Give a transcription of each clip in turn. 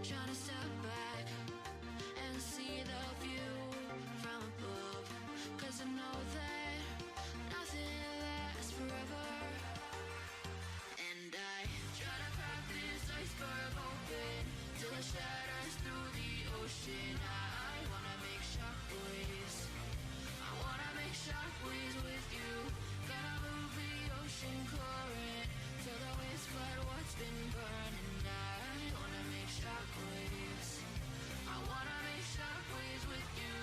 Trying to step back and see the view from above, 'cause I know that nothing lasts forever. And I try to crack this iceberg open till it shatters through the ocean. I wanna make shockwaves. I wanna make shockwaves with you. Gonna move the ocean current till the winds flood what's been burning. I wanna make shockwaves. I wanna make shockwaves with you.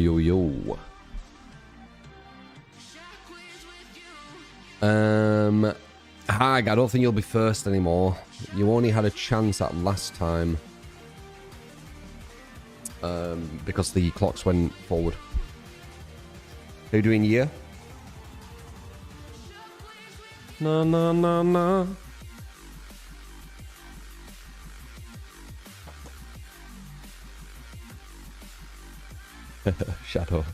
Yo yo. Shockwaves with you. Hag, I don't think you'll be first anymore. You only had a chance at last time. Because the clocks went forward. Are you doing year? No, no, no, no. Shadow.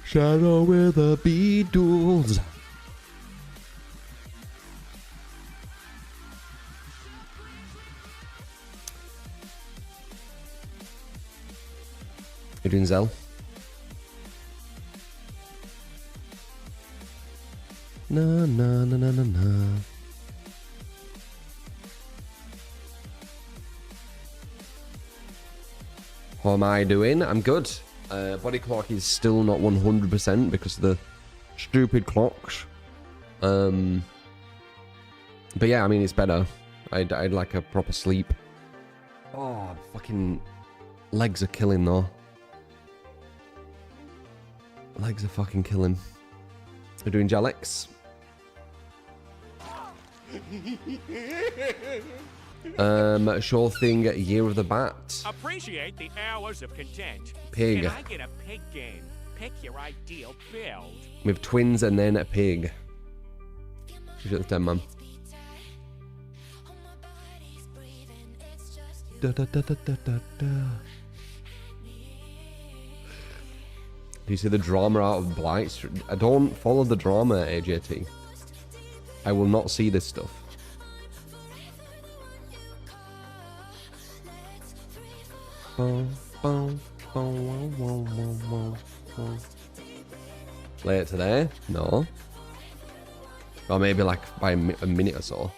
Shadow with the Beatles. You doing Zell? Na na na na na na. How am I doing? I'm good. Body clock is still not 100% because of the stupid clocks. But yeah, I mean, it's better. I'd like a proper sleep. Oh, fucking legs are killing though. Legs are fucking killing. We're doing Jalex. Sure thing, Year of the Bat. Appreciate the hours of content. Pig. Can I get a pig game? Pick your ideal build. With twins and then a pig. Appreciate the 10, man. Da, da, da, da, da, da, da. Do you see the drama out of Blights? I don't follow the drama, AJT. I will not see this stuff. Later today? No. Or maybe like by a minute or so.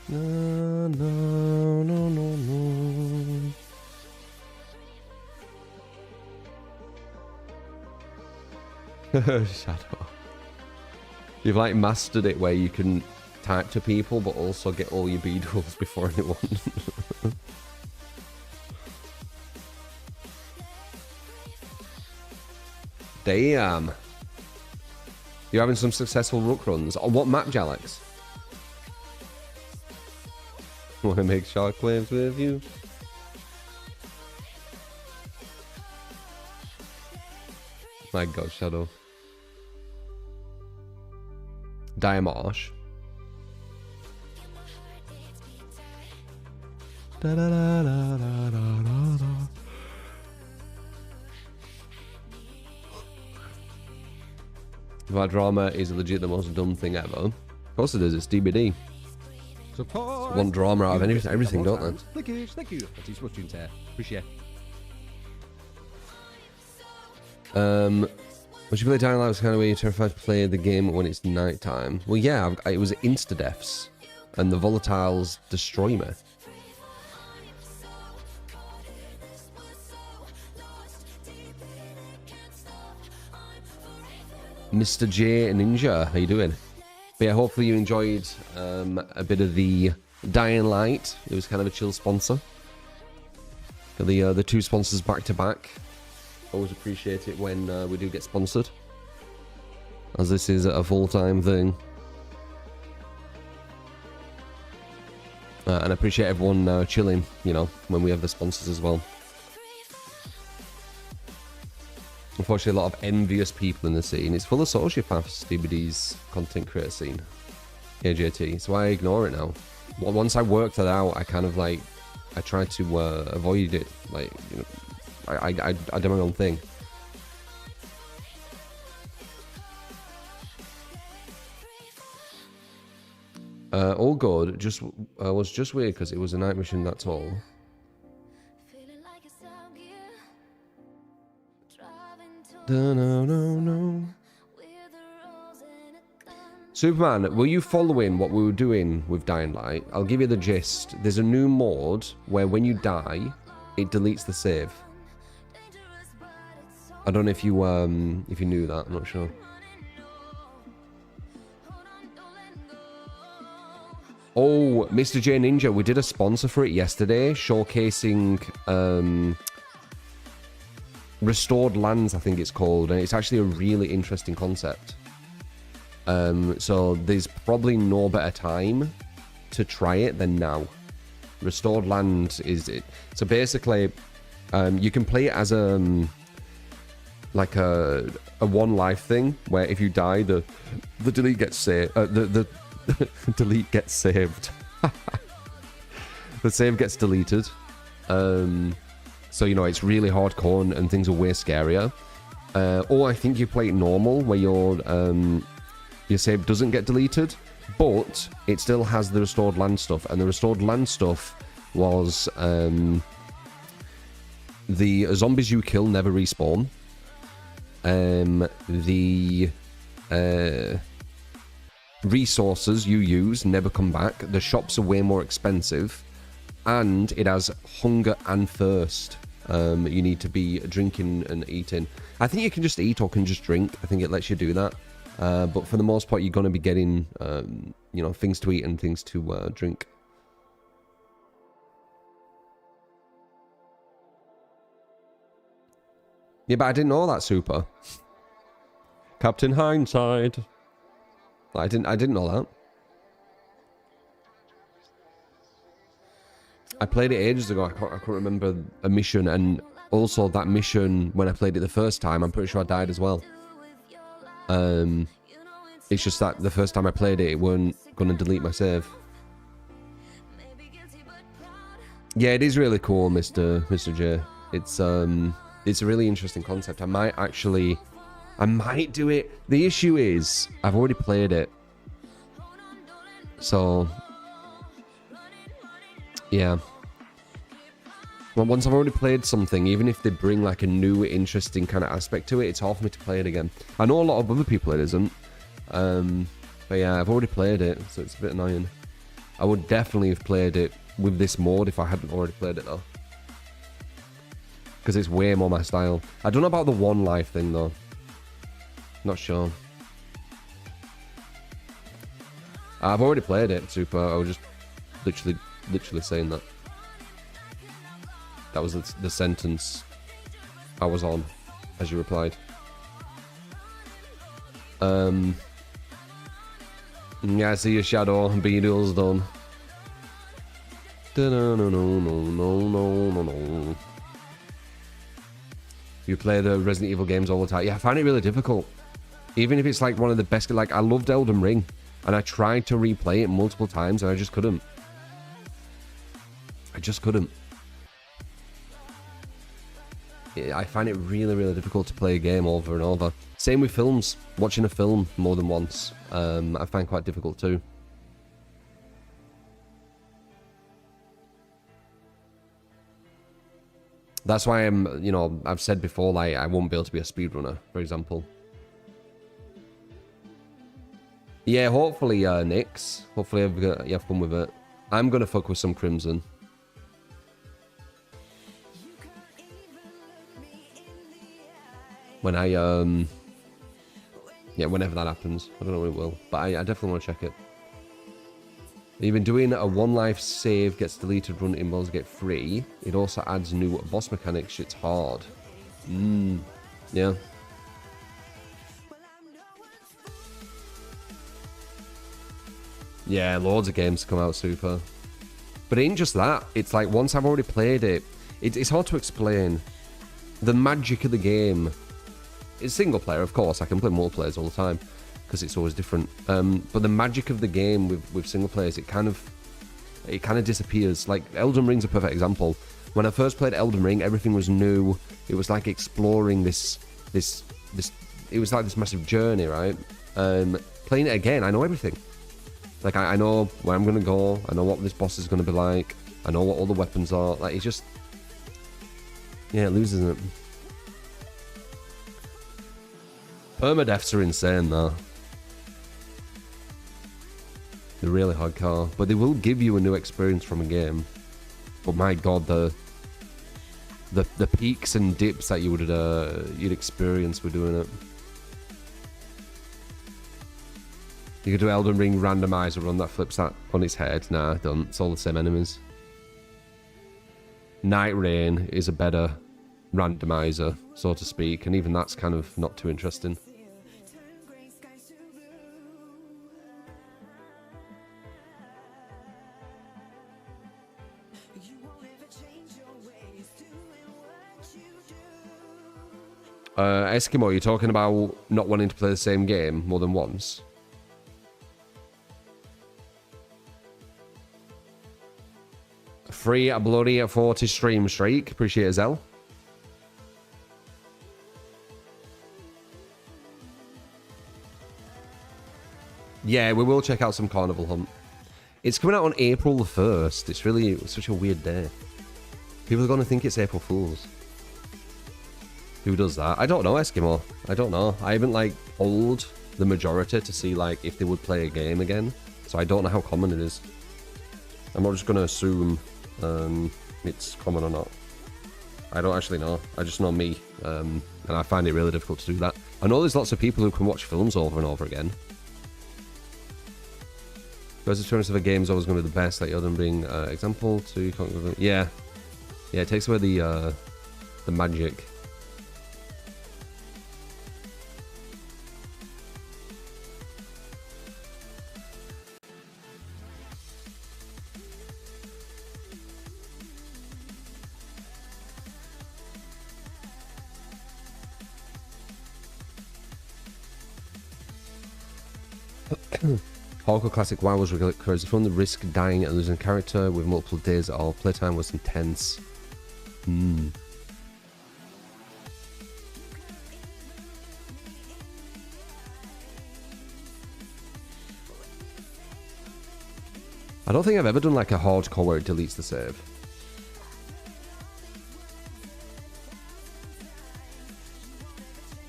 No, no, no, no, no. Shadow. You've like mastered it where you can type to people but also get all your beadles before anyone. Damn. You're having some successful rook runs. On what map, Jalex? Wanna make shockwaves with you? My god, Shadow. Diamarsh. Da da da da da da da. That drama is legit the most dumb thing ever. Of course it is, it's DBD. Support. One drama out of everything, don't they? Thank you. That is watching there. Appreciate. Would you play Dying Light was kind of where you're terrified to play the game when it's night time? Well, yeah, it was insta-deaths, and the volatiles destroy me. Mr. J Ninja, how you doing? But yeah, hopefully you enjoyed a bit of the Dying Light. It was kind of a chill sponsor. Got the two sponsors back to back. Always appreciate it when we do get sponsored, as this is a full-time thing. And I appreciate everyone chilling, you know, when we have the sponsors as well. Unfortunately, a lot of envious people in the scene. It's full of sociopaths, DBD's content creator scene. AJT. So I ignore it now. Once I worked that out, I kind of like, I tried to avoid it. Like, you know, I did my own thing. All good. Just was just weird because it was a night mission. That's all. No. Superman, were you following what we were doing with Dying Light? I'll give you the gist. There's a new mode where when you die, it deletes the save. I don't know if you knew that. I'm not sure. Oh, Mr. J Ninja, we did a sponsor for it yesterday, showcasing Restored Lands, I think it's called, and it's actually a really interesting concept. So there's probably no better time to try it than now. Restored Land is it. So basically, you can play it as like a one life thing where if you die, the delete gets saved. The delete gets saved. The save gets deleted. So you know it's really hardcore and things are way scarier. Or I think you play it normal where your save doesn't get deleted, but it still has the restored land stuff, and the restored land stuff was the zombies you kill never respawn. The resources you use never come back. The shops are way more expensive, and it has hunger and thirst. You need to be drinking and eating. I think you can just eat or can just drink. I think it lets you do that. But for the most part, you're going to be getting, you know, things to eat and things to drink. Yeah, but I didn't know that, Super. Captain Hindsight. I didn't know that. I played it ages ago. I can't remember a mission, and also that mission when I played it the first time, I'm pretty sure I died as well. It's just that the first time I played it, it weren't gonna delete my save. Yeah, it is really cool, Mr. J. It's a really interesting concept. I might do it. The issue is I've already played it, so yeah. Well, once I've already played something, even if they bring like a new interesting kind of aspect to it, it's hard for me to play it again. I know a lot of other people it isn't, but yeah, I've already played it, so it's a bit annoying. I would definitely have played it with this mode if I hadn't already played it though, because it's way more my style. I don't know about the one life thing though. Not sure. I've already played it, Super. I was just literally saying that. That was the sentence I was on as you replied. Yeah, I see your shadow. Beadle's done. No. You play the Resident Evil games all the time. Yeah, I find it really difficult. Even if it's like one of the best. Like, I loved Elden Ring, and I tried to replay it multiple times, and I just couldn't. I find it really, really difficult to play a game over and over. Same with films. Watching a film more than once, I find quite difficult too. That's why I've said before, like, I won't be able to be a speedrunner, for example. Yeah, hopefully, Nix. Hopefully you have fun with it. I'm gonna fuck with some Crimson. When yeah, whenever that happens. I don't know when it will, but I definitely want to check it. You've been doing a one life save gets deleted, run involves get free. It also adds new boss mechanics. It's hard. Yeah. Yeah, loads of games to come out, Super. But it ain't just that. It's like once I've already played it, it's hard to explain. The magic of the game. It's single player, of course. I can play multiplayers all the time because it's always different. But the magic of the game with single players, it kind of disappears. Like Elden Ring's a perfect example. When I first played Elden Ring, everything was new. It was like exploring this. It was like this massive journey, right? Playing it again, I know everything. Like, I know where I'm going to go. I know what this boss is going to be like. I know what all the weapons are. Like, it just... Yeah, it loses it. Permadeaths are insane, though. They're really hardcore. But they will give you a new experience from a game. But my god, the peaks and dips that you'd experience with doing it. You could do Elden Ring randomizer run that flips that on its head. Nah, don't. It's all the same enemies. Night Rain is a better randomizer, so to speak, and even that's kind of not too interesting. Eskimo, you're talking about not wanting to play the same game more than once? Free a bloody 40 stream streak. Appreciate it, Zell. Yeah, we will check out some Carnival Hunt. It's coming out on April the 1st. It's really such a weird day. People are going to think it's April Fool's. Who does that? I don't know, Eskimo. I don't know. I haven't, like, polled the majority to see, like, if they would play a game again. So I don't know how common it is. I'm not just going to assume it's common or not. I don't actually know. I just know me. And I find it really difficult to do that. I know there's lots of people who can watch films over and over again. First appearance of a game is always going to be the best, like Elden Ring example. Yeah. Yeah, it takes away the magic. Hardcore Classic WoW was crazy fun. The risk dying and losing character with multiple days of playtime was intense. I don't think I've ever done like a hardcore where it deletes the save.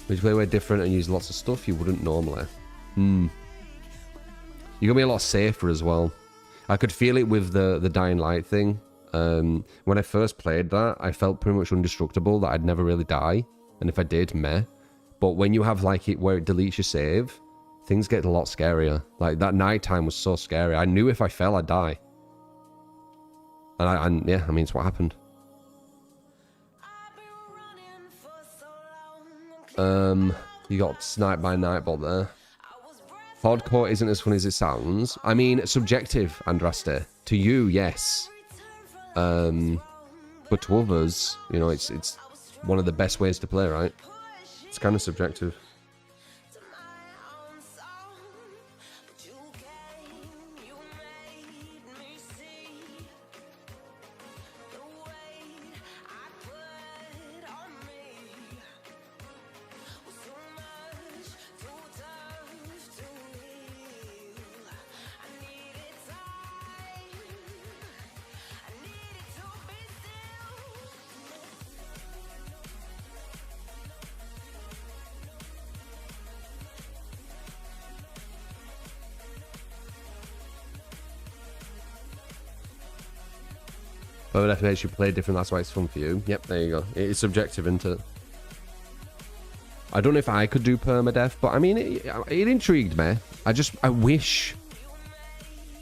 Which way we're different and use lots of stuff you wouldn't normally. You're gonna be a lot safer as well. I could feel it with the Dying Light thing. When I first played that, I felt pretty much indestructible, that I'd never really die. And if I did, meh. But when you have like it where it deletes your save, things get a lot scarier. Like that nighttime was so scary. I knew if I fell, I'd die. And yeah, I mean, it's what happened. You got sniped by Nightbot there. Hardcore isn't as fun as it sounds. I mean, subjective, Andraste. To you, yes. But to others, you know, it's one of the best ways to play, right? It's kind of subjective. But it makes you play different, that's why it's fun for you. Yep, there you go. It is subjective, isn't it? I don't know if I could do permadeath, but I mean, it intrigued me. I wish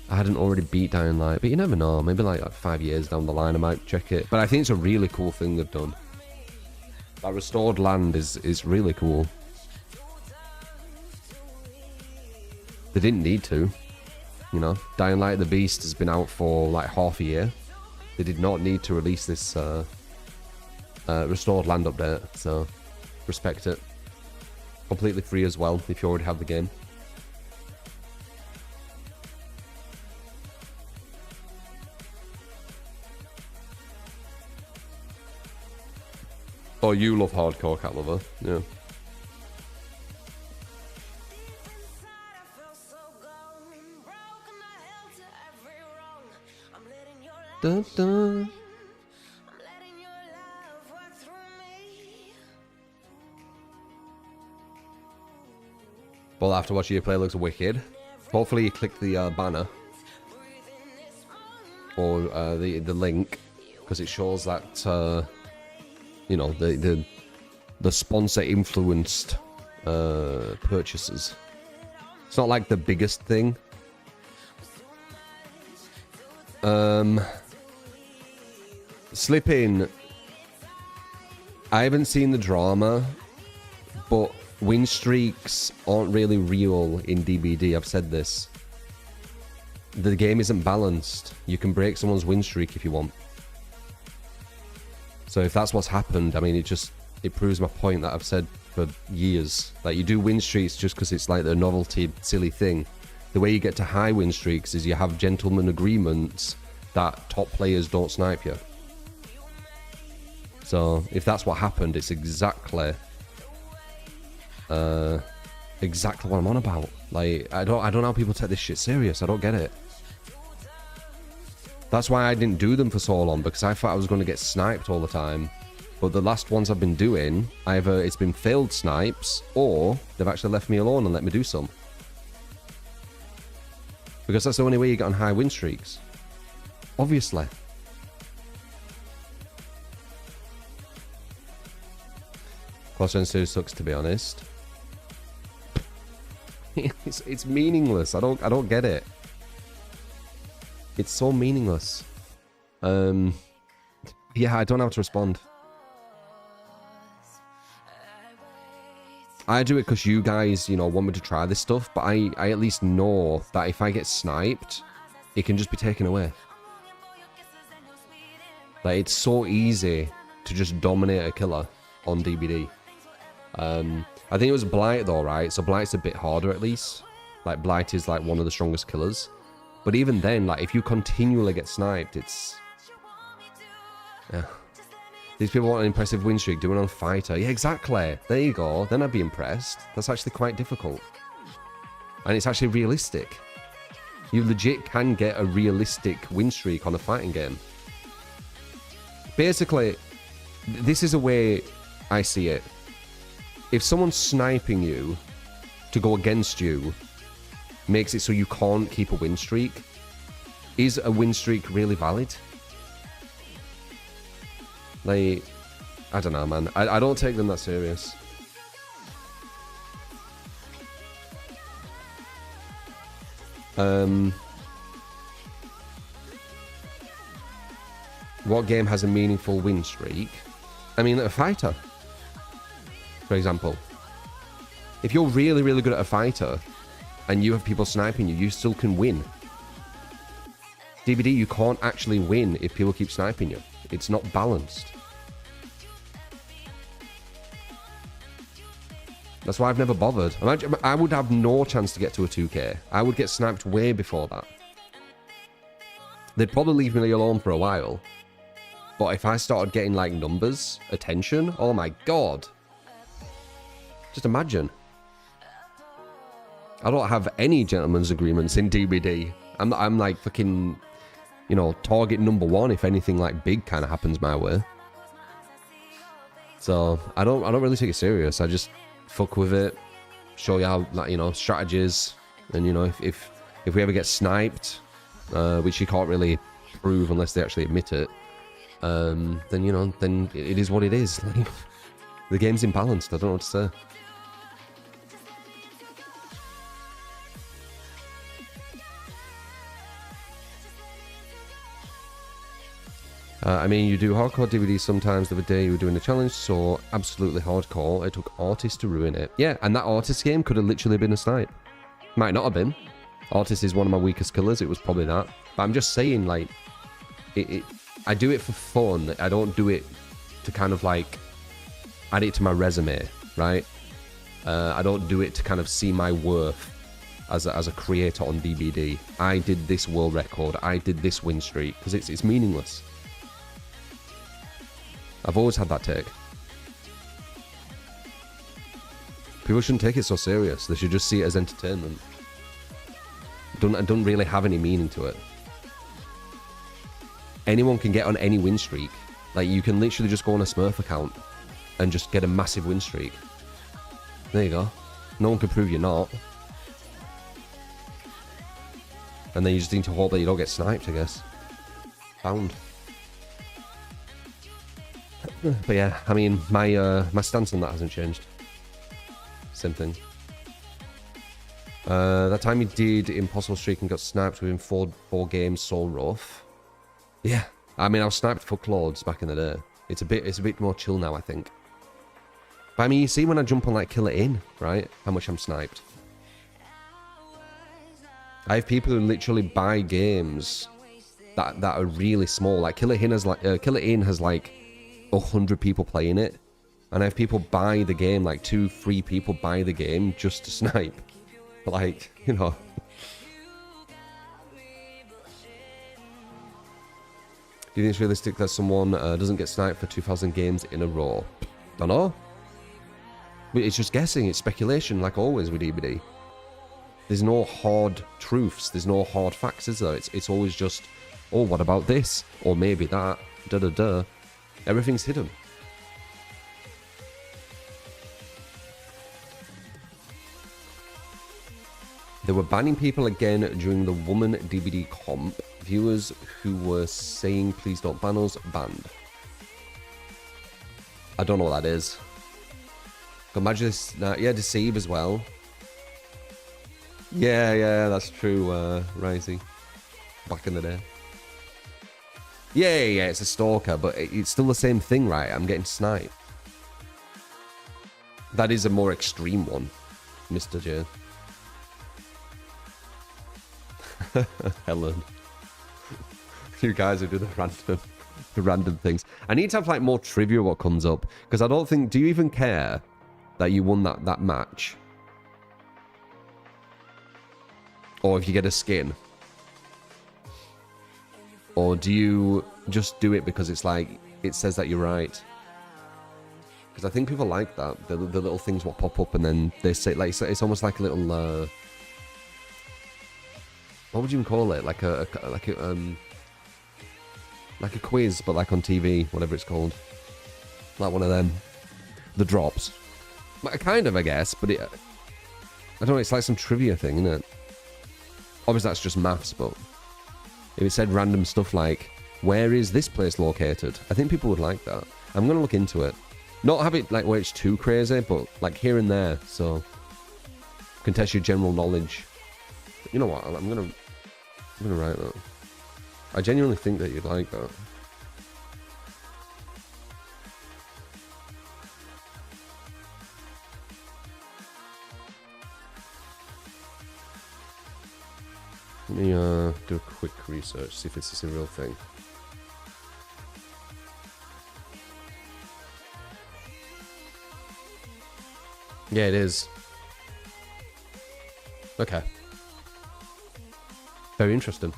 I hadn't already beat Dying Light, but you never know. Maybe like 5 years down the line I might check it. But I think it's a really cool thing they've done. That restored land is really cool. They didn't need to. You know, Dying Light the Beast has been out for like half a year. They did not need to release this restored land update, so respect it. Completely free as well if you already have the game. Oh, you love hardcore, Cat Lover. Yeah. dun, dun. Well, after watching you play, looks wicked. Hopefully you click the banner or the link, because it shows that you know, the sponsor influenced purchases. It's not like the biggest thing. Slipping. I haven't seen the drama, but win streaks aren't really real in DBD. I've said this. The game isn't balanced. You can break someone's win streak if you want. So if that's what's happened, I mean, it proves my point that I've said for years. Like, you do win streaks just because it's like the novelty, silly thing. The way you get to high win streaks is you have gentleman agreements that top players don't snipe you. So if that's what happened, it's exactly exactly what I'm on about. Like, I don't know how people take this shit serious. I don't get it. That's why I didn't do them for so long, because I thought I was going to get sniped all the time. But the last ones I've been doing, either it's been failed snipes, or they've actually left me alone and let me do some. Because that's the only way you get on high win streaks. Obviously. Close Friends 2 sucks, to be honest. It's meaningless. I don't get it. It's so meaningless. Yeah, I don't know how to respond. I do it because you guys, you know, want me to try this stuff, but I at least know that if I get sniped, it can just be taken away. Like, it's so easy to just dominate a killer on DBD. I think it was Blight though, right? So Blight's a bit harder at least. Like, Blight is like one of the strongest killers. But even then, like, if you continually get sniped, it's... Yeah. These people want an impressive win streak, do it on Fighter. Yeah, exactly. There you go. Then I'd be impressed. That's actually quite difficult. And it's actually realistic. You legit can get a realistic win streak on a fighting game. Basically, this is a way I see it. If someone's sniping you to go against you, makes it so you can't keep a win streak, is a win streak really valid? Like, I don't know, man. I don't take them that serious. What game has a meaningful win streak? I mean, a fighter, for example. If you're really, really good at a fighter and you have people sniping you, you still can win. DBD, you can't actually win if people keep sniping you. It's not balanced. That's why I've never bothered. Imagine, I would have no chance to get to a 2k. I would get sniped way before that. They'd probably leave me alone for a while. But if I started getting, like, numbers, attention, oh my god. Just imagine. I don't have any gentleman's agreements in DBD. I'm like fucking, you know, target number one if anything like big kind of happens my way. So I don't really take it serious. I just fuck with it, show you how, like, you know, strategies, and you know, if we ever get sniped, which you can't really prove unless they actually admit it, then, you know, then it is what it is. Like, the game's imbalanced. I don't know what to say. I mean, you do hardcore DVDs sometimes. The other day you were doing a challenge, so absolutely hardcore. It took Artist to ruin it. Yeah, and that Artist game could have literally been a snipe. Might not have been. Artist is one of my weakest killers. It was probably that. But I'm just saying, like, I do it for fun. I don't do it to kind of, like, add it to my resume, right? I don't do it to kind of see my worth as a creator on DBD. I did this world record. I did this win streak. Because it's meaningless. I've always had that take. People shouldn't take it so serious. They should just see it as entertainment. Don't really have any meaning to it. anyone can get on any win streak. Like, you can literally just go on a Smurf account and just get a massive win streak. There you go. No one can prove you're not. And then you just need to hope that you don't get sniped, I guess. Found. But yeah, I mean, my stance on that hasn't changed. Same thing. That time you did Impossible Streak and got sniped within four games, so rough. Yeah, I mean, I was sniped for Claudes back in the day. It's a bit more chill now, I think. But I mean, you see when I jump on like Kill It In, right? How much I'm sniped. I have people who literally buy games that are really small. Like Kill It In has like 100 people playing it, and I have people buy the game, like 2-3 people buy the game just to snipe. Like, you know. Do you think it's realistic that someone doesn't get sniped for 2,000 games in a row? Don't know. It's just guessing. It's speculation, like always with EBD. There's no hard truths. There's no hard facts, is there? It's always just, oh, what about this? Or maybe that. Da-da-da. Everything's hidden. They were banning people again during the woman DBD comp. Viewers who were saying please don't ban us, banned. I don't know what that is. Imagine this. Yeah, Deceive as well. Yeah, that's true, Risey. Back in the day. Yeah, it's a stalker, but it's still the same thing, right? I'm getting sniped. That is a more extreme one, Mr. J. Helen. You guys who do the random things. I need to have like more trivia what comes up, because I don't think, do you even care that you won that match? Or if you get a skin? Or do you just do it because it's like, it says that you're right? Because I think people like that. The little things will pop up and then they say, like, it's almost like a little, what would you even call it? Like a quiz, but like on TV, whatever it's called. Like one of them. The drops. Kind of, I guess, but I don't know, it's like some trivia thing, isn't it? Obviously that's just maths, but if it said random stuff like, where is this place located? I think people would like that. I'm going to look into it. Not have it like where it's too crazy, but like here and there, so can test your general knowledge. You know what? I'm gonna write that. I genuinely think that you'd like that. Let me do a quick research, see if it's a real thing. Yeah, it is. Okay. Very interesting.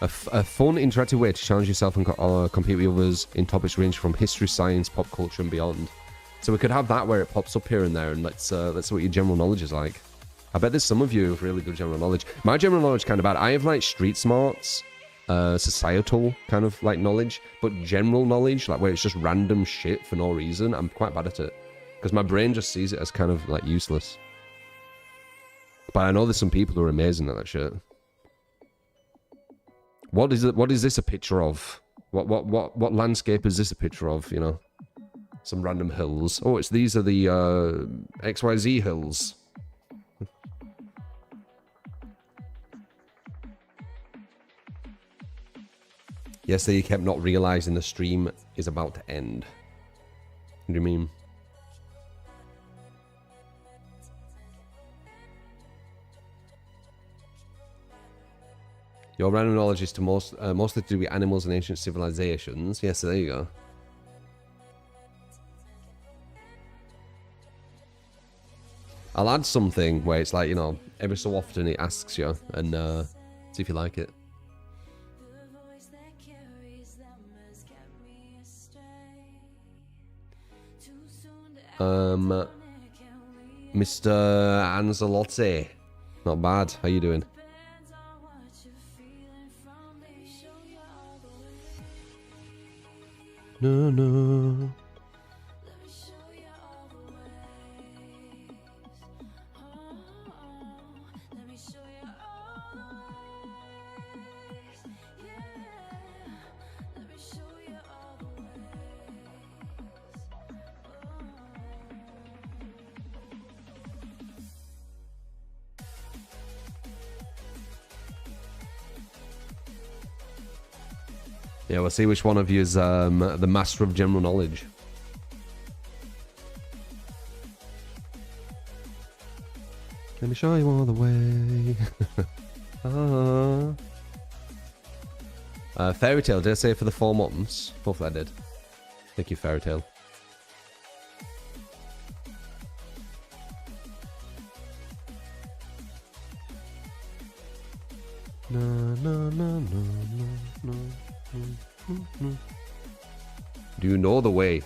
A fun, interactive way to challenge yourself and compete with others in topics ranging from history, science, pop culture, and beyond. So we could have that where it pops up here and there, and let's see what your general knowledge is like. I bet there's some of you with really good general knowledge. My general knowledge is kind of bad. I have like street smarts, societal kind of like knowledge, but general knowledge, like where it's just random shit for no reason, I'm quite bad at it. Because my brain just sees it as kind of like useless. But I know there's some people who are amazing at that shit. What is it? What is this a picture of? What landscape is this a picture of? You know, some random hills. Oh, these are the XYZ hills. Yesterday you kept not realizing the stream is about to end. What do you mean? Your random knowledge is to mostly to do with animals and ancient civilizations. Yes, so there you go. I'll add something where it's like, you know, every so often it asks you, and see if you like it. Mr. Ancelotti. Not bad. How you doing? No, no. Yeah, we'll see which one of you is the master of general knowledge. Let me show you all the way. Fairy Tale, did I say for the 4 months? Hopefully I did. Thank you, Fairy Tale. No, no, no, no, no, no. Do you know the way?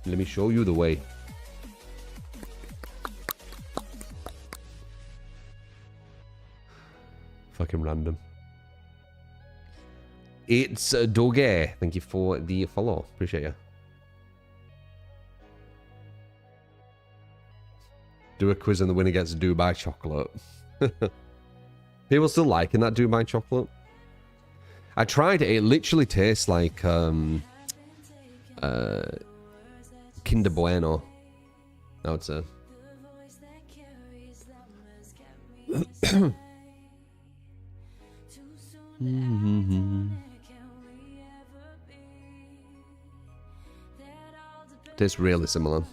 Let me show you the way. Fucking random. It's Doge. Thank you for the follow. Appreciate you. Do a quiz and the winner gets Dubai chocolate. People still liking that Dubai chocolate. I tried it. It literally tastes like Kinder Bueno, I would say. Tastes really similar.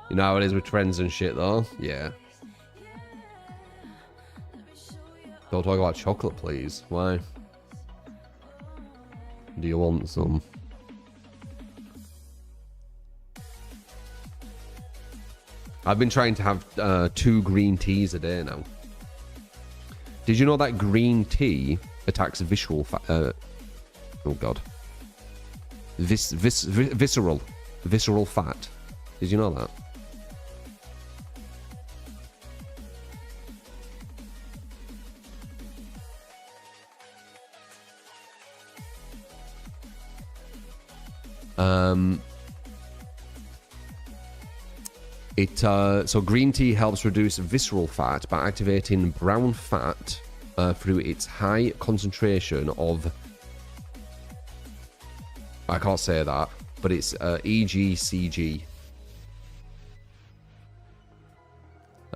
You know how it is with trends and shit, though? Yeah. Don't talk about chocolate, please. Why? Do you want some? I've been trying to have 2 green teas a day now. Did you know that green tea attacks visceral fat? Oh god. Visceral fat. Did you know that? So green tea helps reduce visceral fat by activating brown fat through its high concentration of, I can't say that, but it's EGCG.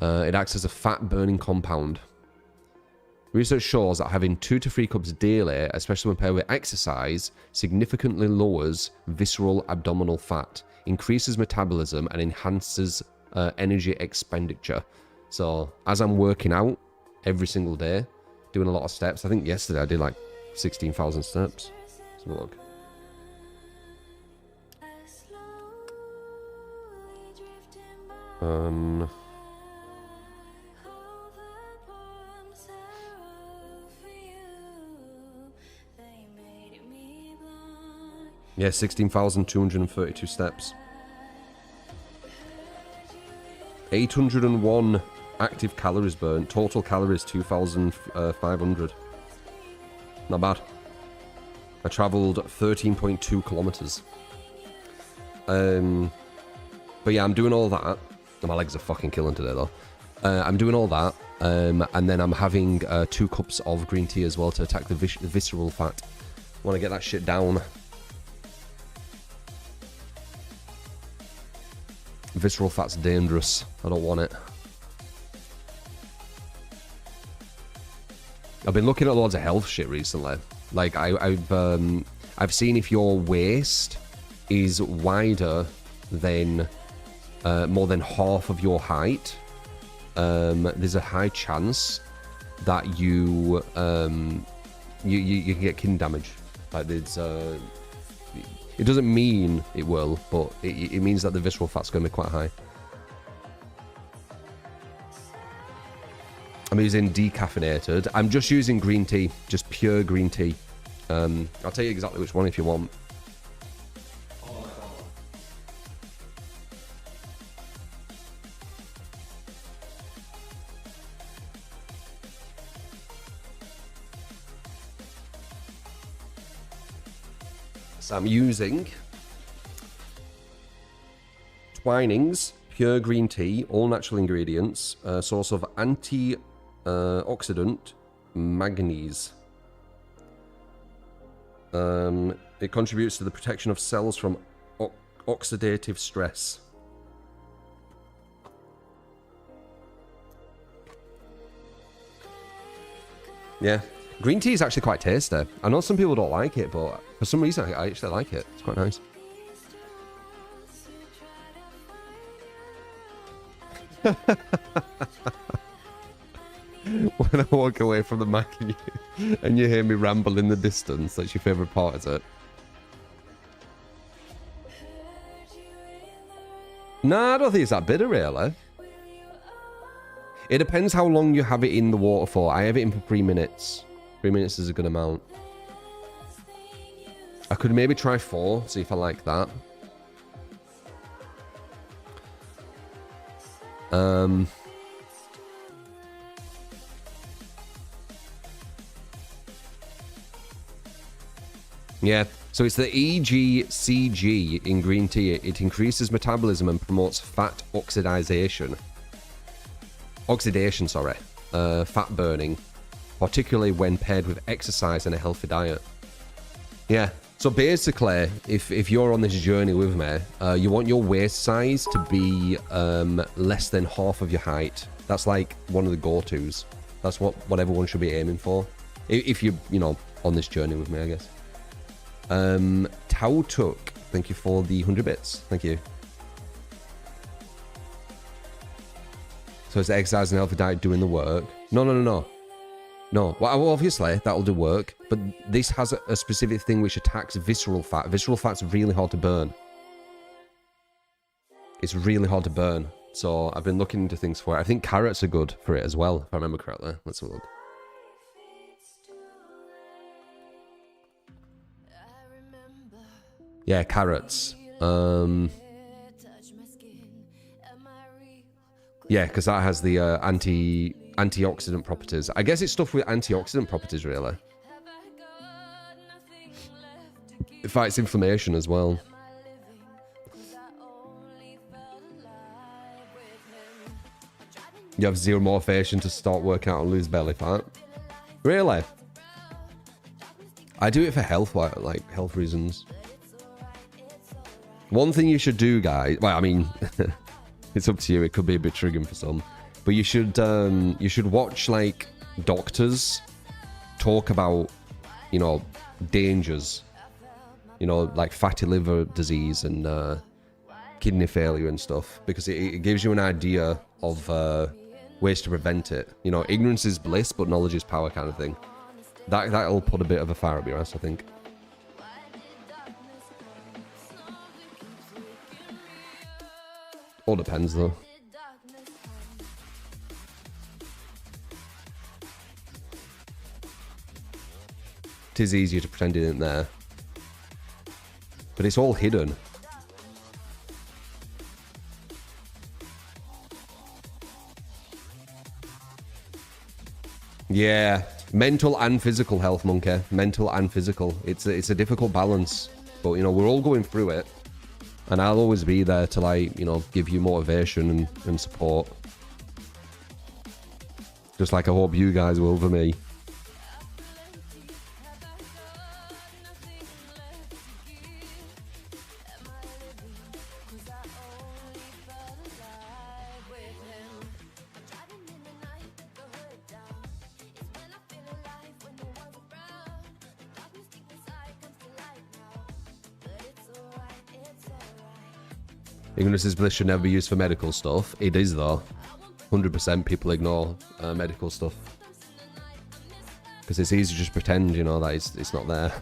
It acts as a fat burning compound. Research shows that having 2 to 3 cups daily, especially when paired with exercise, significantly lowers visceral abdominal fat, increases metabolism, and enhances energy expenditure. So as I'm working out every single day, doing a lot of steps, I think yesterday I did like 16,000 steps. Let's have a look. Yeah, 16,232 steps. 801 active calories burnt. Total calories 2,500. Not bad. I travelled 13.2 kilometers. But yeah, I'm doing all that. My legs are fucking killing today though. I'm doing all that, and then I'm having 2 cups of green tea as well to attack the visceral fat. Want to get that shit down. Visceral fat's dangerous. I don't want it. I've been looking at loads of health shit recently. Like I've seen if your waist is wider than more than half of your height, there's a high chance that you can get kidney damage. Like it's it doesn't mean it will, but it means that the visceral fat's going to be quite high. I'm using decaffeinated. I'm just using green tea, just pure green tea. I'll tell you exactly which one if you want. So I'm using Twinings pure green tea, all natural ingredients, source of anti-oxidant manganese. It contributes to the protection of cells from oxidative stress. Yeah, green tea is actually quite tasty. I know some people don't like it, but for some reason I actually like it. It's quite nice. When I walk away from the mic and you hear me ramble in the distance, that's your favourite part, is it? No, I don't think it's that bitter, really. It depends how long you have it in the water for. I have it in for 3 minutes. 3 minutes is a good amount. I could maybe try 4, see if I like that. Yeah, so it's the EGCG in green tea. It increases metabolism and promotes fat oxidation, fat burning, particularly when paired with exercise and a healthy diet. Yeah, so basically, if you're on this journey with me, you want your waist size to be less than half of your height. That's like one of the go-tos. That's what everyone should be aiming for. If you're, on this journey with me, I guess. Tao Tuk, thank you for the 100 bits. Thank you. So it's exercise and healthy diet doing the work. No. No, well, obviously that'll do work, but this has a specific thing which attacks visceral fat. Visceral fat's really hard to burn. It's really hard to burn. So I've been looking into things for it. I think carrots are good for it as well, if I remember correctly. Let's have a look. Yeah, carrots. Yeah, because that has the antioxidant properties. I guess it's stuff with antioxidant properties, really. It fights inflammation as well. You have zero motivation to start working out and lose belly fat. Really? I do it for health, like health reasons. One thing you should do, guys. Well, I mean, it's up to you. It could be a bit triggering for some, but you should watch like doctors talk about, dangers, like fatty liver disease and kidney failure and stuff, because it gives you an idea of ways to prevent it. Ignorance is bliss, but knowledge is power, kind of thing. That'll put a bit of a fire up your ass, I think. All depends, though. It is easier to pretend it isn't there, but it's all hidden. Yeah, mental and physical health, Monkey. Mental and physical. It's a difficult balance, but we're all going through it. And I'll always be there to give you motivation and support. Just like I hope you guys will for me. Ignorance is bliss should never be used for medical stuff. It is, though. 100% people ignore medical stuff. Because it's easy to just pretend, that it's not there.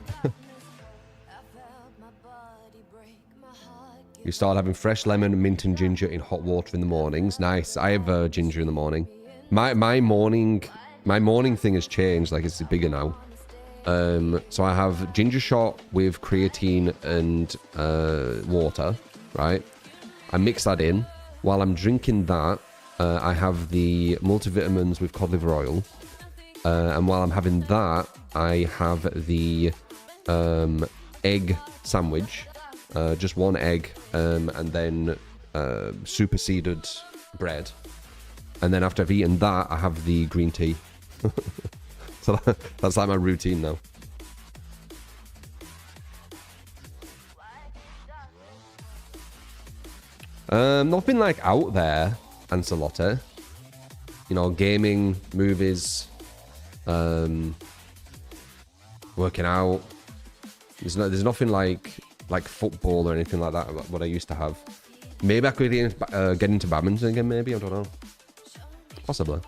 You start having fresh lemon, mint and ginger in hot water in the mornings. Nice. I have ginger in the morning. My morning thing has changed. Like, it's bigger now. So I have ginger shot with creatine and water, right? I mix that in. While I'm drinking that, I have the multivitamins with cod liver oil. And while I'm having that, I have the egg sandwich, just one egg, and then superseded bread. And then after I've eaten that, I have the green tea. So that's like my routine now. Nothing like out there, Ancelotti. You know, gaming, movies, working out. There's nothing like football or anything like that. What I used to have. Maybe I could get into badminton again. Maybe, I don't know. Possibly.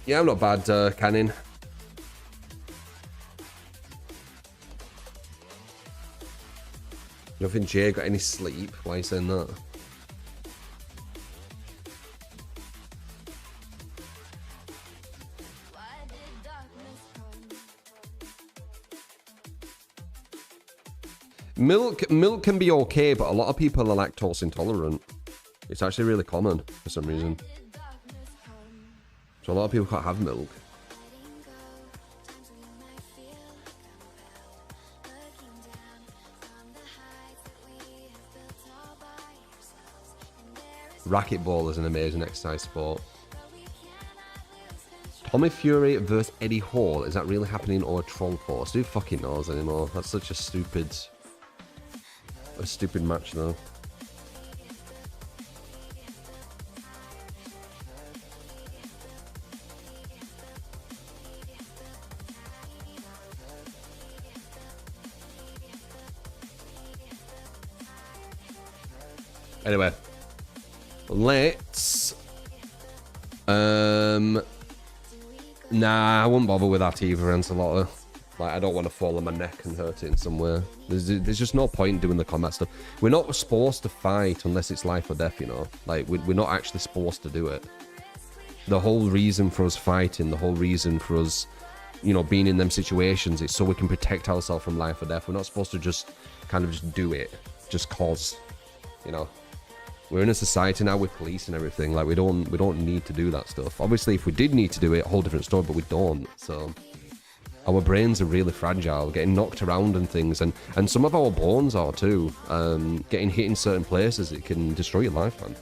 Yeah, I'm not bad, Canning. You don't think Jay got any sleep? Why are you saying that? Milk can be okay, but a lot of people are lactose intolerant. It's actually really common for some reason. So a lot of people can't have milk. Racquetball is an amazing exercise sport. Tommy Fury versus Eddie Hall. Is that really happening or a troll post? Who fucking knows anymore? That's such a stupid match though. Anyway, let's nah, I wouldn't bother with that either, Ancelotti. Like, I don't want to fall on my neck and hurt it in somewhere. There's just no point doing the combat stuff. We're not supposed to fight unless it's life or death, you know? Like, we're not actually supposed to do it. The whole reason for us fighting, the whole reason for us, you know, being in them situations is so we can protect ourselves from life or death. We're not supposed to just kind of just do it, just cause, you know? We're in a society now with police and everything. Like, we don't need to do that stuff. Obviously, if we did need to do it, a whole different story, but we don't. So our brains are really fragile, getting knocked around and things, and some of our bones are too. Getting hit in certain places, it can destroy your life, man.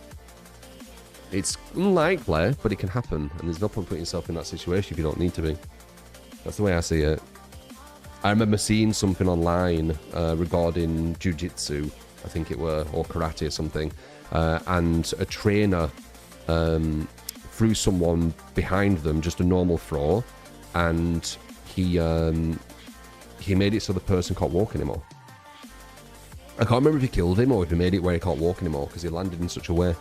It's unlikely, but it can happen, and there's no point putting yourself in that situation if you don't need to be. That's the way I see it. I remember seeing something online regarding jiu-jitsu, I think it were, or karate or something. And a trainer threw someone behind them, just a normal throw, and he made it so the person can't walk anymore. I can't remember if he killed him or if he made it where he can't walk anymore because he landed in such a way.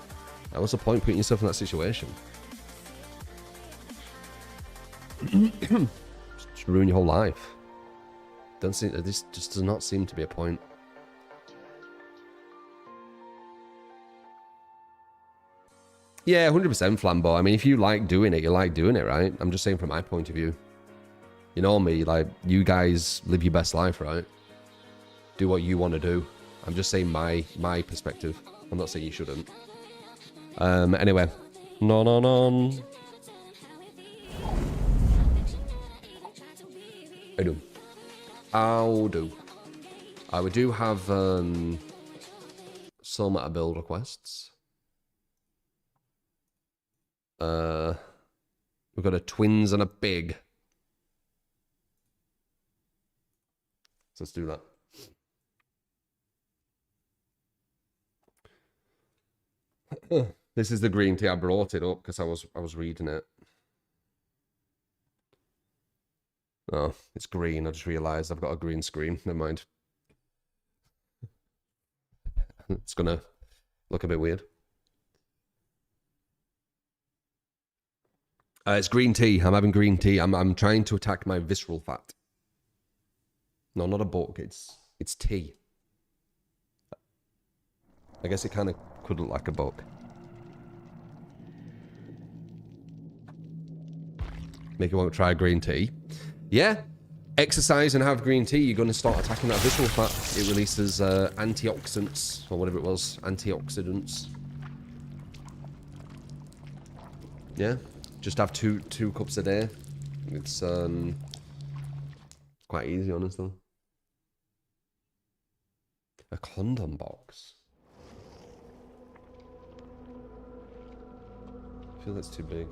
And what's the point putting yourself in that situation? Just ruin your whole life. This just does not seem to be a point. Yeah, 100% Flambeau. I mean, if you like doing it, you like doing it, right? I'm just saying from my point of view. You know me, like, you guys live your best life, right? Do what you want to do. I'm just saying my perspective. I'm not saying you shouldn't. Anyway. No. How do? We do have some build requests. We've got a twins and a big. So let's do that. This is the green tea. I brought it up because I was reading it. Oh, it's green. I just realized I've got a green screen. Never mind. It's gonna look a bit weird. It's green tea. I'm having green tea. I'm trying to attack my visceral fat. No, not a book. It's tea. I guess it kind of could look like a book. Make you want to try green tea. Yeah. Exercise and have green tea. You're going to start attacking that visceral fat. It releases antioxidants, or whatever it was. Antioxidants. Yeah. Just have two cups a day. It's quite easy, honestly. A condom box. I feel that's too big.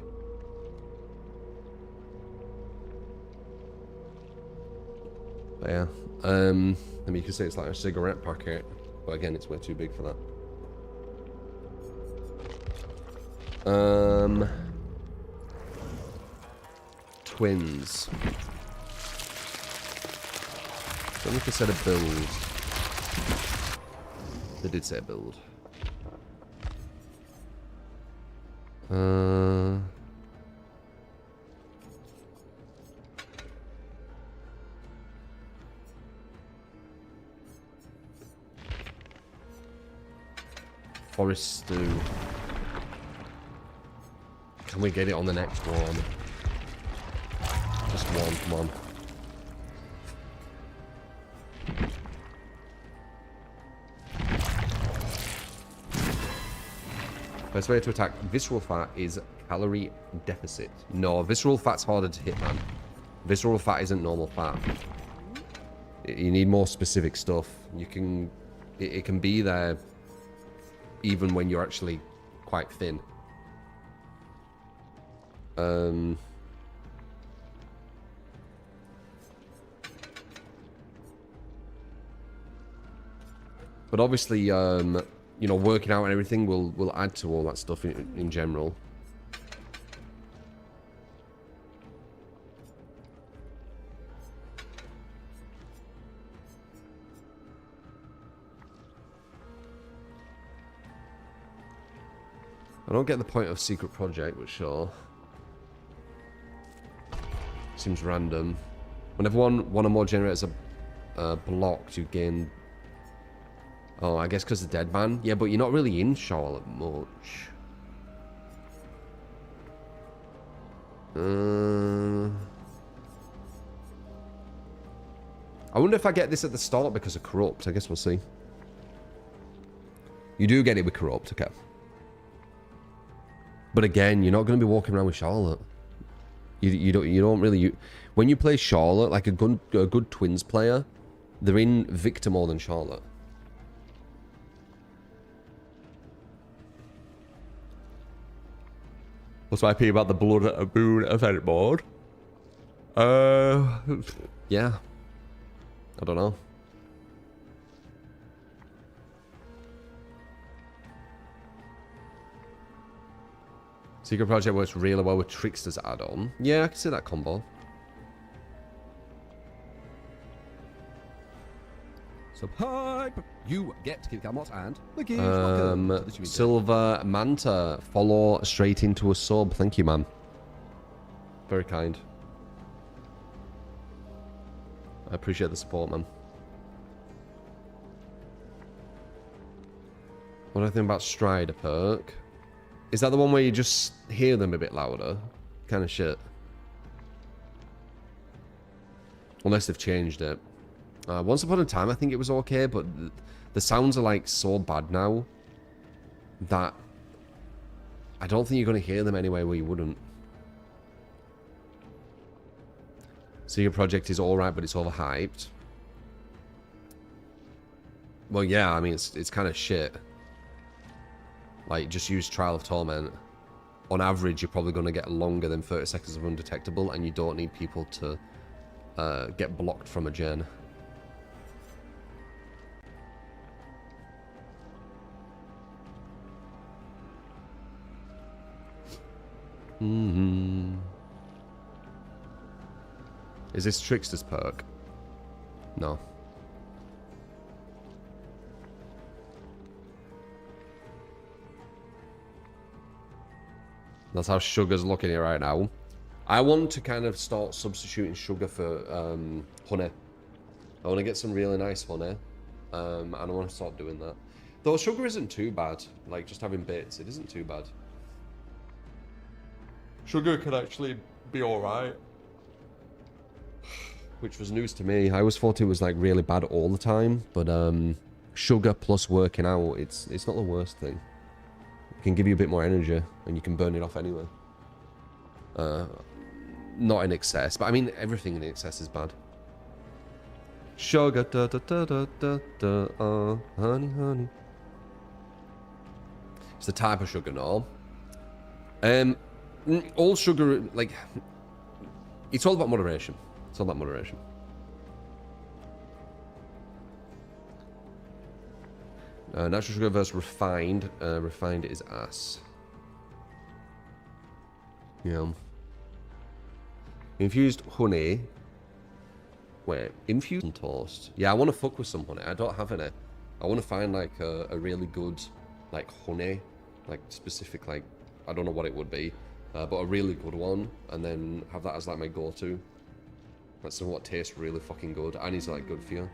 But yeah, I mean, you could say it's like a cigarette packet, but again, it's way too big for that. Twins. Don't know if they said a build. They did say a build. Forest stew. Can we get it on the next one? Just one, come on. Best way to attack visceral fat is calorie deficit. No, visceral fat's harder to hit, man. Visceral fat isn't normal fat. You need more specific stuff. You can... It can be there even when you're actually quite thin. But obviously, you know, working out and everything will add to all that stuff in general. I don't get the point of secret project, but sure. Seems random. Whenever one or more generators are blocked, you gain... Oh, I guess because of dead man. Yeah, but you're not really in Charlotte much. I wonder if I get this at the start because of corrupt. I guess we'll see. You do get it with corrupt, okay. But again, you're not going to be walking around with Charlotte. You don't really... when you play Charlotte, like a good Twins player, they're in Victor more than Charlotte. What's my opinion about the Blood Moon event board? Yeah. I don't know. Secret Project works really well with Trickster's add-on. Yeah, I can see that combo. So hype! You get Kid Camot and the Gears. Welcome to the Chewy Silver Manta, follow straight into a sub. Thank you, man. Very kind. I appreciate the support, man. What do I think about Strider perk? Is that the one where you just hear them a bit louder? Kind of shit. Unless they've changed it. Once upon a time, I think it was okay, but the sounds are like so bad now that I don't think you're going to hear them anyway where you wouldn't. Secret Project is alright, but it's overhyped. Well, yeah, I mean, it's kind of shit. Like, just use Trial of Torment. On average, you're probably going to get longer than 30 seconds of undetectable, and you don't need people to get blocked from a gen. Is this Trickster's perk? No. That's how sugar's looking here right now. I want to kind of start substituting sugar for honey. I want to get some really nice honey. And I want to start doing that. Though sugar isn't too bad. Like, just having bits, it isn't too bad. Sugar can actually be alright. Which was news to me. I always thought it was like really bad all the time. But sugar plus working out, it's not the worst thing. It can give you a bit more energy and you can burn it off anyway. Not in excess, but I mean, everything in excess is bad. Sugar, da da da da da da, honey, honey. It's the type of sugar, no. All sugar, like, it's all about moderation. It's all about moderation. Natural sugar versus refined. Refined is ass. Yeah. Infused honey. Wait, infused toast. Yeah, I want to fuck with some honey. I don't have any. I want to find like a really good like honey, like specific, like I don't know what it would be, but a really good one, and then have that as like my go-to. That's something what tastes really fucking good and is like good for you.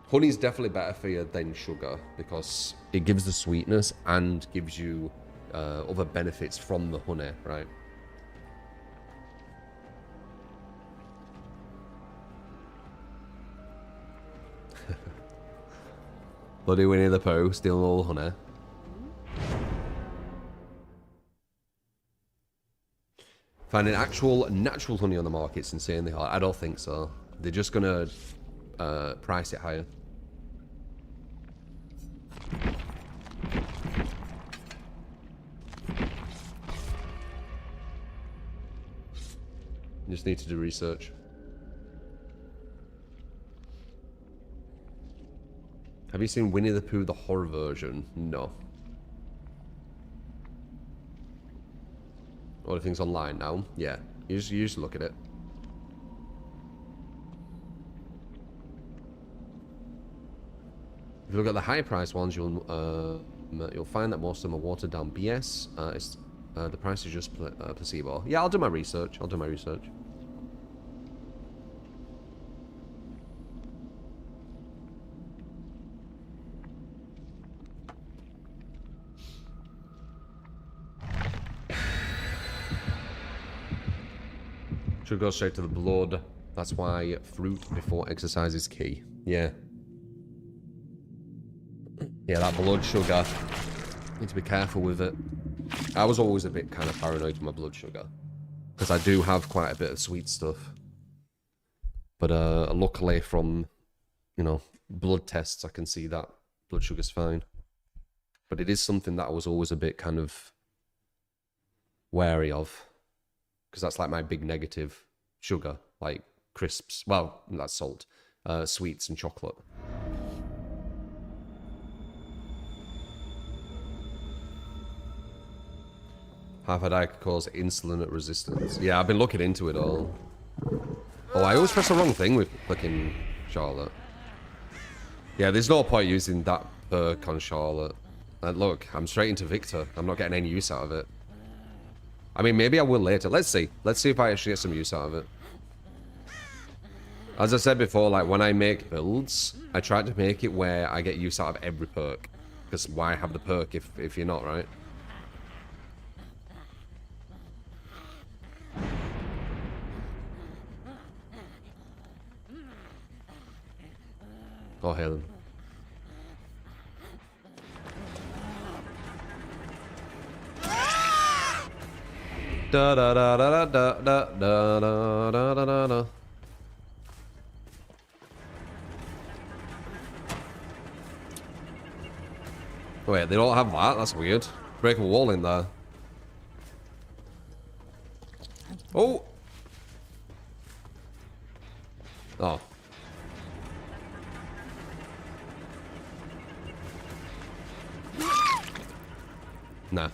Honey's definitely better for you than sugar because it gives the sweetness and gives you other benefits from the honey, right? Bloody Winnie the Pooh, stealing all the honey. Finding actual natural honey on the market's insanely hard. I don't think so. They're just gonna price it higher. You just need to do research. Have you seen Winnie the Pooh, the horror version? No. All the things online now? Yeah. You just look at it. If you look at the high price ones, you'll find that most of them are watered down BS. The price is just placebo. Yeah, I'll do my research. Should go straight to the blood. That's why fruit before exercise is key. Yeah. Yeah, that blood sugar. Need to be careful with it. I was always a bit kind of paranoid with my blood sugar. Because I do have quite a bit of sweet stuff. But luckily from, you know, blood tests, I can see that blood sugar's fine. But it is something that I was always a bit kind of wary of. Because that's like my big negative. Sugar, like crisps. Well, that's salt. Sweets and chocolate. Half a diet could cause insulin resistance. Yeah, I've been looking into it all. Oh, I always press the wrong thing with clicking Charlotte. Yeah, there's no point using that perk on Charlotte. And look, I'm straight into Victor. I'm not getting any use out of it. I mean, maybe I will later. Let's see. Let's see if I actually get some use out of it. As I said before, like, when I make builds, I try to make it where I get use out of every perk. Because why have the perk if you're not, right? Oh, Helen. Da da da da da da da da da da da da. Wait, they don't have that? That's weird. Break a wall in there. Oh! Oh. Nah.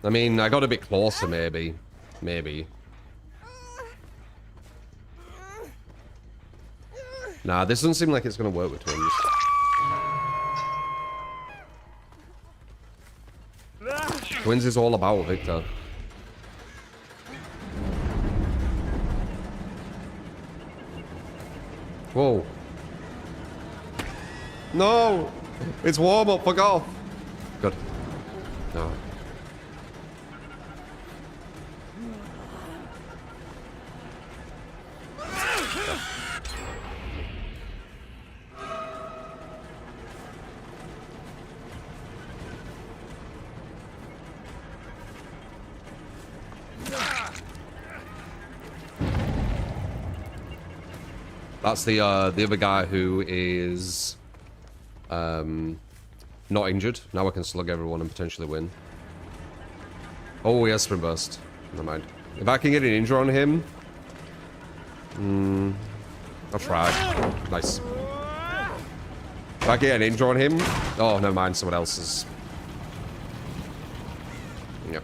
I mean, I got a bit closer, maybe. Maybe. Nah, this doesn't seem like it's gonna work with twins. Twins is all about Victor. Whoa. No! It's warm up, fuck off! Good. No. That's the other guy who is not injured. Now I can slug everyone and potentially win. Oh, he has sprint burst. Never mind. If I can get an injury on him, I'll try. Nice. If I get an injury on him, oh, never mind. Someone else's. Yep.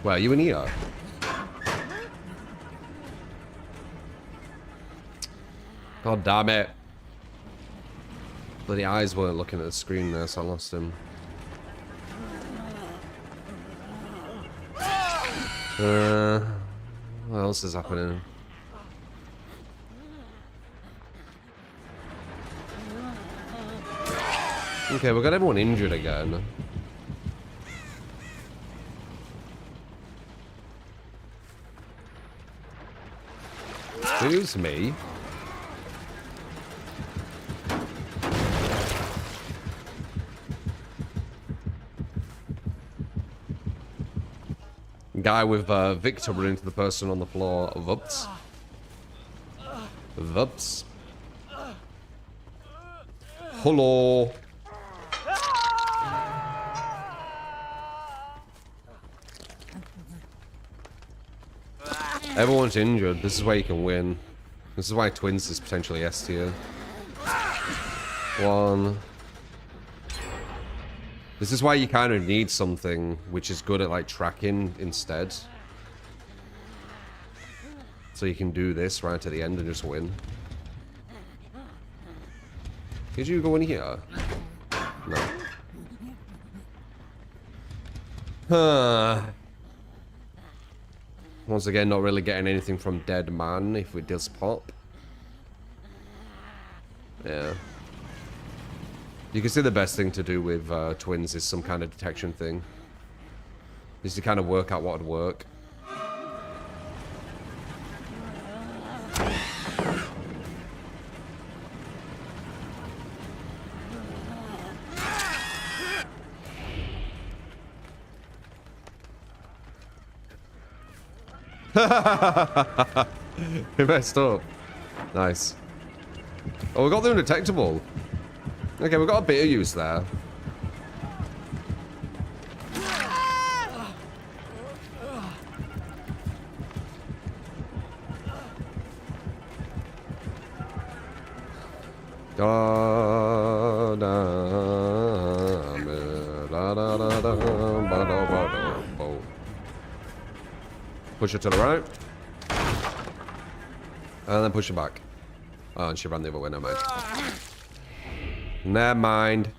Well, you in here? God damn it. Bloody eyes weren't looking at the screen there, so I lost him. What else is happening? Okay, we got everyone injured again. Excuse me. Guy with Victor running into the person on the floor. Vups. Vups. Hello. Everyone's injured. This is where you can win. This is why Twins is potentially S tier. One. This is why you kind of need something which is good at like tracking instead. So you can do this right to the end and just win. Did you go in here? No. Once again, not really getting anything from Dead Man if it does pop. Yeah. You can see the best thing to do with Twins is some kind of detection thing. Is to kind of work out what would work. He messed up. Nice. Oh, we got the undetectable. Okay, we got a bit of use there. Push her to the right. And then push her back. Oh, and she ran the other way, never mind. Never mind.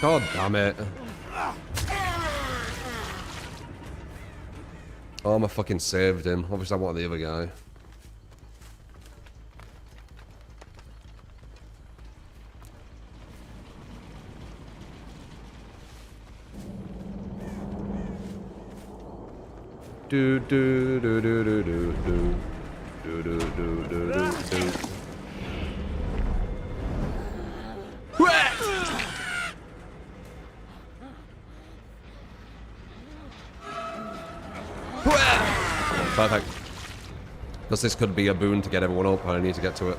God damn it. Oh, I fucking saved him. Obviously, I wanted the other guy. Do do do do do do do do do do do do. Perfect. Because this could be a boon to get everyone up, and I need to get to it.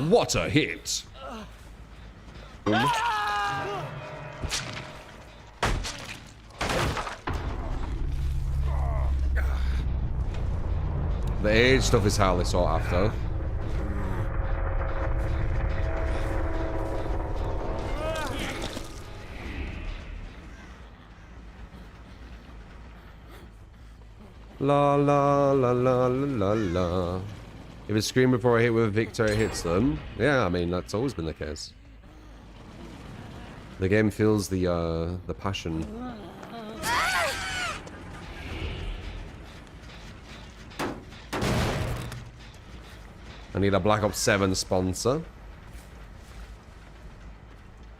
What a hit! The age stuff is highly sought after. La la la la la la. If it's scream before I hit with Victor, it hits them. Yeah, I mean, that's always been the case. The game feels the passion. I need a Black Ops 7 sponsor.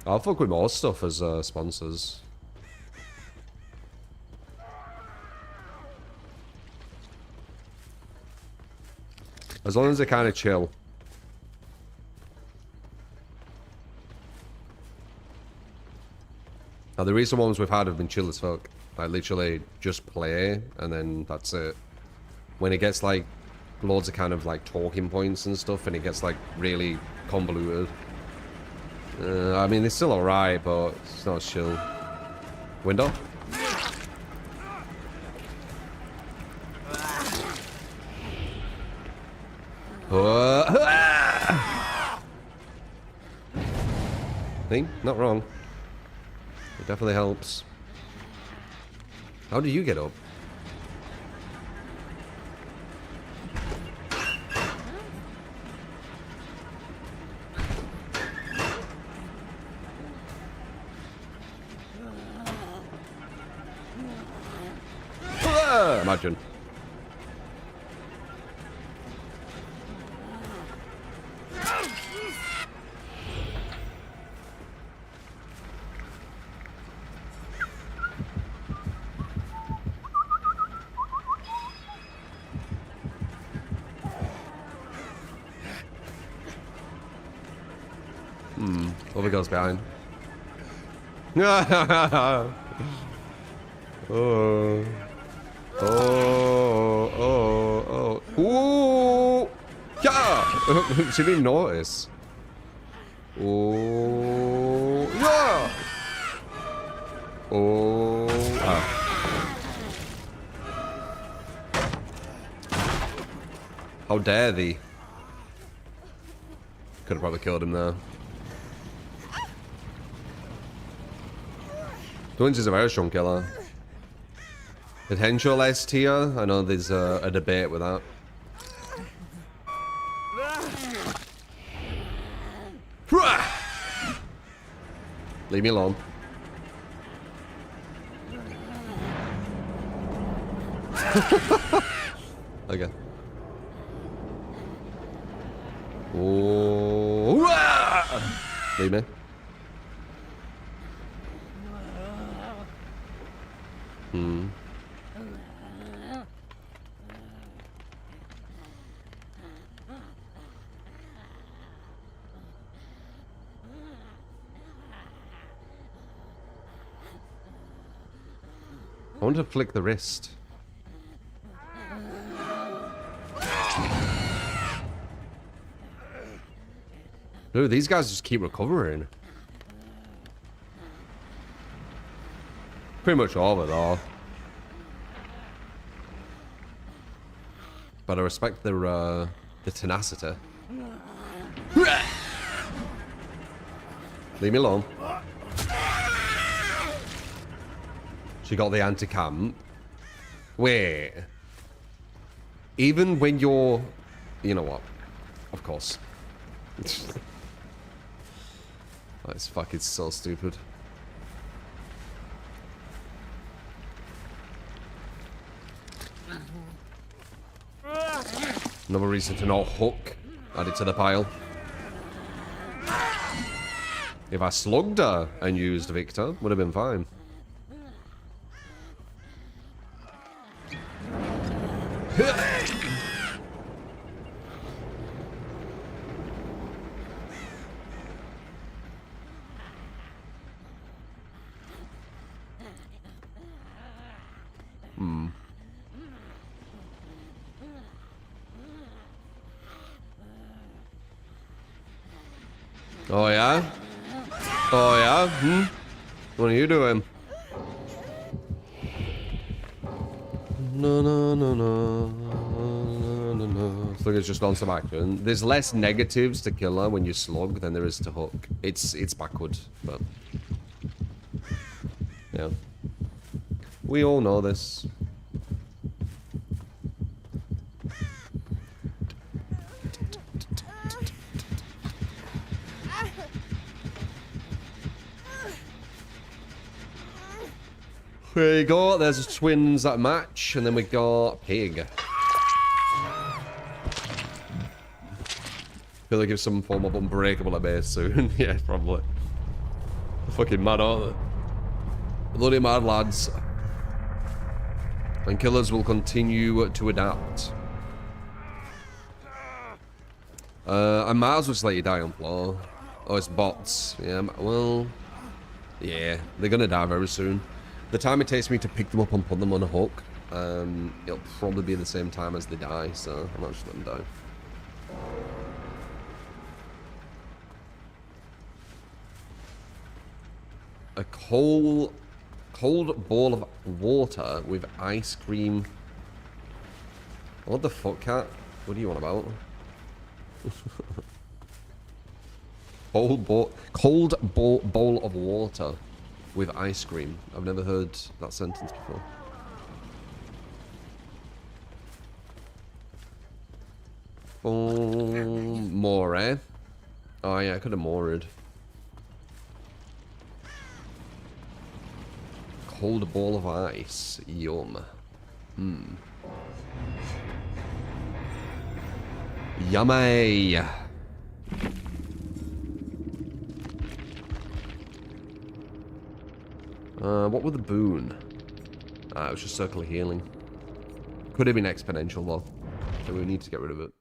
I'll fuck with more stuff as sponsors. As long as they're kind of chill. Now, the recent ones we've had have been chill as fuck. Like, literally just play, and then that's it. When it gets, like, loads of kind of, like, talking points and stuff, and it gets, like, really convoluted. I mean, it's still alright, but it's not as chill. Window? See? Not wrong. It definitely helps. How do you get up? Imagine. Over goes behind. Oh. Oh, oh, oh. Ooh! Yeah! She didn't notice. Oh, yeah! Oh, ah. How dare thee? Could have probably killed him there. Twins is a very strong killer. Potential S tier? I know there's a debate with that. Leave me alone. Okay. Oh, leave me. I want to flick the wrist. Dude, these guys just keep recovering. Pretty much all of it all. But I respect the tenacity. Leave me alone. She got the anti-camp. Wait. Even when you're... You know what? Of course. That's fucking so stupid. Another reason to not hook. Add it to the pile. If I slugged her and used Victor, would have been fine. Oh yeah? Oh yeah? What are you doing? No, no, no, no, no, no, no. So it's just on some action. There's less negatives to kill her when you slug than there is to hook. It's backward, but yeah. We all know this. There you go, there's twins that match, and then we got pig. Feel like it's some form of unbreakable at base soon. Yeah, probably. Fucking mad, aren't they? Bloody mad, lads. And killers will continue to adapt. I might as well just let you die on floor. Oh, it's bots. Yeah, well... Yeah, they're gonna die very soon. The time it takes me to pick them up and put them on a hook, it'll probably be the same time as they die, so I'm not just letting them die. A cold ball of water with ice cream. What the fuck, cat? What do you want about? Cold bowl of water with ice cream. I've never heard that sentence before. More, eh? Oh yeah, I could have moored. Cold ball of ice. Yum. Yummy. What was the boon? It was just circle of healing. Could have been exponential though. So we need to get rid of it.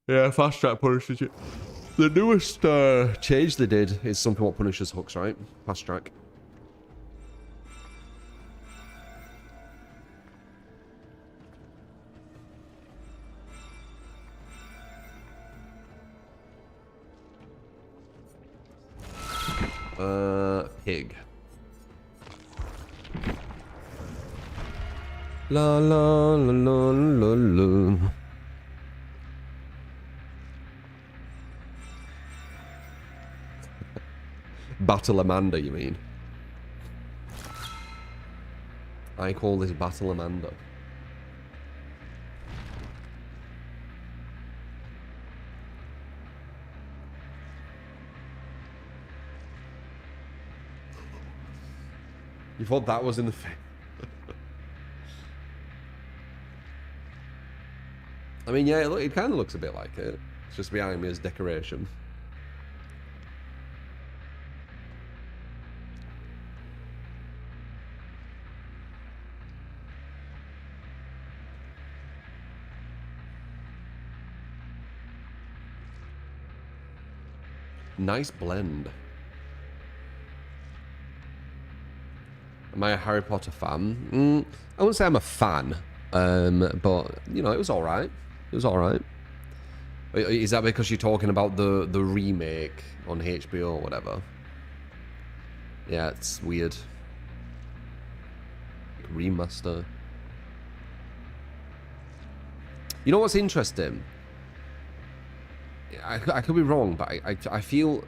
Yeah, fast track punishes you. The newest change they did is something what punishes hooks, right? Fast track. Pig. La la la la la la. Battle Amanda, you mean? I call this Battle Amanda. You thought that was in the thing? I mean, yeah, it kind of looks a bit like it. It's just behind me as decoration. Nice blend. Am I a Harry Potter fan? I wouldn't say I'm a fan, but you know, it was all right. It was all right. Is that because you're talking about the remake on HBO or whatever? Yeah, it's weird. Remaster. You know what's interesting? I could be wrong, but I feel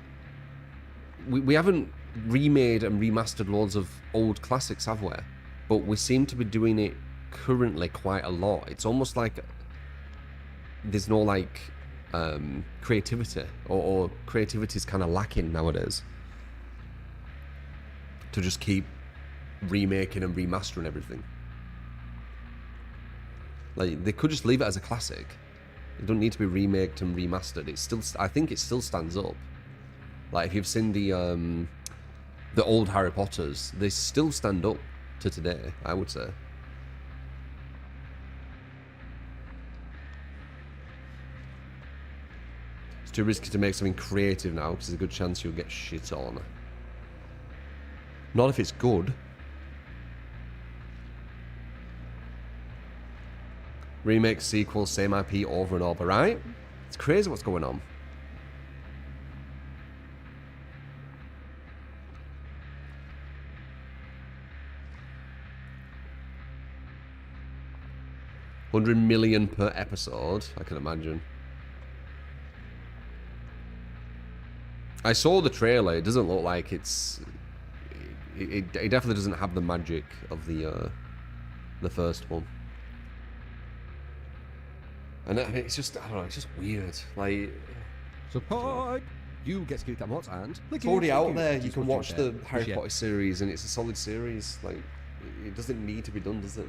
we haven't remade and remastered loads of old classics, have we? But we seem to be doing it currently quite a lot. It's almost like there's no like creativity, or creativity is kind of lacking nowadays to just keep remaking and remastering everything. Like, they could just leave it as a classic. It don't need to be remaked and remastered. It's still, I think it still stands up. Like, if you've seen the old Harry Potters, they still stand up to today, I would say. It's too risky to make something creative now, because there's a good chance you'll get shit on. Not if it's good. Remake, sequel, same IP over and over, right? It's crazy what's going on. $100 million per episode, I can imagine. I saw the trailer. It doesn't look like it's... It definitely doesn't have the magic of the first one. And it's just, I don't know, it's just weird. Like, Support! You get to keep that much, and it's already out there. You can watch the Harry Potter series, and it's a solid series. Like, it doesn't need to be done, does it?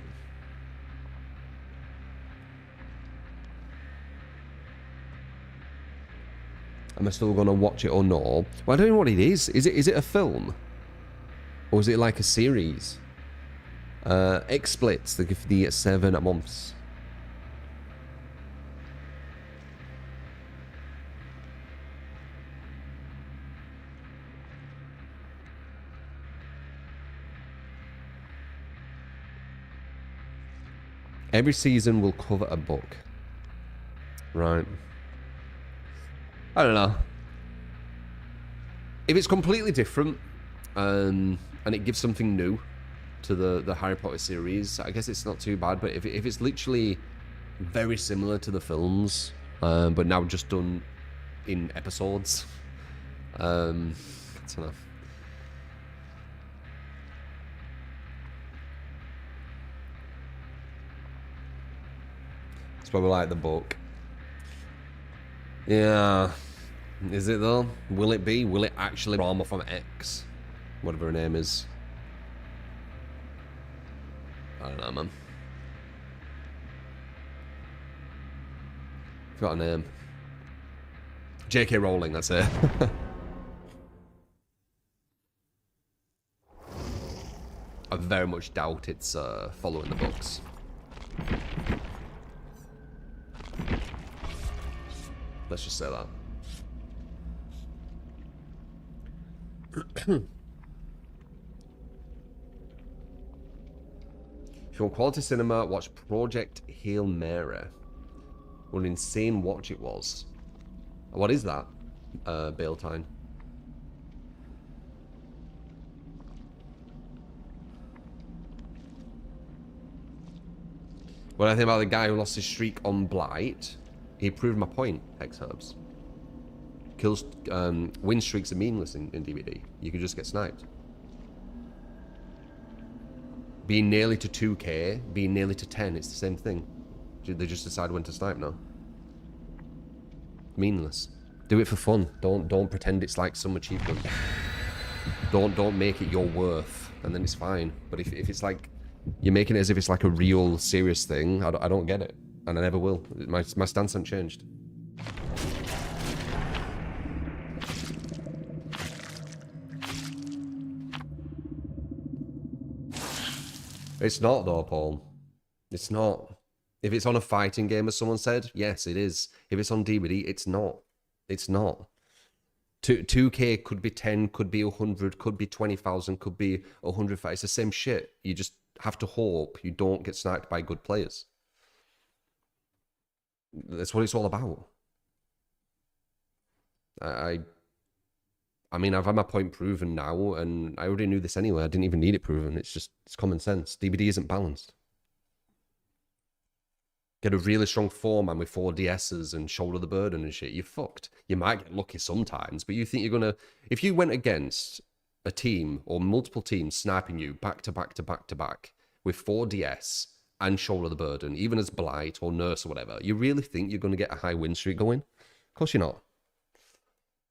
Am I still going to watch it or no? Well, I don't know what it is. Is it a film? Or is it like a series? XSplits, they give the 7 months. Every season will cover a book. Right. I don't know. If it's completely different, and it gives something new to the Harry Potter series, I guess it's not too bad. But if it's literally very similar to the films, but now just done in episodes, that's enough. It's probably like the book. Yeah. Is it though? Will it be? Will it actually Rama from X? Whatever her name is. I don't know, man. Got a name. J.K. Rowling, that's it. I very much doubt it's following the books. Let's just say that. If you want quality cinema, watch Project Hail Mary. What an insane watch it was. What is that? Bailtine. When I think about the guy who lost his streak on Blight, he proved my point, X-Herbs. Kills, win streaks are meaningless in DBD. You can just get sniped. Being nearly to 2k, being nearly to 10, it's the same thing. They just decide when to snipe now. Meaninless. Do it for fun. Don't pretend it's like some achievement. Don't make it your worth, and then it's fine. But if it's like you're making it as if it's like a real serious thing, I don't get it, and I never will. My stance hasn't changed. It's not though, Paul. It's not. If it's on a fighting game, as someone said, yes, it is. If it's on DBD, it's not. It's not. 2k could be 10, could be 100, could be 20,000, could be 100. It's the same shit. You just have to hope you don't get sniped by good players. That's what it's all about. I mean, I've had my point proven now, and I already knew this anyway. I didn't even need it proven. It's common sense. DBD isn't balanced. Get a really strong 4-man with 4 DSs and shoulder the burden and shit, you're fucked. You might get lucky sometimes, but you think you're gonna... If you went against a team or multiple teams sniping you back to back to back to back with 4 DS and shoulder the burden, even as Blight or Nurse or whatever, you really think you're going to get a high win streak going? Of course you're not.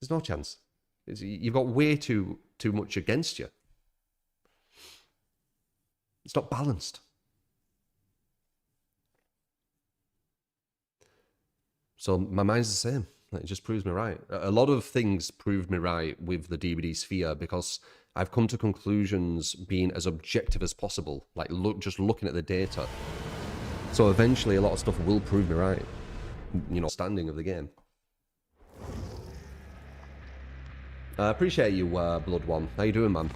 There's no chance. You've got way too much against you. It's not balanced. So my mind's the same. It just proves me right. A lot of things proved me right with the DBD sphere because I've come to conclusions being as objective as possible, like just looking at the data. So eventually a lot of stuff will prove me right. You know, standing of the game. I appreciate you, Blood One. How you doing, man?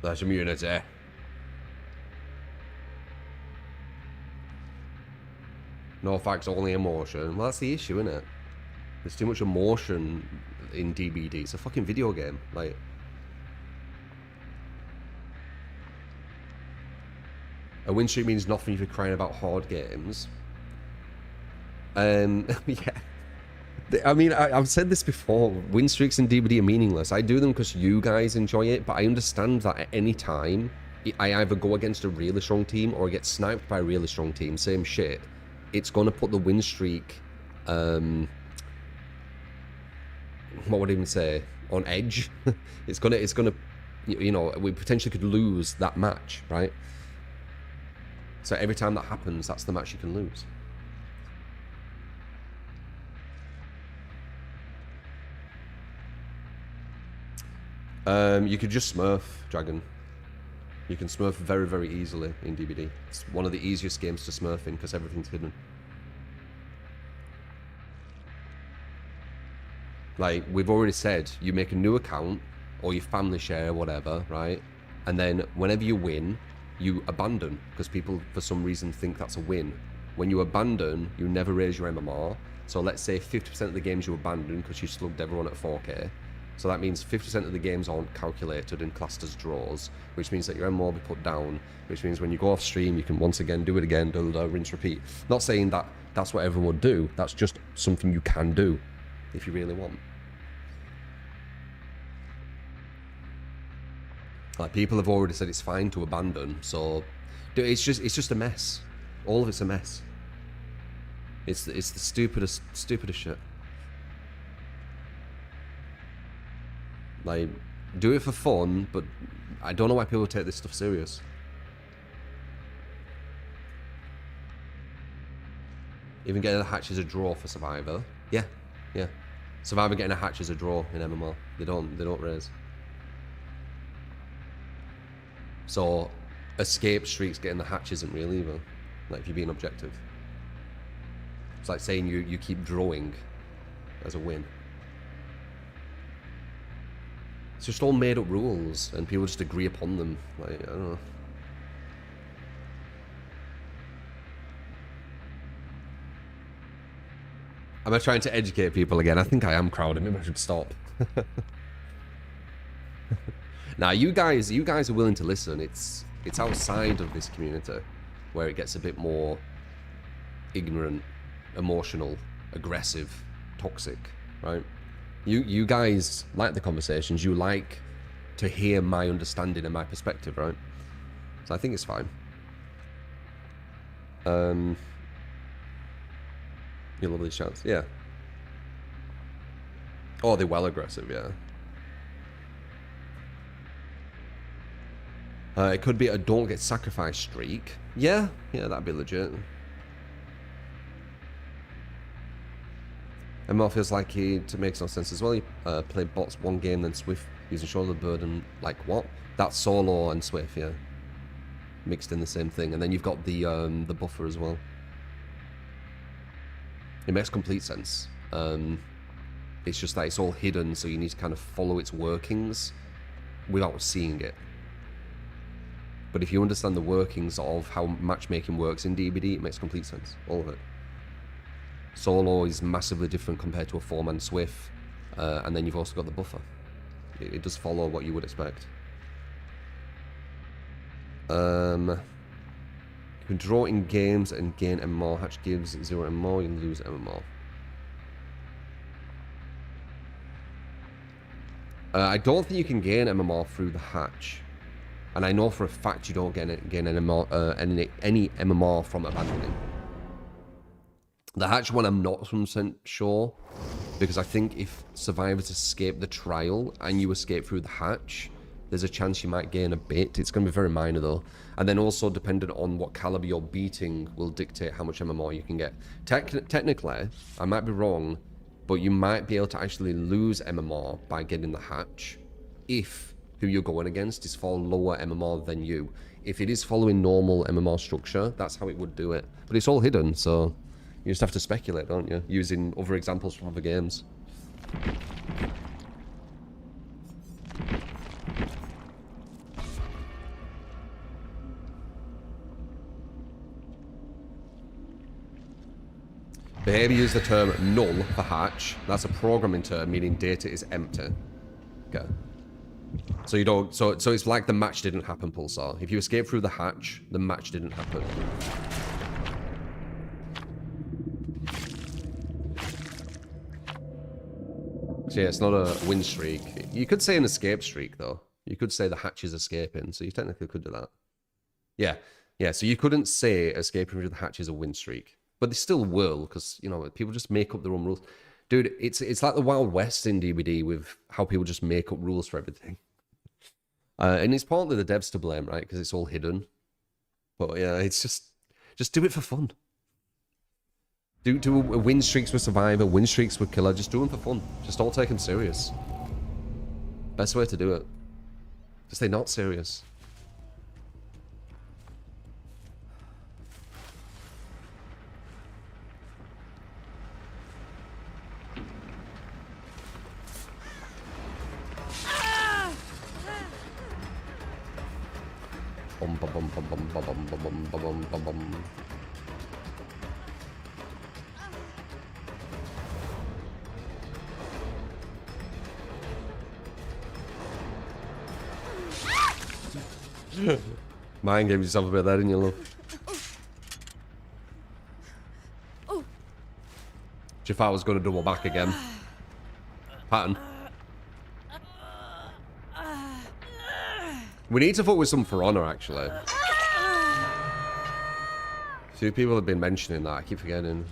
That's immunity. No facts, only emotion. Well, that's the issue, isn't it? There's too much emotion in DBD. It's a fucking video game. Like, a win streak means nothing if you're crying about hard games. Yeah. I mean, I've said this before. Win streaks in DBD are meaningless. I do them because you guys enjoy it, but I understand that at any time, I either go against a really strong team or I get sniped by a really strong team. Same shit. It's going to put the win streak, what would I even say, on edge. It's gonna you know, we potentially could lose that match, right? So every time that happens, that's the match you can lose. You could just smurf, Dragon. You can smurf very, very easily in DBD. It's one of the easiest games to smurf in because everything's hidden. Like, we've already said, you make a new account, or you family share, whatever, right? And then whenever you win, you abandon, because people, for some reason, think that's a win. When you abandon, you never raise your MMR. So let's say 50% of the games you abandon because you slugged everyone at 4K. So that means 50% of the games aren't calculated and classed as draws, which means that your MMR will be put down, which means when you go off stream, you can once again do it again, rinse, repeat. Not saying that that's what everyone would do, that's just something you can do if you really want. Like, people have already said it's fine to abandon, so it's just a mess. All of it's a mess. It's the stupidest shit. Like, do it for fun, but I don't know why people take this stuff serious. Even getting a hatch is a draw for Survivor. Yeah. Survivor getting a hatch is a draw in MMR. They don't raise. So, escape streaks getting the hatch isn't real either. Like, if you're being objective. It's like saying you keep drawing as a win. It's just all made up rules, and people just agree upon them. Like, I don't know. Am I trying to educate people again? I think I am, crowded. Maybe I should stop. Now, you guys are willing to listen. It's outside of this community where it gets a bit more ignorant, emotional, aggressive, toxic, right? You guys like the conversations. You like to hear my understanding and my perspective, right? So I think it's fine. You love these chants, yeah. Oh, they're well aggressive, yeah. It could be a don't get sacrificed streak. Yeah, that'd be legit. ML feels like it makes no sense as well. You play bots one game, then Swift using shoulder burden. Like what? That's solo and Swift, yeah. Mixed in the same thing, and then you've got the buffer as well. It makes complete sense. It's just that it's all hidden, so you need to kind of follow its workings without seeing it. But if you understand the workings of how matchmaking works in DBD, it makes complete sense. All of it. Solo is massively different compared to a 4-man Swift, and then you've also got the buffer. It does follow what you would expect. You can draw in games and gain MMR. Hatch gives 0 MMR, you can lose MMR. I don't think you can gain MMR through the hatch. And I know for a fact you don't gain any MMR from abandoning. The hatch one I'm not 100% sure, because I think if survivors escape the trial and you escape through the hatch, there's a chance you might gain a bit. It's going to be very minor though. And then also dependent on what caliber you're beating will dictate how much MMR you can get. Technically, I might be wrong, but you might be able to actually lose MMR by getting the hatch if who you're going against is for lower MMR than you. If it is following normal MMR structure, that's how it would do it. But it's all hidden, so you just have to speculate, don't you? Using other examples from other games. Behavior use the term null for hatch. That's a programming term meaning data is empty. Okay. So you don't. So it's like the match didn't happen, Pulsar. If you escape through the hatch, the match didn't happen. So yeah, it's not a win streak. You could say an escape streak though. You could say the hatch is escaping, so you technically could do that. Yeah. So you couldn't say escaping through the hatch is a win streak, but they still will, because you know people just make up their own rules. Dude, it's like the Wild West in DBD with how people just make up rules for everything. And it's partly the devs to blame, right? Because it's all hidden. But yeah, it's just do it for fun. Do win streaks with Survivor, win streaks with Killer. Just do them for fun. Just don't take them serious. Best way to do it. Just stay not serious. Bum bum bum bum bum bum bum bum bum bum bum. Mind games yourself a bit there, didn't you, love? Jafar was going to double back again. Pattern. We need to focus some For Honor, actually. A few people have been mentioning that. I keep forgetting.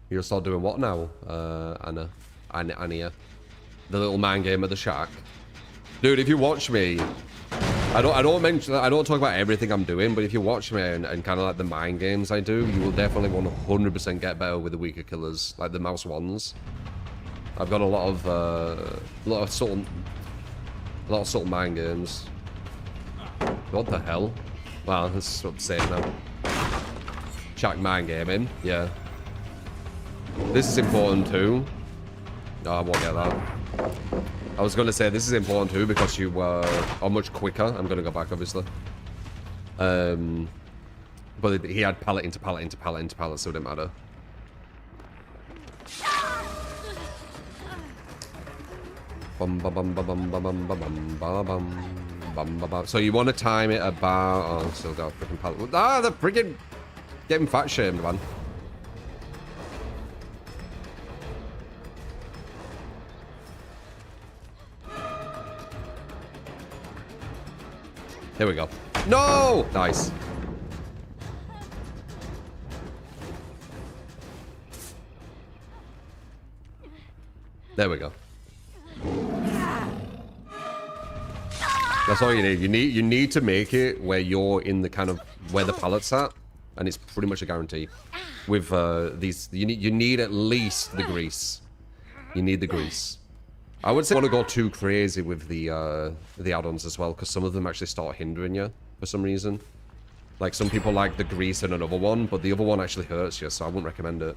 You'll start doing what now, Anna? Ania? The little mind game at the shack? Dude, if you watch me... I don't talk about everything I'm doing, but if you watch me and kind of like the mind games I do, you will definitely 100% get better with the weaker killers, like the mouse ones. I've got a lot of subtle mind games. What the hell? Wow, that's what I'm saying now. Shack mind gaming, yeah. This is important too. No, I won't get that. I was going to say this is important too because you are much quicker. I'm going to go back, obviously. But he had pallet into pallet into pallet into pallet, so it didn't matter. Bum bum bum bum bum bum bum bum bum bum bum. So you want to time it about? Oh, still got a freaking pallet. Ah, they're freaking getting fat shamed, man. Here we go. No! Nice. There we go. That's all you need. You need to make it where you're in the kind of where the pallet's at, and it's pretty much a guarantee. With these, you need at least the grease. You need the grease. I would say I want to go too crazy with the add-ons as well, because some of them actually start hindering you for some reason. Like some people like the grease and another one, but the other one actually hurts you, so I wouldn't recommend it.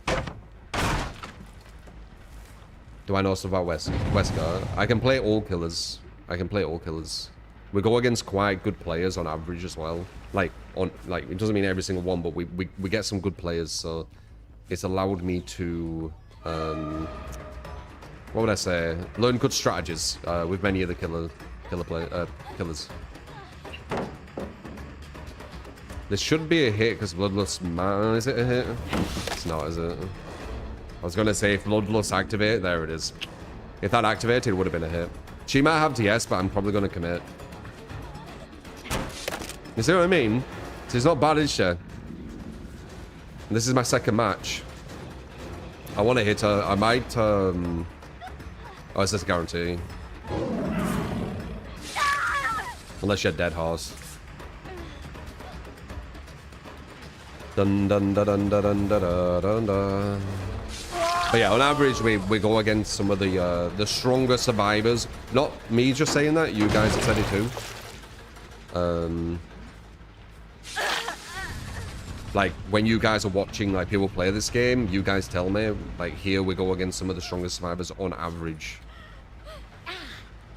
Do I know stuff about Wesker? I can play all killers. I can play all killers. We go against quite good players on average as well. Like it doesn't mean every single one, but we get some good players, so it's allowed me to what would I say? Learn good strategies with many of the killers. This should be a hit because Bloodlust Man. Is it a hit? It's not, is it? I was gonna say if Bloodlust activate, there it is. If that activated, it would have been a hit. She might have DS, but I'm probably gonna commit. You see what I mean? She's not bad, is she? This is my second match. I want to hit her. I might. Oh, it's just a guarantee. Unless you're dead horse. Dun dun dun dun dun dun dun dun. But yeah, on average, we go against some of the stronger survivors. Not me just saying that. You guys have said it too. Like when you guys are watching like people play this game, you guys tell me like here we go against some of the strongest survivors on average.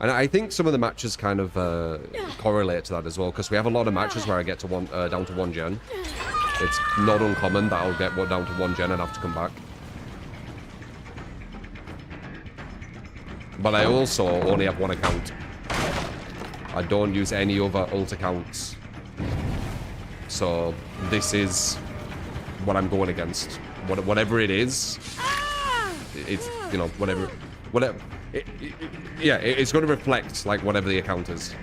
And I think some of the matches kind of correlate to that as well, because we have a lot of matches where I get to down to 1 gen. It's not uncommon that I'll get down to 1 gen and have to come back. But I also only have 1 account. I don't use any other alt accounts. So this is what I'm going against. Whatever it is, it's, you know, whatever. Yeah, it's going to reflect like whatever the account is.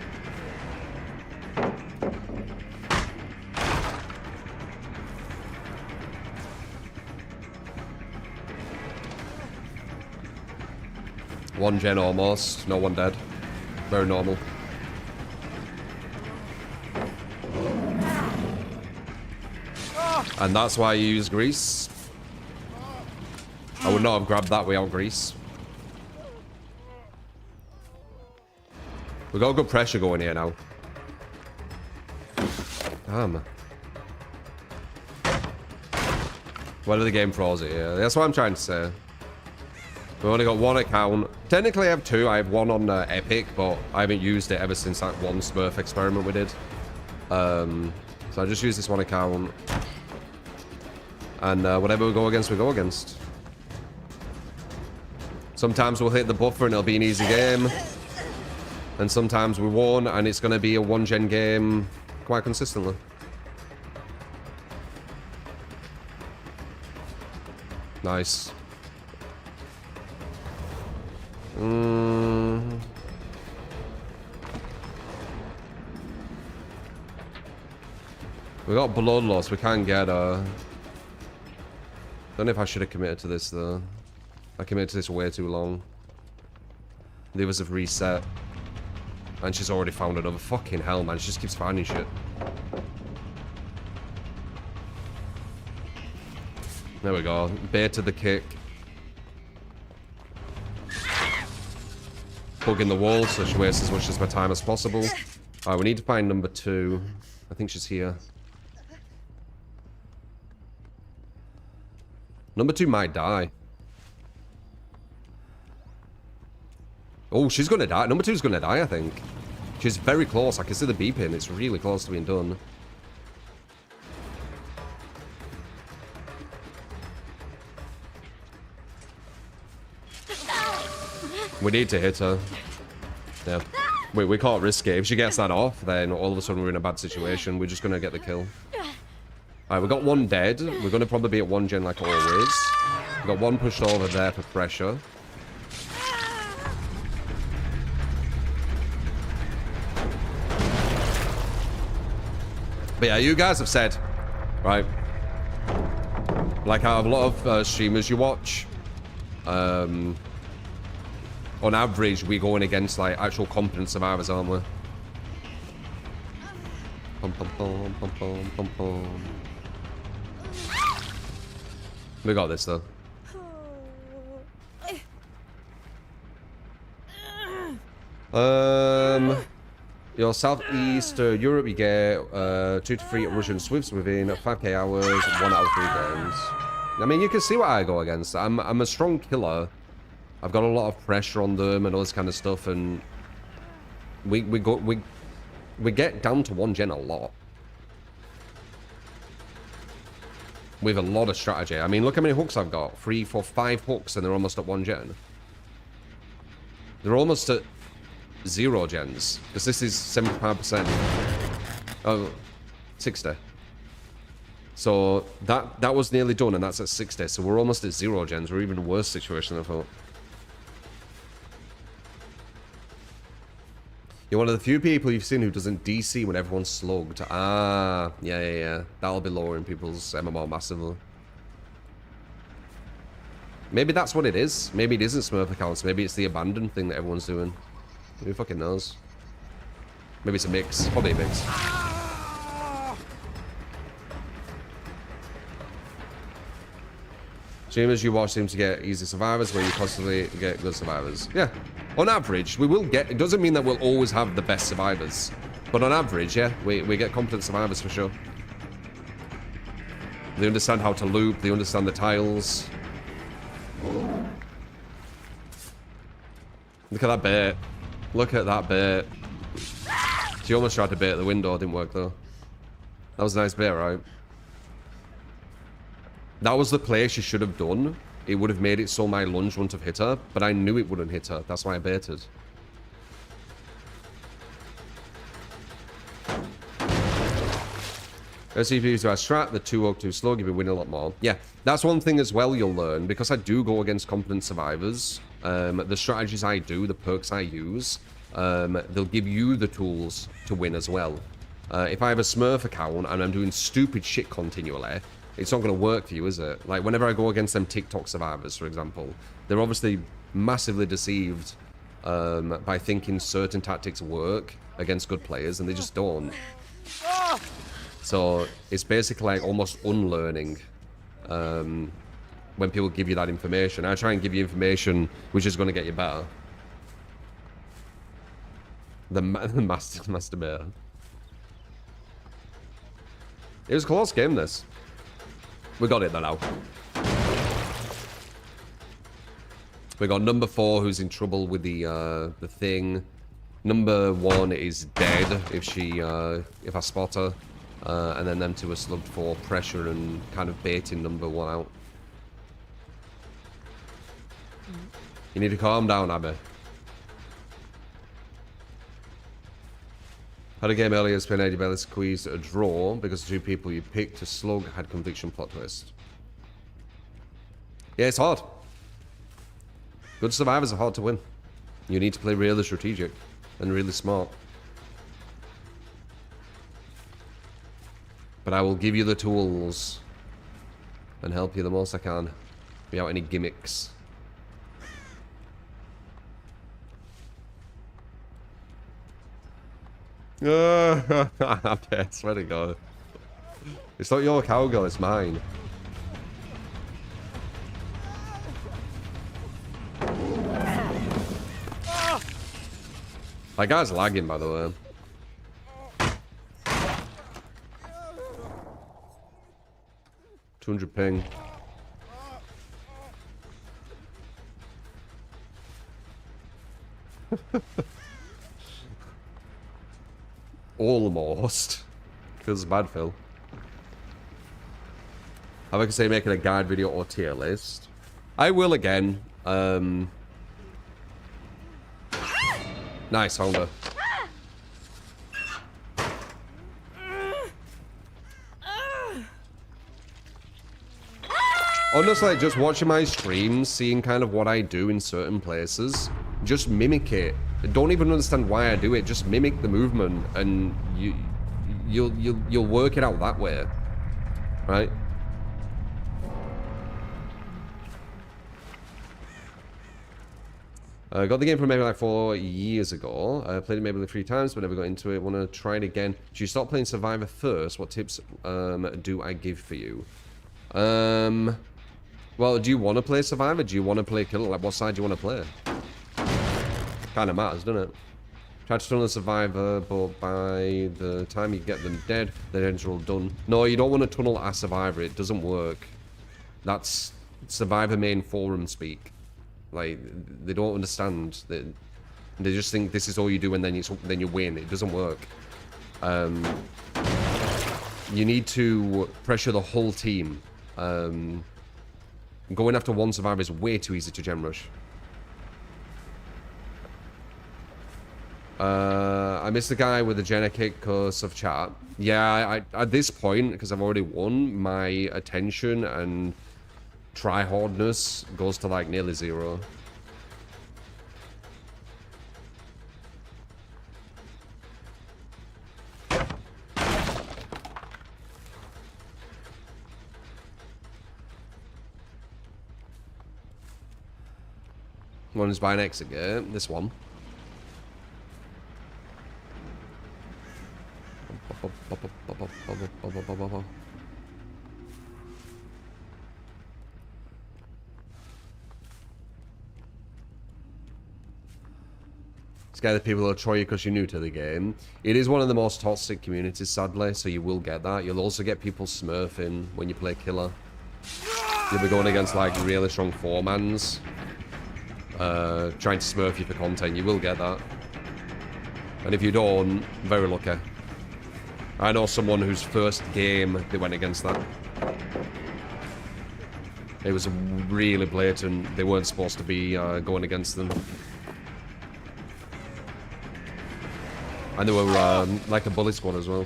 One gen almost. No one dead. Very normal. And that's why you use grease. I would not have grabbed that without grease. We got good pressure going here now. Damn. Whether the game throws it here. That's what I'm trying to say. We've only got one account. Technically I have two. I have one on Epic, but I haven't used it ever since that one Smurf experiment we did. So I just use this one account. And whatever we go against, we go against. Sometimes we'll hit the buffer and it'll be an easy game. And sometimes we won't, and it's going to be a one-gen game quite consistently. Nice. We got blood loss. We can't get Don't know if I should have committed to this though. I committed to this way too long. The others have reset. And she's already found another. Fucking hell, man. She just keeps finding shit. There we go. Baited the kick. Bugging the wall so she wastes as much of my time as possible. Alright, we need to find number 2. I think she's here. Number 2 might die. Oh, she's gonna die. Number 2's gonna die, I think. She's very close. I can see the beeping. It's really close to being done. We need to hit her. Yeah. We can't risk it. If she gets that off, then all of a sudden we're in a bad situation. We're just gonna get the kill. Alright, we got one dead. We're gonna probably be at one gen like always. We got one pushed over there for pressure. But yeah, you guys have said, right? Like out of a lot of streamers you watch, on average, we're going against like actual competent survivors, aren't we? Pum, pum, pum, pum, pum, pum, pum. We got this though. Your Southeast Europe, you get 2 to 3 Russian swifts within 5k hours, 1 out of 3 games. I mean, you can see what I go against. I'm a strong killer. I've got a lot of pressure on them and all this kind of stuff, and we get down to one gen a lot. With a lot of strategy. I mean, look how many hooks I've got. 3, 4, 5 hooks, and they're almost at one gen. They're almost at 0 gens, because this is 75%. Oh, 60. So that was nearly done, and that's at 60. So we're almost at 0 gens. We're even worse situation than I thought. You're one of the few people you've seen who doesn't DC when everyone's slugged. Ah, yeah. That'll be lowering people's MMR massively. Maybe that's what it is. Maybe it isn't Smurf accounts. Maybe it's the abandoned thing that everyone's doing. Who fucking knows? Maybe it's a mix. Probably a mix. Streamers you watch seem to get easy survivors where you constantly get good survivors. Yeah. On average, we will get... It doesn't mean that we'll always have the best survivors. But on average, yeah, we get competent survivors for sure. They understand how to loop. They understand the tiles. Look at that bait. Look at that bait. She almost tried to bait at the window. Didn't work, though. That was a nice bait, right? That was the play she should have done. It would have made it so my lunge wouldn't have hit her, but I knew it wouldn't hit her. That's why I baited. As if you use our strat, the 2 hook too slow, you'll be winning a lot more. Yeah, that's one thing as well you'll learn, because I do go against competent survivors. The strategies I do, the perks I use, they'll give you the tools to win as well. If I have a Smurf account and I'm doing stupid shit continually, it's not going to work for you, is it? Like, whenever I go against them TikTok survivors, for example, they're obviously massively deceived by thinking certain tactics work against good players, and they just don't. So it's basically like almost unlearning when people give you that information. I try and give you information which is going to get you better. The master bear. It was a close game, this. We got it though now. We got number 4 who's in trouble with the thing. Number 1 is dead if I spot her. And then them 2 are slugged for pressure and kind of baiting number 1 out. You need to calm down, Abby. Had a game earlier, Spain Eddie Bellis squeezed a draw because the 2 people you picked to slug had conviction plot twist. Yeah, it's hard. Good survivors are hard to win. You need to play really strategic and really smart. But I will give you the tools and help you the most I can without any gimmicks. I swear to God. It's not your cowgirl, it's mine. That guy's lagging, by the way. 200 ping. Almost. Feels bad, Phil. How I can say making a guide video or tier list. I will again. Nice, Honda. Honestly, just watching my streams, seeing kind of what I do in certain places, just mimic it. Don't even understand why I do it. Just mimic the movement, and you'll work it out that way, right? I got the game from maybe like 4 years ago. I played it maybe 3 times, but never got into it. Want to try it again. Should you start playing Survivor first? What tips do I give for you? Well, do you want to play Survivor? Do you want to play Killer? Like, what side do you want to play? Kind of matters, doesn't it? Try to tunnel the Survivor, but by the time you get them dead, the deads are all done. No, you don't want to tunnel a Survivor. It doesn't work. That's Survivor main forum speak. Like, they don't understand. They just think this is all you do and then you win. It doesn't work. You need to pressure the whole team. Going after one survivor is way too easy to gem rush. I missed the guy with the Jenna kick because of chat. Yeah, at this point, because I've already won, my attention and try-hardness goes to like nearly 0. One is by an exit gate, this one. Scare the people who troll you because you're new to the game. It is one of the most toxic communities, sadly, so you will get that. You'll also get people smurfing when you play Killer. You'll be going against like really strong 4-mans. Trying to smurf you for content. You will get that. And if you don't, very lucky. I know someone whose first game they went against that. It was really blatant. They weren't supposed to be going against them. And they were like a bully squad as well.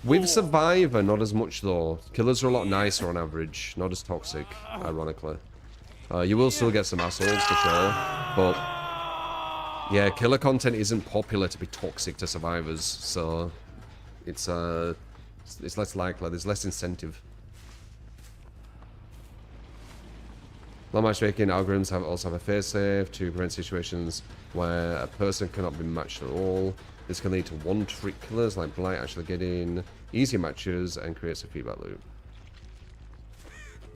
With Survivor, not as much though. Killers are a lot nicer on average. Not as toxic, ironically. You will still get some assholes for sure. But yeah, killer content isn't popular to be toxic to survivors, so it's less likely. There's less incentive. Low matchmaking algorithms also have a failsafe to prevent situations where a person cannot be matched at all. This can lead to one-trick killers like Blight actually getting easier matches and creates a feedback loop.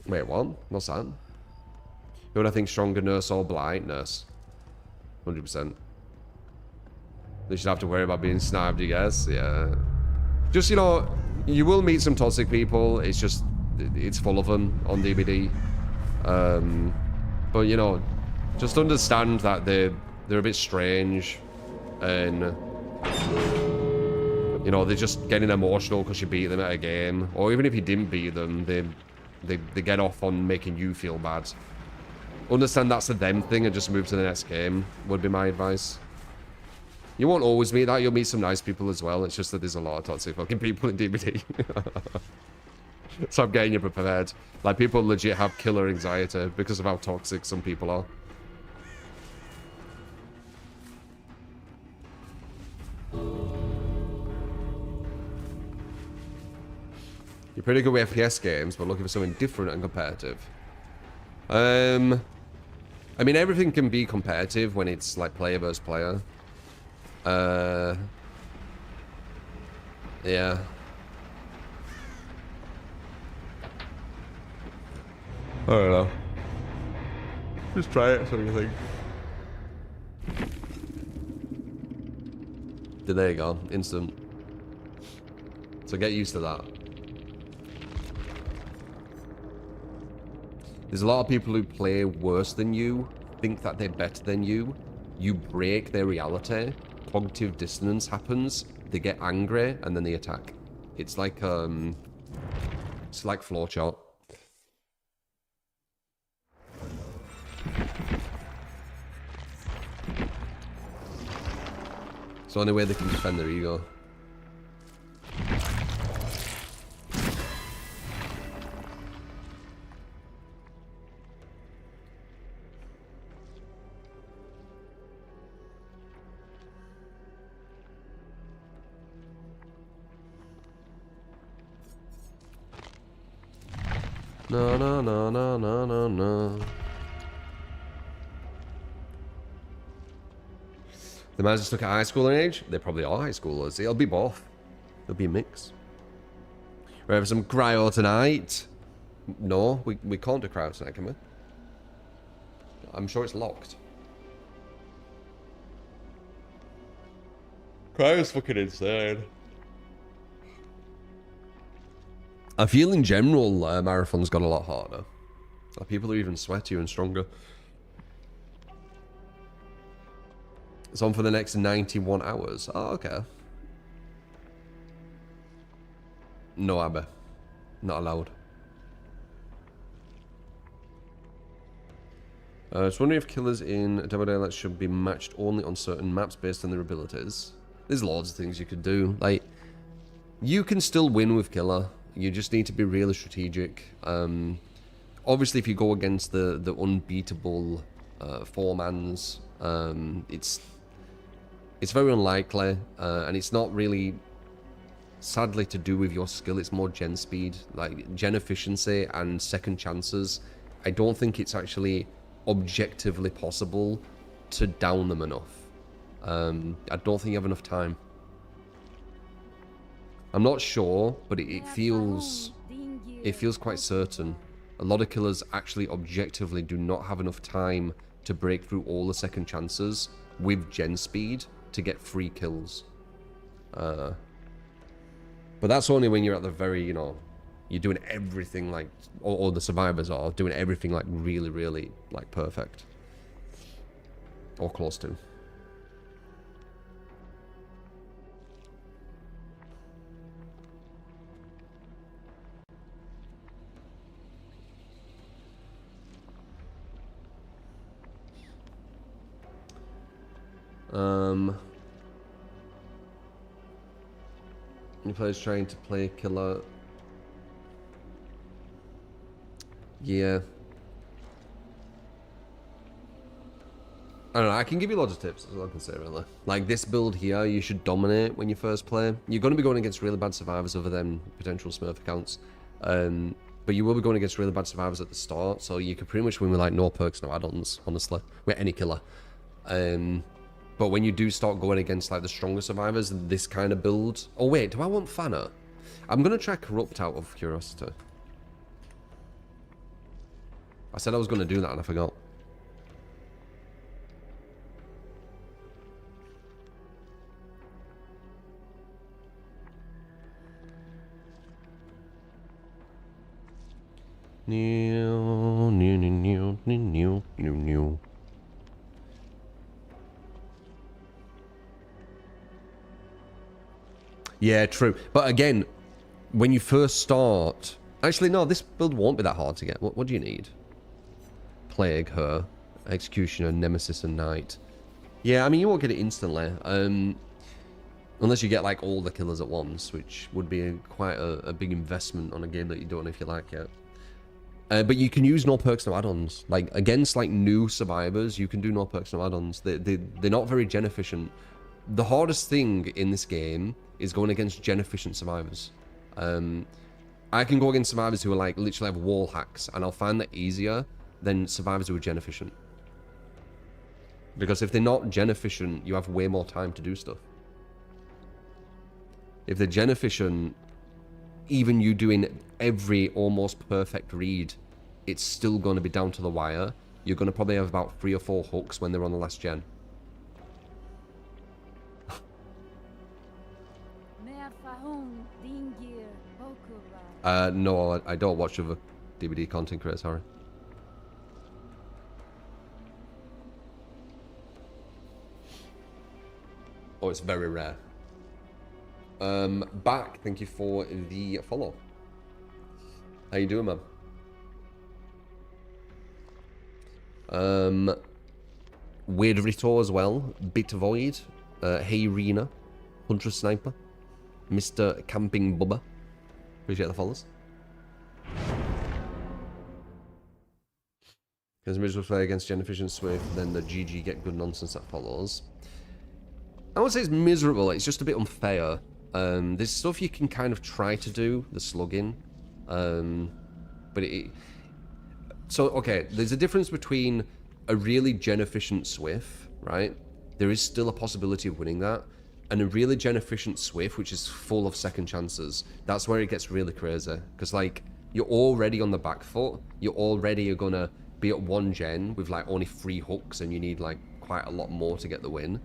Wait, what? What's that? Who would I think stronger, Nurse or Blight? Nurse. 100%. They should have to worry about being sniped, I guess. Yeah. Just, you know, you will meet some toxic people. It's just, it's full of them on DBD. But, you know, just understand that they're a bit strange. And, you know, they're just getting emotional because you beat them at a game. Or even if you didn't beat them, they get off on making you feel bad. Understand that's a them thing and just move to the next game would be my advice. You won't always meet that. You'll meet some nice people as well. It's just that there's a lot of toxic fucking people in DBD. So I'm getting you prepared. Like, people legit have killer anxiety because of how toxic some people are. You're pretty good with FPS games, but looking for something different and competitive. I mean, everything can be competitive when it's like player versus player. Yeah. I don't know. Just try it, so you think. There you go, instant. So get used to that. There's a lot of people who play worse than you, think that they're better than you. You break their reality. Cognitive dissonance happens. They get angry and then they attack. It's like flowchart. It's the only way they can defend their ego. No, no, no, no, no, no, no. The man just look at high schooler age. They probably are high schoolers. It'll be both. It'll be a mix. We have some cryo tonight. No, we can't do cryo tonight, can we? I'm sure it's locked. Cryo's fucking insane. I feel in general marathons got a lot harder. Like, people are even sweatier and stronger. It's on for the next 91 hours. Oh, okay. No, Abby. Not allowed. I was wondering if killers in Dead by Daylight should be matched only on certain maps based on their abilities. There's loads of things you could do. Like, you can still win with killer. You just need to be really strategic. Obviously, if you go against the unbeatable four-mans, it's very unlikely, and it's not really, sadly, to do with your skill. It's more gen speed, like gen efficiency and second chances. I don't think it's actually objectively possible to down them enough. I don't think you have enough time. I'm not sure, but it feels quite certain. A lot of killers actually objectively do not have enough time to break through all the second chances with gen speed to get free kills. But that's only when you're at the very, you know, you're doing everything like, or the survivors are doing everything like really, really like perfect. Or close to. Your player's trying to play killer. Yeah. I don't know, I can give you lots of tips, that's all I can say really. Like this build here, you should dominate when you first play. You're going to be going against really bad survivors other than potential Smurf accounts. But but you will be going against really bad survivors at the start, so you can pretty much win with like no perks, no add-ons, honestly, with any killer. But when you do start going against like the stronger survivors, this kind of build... Oh wait, do I want Fanner? I'm going to try Corrupt out of curiosity. I said I was going to do that and I forgot. New. Yeah, true. But again, when you first start... Actually, no, this build won't be that hard to get. What do you need? Plague, her, Executioner, Nemesis, and Knight. Yeah, I mean, you won't get it instantly. Unless you get, like, all the killers at once, which would be quite a big investment on a game that you don't know if you like yet. But you can use no perks, no add-ons. Like, against, like, new survivors, you can do no perks, no add-ons. They're not very gen efficient. The hardest thing in this game is going against gen efficient survivors. I can go against survivors who are like literally have wall hacks, and I'll find that easier than survivors who are gen efficient. Because if they're not gen efficient, you have way more time to do stuff. If they're gen efficient, even you doing every almost perfect read, it's still going to be down to the wire. You're going to probably have about 3 or 4 hooks when they're on the last gen. No, I don't watch other DVD content creators, sorry. Oh, it's very rare. Back, thank you for the follow. How you doing, man? Weird Rito as well. Bit Void. Hey Rena. Hunter Sniper. Mr. Camping Bubba. Appreciate the follows. Because miserable play against Gen Efficient Swift, then the GG get good nonsense that follows. I won't say it's miserable, it's just a bit unfair. There's stuff you can kind of try to do, the slugging. But so, okay, there's a difference between a really gen efficient Swift, right? There is still a possibility of winning that. And a really gen efficient Swift, which is full of second chances, that's where it gets really crazy. Because, like, you're already on the back foot. You already are going to be at 1 gen with, like, only 3 hooks, and you need, like, quite a lot more to get the win.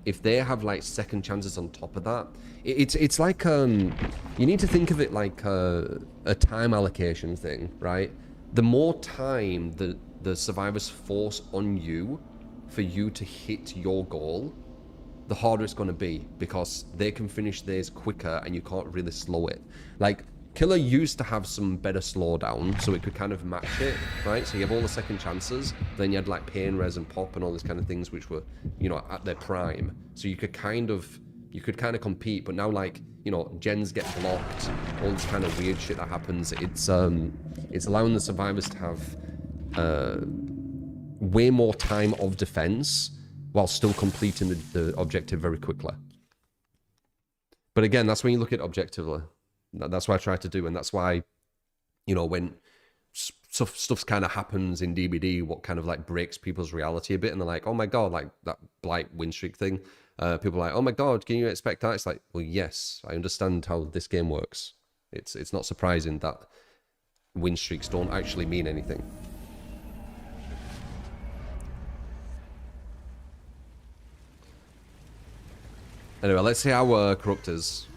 If they have, like, second chances on top of that, it's like, you need to think of it like a time allocation thing, right? The more time the survivors force on you for you to hit your goal, the harder it's going to be, because they can finish theirs quicker and you can't really slow it. Like, Killer used to have some better slowdown, so it could kind of match it, right? So you have all the second chances, then you had like Pain, Res, and Pop and all these kind of things which were, you know, at their prime. So you could kind of compete, but now, like, you know, gens get blocked, all this kind of weird shit that happens. It's allowing the survivors to have way more time of defense while still completing the objective very quickly. But again, that's when you look at it objectively. That's what I try to do, and that's why, you know, when stuff kind of happens in DBD, what kind of like breaks people's reality a bit, and they're like, oh my god, like that blight win streak thing. People are like, oh my god, can you expect that? It's like, well, yes, I understand how this game works. It's not surprising that win streaks don't actually mean anything. Anyway, let's see how Corrupt is.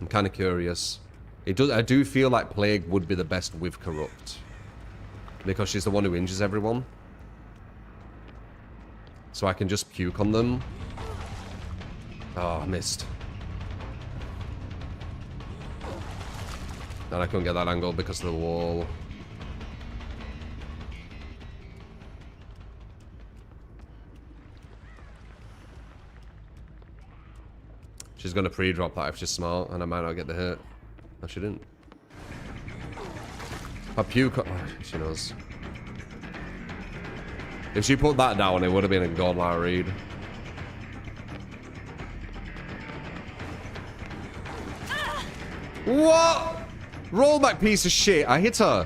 I'm kind of curious. I do feel like Plague would be the best with Corrupt, because she's the one who injures everyone. So I can just puke on them. Oh, I missed. And I couldn't get that angle because of the wall. She's going to pre-drop that if she's smart, and I might not get the hit. No, she didn't. Her puke... Oh, she knows. If she put that down, it would have been a godlike read. What? Rollback piece of shit. I hit her.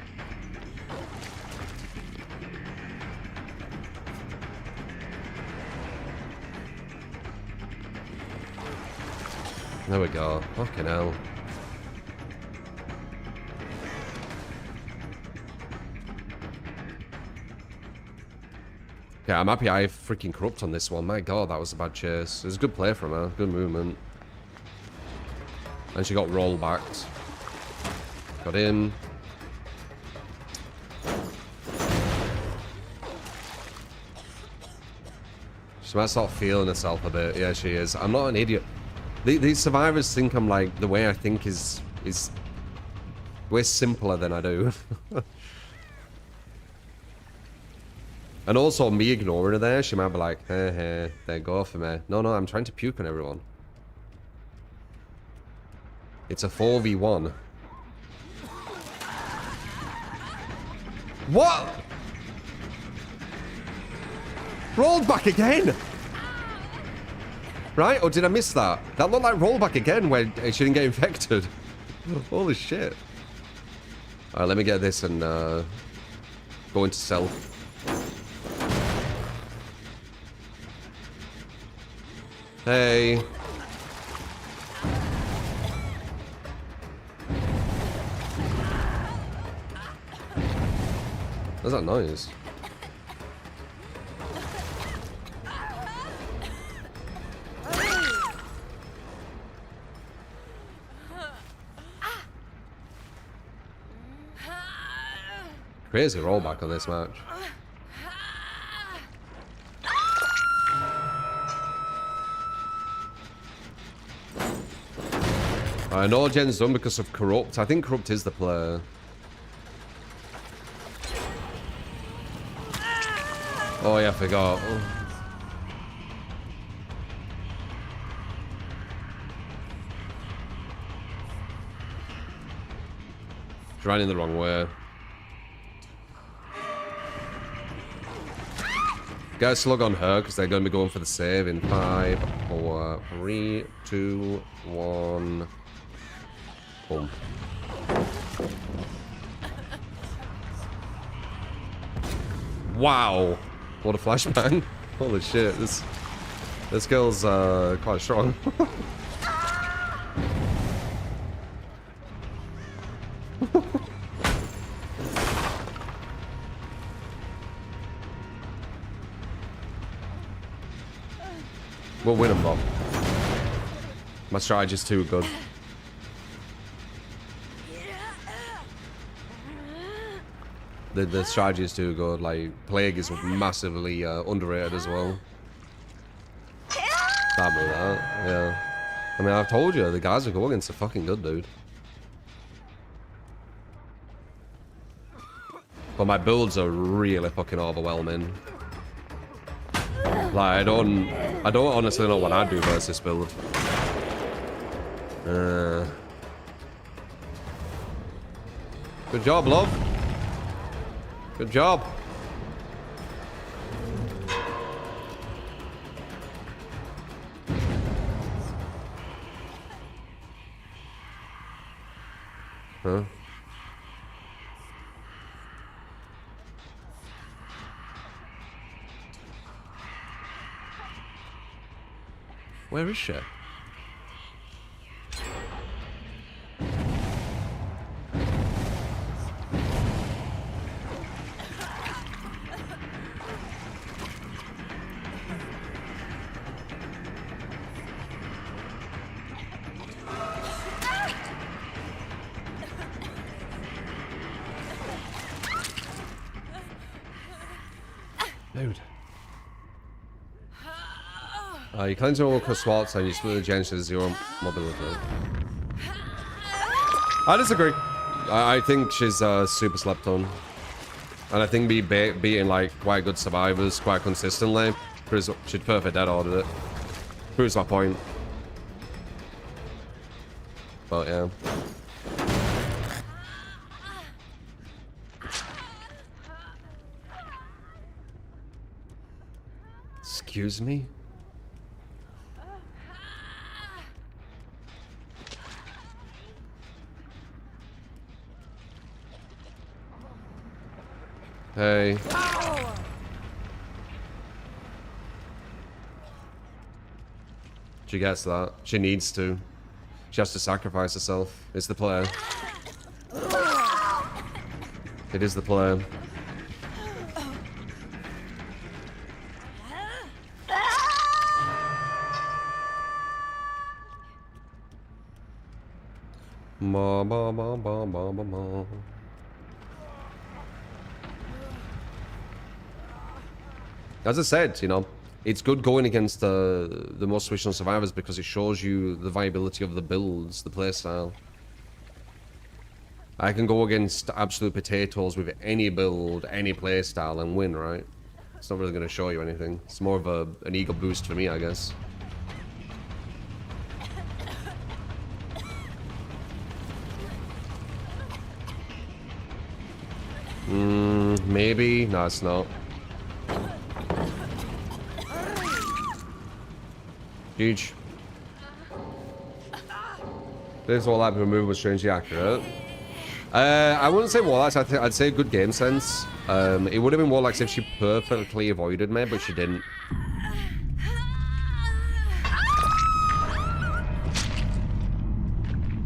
There we go. Fucking hell. Okay, I'm happy I freaking corrupt on this one. My god, that was a bad chase. It was a good play from her. Good movement. And she got rollbacked. Got in. She might start feeling herself a bit. Yeah, she is. I'm not an idiot. These survivors think I'm like, the way I think is way simpler than I do. And also me ignoring her there, she might be like, hey, hey, there, go for me. No, I'm trying to puke on everyone. It's a 4v1. What? Rolled back again! Right? Or did I miss that? That looked like rollback again when she didn't get infected. Holy shit. Alright, let me get this and go into stealth. Hey. What's that noise? Crazy rollback on this match. I know Jen's done because of Corrupt. I think Corrupt is the player. Oh yeah, I forgot. Ran in the wrong way. Get a slug on her because they're going to be going for the save in 5, 4, 3, 2, 1. Boom. Wow. What a flashbang. Holy shit. This girl's quite strong. We'll win them, Bob. My strategy's too good. The strategy is too good. Like, Plague is massively underrated as well. Bad with that, yeah. I mean, I've told you, the guys who go against are fucking good, dude. But my builds are really fucking overwhelming. Like, I don't honestly know what I'd do versus this build. Good job, love. Good job. Huh? Where is she? Dude. You cleanse your walker swats and you split the gens to 0 mobility. I disagree. I think she's super slept on. And I think beating like quite good survivors quite consistently, she'd perfect dead ordered it. Proves my point. But yeah. Excuse me? Hey. She gets that. She needs to. She has to sacrifice herself. It's the player. It is the player. Ma ma ma ma ma ma ma. As I said, you know, it's good going against the most traditional survivors because it shows you the viability of the builds, the playstyle. I can go against absolute potatoes with any build, any playstyle and win, right? It's not really going to show you anything. It's more of an ego boost for me, I guess. Maybe. No, it's not. Huge. This all that removal was strangely accurate. I wouldn't say Warlocks, I'd say good game sense. It would have been Warlocks if she perfectly avoided me, but she didn't.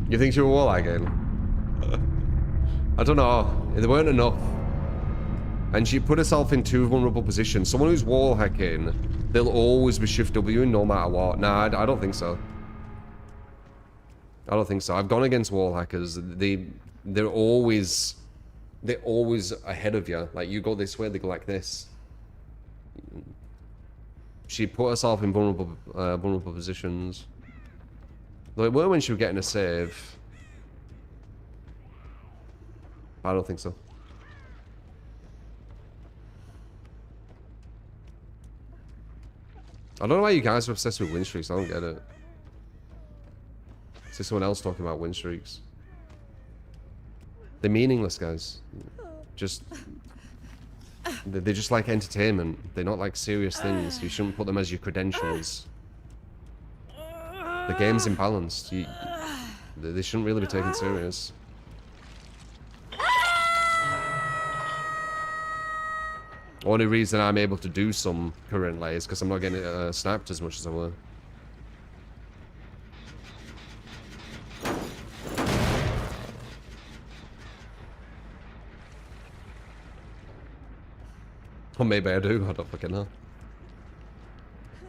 You think she was Warlocking? I don't know. There weren't enough. And she put herself in two vulnerable positions. Someone who's wall hacking, they'll always be shift W no matter what. Nah, I don't think so. I don't think so. I've gone against wall hackers. They're always ahead of you. Like, you go this way, they go like this. She put herself in vulnerable positions. Though it were when she was getting a save. I don't think so. I don't know why you guys are obsessed with win streaks. I don't get it. See someone else talking about win streaks. They're meaningless, guys. They're just like entertainment. They're not like serious things. You shouldn't put them as your credentials. The game's imbalanced. They shouldn't really be taken serious. Only reason I'm able to do some currently is because I'm not getting snapped as much as I were. Or maybe I do, I don't fucking know.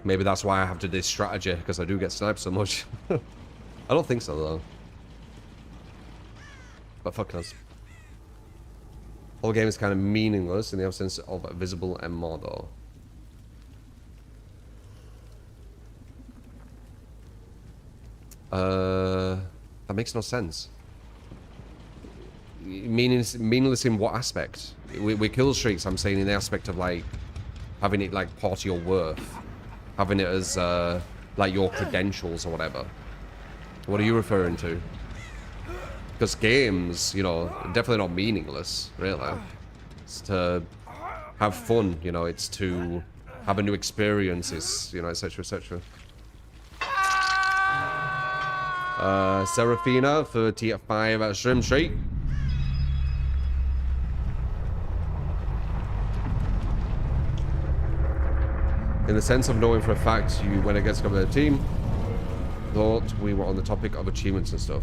Maybe that's why I have to do this strategy, because I do get sniped so much. I don't think so though. But fuck knows. Whole game is kind of meaningless in the absence of a visible M model. That makes no sense. Meaningless in what aspect? With kill streaks, I'm saying in the aspect of like having it like part of your worth, having it as like your credentials or whatever. What are you referring to? Because games, you know, definitely not meaningless, really. It's to have fun, you know, it's to have a new experience, it's, you know, etc, etc. Serafina for TF5 at Shrimp Street. In the sense of knowing for a fact you, when it gets to the team, thought we were on the topic of achievements and stuff.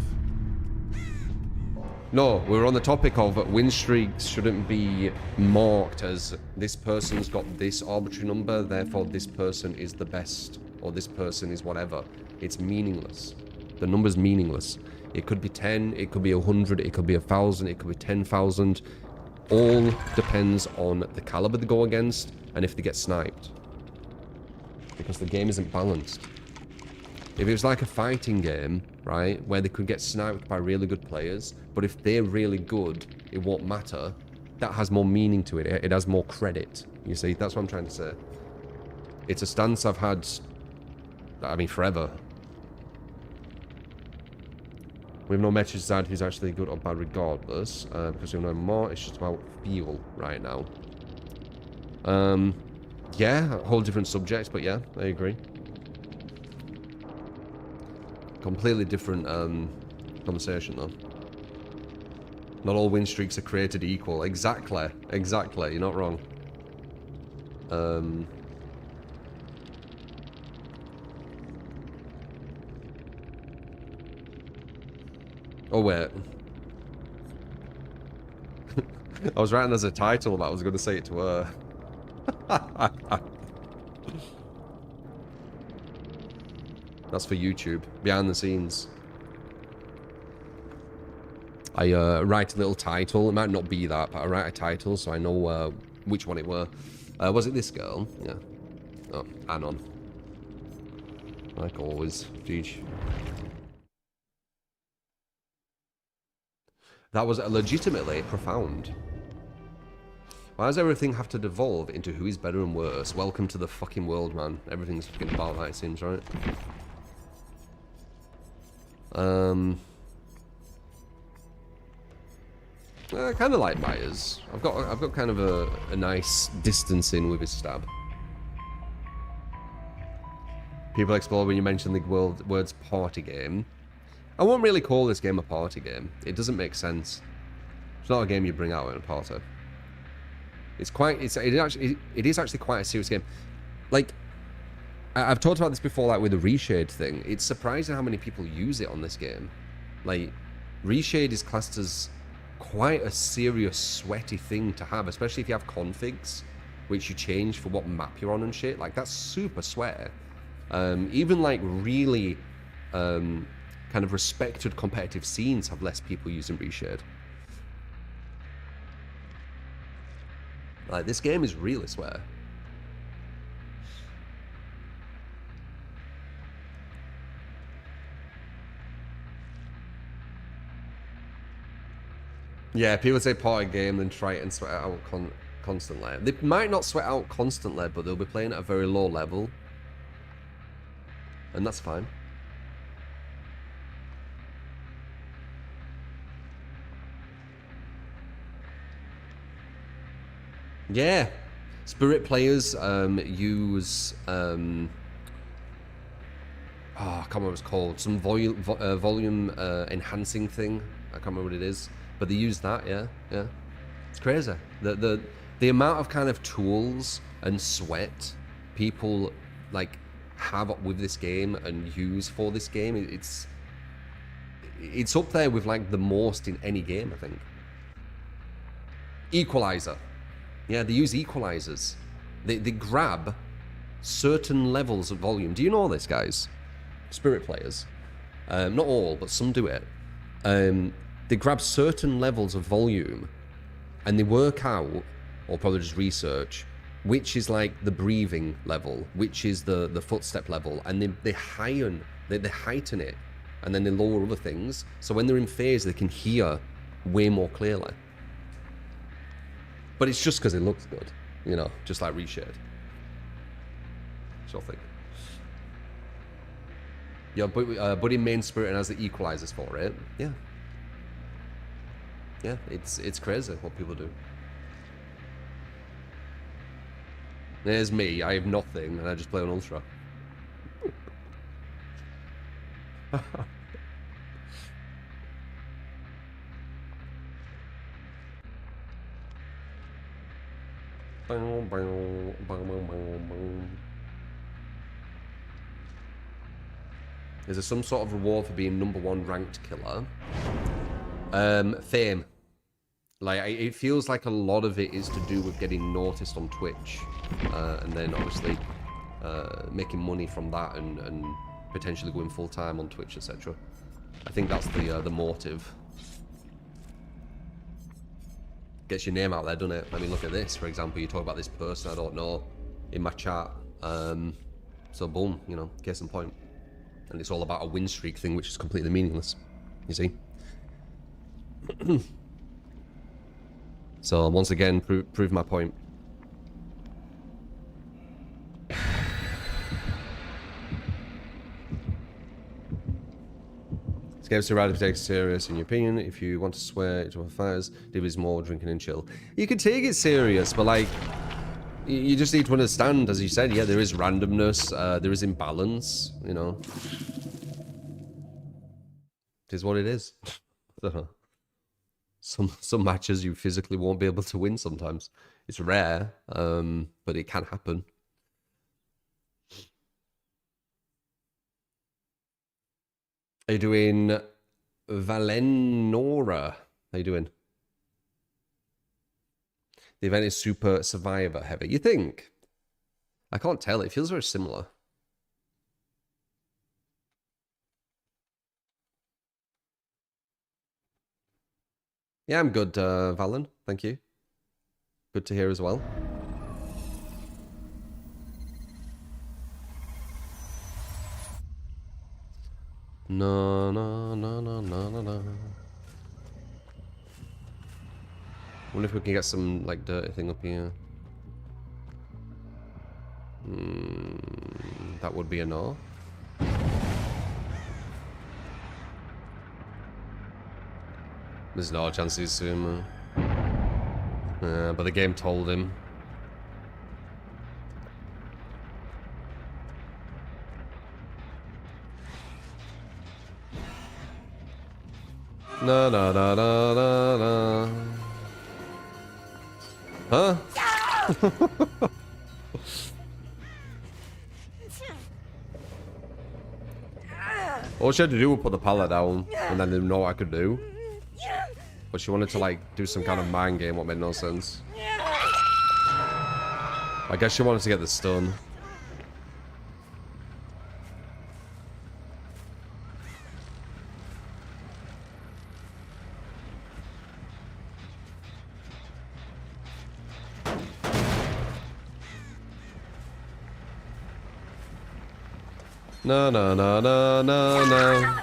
No, we were on the topic of win streaks shouldn't be marked as this person's got this arbitrary number, therefore this person is the best, or this person is whatever. It's meaningless. The number's meaningless. It could be 10, it could be 100, it could be 1,000, it could be 10,000. All depends on the caliber they go against and if they get sniped. Because the game isn't balanced. If it was like a fighting game, right, where they could get sniped by really good players, but if they're really good, it won't matter. That has more meaning to it. It has more credit. You see, that's what I'm trying to say. It's a stance I've had, I mean, forever. We have no message decide who's actually good or bad regardless, because we know more. It's just about feel right now. Yeah, a whole different subject, but yeah, I agree. Completely different conversation though. Not all win streaks are created equal. Exactly. Exactly. You're not wrong. Oh, wait. I was writing as a title, but I was going to say it to her. That's for YouTube. Behind the scenes. I write a little title. It might not be that, but I write a title so I know which one it were. Was it this girl? Yeah. Oh, Anon. Like always. Jeez. That was legitimately profound. Why does everything have to devolve into who is better and worse? Welcome to the fucking world, man. Everything's fucking about that, it seems, right? I kind of like Myers. I've got kind of a nice distancing with his stab. People explore when you mention the words party game. I won't really call this game a party game. It doesn't make sense. It's not a game you bring out in a party. It is actually quite a serious game. Like, I've talked about this before, like with the reshade thing. It's surprising how many people use it on this game. Like, reshade is classed as quite a serious, sweaty thing to have, especially if you have configs, which you change for what map you're on and shit. Like, that's super sweaty. Even like really kind of respected competitive scenes have less people using reshade. Like, this game is really sweaty. Yeah, people say party game, then try it and sweat it out constantly. They might not sweat out constantly, but they'll be playing at a very low level. And that's fine. Yeah. Spirit players use... oh, I can't remember what it's called. Some volume enhancing thing. I can't remember what it is. But they use that, yeah. It's crazy. The amount of kind of tools and sweat people like have with this game and use for this game, it's up there with like the most in any game, I think. Equalizer. Yeah, they use equalizers. They grab certain levels of volume. Do you know this, guys? Spirit players. Not all, but some do it. They grab certain levels of volume and they work out, or probably just research, which is like the breathing level, which is the footstep level, and they heighten it, and then they lower other things, so when they're in phase they can hear way more clearly. But it's just because it looks good, you know, just like reshade. So I think. Yeah, but in main Spirit and has the equalizers for it. Yeah. Yeah, it's crazy what people do. There's me, I have nothing, and I just play on Ultra. Is there some sort of reward for being #1 ranked killer? Fame. Like, it feels like a lot of it is to do with getting noticed on Twitch, and then obviously making money from that and potentially going full time on Twitch, etc. I think that's the motive. Gets your name out there, doesn't it? I mean, look at this, for example. You talk about this person I don't know in my chat, so boom, you know, case in point. And it's all about a win streak thing, which is completely meaningless. You see. So once again, prove my point. This game's too rad to be taken serious, in your opinion. If you want to swear to our fires, there is more drinking and chill. You can take it serious, but like, you just need to understand, as you said, yeah, there is randomness, there is imbalance, you know. It is what it is. some matches you physically won't be able to win sometimes. It's rare, but it can happen. How you doing, Valenora? How you doing? The event is super Survivor heavy. You think? I can't tell. It feels very similar. Yeah, I'm good, Valen. Thank you. Good to hear as well. No, no, no, no, no, no, no. Wonder if we can get some, like, dirty thing up here. That would be a no. There's no chance he's soon. But the game told him. No, no, no, no, no, no. Huh? All she had to do was put the pallet down, and then didn't know what I could do. But she wanted to, like, do some kind of mind game, what made no sense. I guess she wanted to get the stun. No, no, no, no, no, no.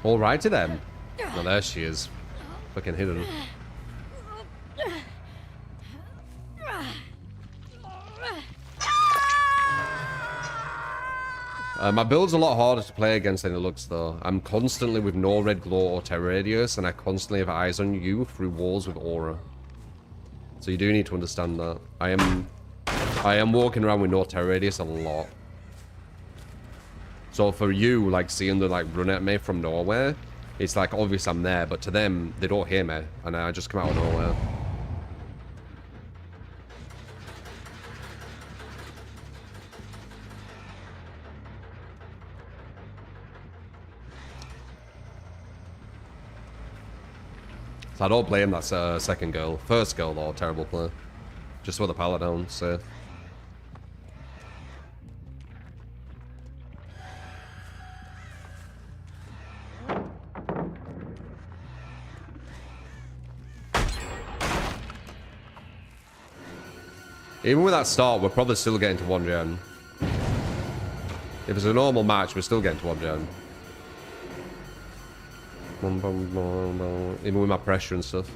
All right to them. Well, there she is. Fucking hidden. My build's a lot harder to play against than it looks, though. I'm constantly with no red glow or terror radius, and I constantly have eyes on you through walls with aura. So you do need to understand that. I am walking around with no terror radius a lot. So for you, like, seeing them, like, run at me from nowhere, it's like, obvious I'm there, but to them, they don't hear me, and I just come out of nowhere. So I don't blame that second girl. First girl, though, terrible play. Just with the pallet down, so... Even with that start, we're probably still getting to 1 gen. If it's a normal match, we're still getting to 1 gen. Even with my pressure and stuff.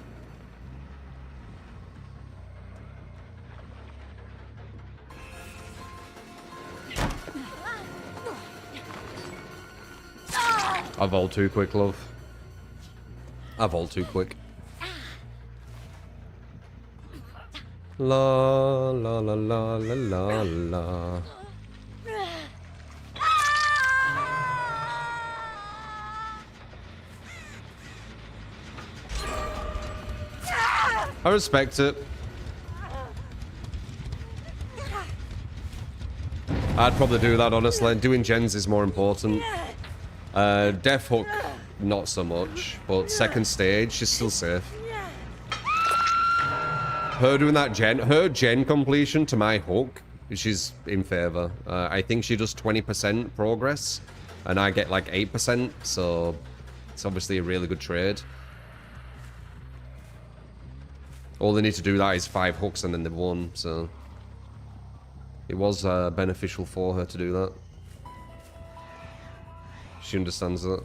I vault too quick, love. I vault too quick. La la la la la la la. I respect it. I'd probably do that, honestly. Doing gens is more important. Death hook, not so much. But second stage, she's still safe. Her doing that gen, her gen completion to my hook, she's in favor. I think she does 20% progress, and I get like 8%, so it's obviously a really good trade. All they need to do that is 5 hooks and then they've won, so... It was beneficial for her to do that. She understands that.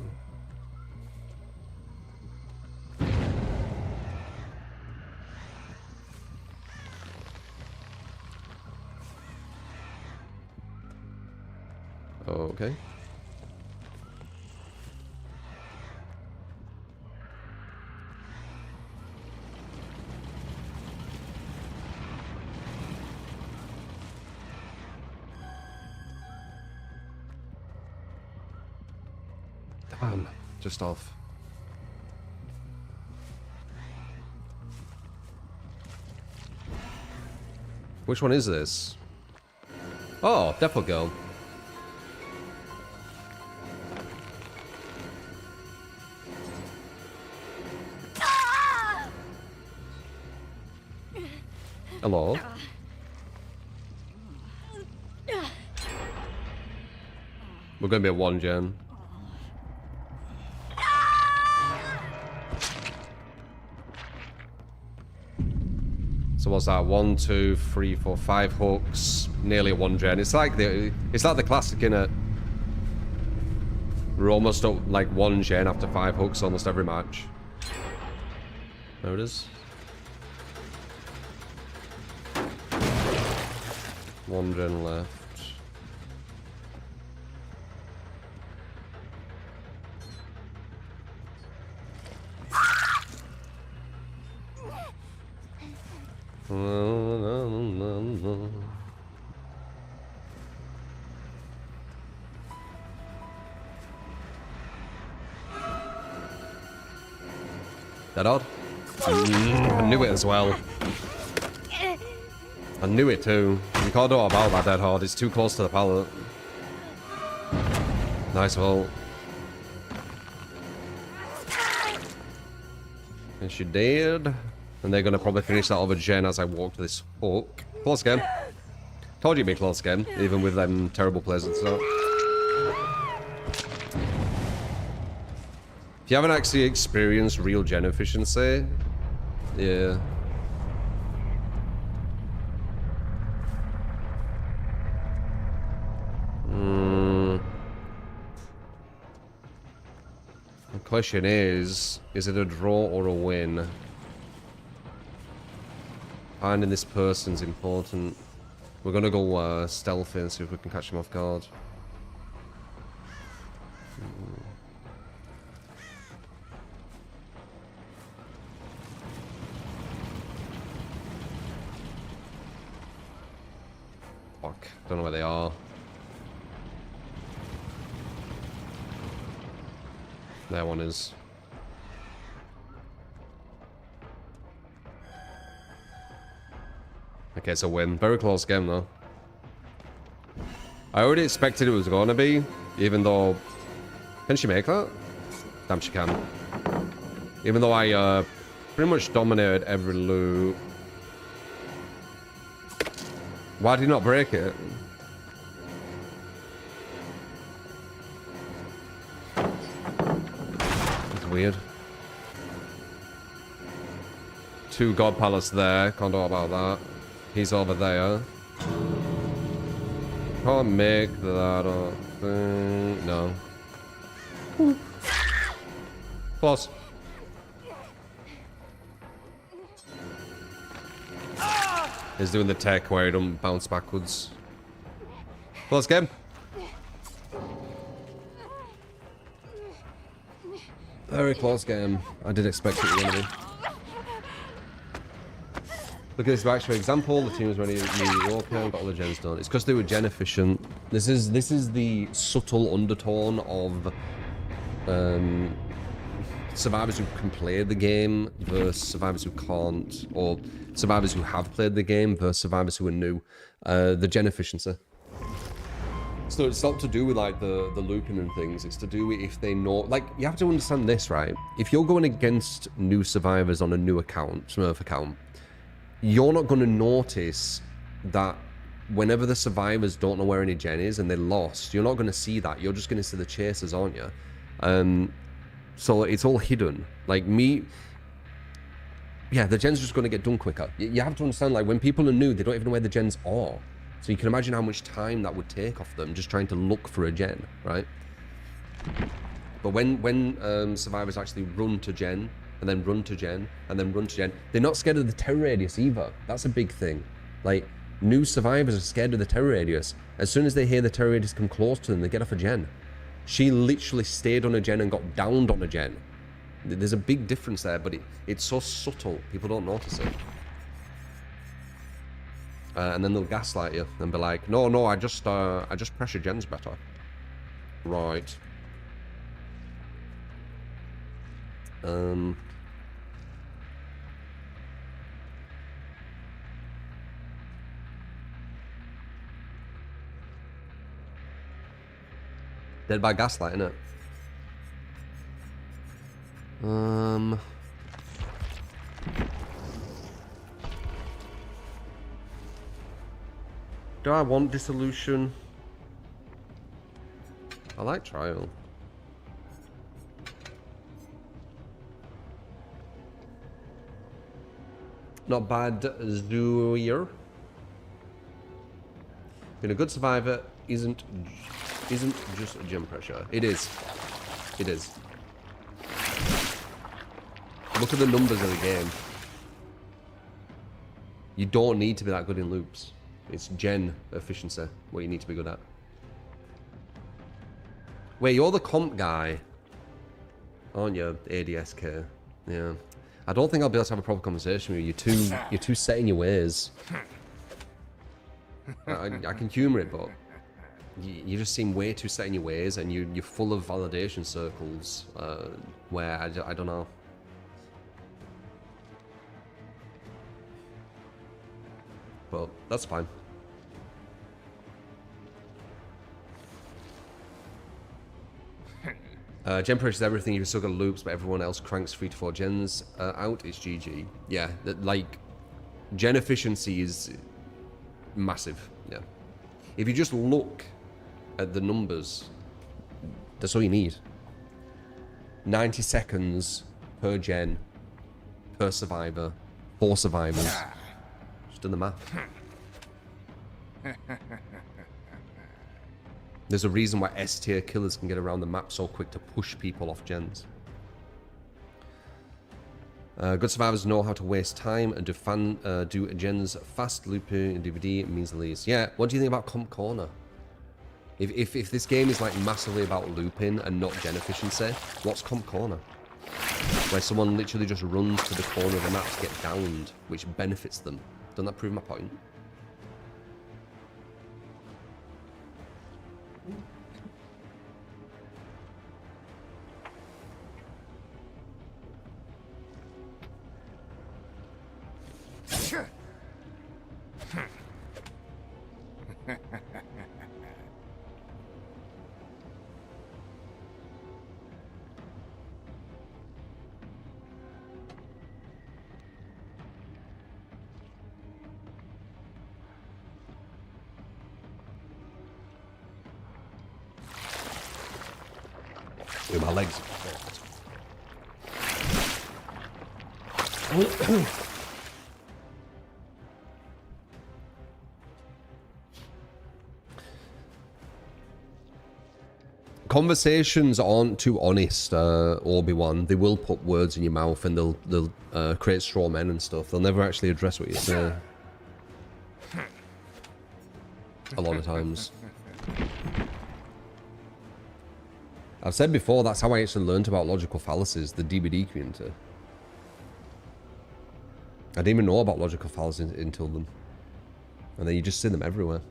Okay. Damn, just off. Which one is this? Oh, Depot Girl. Hello. We're going to be at 1 gen. So what's that? 1, 2, 3, 4, 5 hooks, nearly at 1 gen. It's like the classic, innit? We're almost up like 1 gen after 5 hooks almost every match. There it is. 1 gen left. That odd? I knew it as well. I knew it too. You can't do all about that dead hard. It's too close to the pallet. Nice vault. And she did. And they're gonna probably finish that other gen as I walk to this hook. Close game. Told you it'd be a close game, even with them terrible players and stuff. If you haven't actually experienced real gen efficiency, yeah. The question is it a draw or a win? Finding this person's important. We're gonna go stealthy and see if we can catch him off guard. Fuck, don't know where they are. There one is. Okay, it's a win. Very close game, though. I already expected it was going to be, even though... Can she make that? Damn, she can. Even though I pretty much dominated every loot. Why did he not break it? It's weird. 2 God Palace there. Can't do about that. He's over there. Can't make that up. No. Close. He's doing the tech where he don't bounce backwards. Close game. Very close game. I did expect it to be. Look at this match, for example. The team was ready to New European, got all the gens done. It's because they were gen efficient. This is the subtle undertone of survivors who can play the game versus survivors who can't, or survivors who have played the game versus survivors who are new. The gen efficiency. So it's not to do with like the looping and things. It's to do with if they know. Like, you have to understand this, right? If you're going against new survivors on a new account, Smurf account, you're not going to notice that whenever the survivors don't know where any gen is and they're lost, you're not going to see that. You're just going to see the chasers, aren't you? So it's all hidden. Like me, yeah, the gen's just going to get done quicker. You have to understand, like, when people are new, they don't even know where the gens are. So you can imagine how much time that would take off them just trying to look for a gen, right? But when survivors actually run to gen, and then run to gen, and then run to gen, they're not scared of the terror radius either. That's a big thing. Like, new survivors are scared of the terror radius. As soon as they hear the terror radius come close to them, they get off a gen. She literally stayed on a gen and got downed on a gen. There's a big difference there, but it's so subtle, people don't notice it. And then they'll gaslight you and be like, no, I just pressure gens better. Right. Um, Dead by Gaslight, innit? Do I want Dissolution? I like Trial. Not bad, Zuyer. Being a good survivor isn't just a gym pressure. It is. It is. Look at the numbers of the game. You don't need to be that good in loops. It's gen efficiency what you need to be good at. Wait, you're the comp guy, aren't you? ADSK. Yeah. I don't think I'll be able to have a proper conversation with you. You're too set in your ways. I can humour it, but you just seem way too set in your ways, and you're full of validation circles where I don't know. But that's fine. Gen pressure is everything. You can still got loops, but everyone else cranks 3 to 4 gens out. It's GG. Yeah, like gen efficiency is massive. Yeah, if you just look at the numbers, that's all you need. 90 seconds per gen, per survivor, 4 survivors. Just done the math. There's a reason why S-tier killers can get around the map so quick to push people off gens. Good survivors know how to waste time and do gens fast. Looping and DVD means the least. Yeah, what do you think about Comp Corner? If this game is like massively about looping and not gen efficiency, what's Comp Corner? Where someone literally just runs to the corner of the map to get downed, which benefits them. Doesn't that prove my point? With my legs. Conversations aren't too honest, Obi-Wan. They will put words in your mouth and they'll create straw men and stuff. They'll never actually address what you say. A lot of times. I've said before, that's how I actually learned about logical fallacies, the DBD community. I didn't even know about logical fallacies until them. And then you just see them everywhere.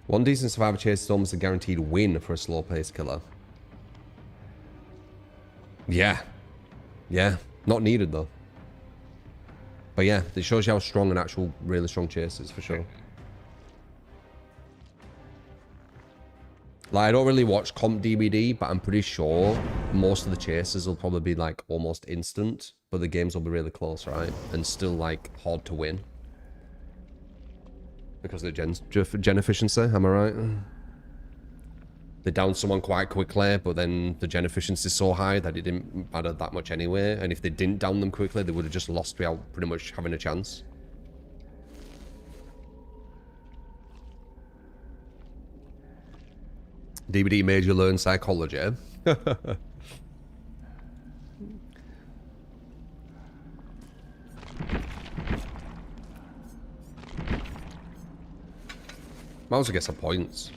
One decent survivor chase is almost a guaranteed win for a slow-paced killer. Yeah. Yeah. Not needed, though. But yeah, it shows you how strong an actual, really strong chase is, for sure. Like, I don't really watch comp DBD, but I'm pretty sure most of the chases will probably be, like, almost instant. But the games will be really close, right? And still, like, hard to win. Because of the gen efficiency, am I right? They downed someone quite quickly, but then the gen efficiency is so high that it didn't matter that much anyway. And if they didn't down them quickly, they would have just lost without pretty much having a chance. DBD made you learn psychology. Might as well get some points.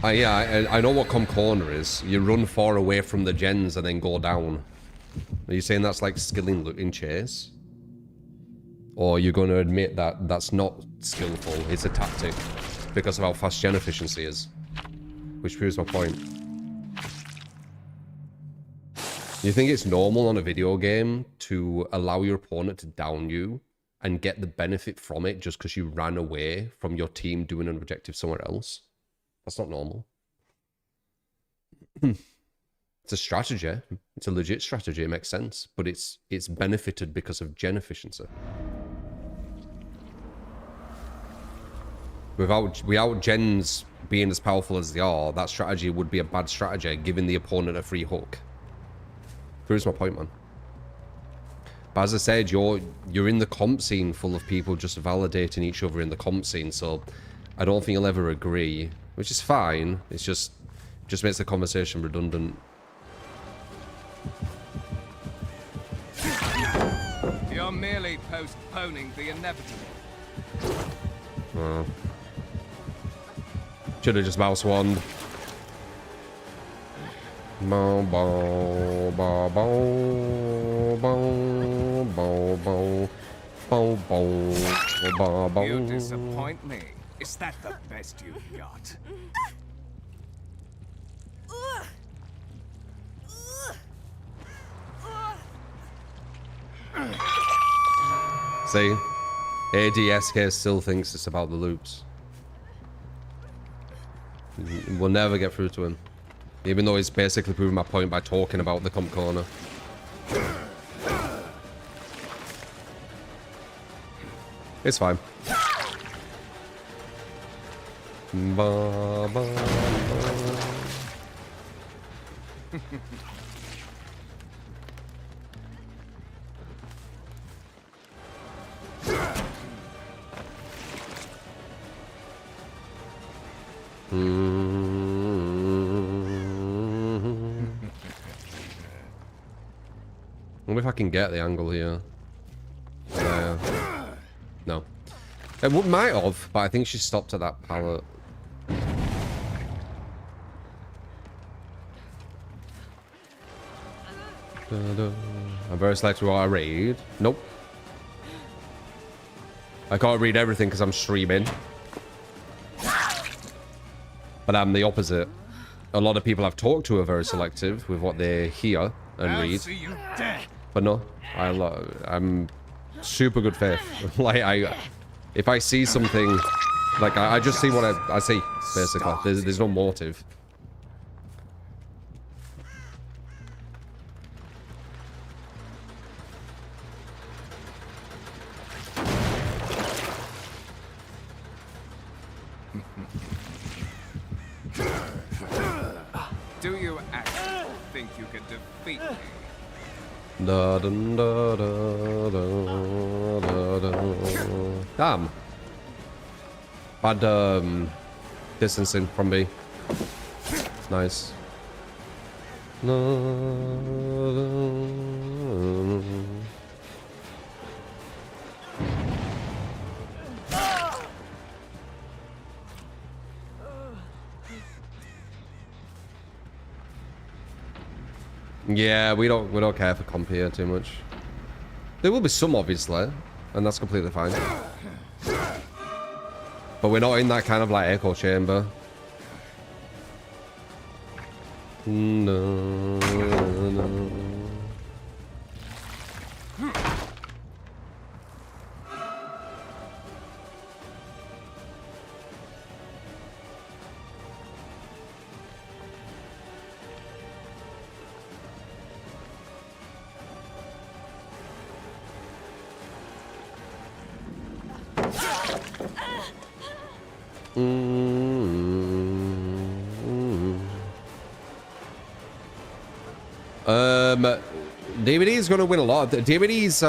Yeah, I know what comp corner is. You run far away from the gens and then go down. Are you saying that's like skilling in chase? Or you're going to admit that that's not skillful, it's a tactic because of how fast gen efficiency is? Which proves my point. You think it's normal on a video game to allow your opponent to down you and get the benefit from it just because you ran away from your team doing an objective somewhere else? That's not normal. It's a strategy. It's a legit strategy. It makes sense. But it's benefited because of gen efficiency. Without gens being as powerful as they are, that strategy would be a bad strategy, giving the opponent a free hook. Proves my point, man. But as I said, you're in the comp scene full of people just validating each other in the comp scene, so I don't think you'll ever agree, which is fine. It's just makes the conversation redundant. You're merely postponing the inevitable. Should have just mouse wand. Bow, bow, bow, bow, bow, bow, bow, bow, bow, bow, bow. You disappoint me. Is that the best you've got? See? ADSK still thinks it's about the loops. We'll never get through to him. Even though he's basically proving my point by talking about the comp corner. It's fine. Ba, ba, ba. I wonder if I can get the angle here. No. It might have, but I think she stopped at that pallet. I'm very selective what I read. Nope. I can't read everything because I'm streaming. But I'm the opposite. A lot of people I've talked to are very selective with what they hear and read. But no, I'm super good faith. Like if I see something, like I just see what I see. Basically, there's no motive. Do you actually think you can defeat me? Da, dun, da, da, da, da, da. Damn. Bad distancing from me. Nice. Da, da, da. Yeah, we don't care for comp here too much. There will be some, obviously, and that's completely fine. But we're not in that kind of like echo chamber. No, no. DVD is going to win a lot. DVD's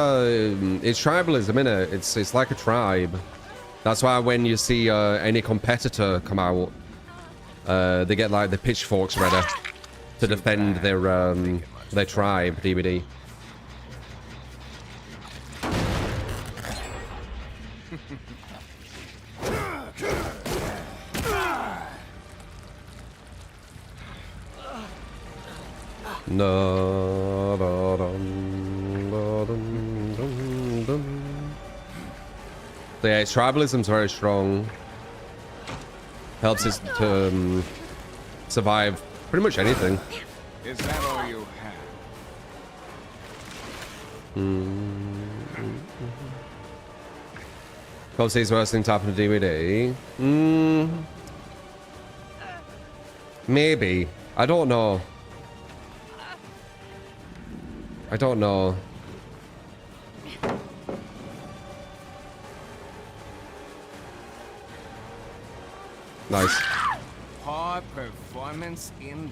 it's tribalism, innit? It's like a tribe. That's why when you see any competitor come out, they get like the pitchforks ready to defend their tribe. DVD. Da, da, dum, da, dum, dum, dum. So yeah, its tribalism's very strong. Helps us to survive pretty much anything. Is that all you have? Cold State's worst thing to happen to DVD. Maybe. I don't know. I don't know. Nice. High performance indeed.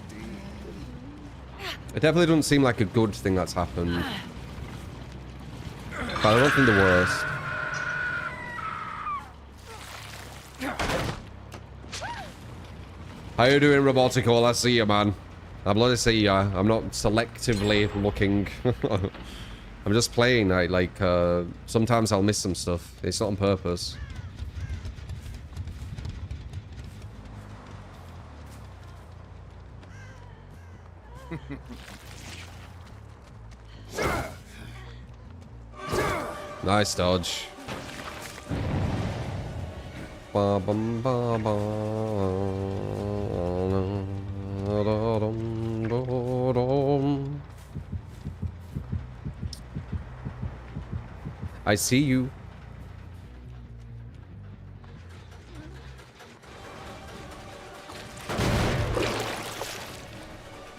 It definitely doesn't seem like a good thing that's happened. But I don't think the worst. How you doing, Robotical? I see you, man. I bloody see ya. I'm not selectively looking. I'm just playing. Sometimes I'll miss some stuff. It's not on purpose. Nice dodge. Ba bum ba ba. Da dum da dum. I see you.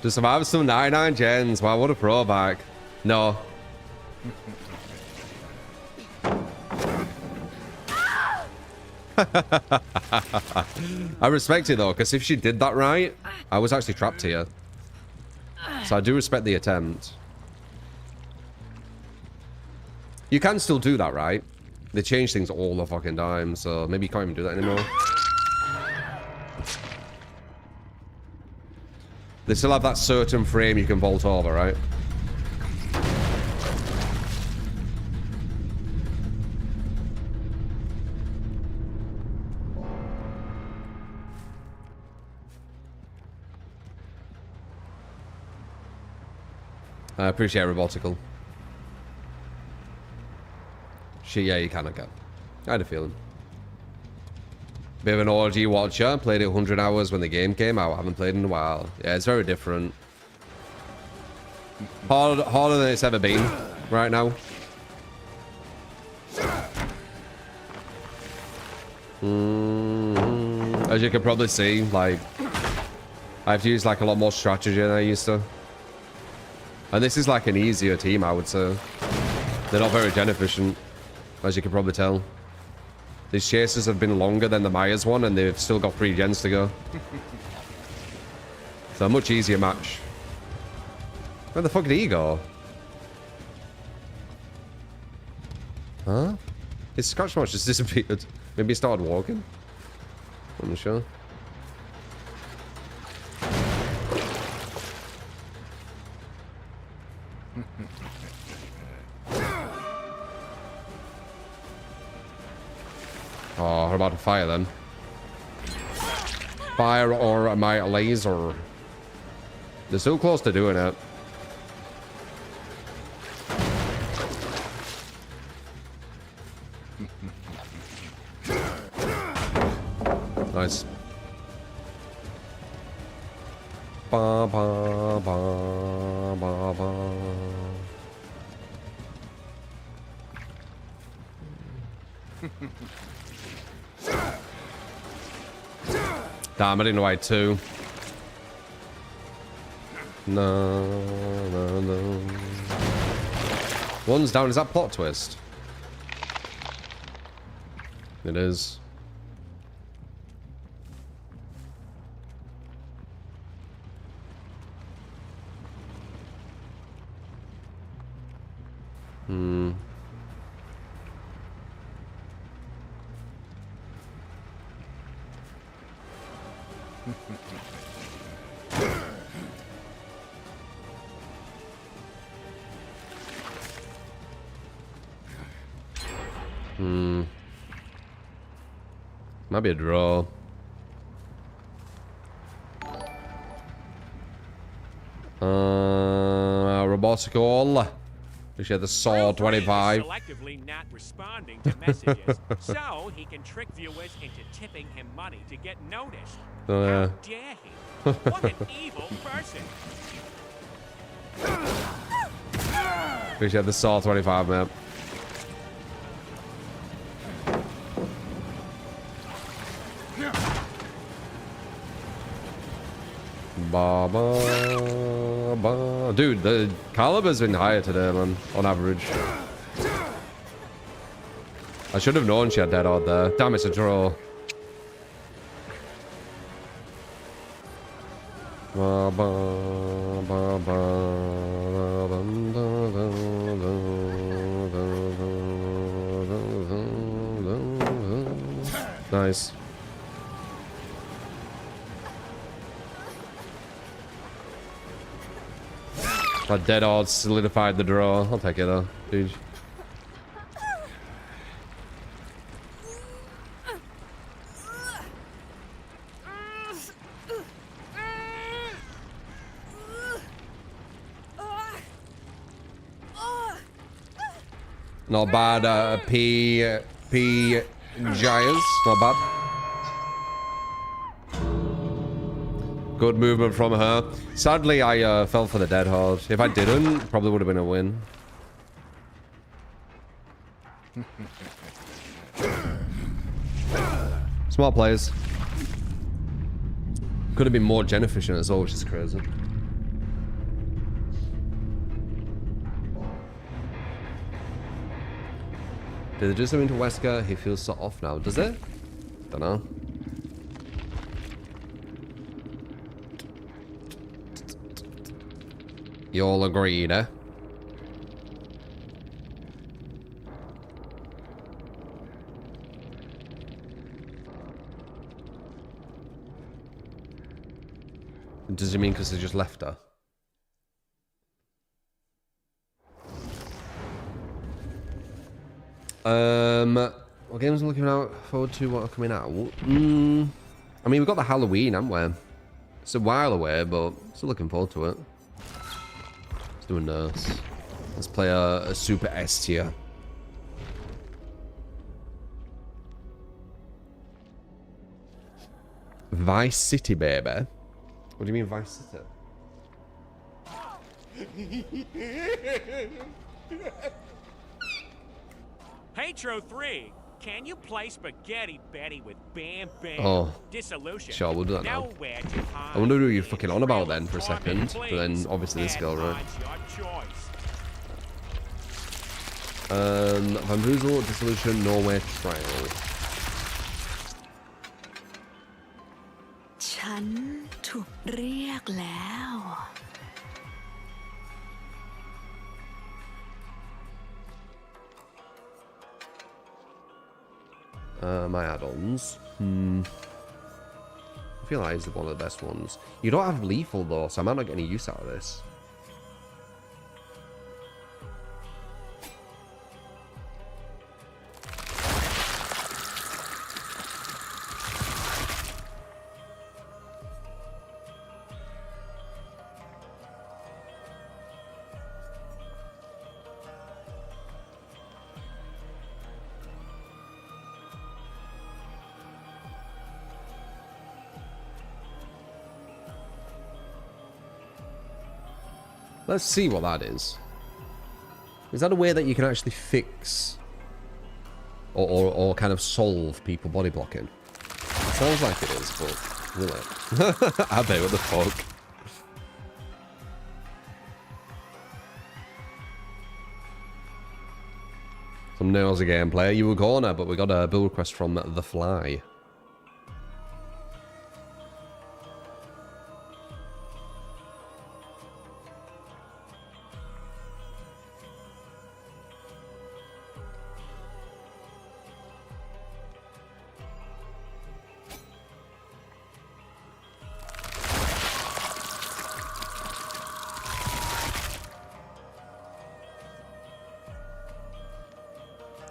To survive some 99 gens. Wow, what a throwback. No. I respect it though, because if she did that right, I was actually trapped here. So I do respect the attempt. You can still do that, right? They change things all the fucking time, so maybe you can't even do that anymore. They still have that certain frame you can vault over, right? I appreciate Robotical. Shit, yeah, you cannot go. I had a feeling. Bit of an OG watcher. Played it 100 hours when the game came out. I haven't played in a while. Yeah, it's very different. Harder than it's ever been right now. As you can probably see, like, I have to use like a lot more strategy than I used to. And this is like an easier team, I would say. They're not very gen efficient, as you can probably tell. These chases have been longer than the Myers one, and they've still got 3 gens to go. So a much easier match. Where the fuck did he go? Huh? His scratch mark just disappeared. Maybe he started walking? I'm not sure. Oh, we're about to fire then. Fire or my laser. They're so close to doing it. Nice. Ba ba ba ba ba. Damn, I didn't know I had 2. No, no, no. One's down. Is that plot twist? It is. Hmm. Might be a draw. Portugal. Appreciate the sword 25. Selectively not responding to messages, so he can trick viewers into tipping him money to get noticed. How dare he? What an evil person! Appreciate the sword 25, man. Ba, ba, ba. Dude, the caliber's been higher today, man, on average. I should have known she had dead hard there. Damn, it's a draw. Ba, ba, ba, ba, nice. That dead hard solidified the draw. I'll take it though, dude. Not bad, P Giants. Not bad. Good movement from her. Sadly, I fell for the dead hard. If I didn't, probably would have been a win. Smart players. Could have been more gen efficient as well, which is crazy. Did they do something to Wesker? He feels so off now. Does it? Don't know. You all agreed, eh? Does it mean because they just left her? What games are looking out forward to? What are coming out? I mean, we've got the Halloween, haven't we? It's a while away, but still looking forward to it. Let's do a nurse. Let's play a super S tier. Vice City, baby. What do you mean Vice City? Petro 3, can you play Spaghetti Betty with Bam Bam? Oh, Dissolution. sure, we'll do that now. Nowhere to hide. I wonder who you're fucking on about then for a second, but then obviously this girl, right? Bamboozle, Dissolution, Norway, Trial. ฉันถูกเรียกแล้ว My add-ons. I feel like it's one of the best ones. You don't have lethal though, so I might not get any use out of this. Let's see what that is. Is that a way that you can actually fix or kind of solve people body blocking? It sounds like it is, but will it? I bet, what the fuck? Some nails a gameplay. You were corner, but we got a build request from The Fly.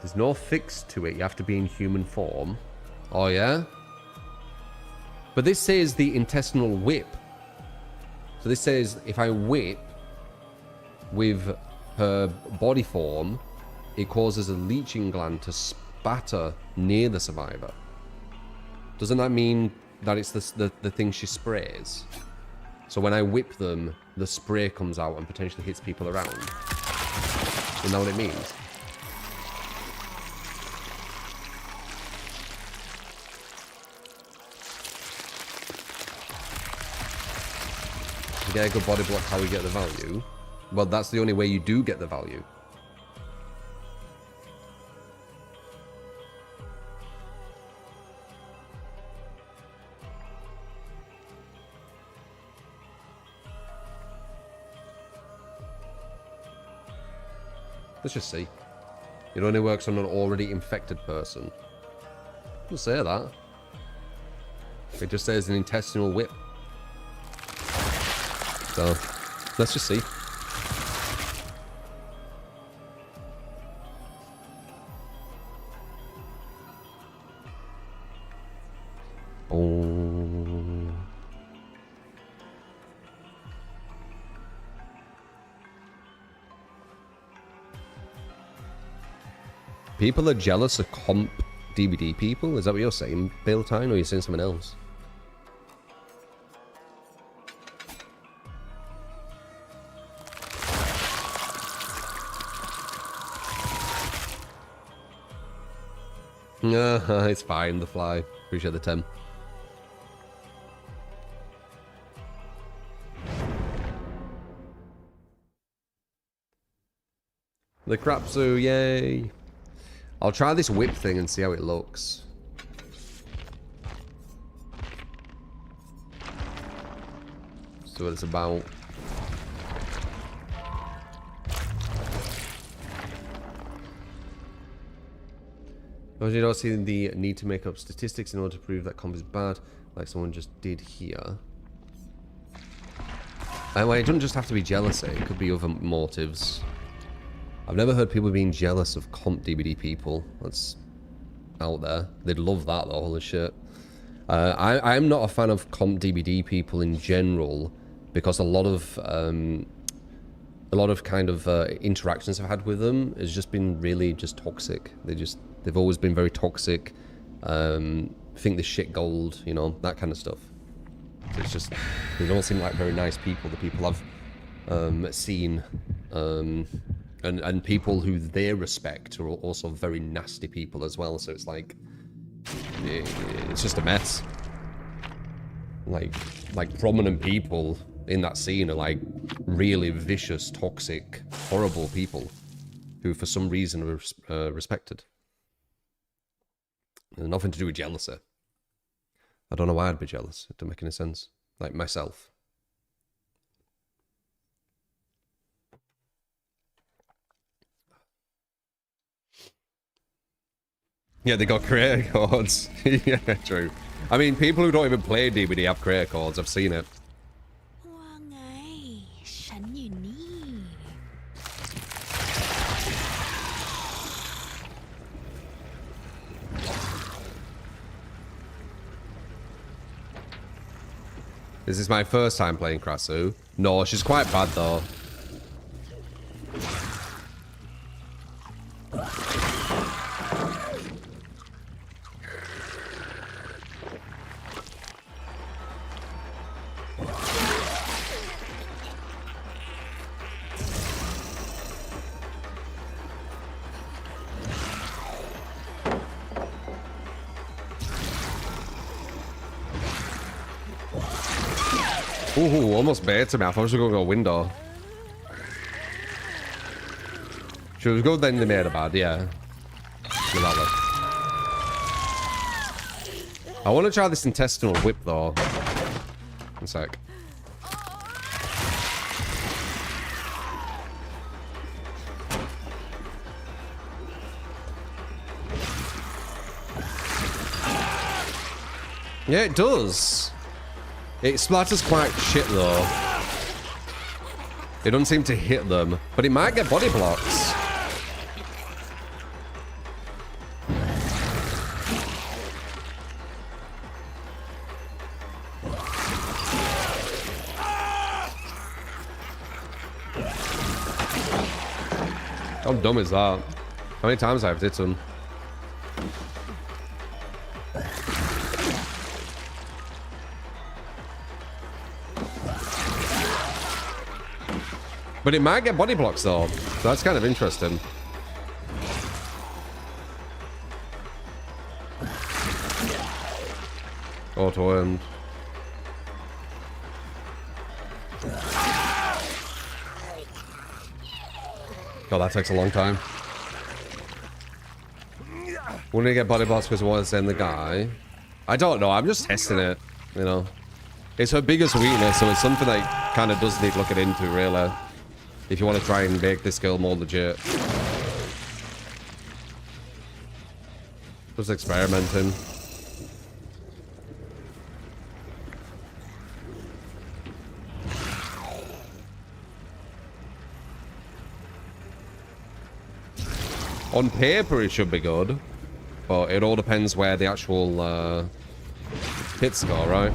There's no fix to it. You have to be in human form. Oh, yeah? But this says the intestinal whip. So this says if I whip, with her body form, it causes a leeching gland to spatter near the survivor. Doesn't that mean that it's the thing she sprays? So when I whip them, the spray comes out and potentially hits people around. Isn't that what it means? To get a good body block, how we get the value? Well, that's the only way you do get the value. Let's just see. It only works on an already infected person. We'll say that. It just says an intestinal whip. So, let's just see. Oh. People are jealous of comp DVD people? Is that what you're saying, Bailtine, or are you saying something else? It's fine, the fly. Appreciate the 10. The crap zoo, yay. I'll try this whip thing and see how it looks. See what it's about. Because you don't see the need to make up statistics in order to prove that comp is bad, like someone just did here. Well, it doesn't just have to be jealousy, it could be other motives. I've never heard people being jealous of comp DVD people. That's out there. They'd love that though, holy shit. I'm not a fan of comp DVD people in general because a lot of kind of interactions I've had with them has just been really just toxic. They've always been very toxic. Think they're shit gold, you know, that kind of stuff. So it's just, they don't seem like very nice people, the people I've seen. And people who they respect are also very nasty people as well. So it's like, it's just a mess. Like prominent people in that scene are like really vicious, toxic, horrible people who for some reason are respected. And nothing to do with jealousy. I don't know why I'd be jealous. It doesn't make any sense. Like myself. Yeah, they got creator codes. Yeah, true. I mean, people who don't even play DVD have creator codes. I've seen it. This is my first time playing Krasu. No, she's quite bad though. Ooh, almost baited me. I thought she was going to go window. She was good, then they made her bad, yeah. I want to try this intestinal whip, though. One sec. Yeah, it does. It splatters quite shit, though. It doesn't seem to hit them, but it might get body blocks. How dumb is that? How many times I've hit him? But it might get body blocks though. That's kind of interesting. Auto end. God, that takes a long time. Wouldn't he get body blocks because it was in the guy? I don't know. I'm just testing it, you know. It's her biggest weakness, so it's something that kind of does need looking into, really. If you want to try and make this girl more legit. Just experimenting. On paper, it should be good, but it all depends where the actual hits go, right?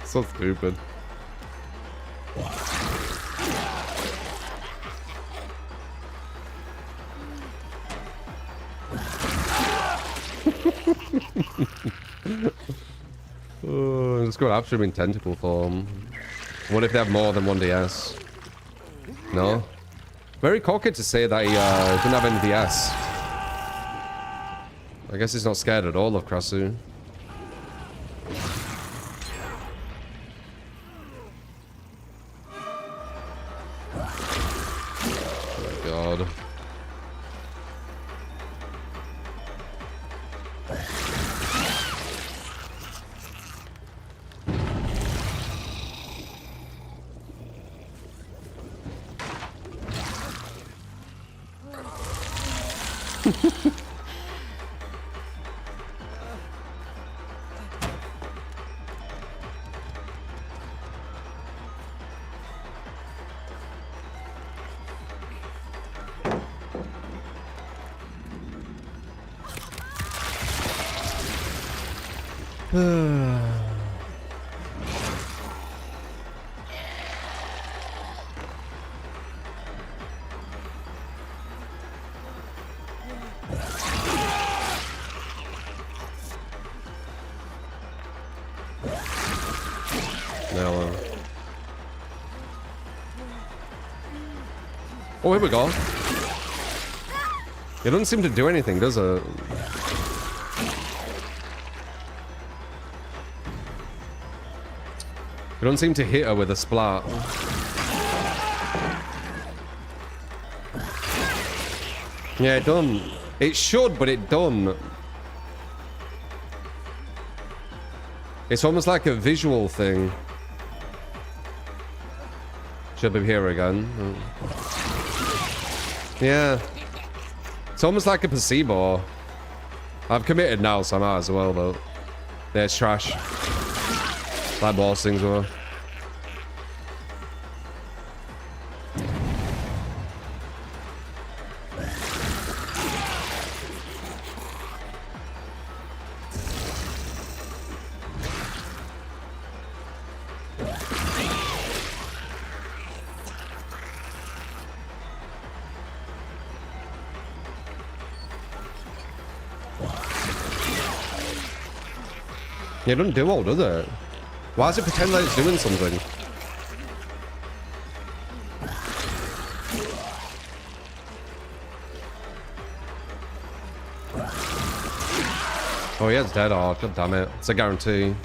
So stupid. Oh, let's go after him in tentacle form. What if they have more than one DS? No? Very cocky to say that he didn't have any DS. I guess he's not scared at all of Krasu. Oh my god. Oh, here we go. It doesn't seem to do anything, does it? It doesn't seem to hit her with a splat. Yeah, it done. It should, but it done. It's almost like a visual thing. Should be here again. Oh. Yeah. It's almost like a placebo. I've committed now, so I might as well, but there's trash. Like boss things were. It doesn't do all, does it? Why does it pretend like it's doing something? Oh, yeah, it's dead. Oh, god damn it. It's a guarantee.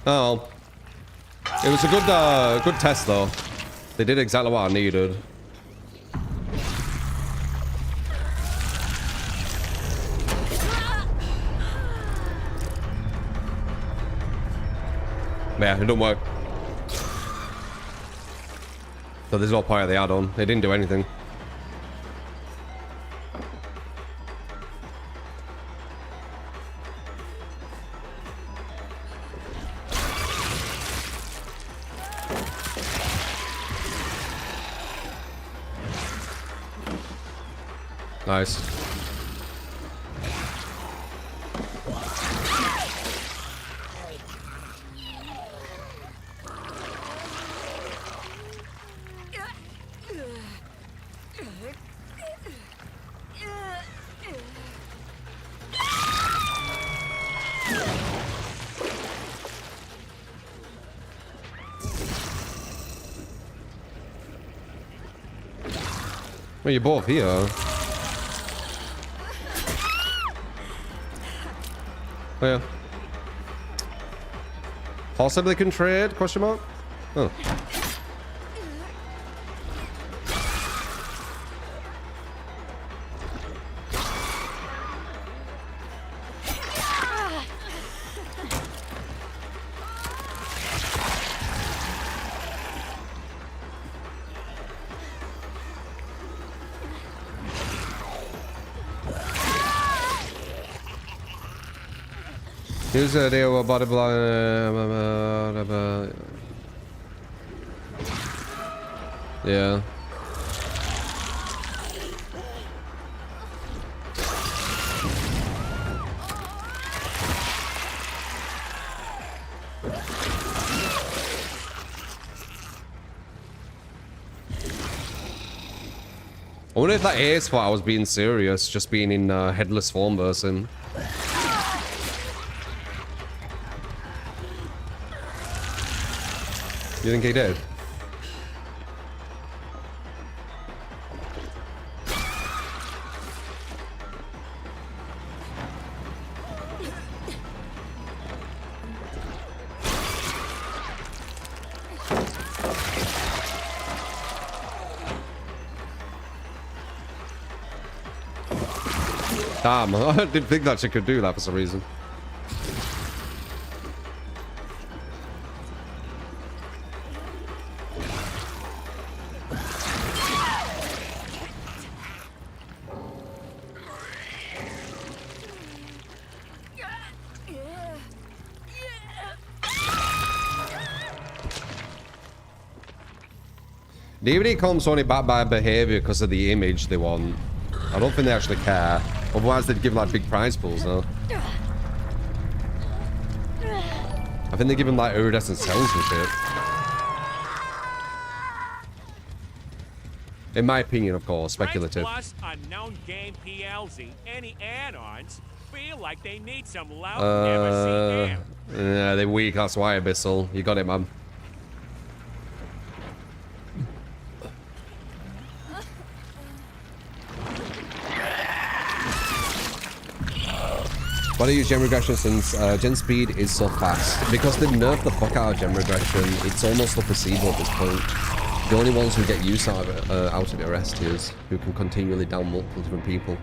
Oh, it was a good test though. They did exactly what I needed. Yeah, it don't work. So there's no point of the add-on. They didn't do anything. Nice. Well, you're both here. Oh, yeah. Possibly can trade? Question mark? Oh. Here's the deal about it. Yeah. I wonder if that Ace thought I was being serious, just being in headless form version. You think he did? Damn, I didn't think that she could do that for some reason. DVD comes only back by behavior because of the image they want. I don't think they actually care. Otherwise, they'd give like big prize pools, though. I think they give them like iridescent cells and shit. In my opinion, of course, speculative. Plus unknown game PLZ, any add-ons feel like they need some loud never seen air. Yeah, they're weak. That's why, Abyssal. You got it, man. Why do you use gem regression since gen speed is so fast? Because they nerfed the fuck out of gem regression. It's almost a placebo at this point. The only ones who get use out of it are S tiers, who can continually down multiple different people.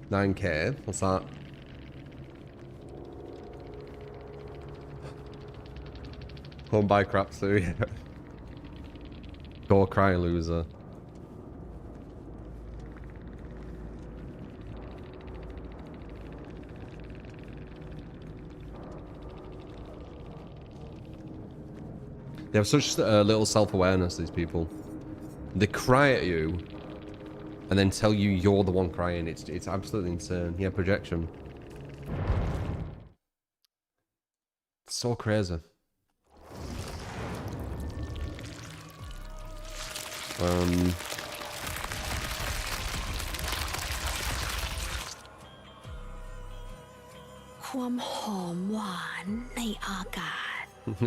$9K. What's that? Home buy crap too. Yeah. Go cry loser. They have such little self-awareness, these people. They cry at you and then tell you you're the one crying. It's absolutely insane. Yeah, projection. So crazy.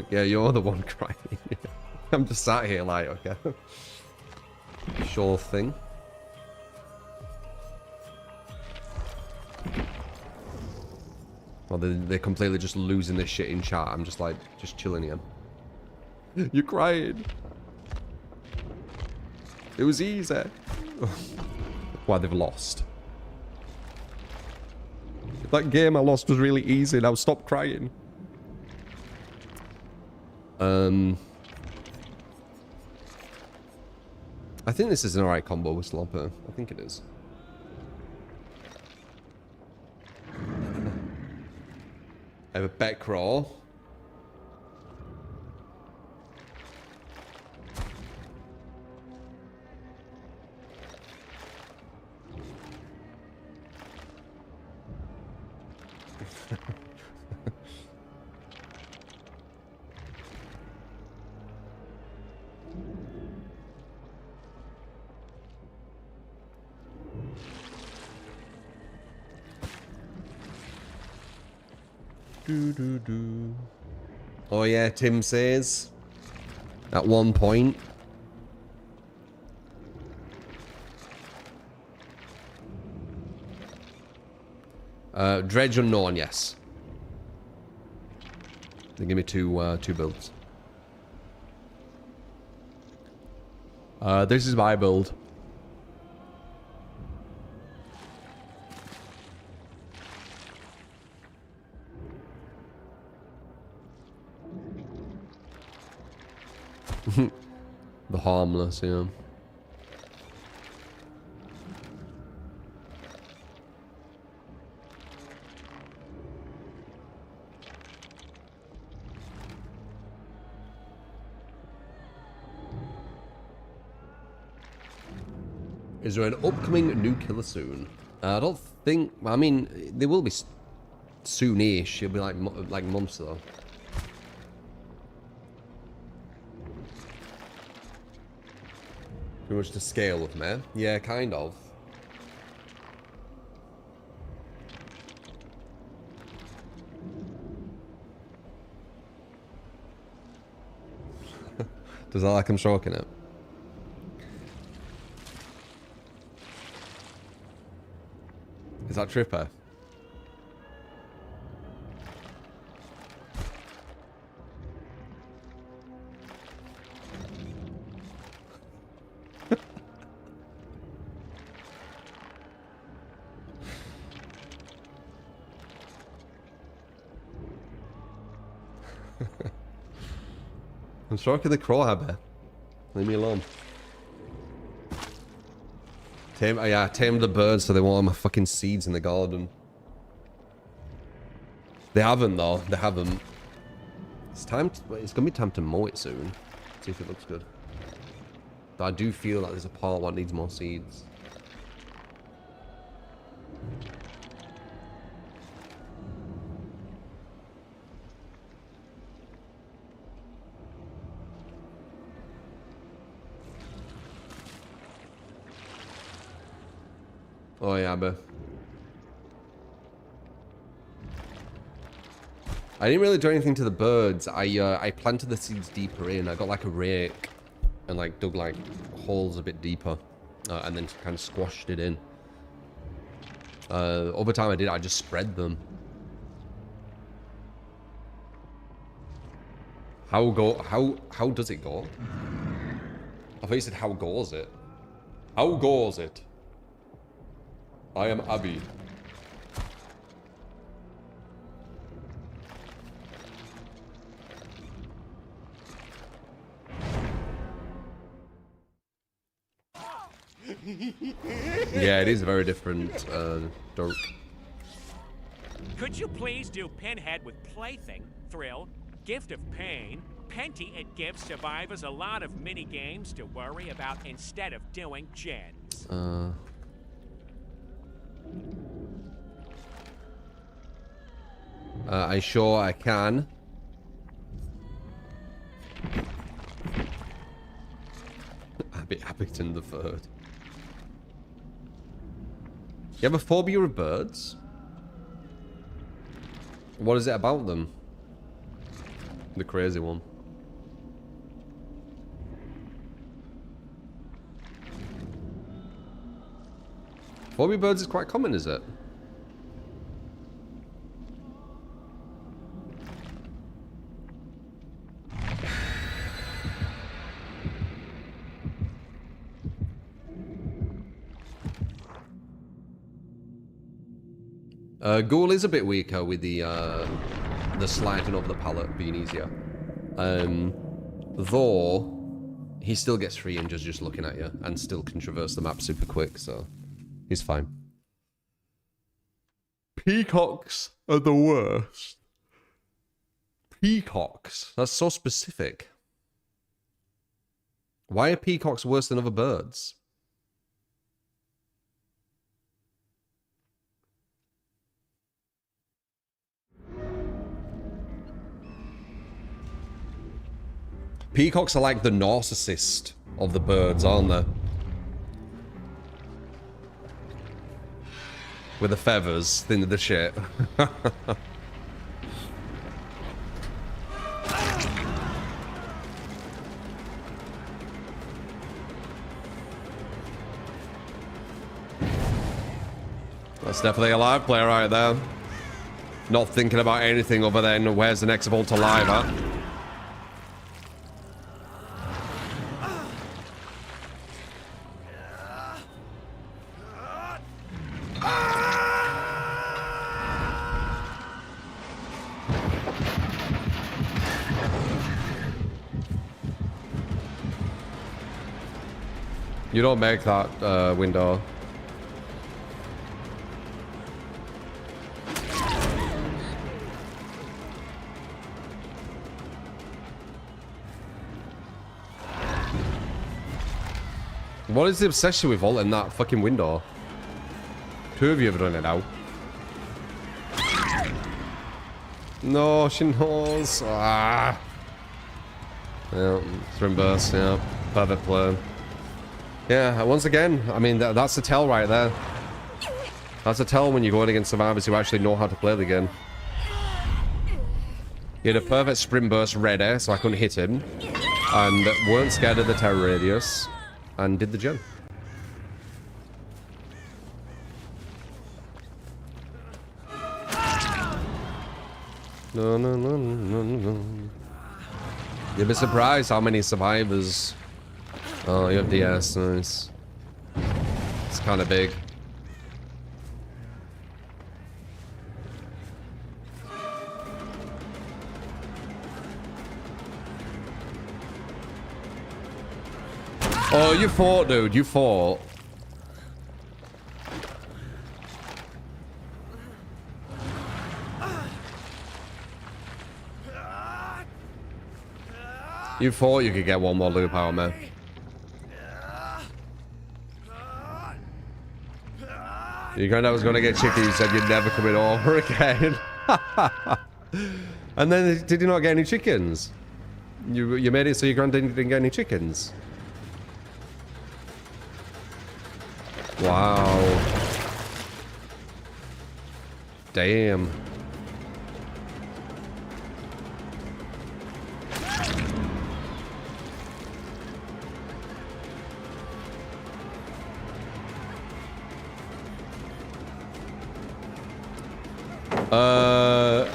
Yeah, you're the one crying. I'm just sat here like, okay. Sure thing. Well, they're completely just losing this shit in chat. I'm just like, just chilling here. You're crying. It was easy. Why, they've lost. That game I lost was really easy. Now stop crying. I think this is an alright combo with Slopper. I think it is. I have a back crawl. Oh yeah, Tim says at one point. Dredge unknown, yes. They give me two builds. This is my build. The harmless, yeah. Is there an upcoming new killer soon? I don't think. I mean, there will be soonish. It'll be like months though. Too much to scale with me. Yeah, kind of. Does that like I'm stroking it? Is that Tripper? I'm stroking the crow habit. Leave me alone. Tame the birds so they won't have my fucking seeds in the garden. They haven't though. They haven't. It's time. It's gonna be time to mow it soon. See if it looks good. But I do feel like there's a part that needs more seeds. Oh yeah, but I didn't really do anything to the birds. I planted the seeds deeper in. I got like a rake and like dug like holes a bit deeper, and then kind of squashed it in. Over time I just spread them. How does it go? I thought you said how goes it? How goes it? I am Abby. Yeah, it is a very different dork. Could you please do Pinhead with Plaything, Thrill, Gift of Pain, Penty? It gives survivors a lot of mini games to worry about instead of doing gens. I sure I can. Abington the Third. You have a phobia of birds? What is it about them? The crazy one. Four-wheel birds is quite common, is it? Ghoul is a bit weaker with the sliding over the pallet being easier. Though he still gets 3 inches just looking at you and still can traverse the map super quick, so he's fine. Peacocks are the worst. Peacocks? That's so specific. Why are peacocks worse than other birds? Peacocks are like the narcissist of the birds, aren't they? With the feathers, thin of the shit. That's definitely a live player right there. Not thinking about anything other than where's the next vault to live at. You don't make that window. What is the obsession with vaulting that fucking window? 2 of you have done it now. No, she knows. Ah. Yeah, swim burst, yeah. Perfect play. Yeah, once again, I mean, that's a tell right there. That's a tell when you're going against survivors who actually know how to play the game. He had a perfect sprint burst ready, so I couldn't hit him. And weren't scared of the terror radius. And did the gen. No, no, no, no, no. You'd be surprised how many survivors. Oh, you have DS, nice. It's kind of big. Oh, you fought, dude. You fought. You thought you could get one more loop out of me. Your granddad was going to get chicken. You said you're never coming over again. And then did you not get any chickens? You made it so your granddad didn't get any chickens? Wow. Damn.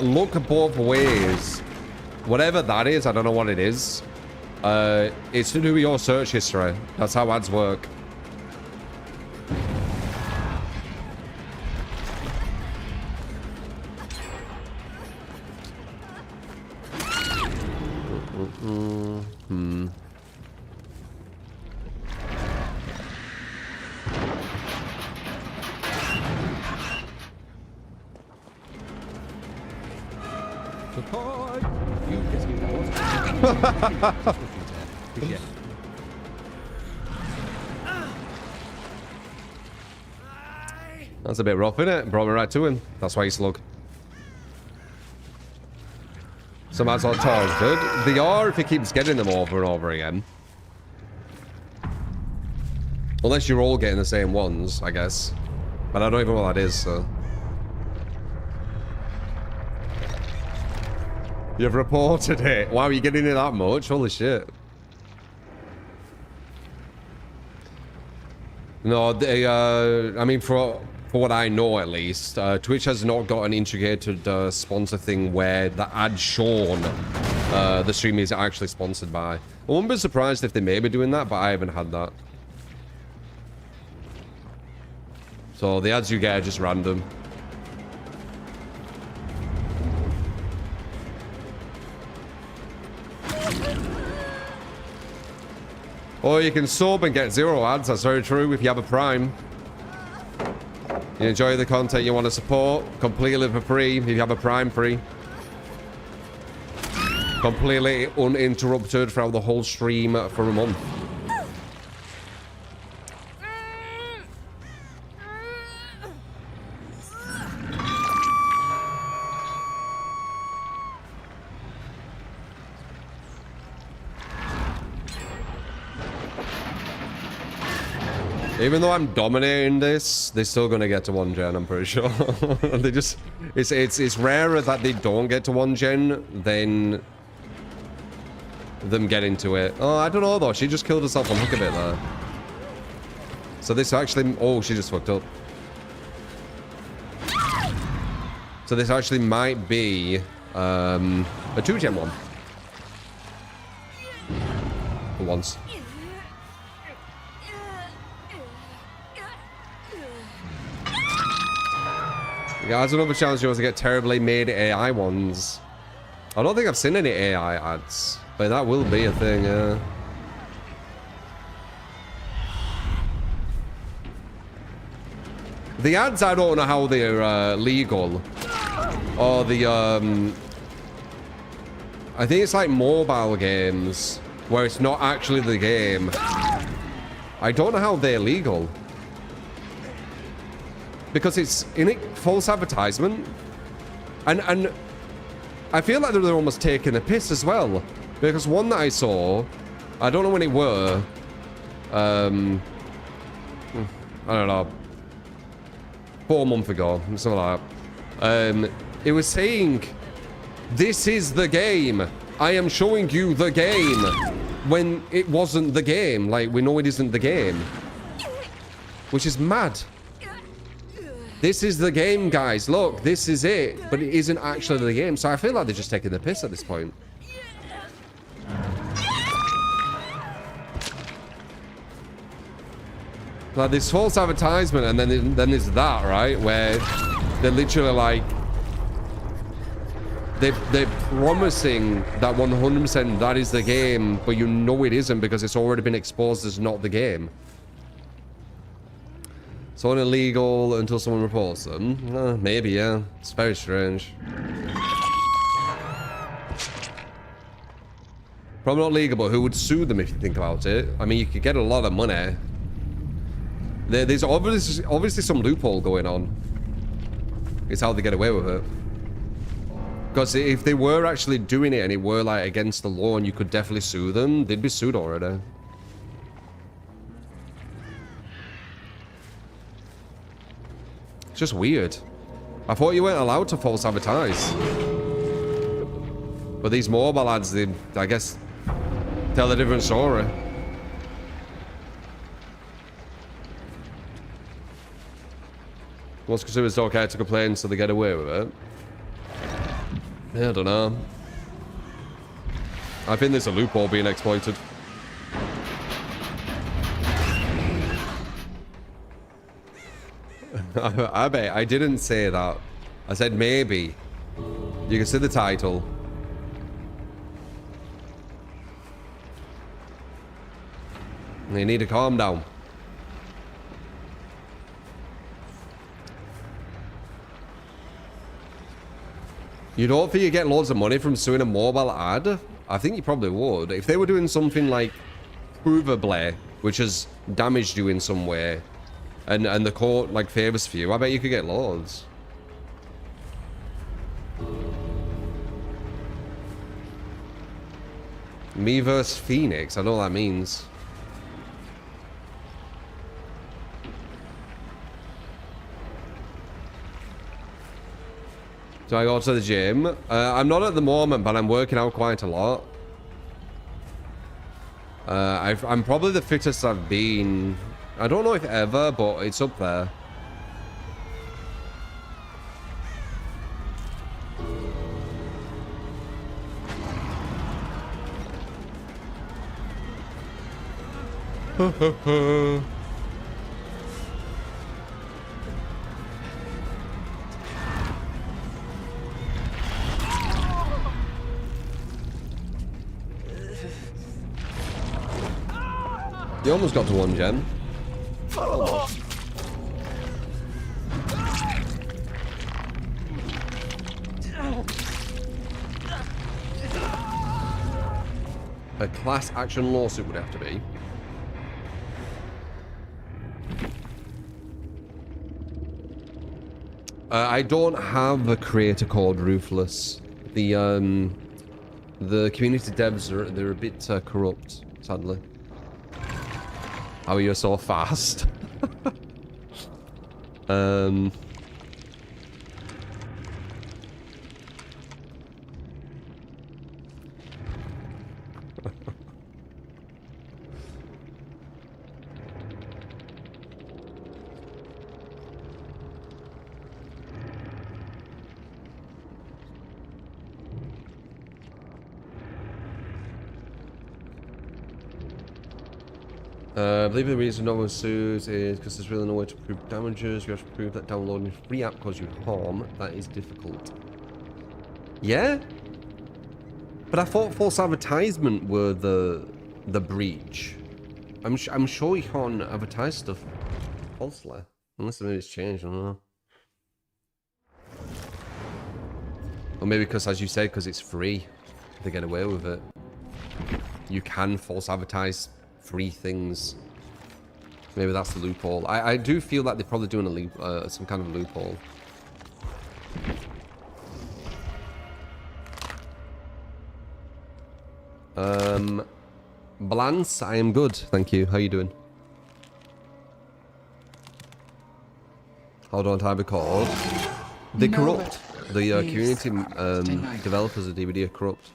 Look both ways. Whatever that is, I don't know what it is. It's to do with your search history. That's how ads work. That's a bit rough, isn't it? Brought me right to him. That's why he slug. Some ads are targeted. They are if he keeps getting them over and over again. Unless you're all getting the same ones, I guess. But I don't even know what that is, so. You've reported it. Wow, you're getting it that much? Holy shit. No, they, I mean, for what I know at least, Twitch has not got an integrated sponsor thing where the ad shown the stream is actually sponsored by. I wouldn't be surprised if they may be doing that, but I haven't had that. So the ads you get are just random. Or you can sub and get 0 ads. That's very true if you have a Prime. You enjoy the content you want to support completely for free if you have a Prime free. Completely uninterrupted throughout the whole stream for a month. Even though I'm dominating this, they're still gonna get to 1 gen, I'm pretty sure. They just... It's rarer that they don't get to 1 gen than them getting to it. Oh, I don't know though. She just killed herself on hook a bit there. So this actually... Oh, she just fucked up. So this actually might be a 2 gen one. For once. Yeah, that's another challenge you want to get terribly made AI ones. I don't think I've seen any AI ads, but that will be a thing, yeah. The ads, I don't know how they're legal. Or the, I think it's like mobile games, where it's not actually the game. I don't know how they're legal. Because it's in it false advertisement, and I feel like they're almost taking a piss as well. Because one that I saw, I don't know when it were, I don't know, 4 months ago, something like that. It was saying, "This is the game. I am showing you the game," when it wasn't the game. Like, we know it isn't the game, which is mad. This is the game, guys. Look, this is it. But it isn't actually the game. So I feel like they're just taking the piss at this point. Like, this false advertisement, and then there's that, right? Where they're literally like... They're promising that 100% that is the game, but you know it isn't because it's already been exposed as not the game. So illegal until someone reports them. Maybe, yeah. It's very strange. Probably not legal, but who would sue them if you think about it? I mean, you could get a lot of money. There's obviously some loophole going on. It's how they get away with it. Because if they were actually doing it and it were like against the law and you could definitely sue them, they'd be sued already. It's just weird. I thought you weren't allowed to false advertise. But these mobile ads, they, I guess, tell a different story. Most consumers don't care to complain, so they get away with it. Yeah, I don't know. I think there's a loophole being exploited. I bet I didn't say that. I said maybe. You can see the title. You need to calm down. You don't think you get loads of money from suing a mobile ad? I think you probably would. If they were doing something like provably, which has damaged you in some way, and the court like favors for you, I bet you could get loads. Me versus Phoenix, I don't know what that means. So I go to the gym. I'm not at the moment, but I'm working out quite a lot. I'm probably the fittest I've been. I don't know if ever, but it's up there. You almost got to 1 gen. Almost. A class action lawsuit would have to be. I don't have a creator called Ruthless. The community devs they're a bit corrupt, sadly. How are you so fast? I believe the reason no one sues is because there's really no way to prove damages. You have to prove that downloading a free app causes you harm. That is difficult. Yeah? But I thought false advertisement were the breach. I'm sure you can't advertise stuff falsely. Unless maybe it's changed, I don't know. Or maybe because, as you said, because it's free, they get away with it. You can false advertise free things. Maybe that's the loophole. I do feel like they're probably doing a some kind of loophole. Blance, I am good, thank you. How you doing? Hold on, time record. They're corrupt. The community developers of DVD are corrupt.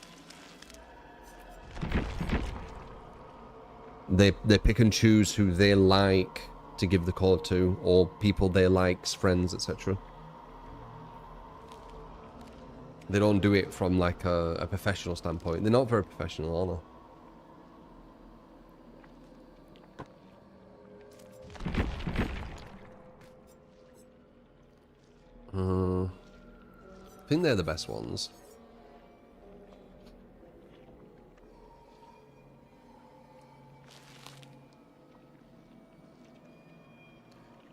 They pick and choose who they like to give the code to, or people they like, friends, etc. They don't do it from like a professional standpoint. They're not very professional, are they? I think they're the best ones.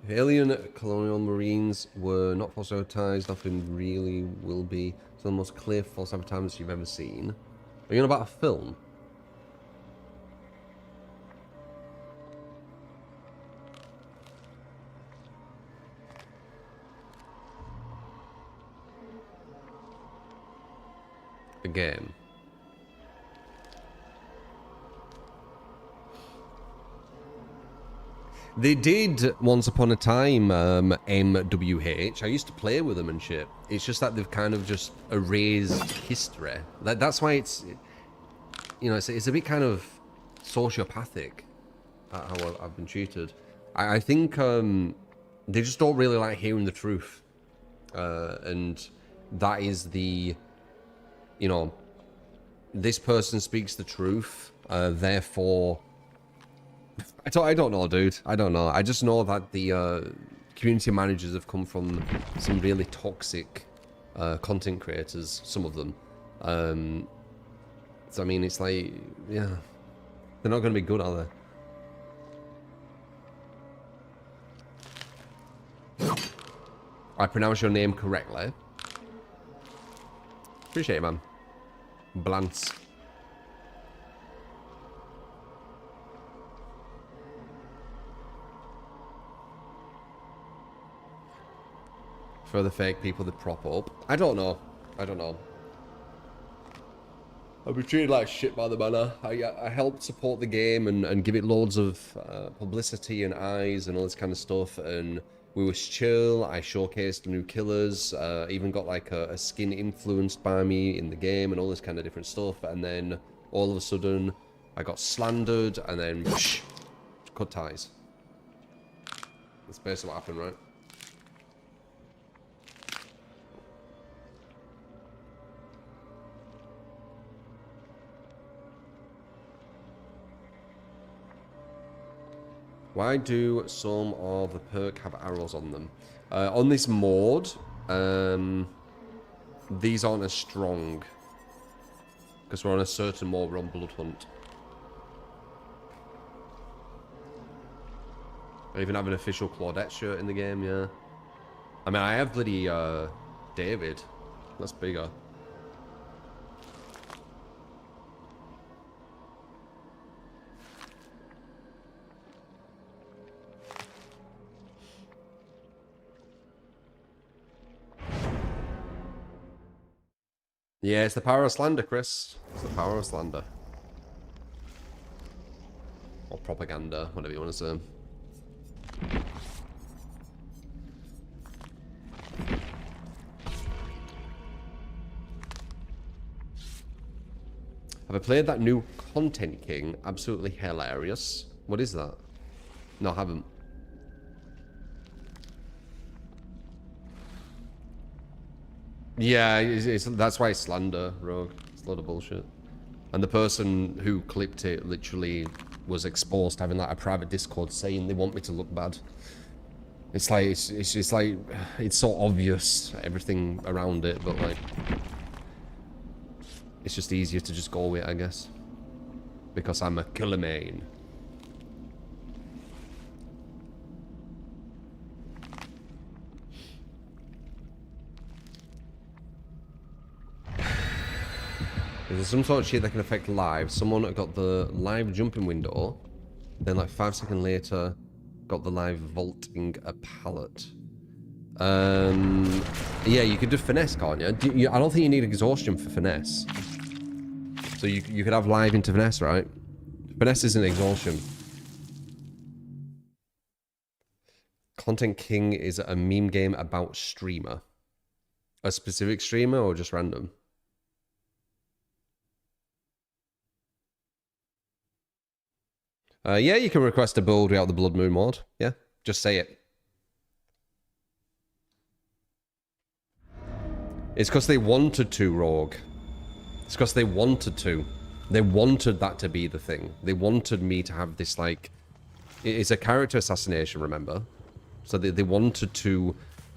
If alien colonial marines were not false advertised, nothing really will be. It's the most clear false advertisements you've ever seen. Are you on about a film? A game. They did once upon a time MWH. I used to play with them and shit. It's just that they've kind of just erased history. That's why it's, you know, it's a bit kind of sociopathic how I've been treated. I think they just don't really like hearing the truth, and that is the, you know, this person speaks the truth, therefore. I don't know, dude. I don't know. I just know that the community managers have come from some really toxic content creators, some of them. So, I mean, it's like, yeah. They're not going to be good, are they? I pronounce your name correctly. Appreciate it, man. Blance. For the fake people that prop up. I don't know. I don't know. I've been treated like shit by the banner. I helped support the game and give it loads of publicity and eyes and all this kind of stuff. And we was chill. I showcased new killers. Even got like a skin influenced by me in the game and all this kind of different stuff. And then all of a sudden, I got slandered and then whoosh, cut ties. That's basically what happened, right? Why do some of the perk have arrows on them? On this mode, these aren't as strong. Because we're on a certain mode, we're on Blood Hunt. I even have an official Claudette shirt in the game, yeah. I mean, I have bloody David. That's bigger. Yeah, it's the power of slander, Chris. It's the power of slander. Or propaganda, whatever you want to say. Have I played that new Content King? Absolutely hilarious. What is that? No, I haven't. Yeah, that's why it's slander, Rogue. It's a lot of bullshit. And the person who clipped it literally was exposed having like a private Discord saying they want me to look bad. It's like it's just like it's so obvious everything around it, but like it's just easier to just go with it, I guess, because I'm a killer main. Is there some sort of shit that can affect live? Someone got the live jumping window, then like 5 seconds later, got the live vaulting a pallet. Yeah, you could do finesse, can't you? I don't think you need exhaustion for finesse. So you could have live into finesse, right? Finesse isn't exhaustion. Content King is a meme game about streamer. A specific streamer or just random? Yeah, you can request a build without the Blood Moon mod. Yeah, just say it. It's because they wanted to, Rogue. It's because they wanted to. They wanted that to be the thing. They wanted me to have this, like... It's a character assassination, remember? So they wanted to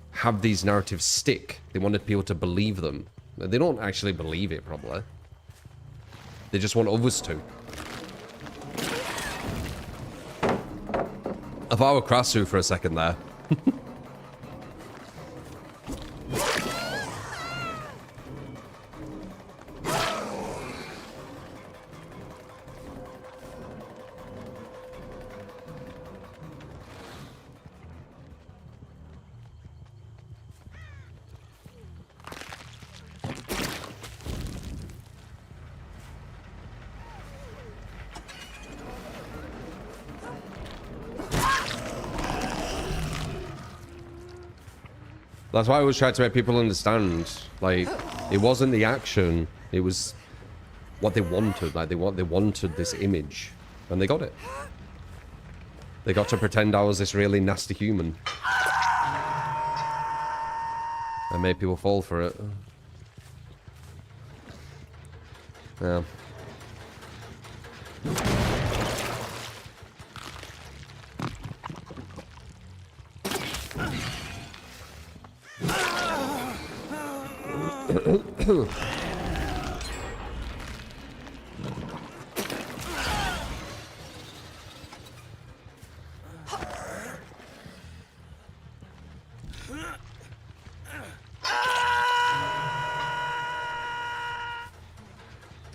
have these narratives stick. They wanted people to believe them. They don't actually believe it, probably. They just want others to. I thought I was Krasu for a second there. That's why I was trying to make people understand. Like, it wasn't the action; it was what they wanted. Like, they wanted this image, and they got it. They got to pretend I was this really nasty human. I made people fall for it. Yeah.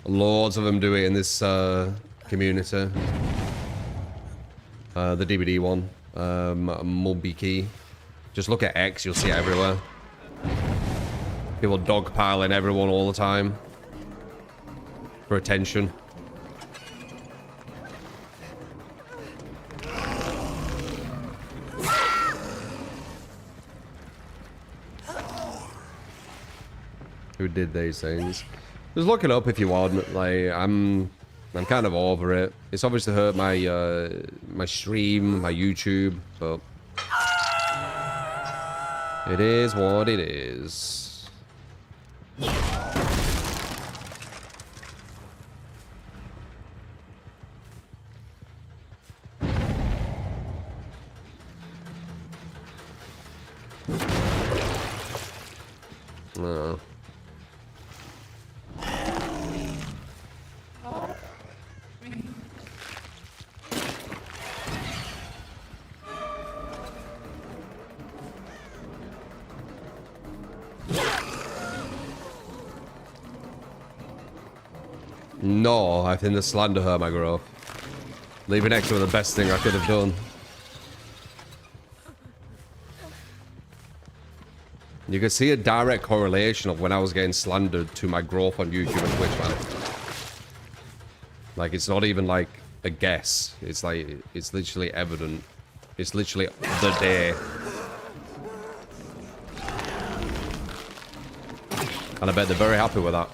Loads of them do it in this community. The DVD one, Mulbiki. Just look at X, you'll see it everywhere. People dogpiling everyone all the time for attention. did these things. Just look it up if you want. Like, I'm kind of over it. It's obviously hurt my my stream, my YouTube, but it is what it is. No. No, I think the slander hurt my growth. Leaving X was the best thing I could have done. You can see a direct correlation of when I was getting slandered to my growth on YouTube and Twitch, man. Like, it's not even like a guess. It's like, it's literally evident. It's literally the day. And I bet they're very happy with that.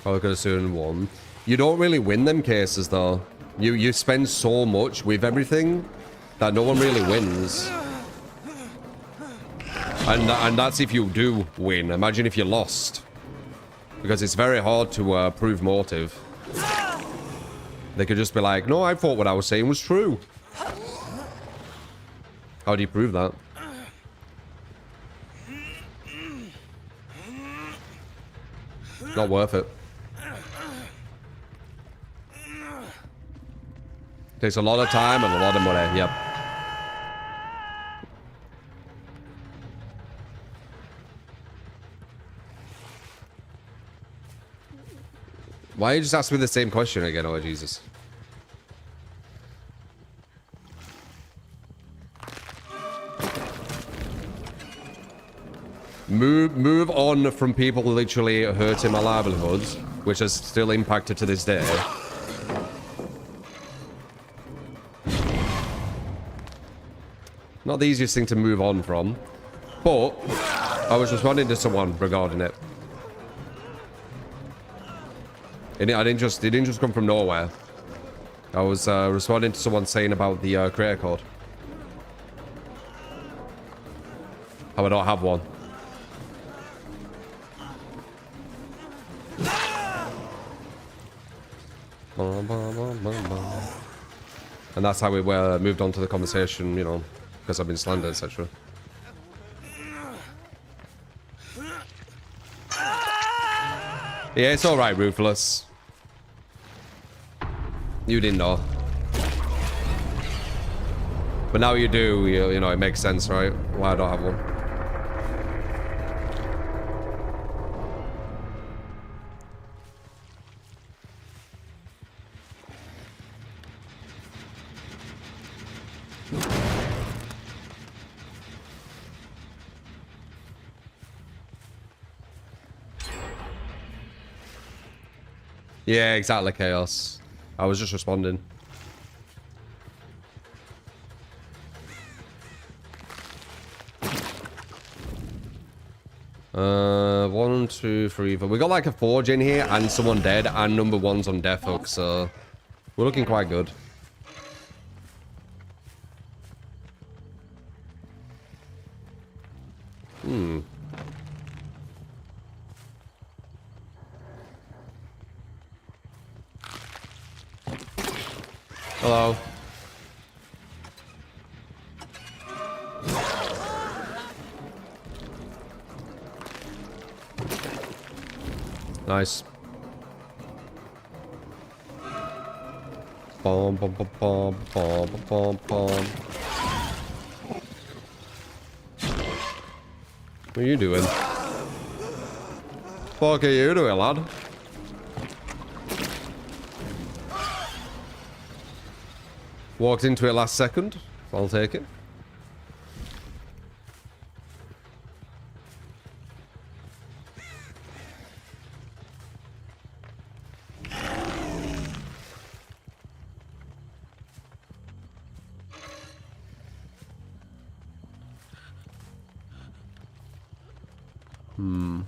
I could have soon won. You don't really win them cases though. You spend so much with everything that no one really wins. And that's if you do win. Imagine if you lost. Because it's very hard to prove motive. They could just be like, no, I thought what I was saying was true. How do you prove that? Not worth it. Takes a lot of time and a lot of money, yep. Why you just ask me the same question again? Oh, Jesus. Move on from people literally hurting my livelihoods, which has still impacted to this day. Not the easiest thing to move on from, but I was responding to someone regarding it. It didn't just come from nowhere. I was responding to someone saying about the creator code. How I don't have one. And that's how we moved on to the conversation, you know, because I've been slandered, etc. Yeah, it's alright, Ruthless. You didn't know. But now you do, you know, it makes sense, right? Why I don't have one. Yeah, exactly, Chaos. I was just responding. One, two, three, four. We got like a forge in here and someone dead and number one's on death hook, so we're looking quite good. Hello. Nice. Bom, bom, bom, bom, bom, bom, bom. What are you doing? Fuck are you doing, lad? Walked into it last second. I'll take it. You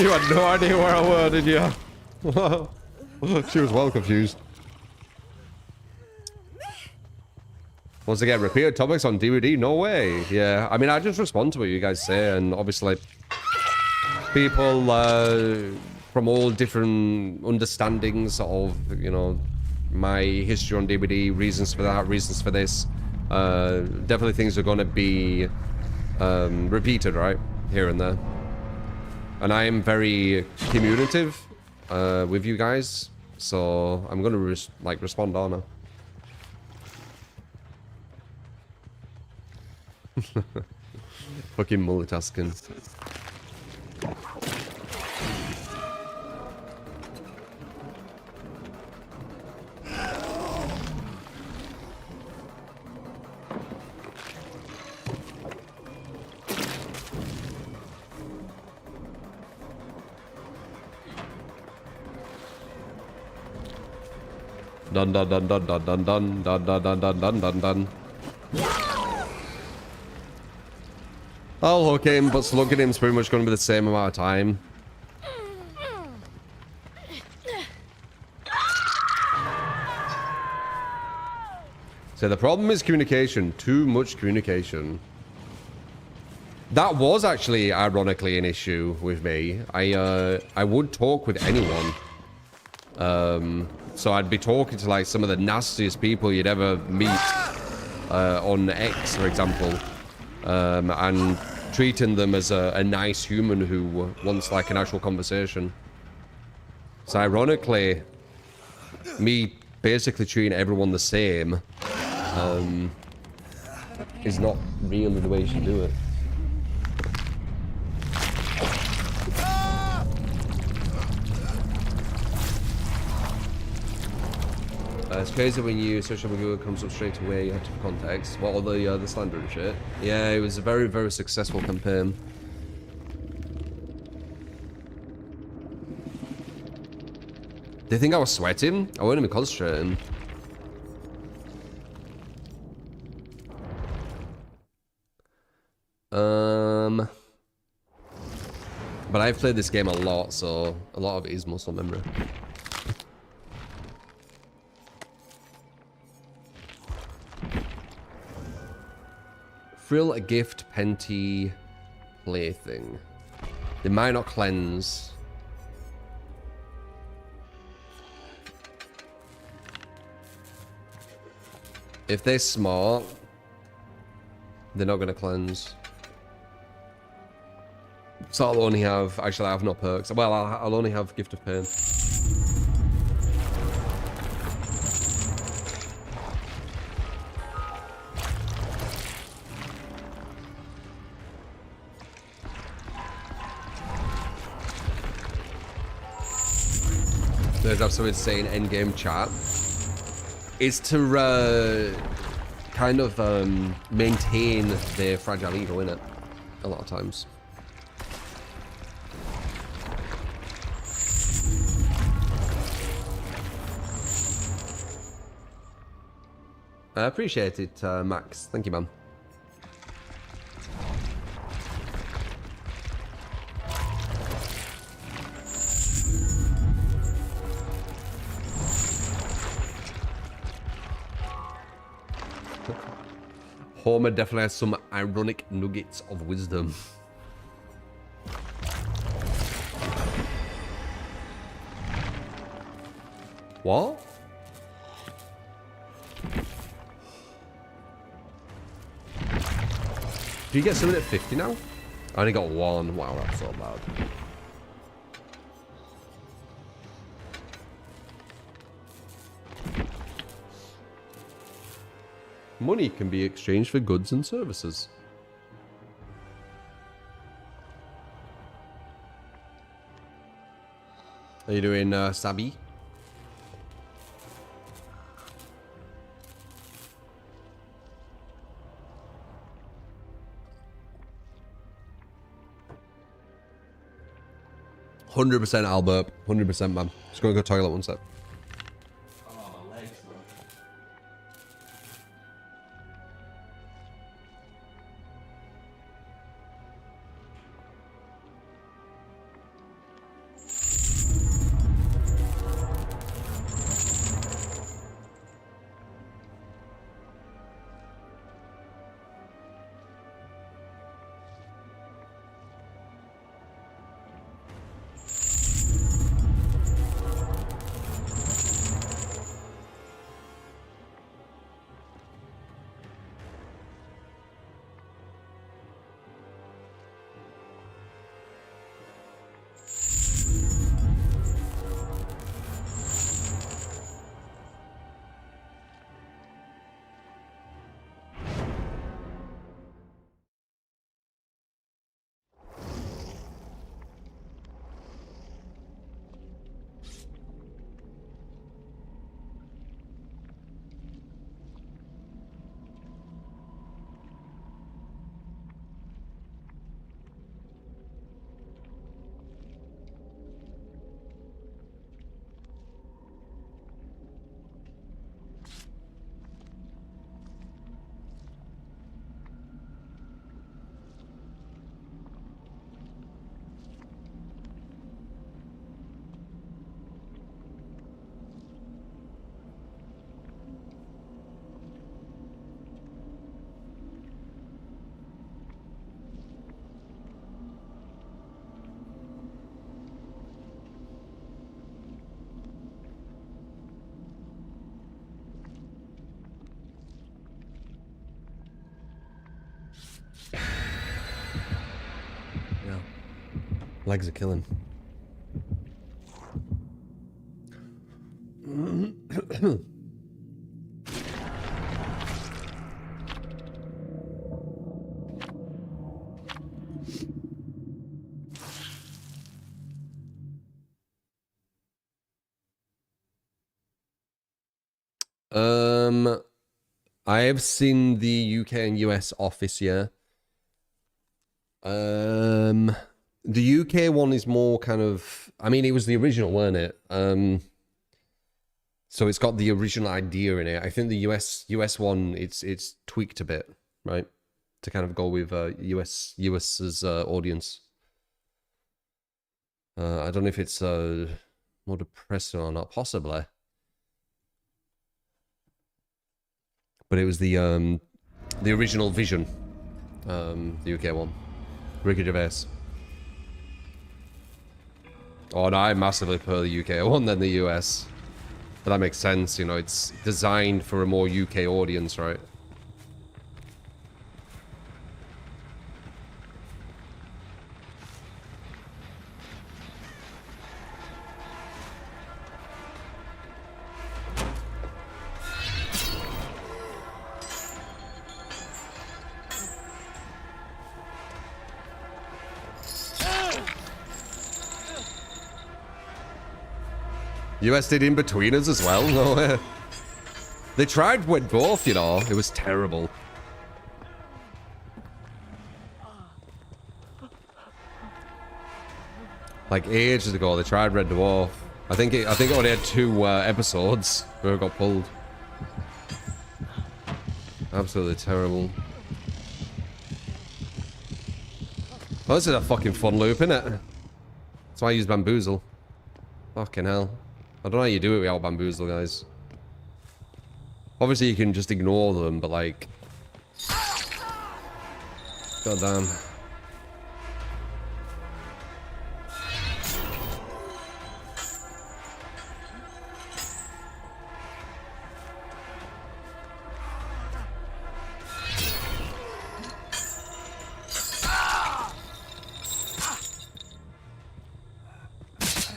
had no idea where I were, did you? She was well confused. Once again, repeated topics on DVD? No way. Yeah, I mean, I just respond to what you guys say, and obviously, people from all different understandings of, you know, my history on DVD, reasons for that, reasons for this. Definitely things are going to be repeated, right? Here and there. And I am very communicative with you guys, so I'm going to respond, aren't I? Fucking multitasking. Dun dun dun dun dun dun dun dun dun dun dun dun dun dun. I'll hook him, but slugging him's pretty much going to be the same amount of time. So the problem is communication. Too much communication. That was actually, ironically, an issue with me. I would talk with anyone. So I'd be talking to like some of the nastiest people you'd ever meet on X, for example, and treating them as a nice human who wants like an actual conversation. So ironically, me basically treating everyone the same is not really the way you should do it. It's crazy when you search up a Google, it comes up straight away out of context. What all the slander and shit. Yeah, it was a very, very successful campaign. They think I was sweating? I wasn't even concentrating. But I've played this game a lot, so a lot of it is muscle memory. Frill a gift, Penty, plaything. They might not cleanse. If they're smart, they're not going to cleanse. So I'll only have... Actually, I have no perks. Well, I'll only have Gift of Pain. There's absolutely insane endgame chat. Is to kind of maintain their fragile ego in it a lot of times. I appreciate it, Max. Thank you, man. Homer definitely has some ironic nuggets of wisdom. What? Do you get something at 50 now? I only got one. Wow, that's so bad. Money can be exchanged for goods and services. How you doing, Sabi? 100% I'll burp. 100%, man. Just gonna go toilet one sec. Yeah. Legs are killing. I have seen the UK and US office, yeah. The UK one is more kind of, I mean, it was the original, weren't it? So it's got the original idea in it. I think the US one, it's tweaked a bit, right? To kind of go with US's audience. I don't know if it's more depressing or not, possibly. But it was the original vision, the UK one. Ricky Gervais. Oh, no, I massively prefer the UK one than the US. But that makes sense, you know, it's designed for a more UK audience, right? US did In-Betweeners as well. No, they tried with both, you know. It was terrible. Like ages ago, they tried Red Dwarf. I think it only had 2 episodes where it got pulled. Absolutely terrible. Oh, this is a fucking fun loop, innit? That's why I use Bamboozle. Fucking hell. I don't know how you do it without Bamboozle, guys. Obviously, you can just ignore them, but like... God damn.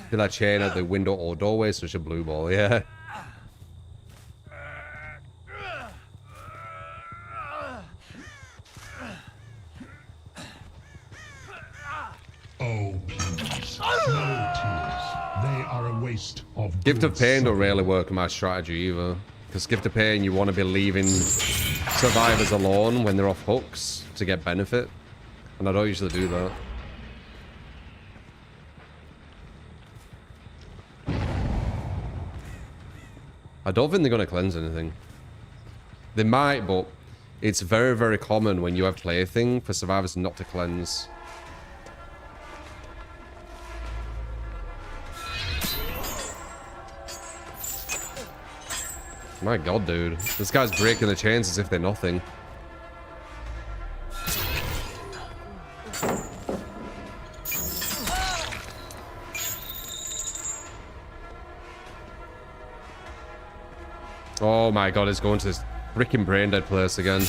Did that chain at the window or doorway? Such a blue ball, yeah. Oh, please. No tears. They are a waste of Gift of good Pain don't soul. really work in my strategy either. Because Gift of Pain, you want to be leaving survivors alone when they're off hooks to get benefit. And I don't usually do that. I don't think they're going to cleanse anything. They might, but it's very, very common when you have plaything for survivors not to cleanse. My god, dude. This guy's breaking the chains as if they're nothing. Oh my god, it's going to this freaking brain dead place again.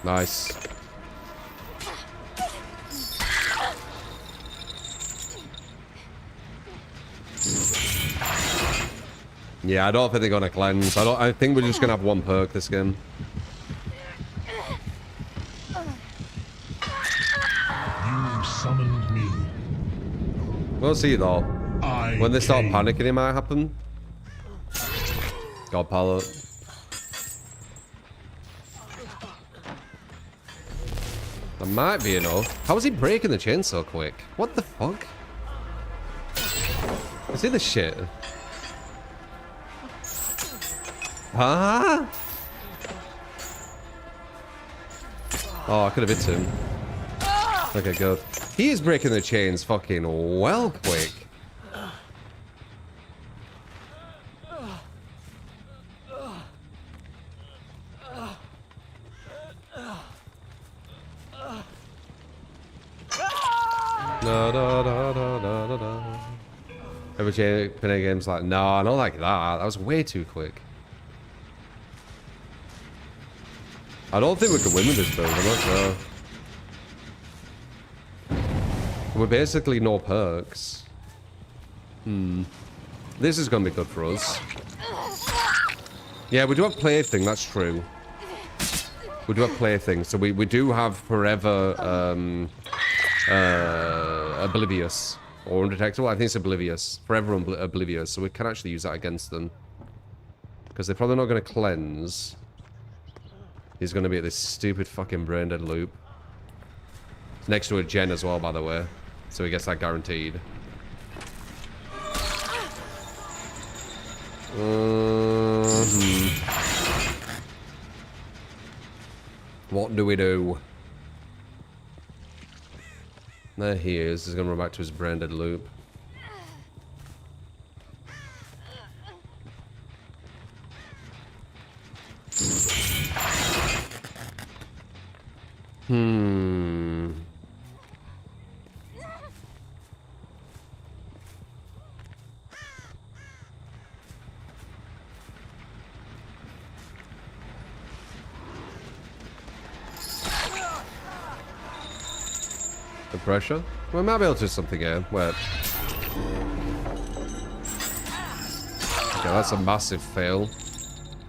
Nice. Yeah, I don't think they're gonna cleanse. I think we're just gonna have one perk this game. You summoned me. We'll see though. When they start came. panicking, it might happen. God pallet. That might be enough. How is he breaking the chain so quick? What the fuck? Is he the shit? Huh? Oh, I could have hit him. Okay, good. He is breaking the chains fucking well quick. Da, da, da, da, da, da, da. Every Pinay game's like, no, I don't like that. That was way too quick. I don't think we can win with this build, I'm not sure. We're basically no perks. This is going to be good for us. Yeah, we do have plaything, that's true. We do have plaything, so we do have forever oblivious. Or undetectable, I think it's oblivious. Forever oblivious, so we can actually use that against them. Because they're probably not going to cleanse. He's going to be at this stupid fucking brain dead loop. It's next to a gen as well, by the way. So he gets that guaranteed. What do we do? There he is. He's going to run back to his brain dead loop. The pressure? We might be able to do something here. Wait. Okay, that's a massive fail.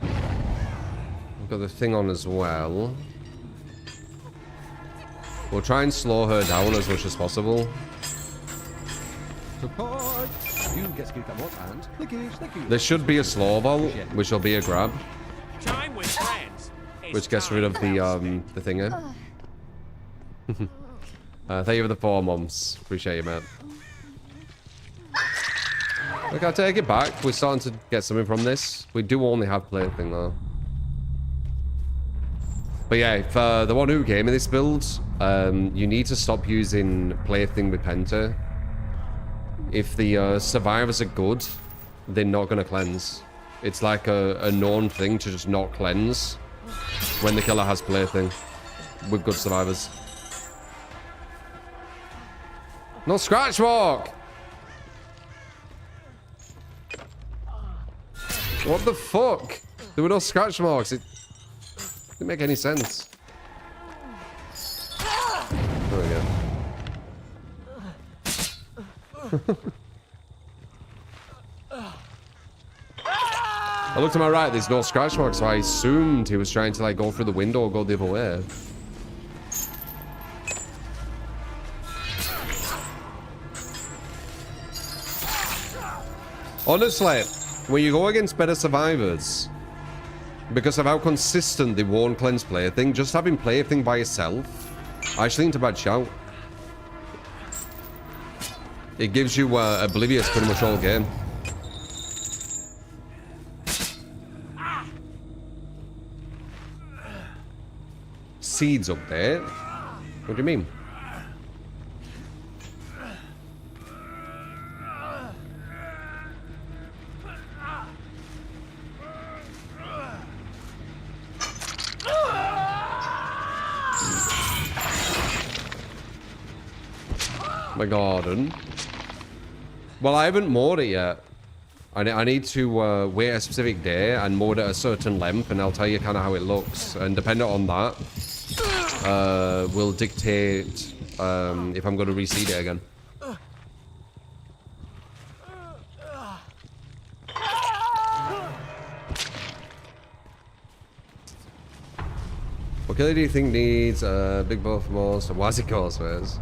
We've got the thing on as well. We'll try and slow her down as much as possible. Support. You get to keep that what and thank you. There should be a slow vault, which will be a grab, Time with friends. which gets rid of the thinger. Thank you for the 4 months. Appreciate you, mate. Look, I take it back. We're starting to get something from this. We do only have plaything though. But yeah, for the one who came in this build, you need to stop using plaything with Penta. If the survivors are good, they're not going to cleanse. It's like a known thing to just not cleanse when the killer has plaything with good survivors. No scratch walk! What the fuck? There were no scratch marks. It didn't make any sense. There we go. I looked to my right, there's no scratch marks, so I assumed he was trying to like go through the window or go the other way. Honestly, when you go against better survivors, because of how consistent they won't cleanse plaything, just having plaything by itself, I actually think it's a bad shout. It gives you oblivious pretty much all game. Seeds update? What do you mean? My garden. Well, I haven't mowed it yet. I need to wait a specific day and mow it at a certain length, and I'll tell you kind of how it looks. And depending on that, will dictate if I'm going to reseed it again. What killer do you think needs big buff for most? Why is it Ghostface?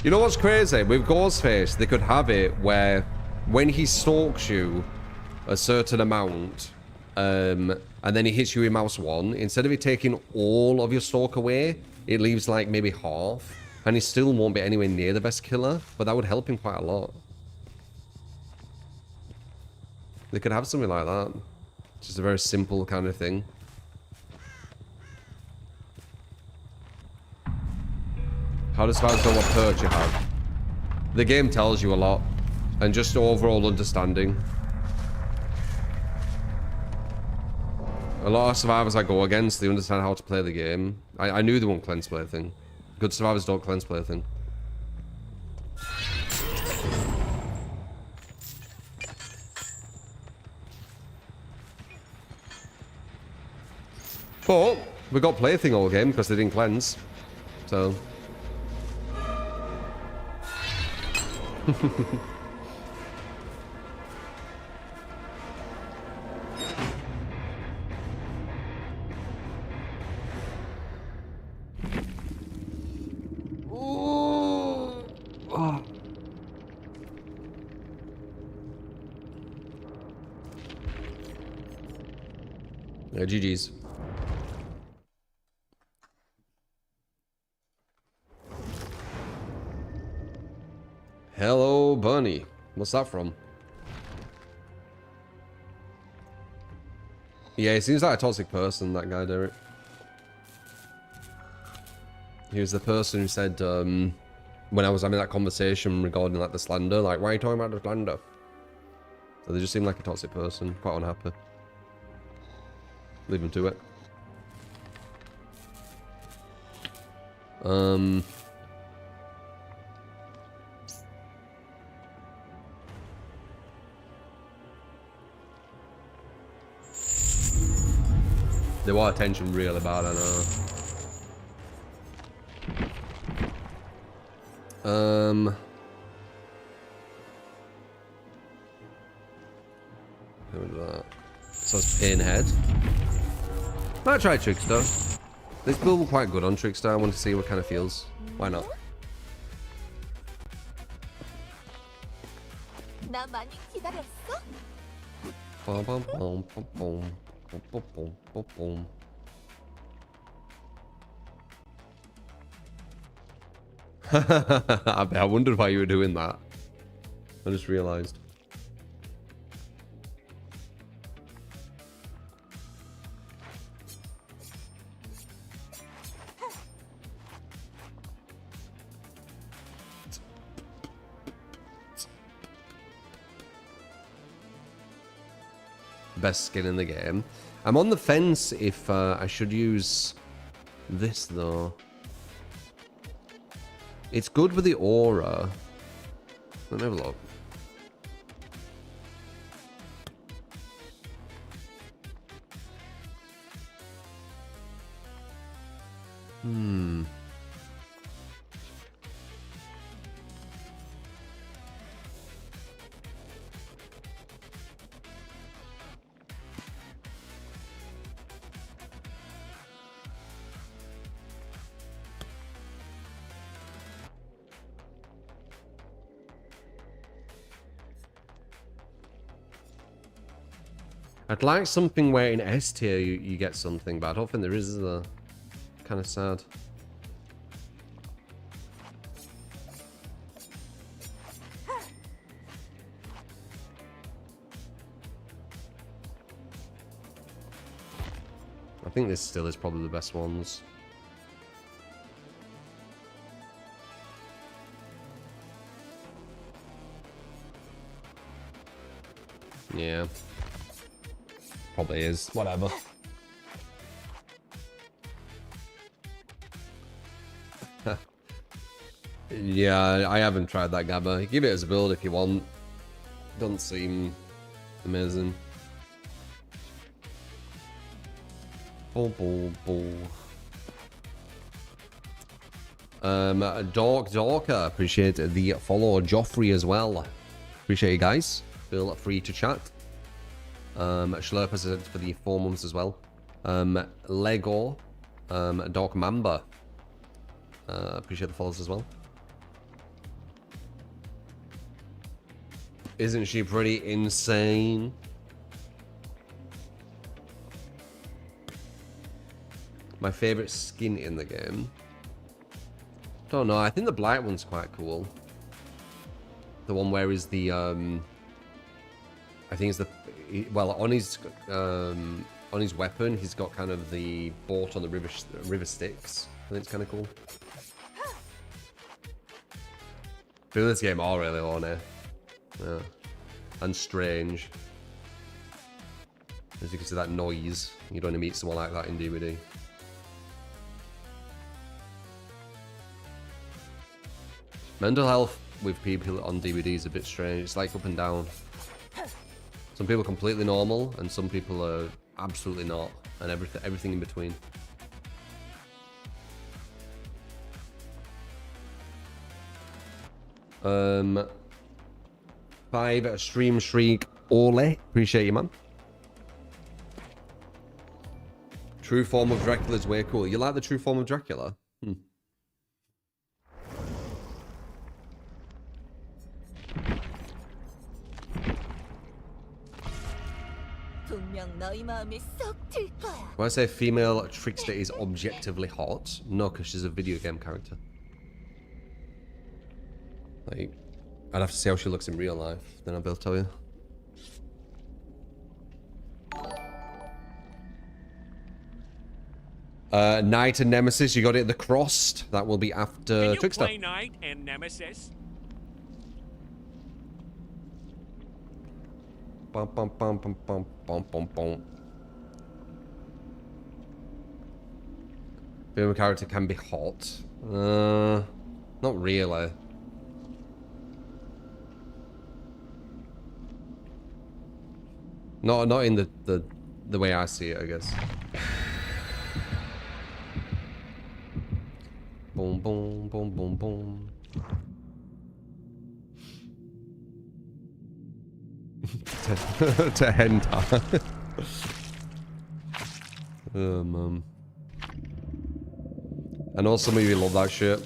You know what's crazy? With Ghostface, they could have it where when he stalks you a certain amount, and then he hits you in mouse 1, instead of it taking all of your stalk away, it leaves like maybe half, and he still won't be anywhere near the best killer, but that would help him quite a lot. They could have something like that. Just a very simple kind of thing. How does Vaz know what perch you have? The game tells you a lot. And just overall understanding. A lot of survivors I go against, they understand how to play the game. I knew they won't cleanse plaything. Good survivors don't cleanse plaything. But we got plaything all game because they didn't cleanse. So... Yeah, GG's. Hello, Bunny. What's that from? Yeah, he seems like a toxic person, that guy, Derek. He was the person who said, when I was having that conversation regarding, like, the slander, like, why are you talking about the slander? So they just seem like a toxic person, quite unhappy. Leave him to it. They want attention really bad, I know. How do that? So it's Pinhead. Might try Trickster. This build was quite good on Trickster. I want to see what kind of feels. Why not? Bum, bum, bum, bum, bum, bum, bum, bum, bum. I wondered why you were doing that. I just realized. Best skin in the game. I'm on the fence if I should use this though. It's good with the aura. Let me have a look. I'd like something where in S tier you get something, but I don't think there is, kind of sad. I think this still is probably the best ones. Yeah. Probably is. Whatever. Yeah, I haven't tried that Gabba. Give it as a build if you want. Doesn't seem amazing. Dorka, appreciate the follow. Joffrey as well. Appreciate you guys. Feel free to chat. Schlurpers for the 4 months as well. Lego. Doc Mamba. Appreciate the follows as well. Isn't she pretty insane? My favorite skin in the game. Don't know. I think the blight one's quite cool. The one where is the I think it's the well on his weapon he's got kind of the boat on the river Styx. I think it's kind of cool. Feel this game all really on it. Yeah. And strange. As you can see that noise, you don't want to meet someone like that in DVD. Mental health with people on DVD is a bit strange. It's like up and down. Some people are completely normal, and some people are absolutely not, and everything in between. Five stream shriek Ole. Appreciate you, man. True form of Dracula is way cool. You like the true form of Dracula? When I say female trickster is objectively hot, no, because she's a video game character. Like, I'd have to see how she looks in real life, then I'll be able to tell you. Knight and Nemesis, you got it. The Crossed, that will be after Can you Trickster. play Knight and Nemesis? Bum, bum, bum, bum, bum, bum, bum, bum. Female character can be hot. Not really. Not in the way I see it, I guess. Boom, boom, boom, boom, boom. to hentai. I know some of you love that shit.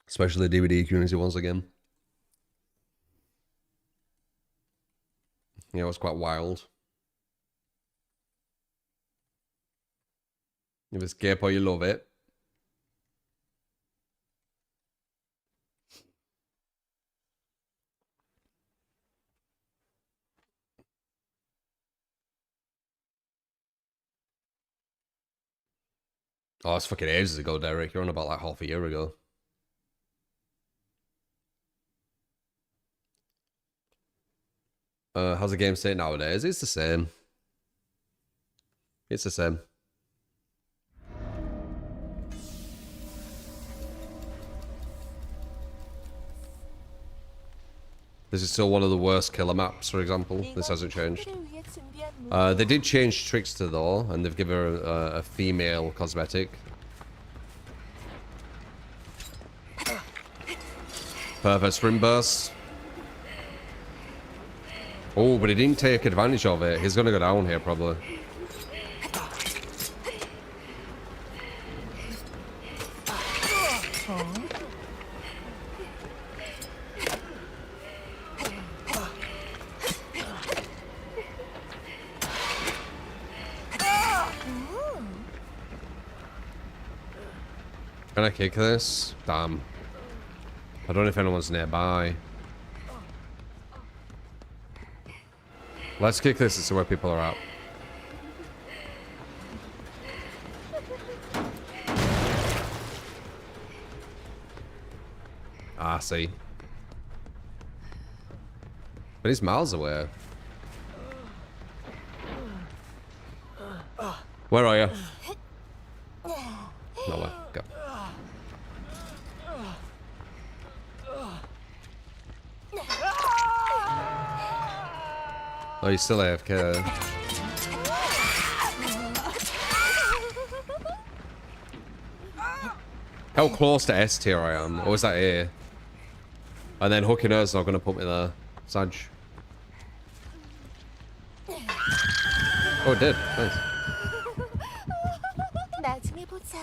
Especially the DVD community once again. Yeah, it was quite wild. If it's gay, you love it. Oh, it's fucking ages ago, Derek. You're on about like half a year ago. How's the game state nowadays? It's the same. It's the same. This is still one of the worst killer maps, for example. This hasn't changed. They did change Trickster though, and they've given her a female cosmetic. Perfect sprint burst. Oh, but he didn't take advantage of it. He's gonna go down here probably. Can I kick this? Damn. I don't know if anyone's nearby. Let's kick this and see where people are at. Ah, see. But he's miles away. Where are you? Nowhere. Go. Oh, you still AFK. How close to S tier I am? Or is that A? And then hooking her's not going to put me there. Sag. Oh, it did. Nice. 나중에 보자.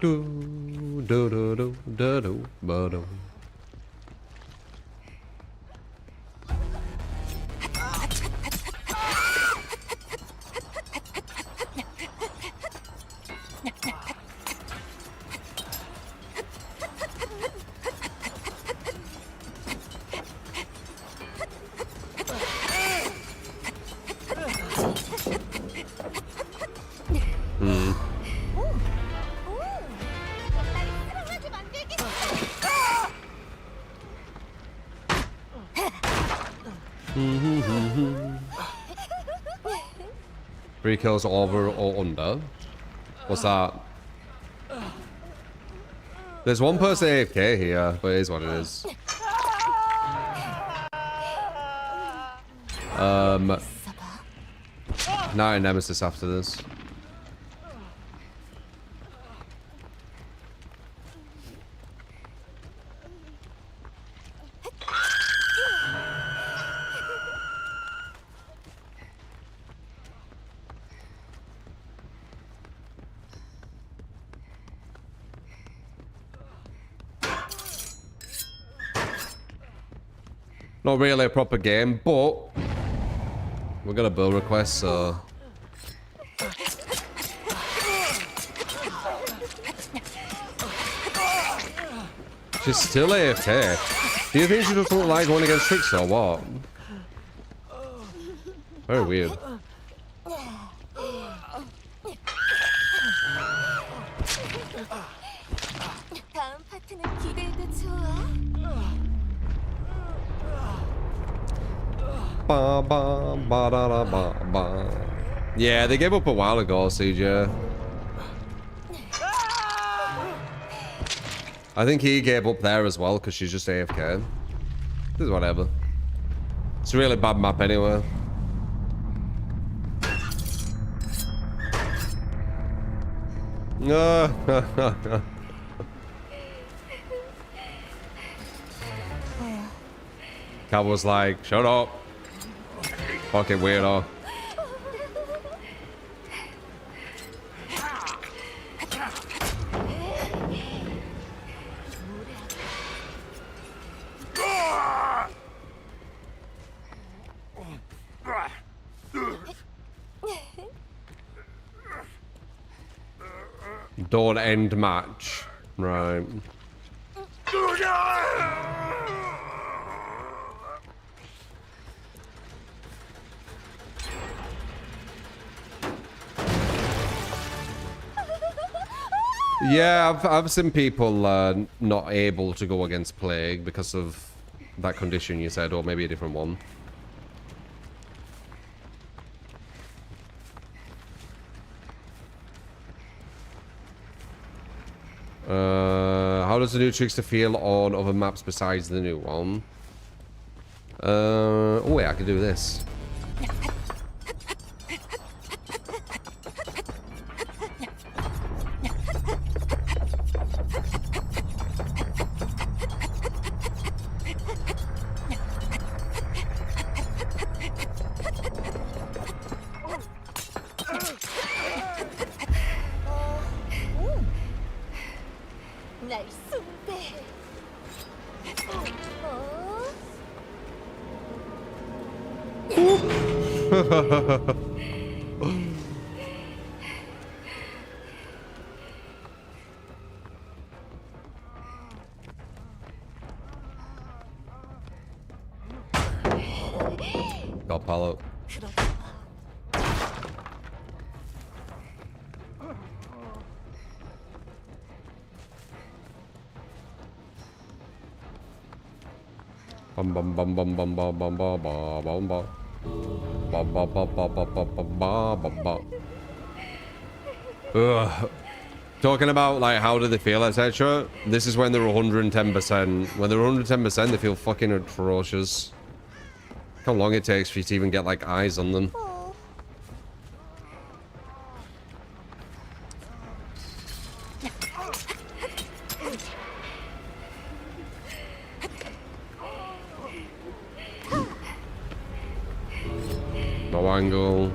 Do do do do do do do do. Three kills over or under. What's that? There's one person AFK here, but it is what it is. Not a nemesis after this. Not really a proper game, but we're gonna build request, so she's still AFK. Do you think she doesn't like going against tricks or what? Very weird. 다음 파트는 기대해도 좋아. Ba, ba, ba, da, da, ba, ba. Yeah, they gave up a while ago, CJ. I think he gave up there as well because she's just AFK. This is whatever. It's a really bad map anyway. No. Cat was like, shut up. Fucking weirdo. Don't end match. Right. Yeah, I've seen people not able to go against Plague because of that condition you said, or maybe a different one. How does the new trickster feel on other maps besides the new one? Oh wait, I can do this. 날 숭배. Got Palo. Bum bum bum bum bum bum bum bum bum bum bum. Bum bum bum bum bum bum bum bum bum. Ugh. Talking about like how do they feel, etc. This is when they're 110%. When they're 110%, they feel fucking atrocious. How long it takes for you to even get like eyes on them. No angle.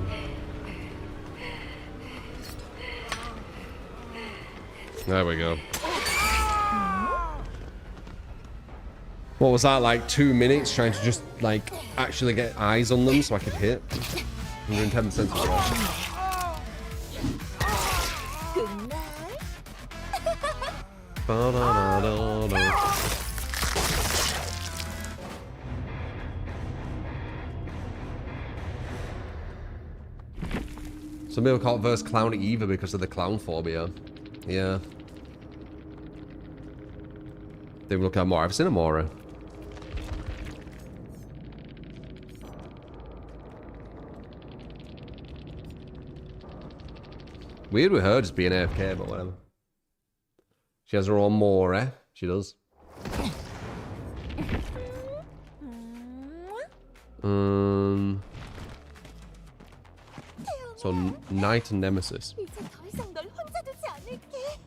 There we go. What was that, like 2 minutes trying to just like actually get eyes on them so I could hit? 110% as well. Some people can't verse clown either because of the clown phobia. Yeah. They look at more. I've seen Amora. Weird with her just being AFK, but whatever. She has her own more, She does. So Knight and Nemesis. 이제 더 이상 널 혼자 두지 않을게.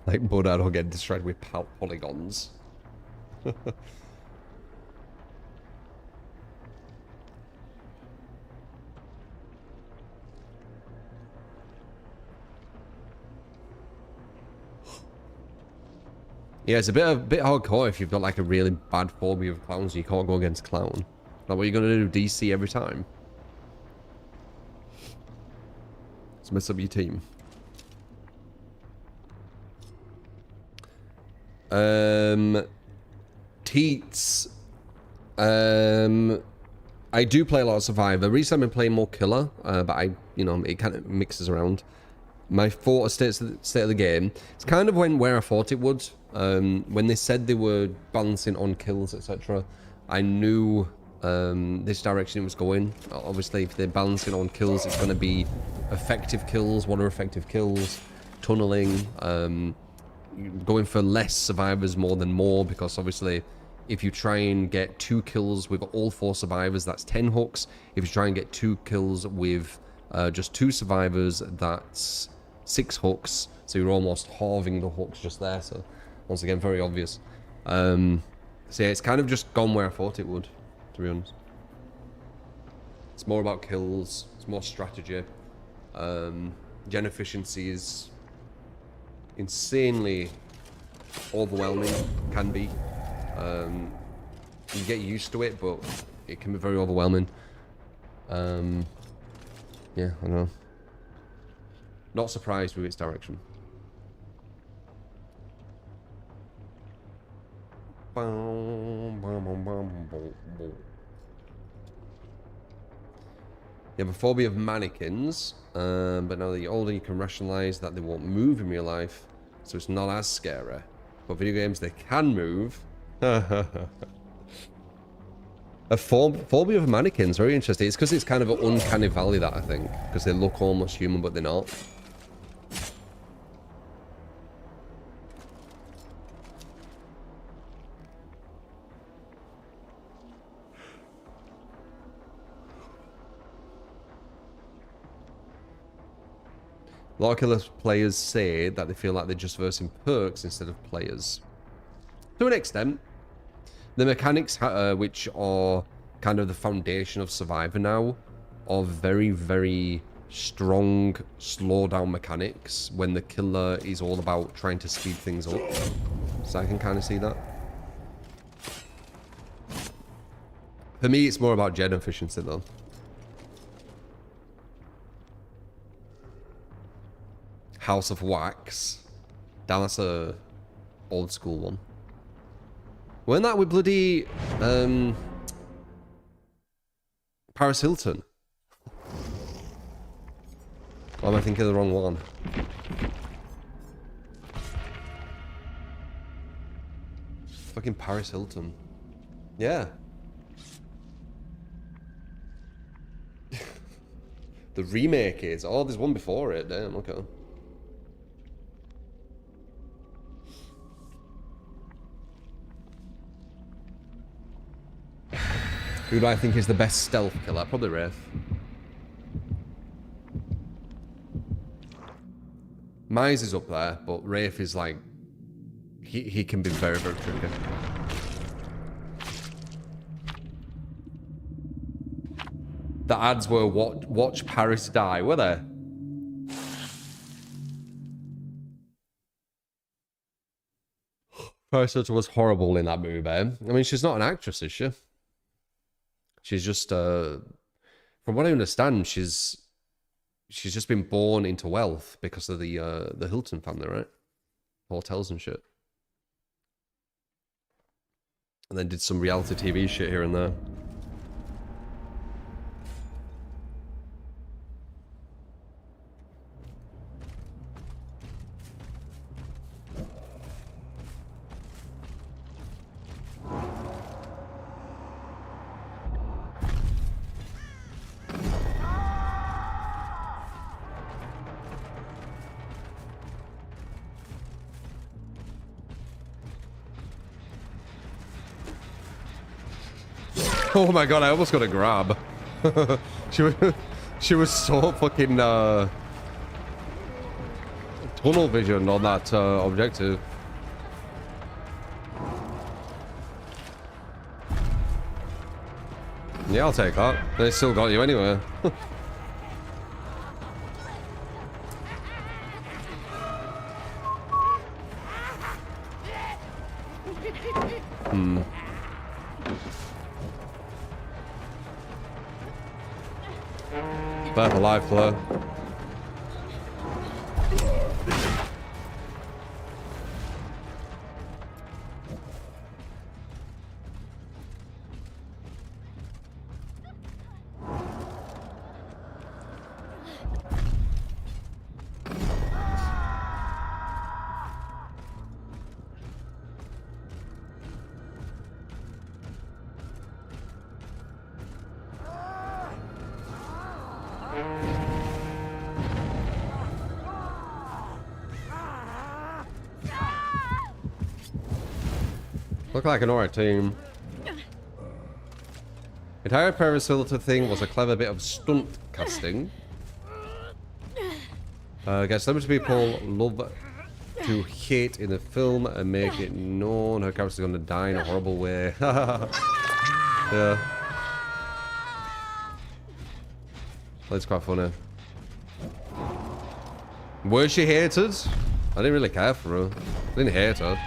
Like Bodado get destroyed with polygons. Yeah, it's a bit hardcore if you've got like a really bad phobia of clowns and you can't go against clown. Like what are you gonna do, DC every time? Let's mess up your team. Teats. I do play a lot of Survivor. Recently I've been playing more Killer, but it kind of mixes around. My thought state of the game, it's kind of where I thought it would. When they said they were balancing on kills, etc., I knew this direction it was going. Obviously, if they're balancing on kills, it's going to be effective kills. What are effective kills? Tunneling. Going for less survivors more than more, because obviously if you try and get 2 kills with all 4 survivors, that's 10 hooks. If you try and get 2 kills with just 2 survivors, that's 6 hooks. So you're almost halving the hooks just there. So once again, very obvious. So yeah, it's kind of just gone where I thought it would, to be honest. It's more about kills, it's more strategy. Gen efficiency is insanely overwhelming, can be. You get used to it, but it can be very overwhelming. Yeah, I know. Not surprised with its direction. You have a phobia of mannequins, but now that you're older, you can rationalize that they won't move in real life, so it's not as scary. But video games, they can move, A phobia of mannequins, very interesting. It's because it's kind of an uncanny valley, that I think, because they look almost human but they're not. A lot of killer players say that they feel like they're just versing perks instead of players. To an extent, the mechanics, which are kind of the foundation of Survivor now, are very, very strong slow-down mechanics when the killer is all about trying to speed things up. So I can kind of see that. For me, it's more about gen efficiency, though. House of Wax. Damn, that's a old school one. Weren't that with bloody Paris Hilton? Or am I thinking of the wrong one? Fucking Paris Hilton. Yeah. The remake is. Oh, there's one before it. Damn, okay. Who do I think is the best stealth killer? Probably Wraith. Mize is up there, but Wraith is like... He can be very, very tricky. The ads were watch Paris die, were they? Paris Hilton was horrible in that movie. I mean, she's not an actress, is she? She's just, from what I understand, she's just been born into wealth because of the Hilton family, right? Hotels and shit. And then did some reality TV shit here and there. Oh my god, I almost got a grab. she was so fucking tunnel vision on that objective. Yeah, I'll take that. They still got you anyway. Hmm. Back alive, Fleur. Look like an alright team. The entire Paris Hilton thing was a clever bit of stunt casting. I guess so much people love to hate in the film and make it known her character's gonna die in a horrible way. Yeah. That's quite funny. Was she hated? I didn't really care for her. I didn't hate her.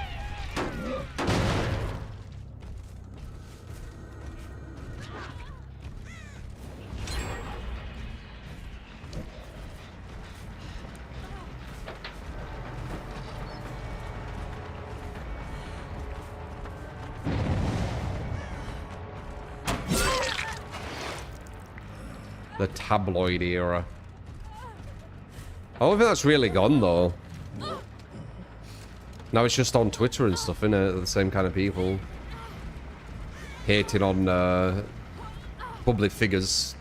The tabloid era. I don't think that's really gone though. Now it's just on Twitter and stuff, innit? The same kind of people. hating on public figures.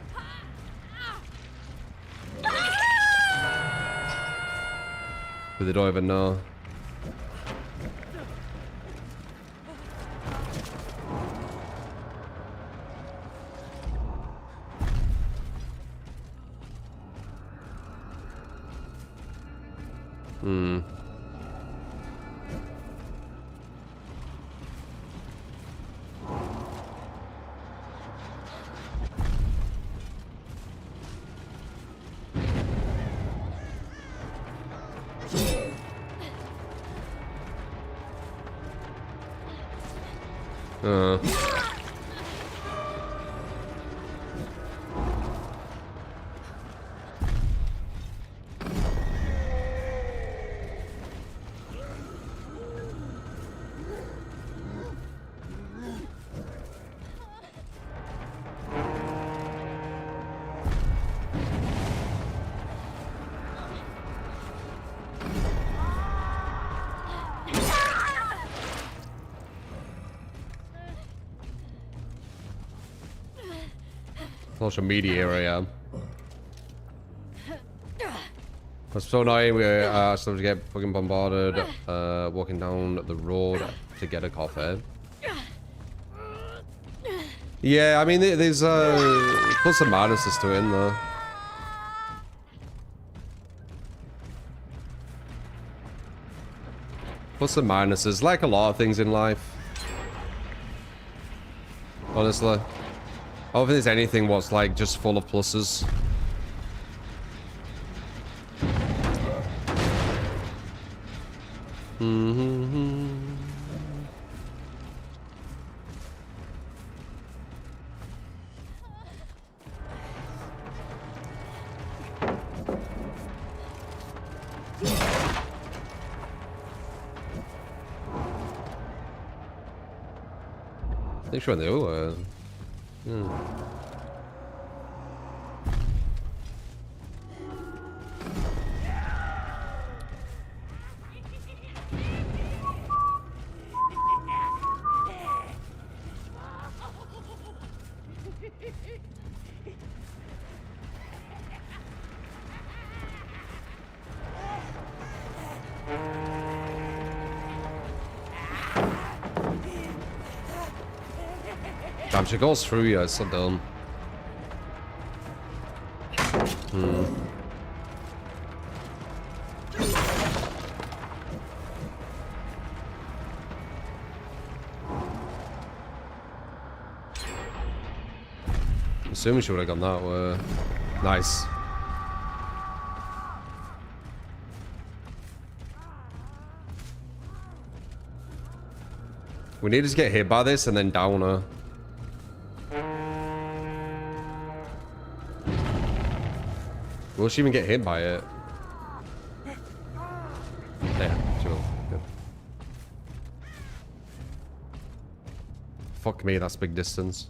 But they don't even know. Social media area. It's so annoying. We still to get fucking bombarded walking down the road to get a coffee. Yeah, I mean, there's plus and minuses to it, though. Plus and minuses, like a lot of things in life. Honestly. I don't think there's anything what's like just full of pluses. Which one they all were? Damn, she goes through you, it's so dumb. Assuming she would have gone that way. Nice. We need to get hit by this and then down her. Will she even get hit by it? Yeah, she will. Good. Fuck me, that's big distance.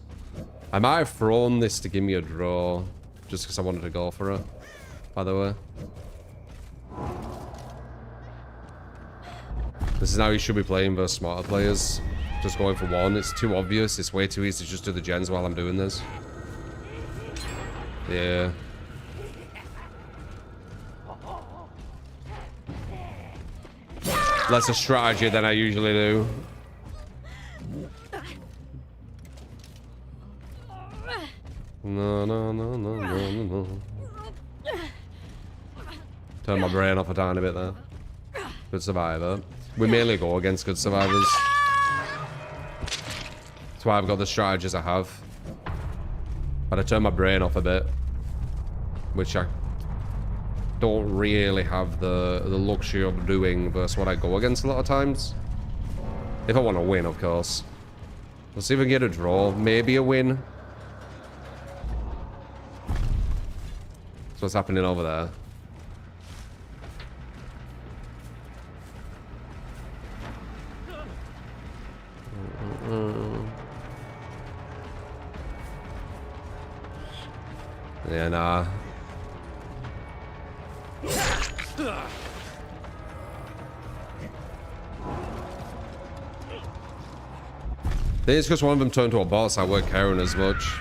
I might have thrown this to give me a draw, just because I wanted to go for it, by the way. This is how you should be playing versus smarter players. Just going for one. It's too obvious. It's way too easy to just do the gens while I'm doing this. Yeah. Less a strategy than I usually do. No, no, no, no, no, no, no. Turn my brain off a tiny bit there. Good survivor. We mainly go against good survivors. That's why I've got the strategies I have. But I turn my brain off a bit. Which I don't really have the luxury of doing versus what I go against a lot of times. If I want to win, of course. Let's see if we can get a draw. Maybe a win. So what's happening over there? Yeah, nah. think it's because one of them turned to a bot, so I weren't caring as much.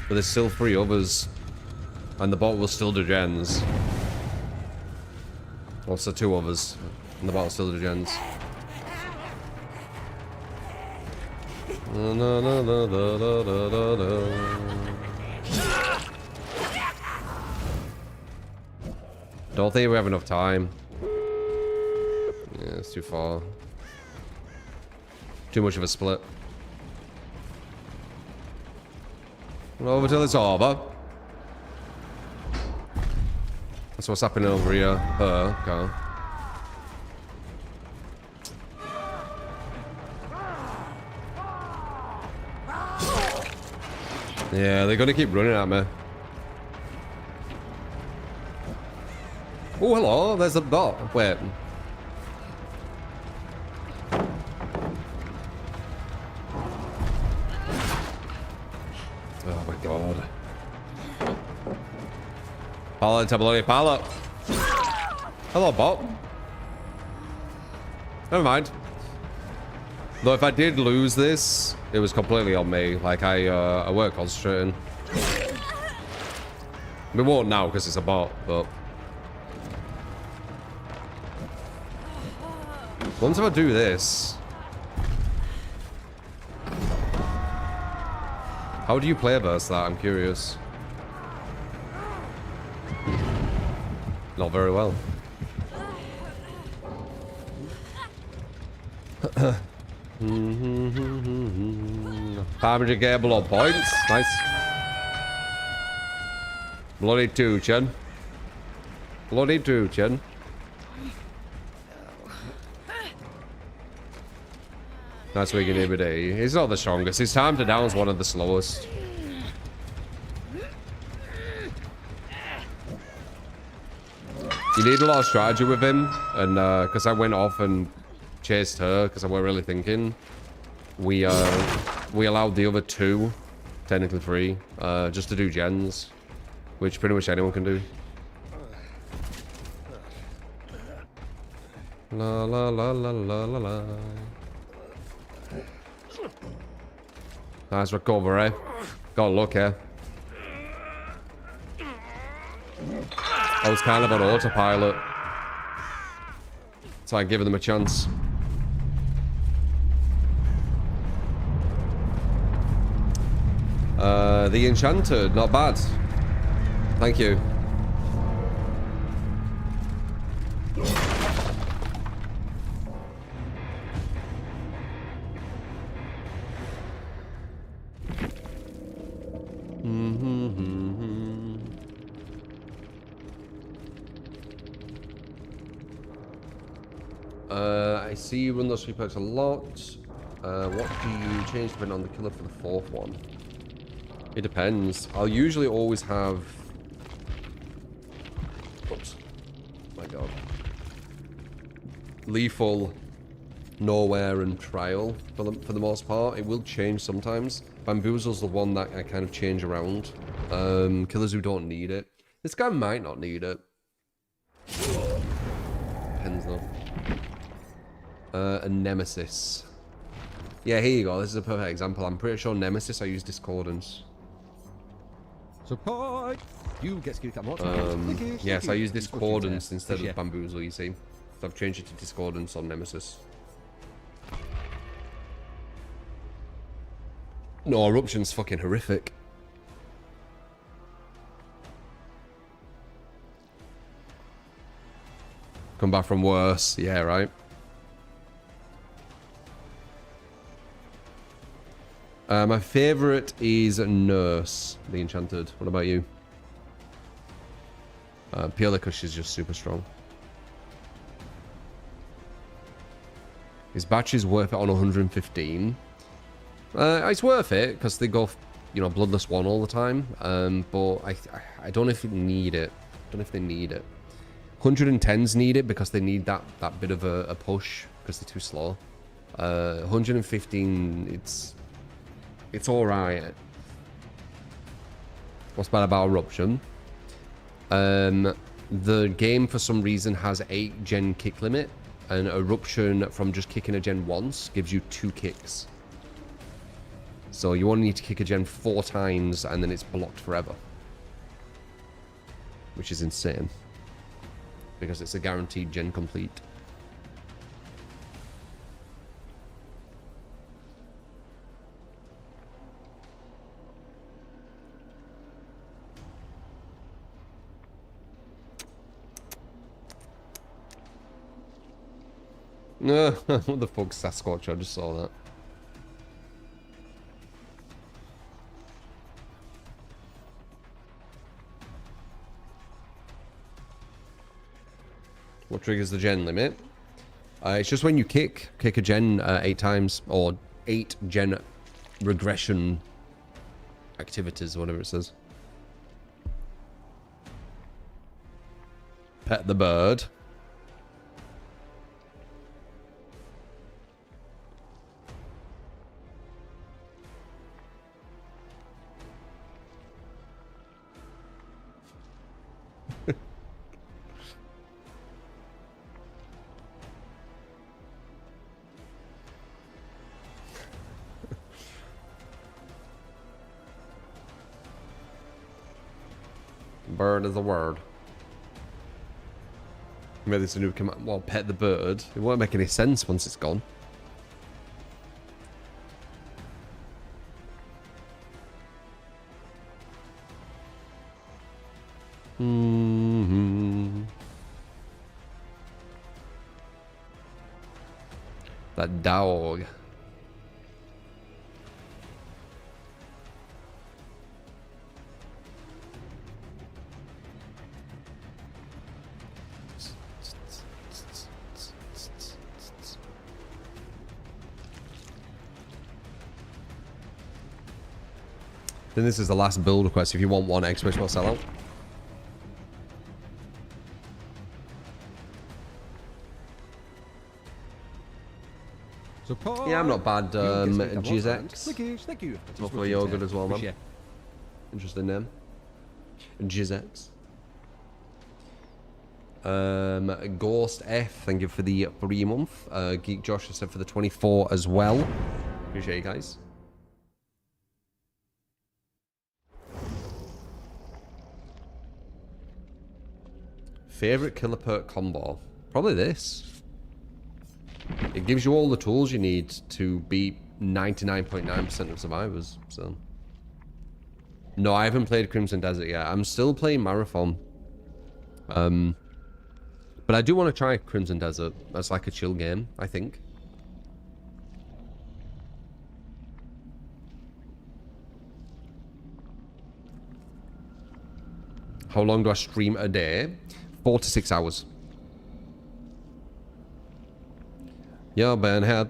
But there's still 3 others. And the bot will still do gens. Also 2 others. And the bot will still do gens. Don't think we have enough time. Yeah, it's too far. Too much of a split. Over till it's over. That's what's happening over here. Okay. Yeah, they're gonna keep running at me. Oh, hello. There's a bot. Wait. Oh my god. Pallet, tabloid, pallet. Hello, bot. Never mind. Though if I did lose this, it was completely on me. Like I weren't concentrating. We won't now because it's a bot, but once if I do this, how do you play versus that? I'm curious. Not very well. 500 gamble points. Nice. Bloody Tuchin. Bloody Tuchin. That's what you can do today. He's not the strongest. His time to down is one of the slowest. You need a lot of strategy with him, and because I went off and chased her because I weren't really thinking, we allowed the other 2, technically 3, just to do gens, which pretty much anyone can do. La la la la la la la. Nice recovery. Got luck here. I was kind of on autopilot, so I gave them a chance. The Enchanted, not bad. Thank you. I see you run those 3 perks a lot. What do you change depending on the killer for the 4th one? It depends. I'll usually always have... Oops. My god. Lethal, Nowhere, and Trial for the most part. It will change sometimes. Bamboozle's the one that I kind of change around. Killers who don't need it. This guy might not need it. Depends though. A Nemesis. Yeah, here you go. This is a perfect example. I'm pretty sure Nemesis I use Discordance. Support! You get skill cam. Yes, I use Discordance instead of Bamboozle, you see. So I've changed it to Discordance on Nemesis. No, Eruption's fucking horrific. Come back from worse. Yeah, right. My favourite is Nurse, the Enchanted. What about you? Purely because she's just super strong. His battery's worth it on 115. It's worth it because they go, you know, Bloodless 1 all the time. But I don't know if you need it. I don't know if they need it. 110s need it because they need that bit of a push because they're too slow. 115, it's alright. What's bad about Eruption? The game for some reason has 8 gen kick limit, and Eruption from just kicking a gen once gives you 2 kicks. So you only need to kick a gen 4 times and then it's blocked forever. Which is insane. Because it's a guaranteed gen complete. No, what the fuck, Sasquatch? I just saw that. What triggers the gen limit? It's just when you kick a gen 8 times, or 8 gen regression activities, whatever it says. Pet the bird. Bird is a word. Maybe there's a new command. Well, pet the bird. It won't make any sense once it's gone. That dog. Then this is the last build request if you want one exclamation mark sellout. Support. Yeah, I'm not bad, GZX. Thank you. Hopefully you're good as well, man. Interesting name. GZX. Ghost F, thank you for the 3 month. Geek Josh has said for the 24 as well. Appreciate you guys. Favorite killer perk combo? Probably this. It gives you all the tools you need to beat 99.9% of survivors. So, no, I haven't played Crimson Desert yet. I'm still playing Marathon. But I do want to try Crimson Desert. That's like a chill game, I think. How long do I stream a day? 4 to 6 hours. You've been hit.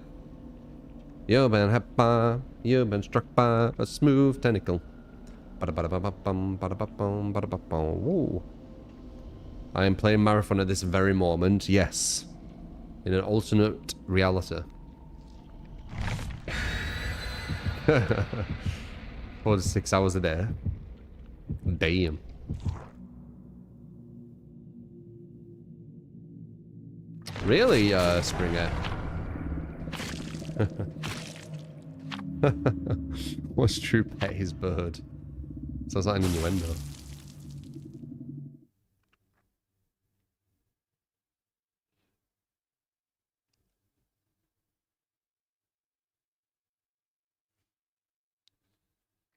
You've been hit by. You've been struck by a smooth tentacle. Woo. I am playing Marathon at this very moment. Yes. In an alternate reality. 4 to 6 hours a day. Damn. Really, Springer? What's true pet his bird? Sounds like an innuendo.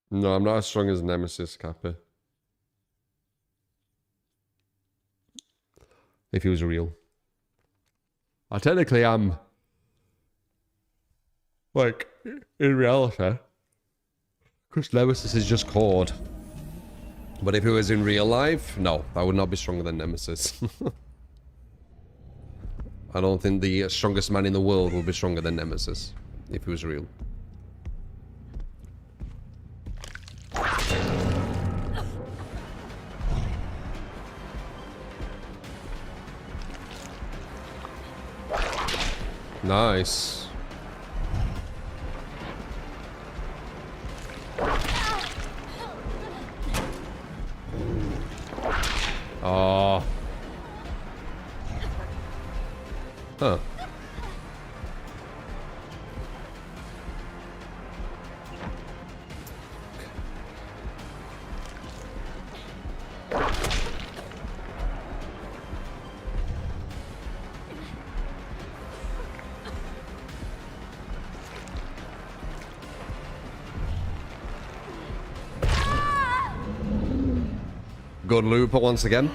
No, I'm not as strong as Nemesis, Kappa. If he was real. I technically am. Like, in reality. Because Nemesis is just Cord. But if he was in real life, no, I would not be stronger than Nemesis. I don't think the strongest man in the world will be stronger than Nemesis. If he was real. Nice. Oh. Huh. good looper once again.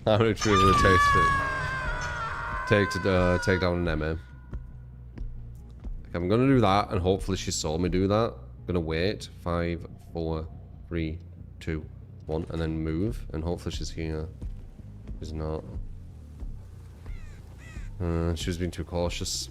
How do true it takes to take down an enemy. Okay, I'm gonna do that, and hopefully she saw me do that. I'm gonna wait. 5, 4, 3, 2, 1, and then move, and hopefully she's here. She's not. She was being too cautious.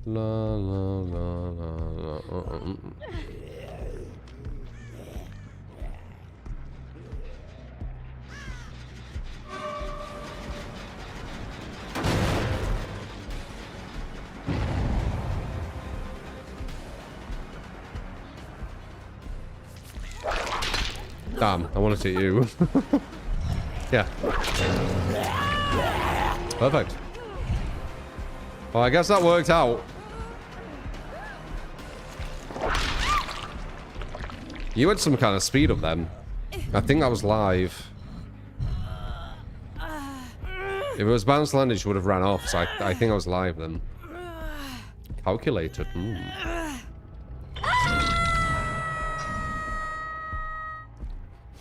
La la la la la. Damn, I wanted to hit you. Yeah. Perfect. Well, I guess that worked out. You had some kind of speed up then. I think that was live. If it was bounce landed, she would have ran off, so I think I was live then. Calculated.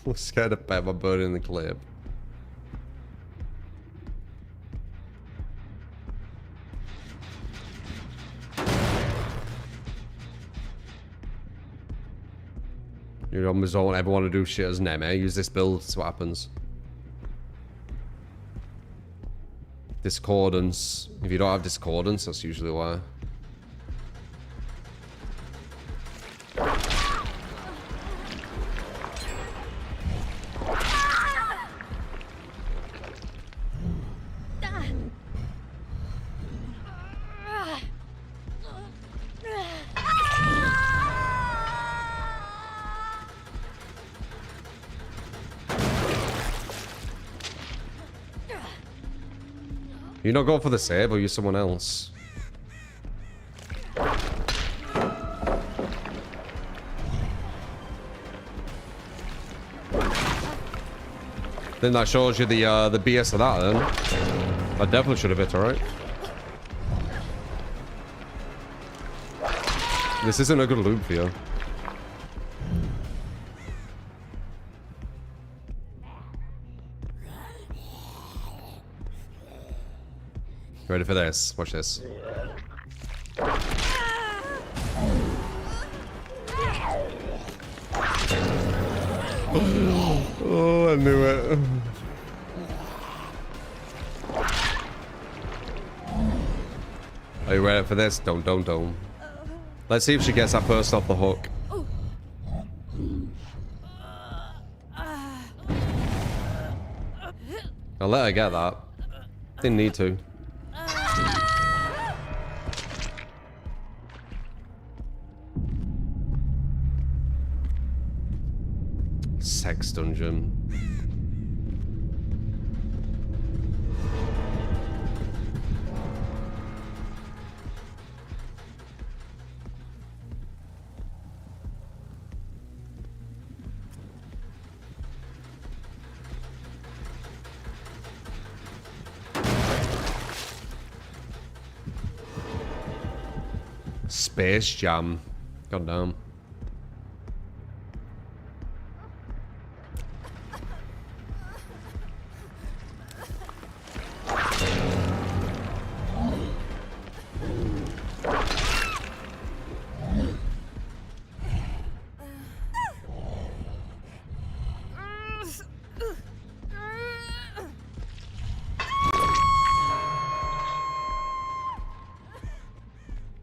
I'm scared to bet my bird in the clip. You almost don't ever want to do shit as Neme. Use this build, see what happens. Discordance. If you don't have discordance, that's usually why. You not go for the save or use someone else? Then that shows you the BS of that then. I definitely should have hit, alright? This isn't a good loop for you. Ready for this? Watch this. Oh, I knew it. Are you ready for this? Don't. Let's see if she gets that person off the hook. I'll let her get that. Didn't need to. Sex dungeon. Space Jam. God damn.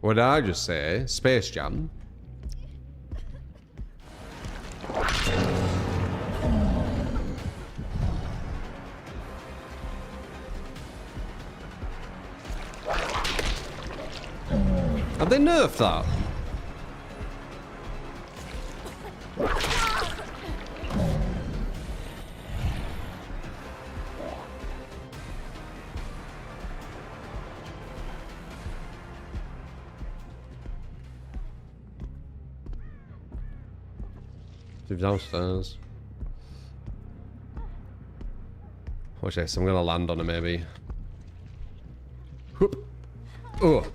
What did I just say? Space Jam? Have they nerfed that? He's downstairs. Watch this, I'm gonna land on him maybe. Whoop. Oh.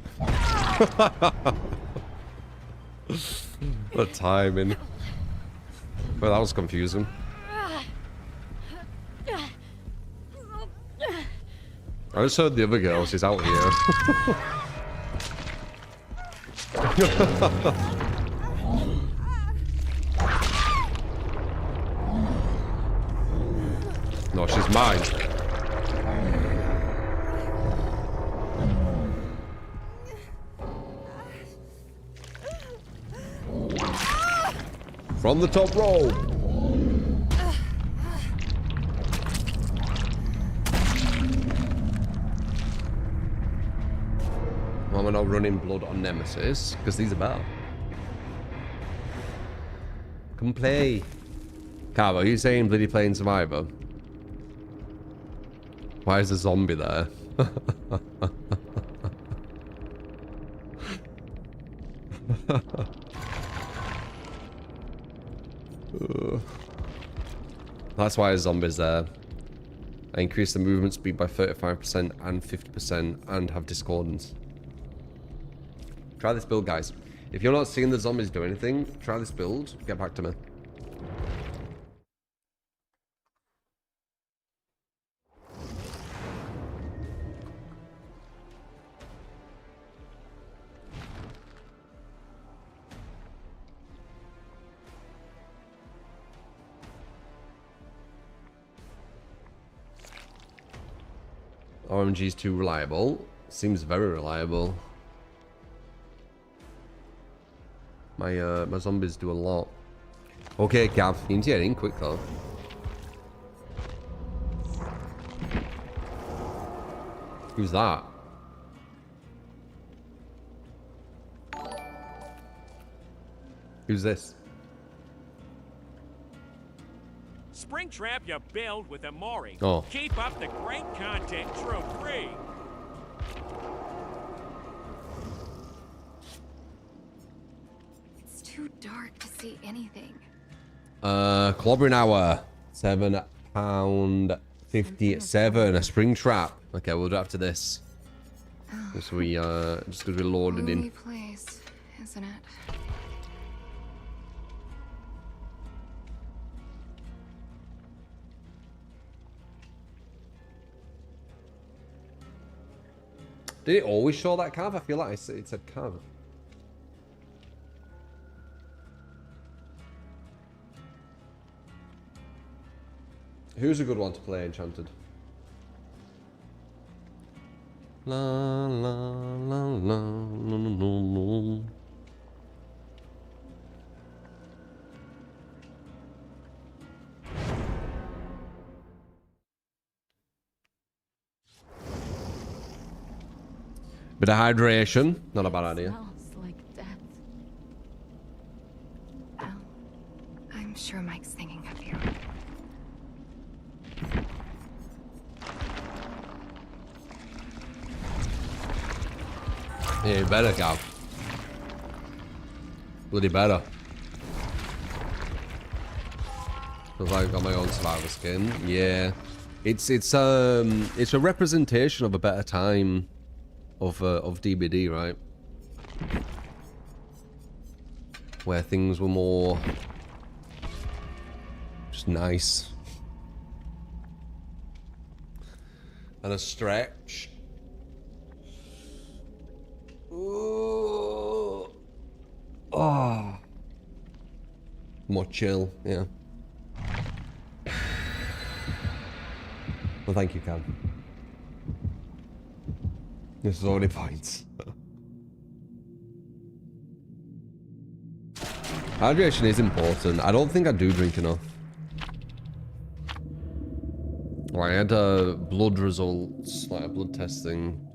The timing. Well, that was confusing. I just heard the other girl, she's out here. No, she's mine. From the top row. Why am I not running blood on Nemesis? Because these are better. Come play. Carver, are you saying bloody playing Survivor? Why is a zombie there? That's why a zombie's there. I increase the movement speed by 35% and 50% and have discordance. Try this build, guys. If you're not seeing the zombies do anything, try this build. Get back to me. OMG's too reliable. Seems very reliable. My zombies do a lot. Okay, Gav, you need to get in quick though. Who's that? Who's this? Springtrap you build with Amori. Oh. Keep up the great content, True Free. It's too dark to see anything. Clobbering hour. £7.57. A spring trap. Okay, we'll do after this. Just we just because we loaded in. Place, isn't it? Did it always show that Cav? I feel like it said Cav. Who's a good one to play Enchanted? La la la la la la la. Bit of hydration, not a bad idea. Smells like death. Oh, I'm sure Mike's thinking of you. Yeah, you better, Gav. Bloody better. Feels like I've got my own survivor skin. Yeah, it's a representation of a better time of DBD, right? Where things were more just nice and a stretch. Ooh. Oh, more chill, yeah. Well, thank you, Cam. This is already points. Hydration is important. I don't think I do drink enough. Like, I had blood results, like a blood testing,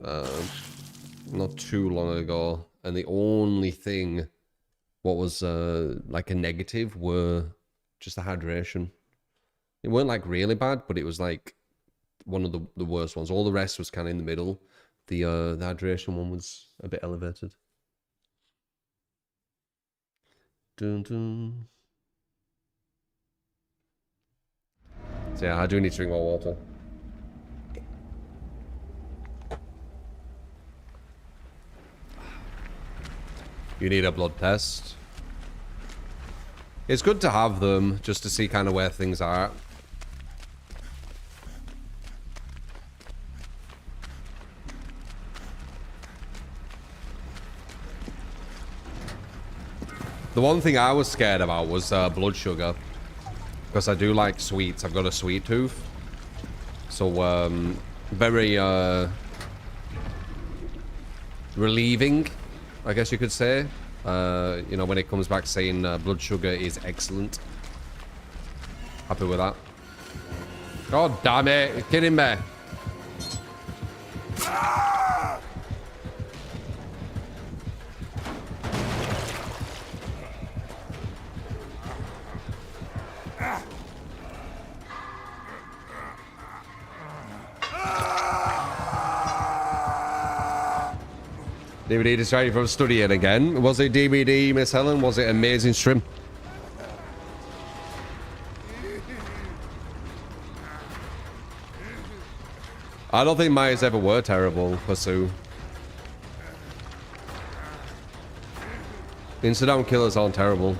not too long ago, and the only thing what was like a negative were just the hydration. It weren't like really bad, but it was like one of the worst ones. All the rest was kind of in the middle. The hydration one was a bit elevated. Dun, dun. So yeah, I do need to drink more water. You need a blood test. It's good to have them, just to see kind of where things are at. The one thing I was scared about was blood sugar. Because I do like sweets. I've got a sweet tooth. So, very, relieving, I guess you could say. You know, when it comes back saying blood sugar is excellent. Happy with that. God damn it, you're kidding me. DVD distracted from studying again. Was it DVD, Miss Helen? Was it amazing stream? I don't think Myers ever were terrible for Sue. Insta-down killers aren't terrible.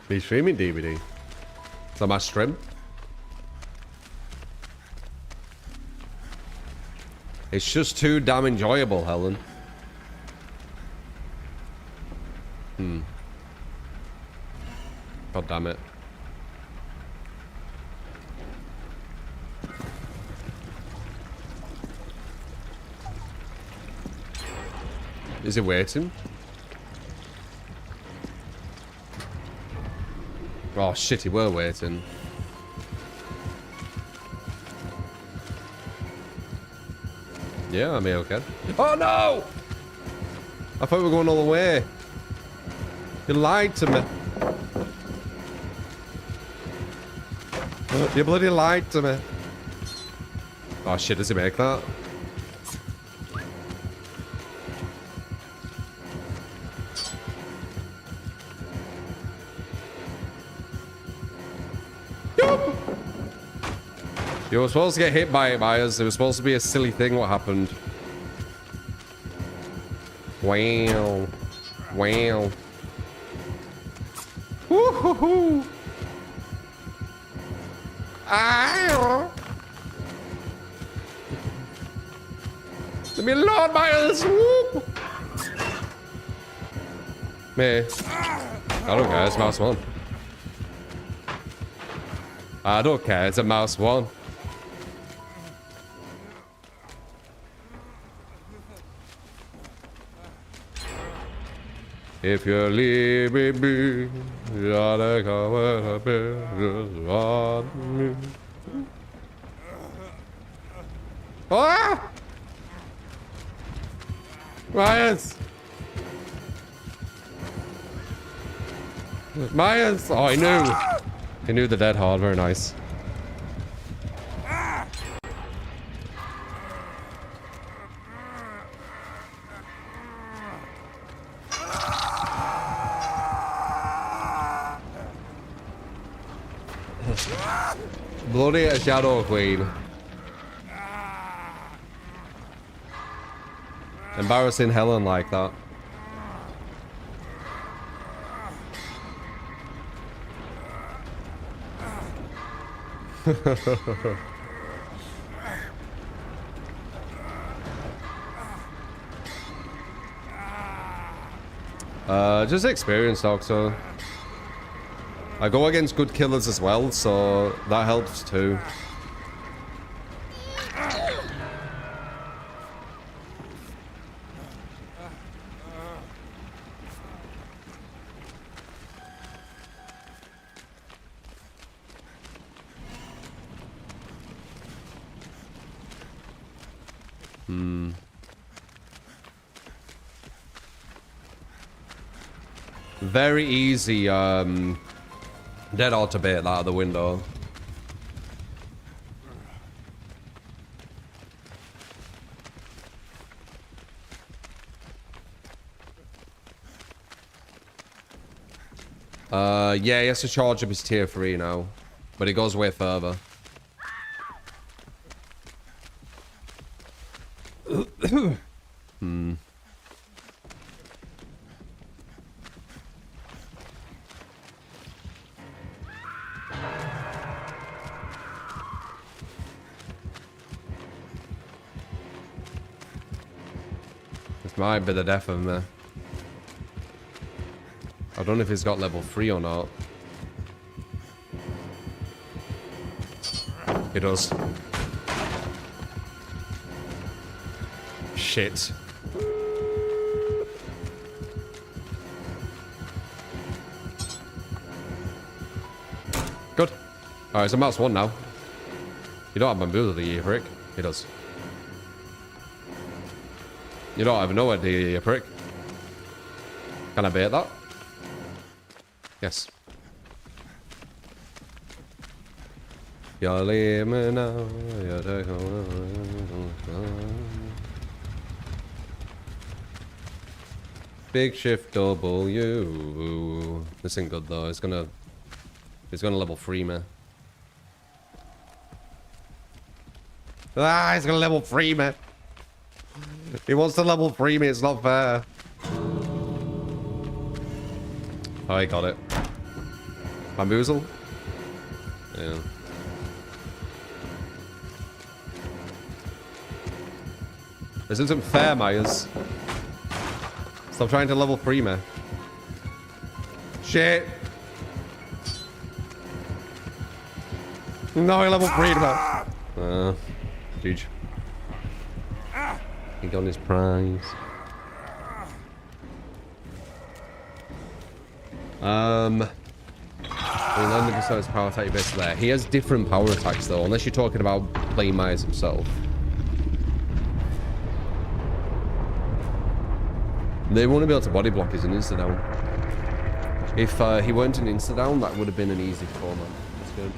Be streaming DVD. Is that my stream? It's just too damn enjoyable, Helen. God damn it. Is it waiting? Oh shit, he were waiting. Yeah, I mean, okay. Oh no! I thought we were going all the way. You lied to me. You bloody lied to me. Oh shit, does he make that? You were supposed to get hit by it, Myers. It was supposed to be a silly thing what happened. Wow. Wow. Woo-hoo-hoo. Ow. Let me alone, Myers. Whoop. Me. I don't care, it's mouse one. I don't care, it's a mouse one. If you leave me be, you gotta come and be on me. Ah! Myers! Myers! Oh, I knew! He knew the dead hard, very nice. Bloody a Shadow Queen. Embarrassing Helen like that. Just experience, Doctor. I go against good killers as well, so that helps too. Very easy, dead hard to bait that out of the window. Yeah, he has to charge up his tier 3 now. But it goes way further. Hmm. This might be the death of me. I don't know if he's got level 3 or not. He does. Shit. Good. Alright, so mouse 1 now. You don't have bamboozle, do you, prick? He does. You don't have nowhere, do you, prick? Can I bait that? Yes. You're leaving now. You're taking Big shift W. This ain't good though. It's gonna level 3 me. Ah, he's gonna level 3 me. He wants to level 3 me. It's not fair. Oh, he got it. Bamboozle? Yeah. This isn't fair, Myers. Stop trying to level 3 me. Shit! No, he level 3'd me. Huge. He got his prize. He learned the Bestower's power attack base there. He has different power attacks though, unless you're talking about playing Myers himself. They won't be able to body block his insta down. If he weren't an insta down, that would have been an easy format. That's good.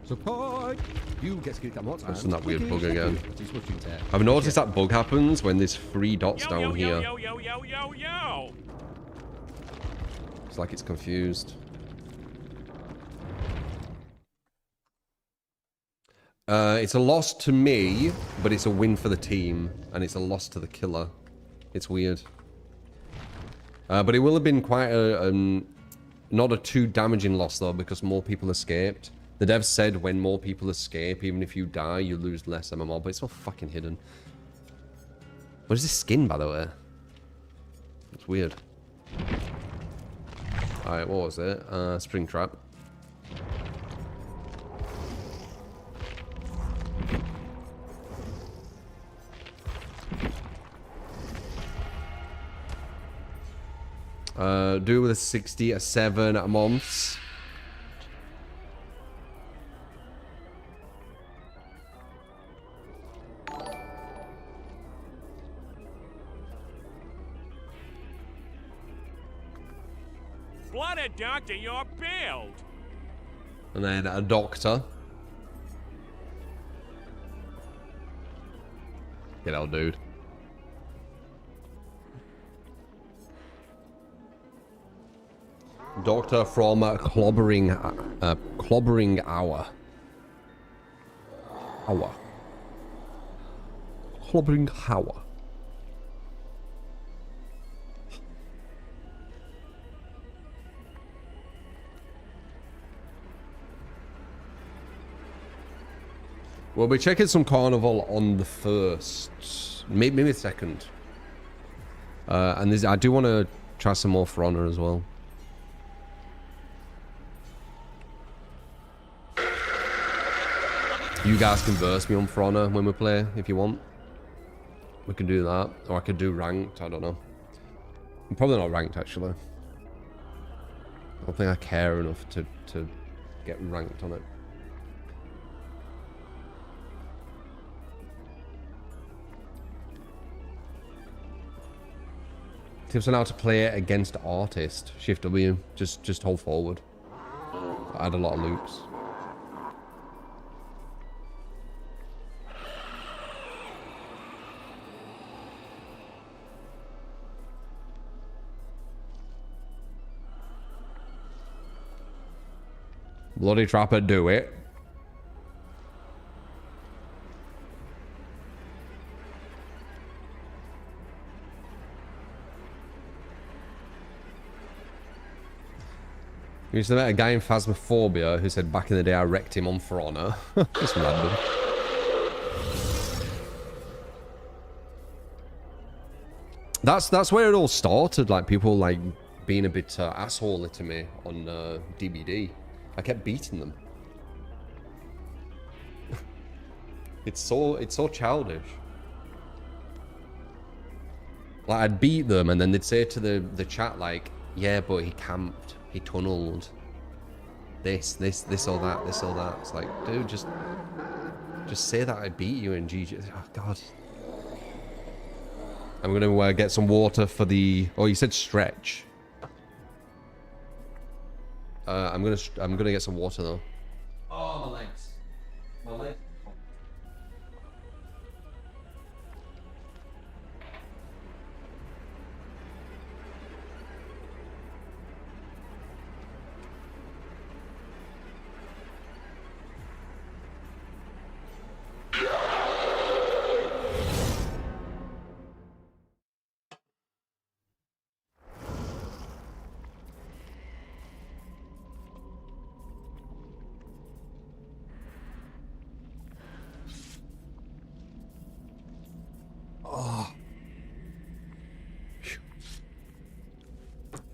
Support! You get to keep that mod. What's that weird bug again? I've noticed that bug happens when there's 3 dots down here. Yo. It's like it's confused. It's a loss to me, but it's a win for the team, and it's a loss to the killer. It's weird. But it will have been quite a not a too damaging loss though, because more people escaped. The dev said when more people escape, even if you die, you lose less MMR, but it's all fucking hidden. What is this skin, by the way? It's weird. Alright, what was it? Spring trap. Do with a 60, a 7, a months. Blooded doctor, your build. And then a doctor. Get out, dude. Doctor from Clobbering Hour. Clobbering Hour. We'll be checking some Carnival on the 1st, maybe the 2nd. And I do want to try some more For Honor as well. You guys can verse me on For Honor when we play, if you want. We can do that. Or I could do ranked, I don't know. I'm probably not ranked, actually. I don't think I care enough to get ranked on it. Tips on how to play it against artist. Shift W. Just hold forward. I had a lot of loops. Bloody Trapper, do it. We used to met a guy in Phasmophobia who said back in the day I wrecked him on For Honor. Just random. That's where it all started. Like people like being a bit assholey to me on DBD. I kept beating them. It's so childish. Like I'd beat them and then they'd say to the chat like, yeah, but he camped. He tunneled. This or that. It's like, dude, just say that I beat you in GG. Oh, God. I'm gonna get some water for the. Oh, you said stretch. I'm gonna get some water though. Oh, my legs. My legs.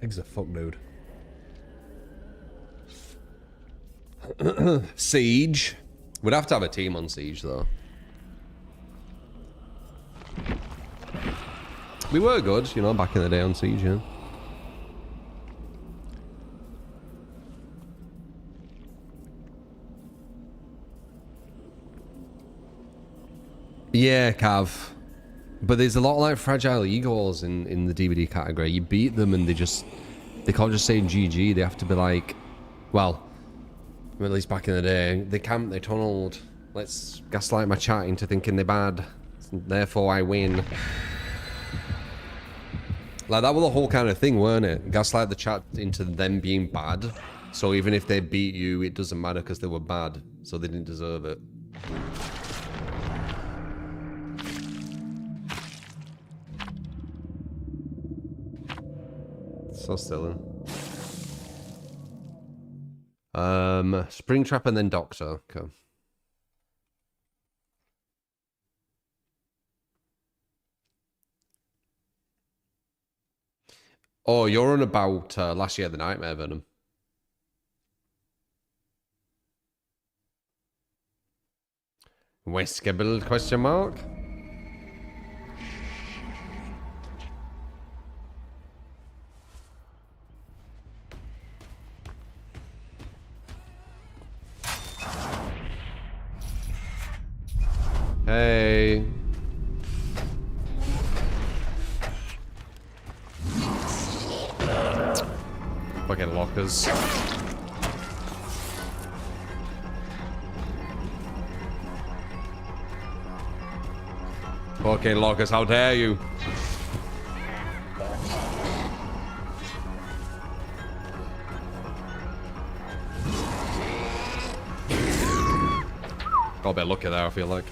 Eggs are fuck, dude. Siege. We'd have to have a team on Siege, though. We were good, you know, back in the day on Siege, yeah. Yeah, Cav. But there's a lot of like fragile egos in the DVD category. You beat them and they can't just say GG. They have to be like, well, at least back in the day, they camped, they tunneled. Let's gaslight my chat into thinking they're bad. Therefore I win. Like that was the whole kind of thing, weren't it? Gaslight the chat into them being bad. So even if they beat you, it doesn't matter because they were bad. So they didn't deserve it. So silly. Springtrap and then Doctor. Okay. Oh, you're on about last year, the Nightmare Venom. Whiskable question mark? Hey. Fucking lockers. Fucking lockers, how dare you? Got a bit lucky there, I feel like.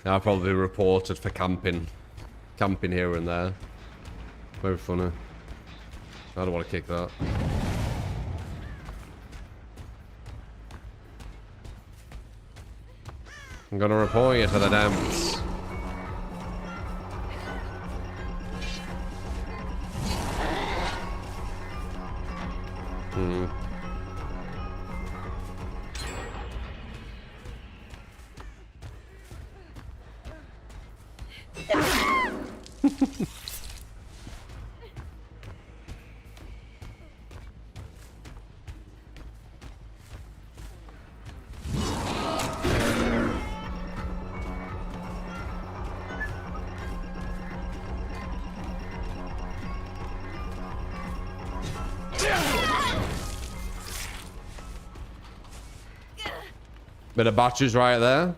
I'll probably be reported for camping here and there. Very funny. I don't want to kick that. I'm gonna report you to the dams. Bit of batches right there.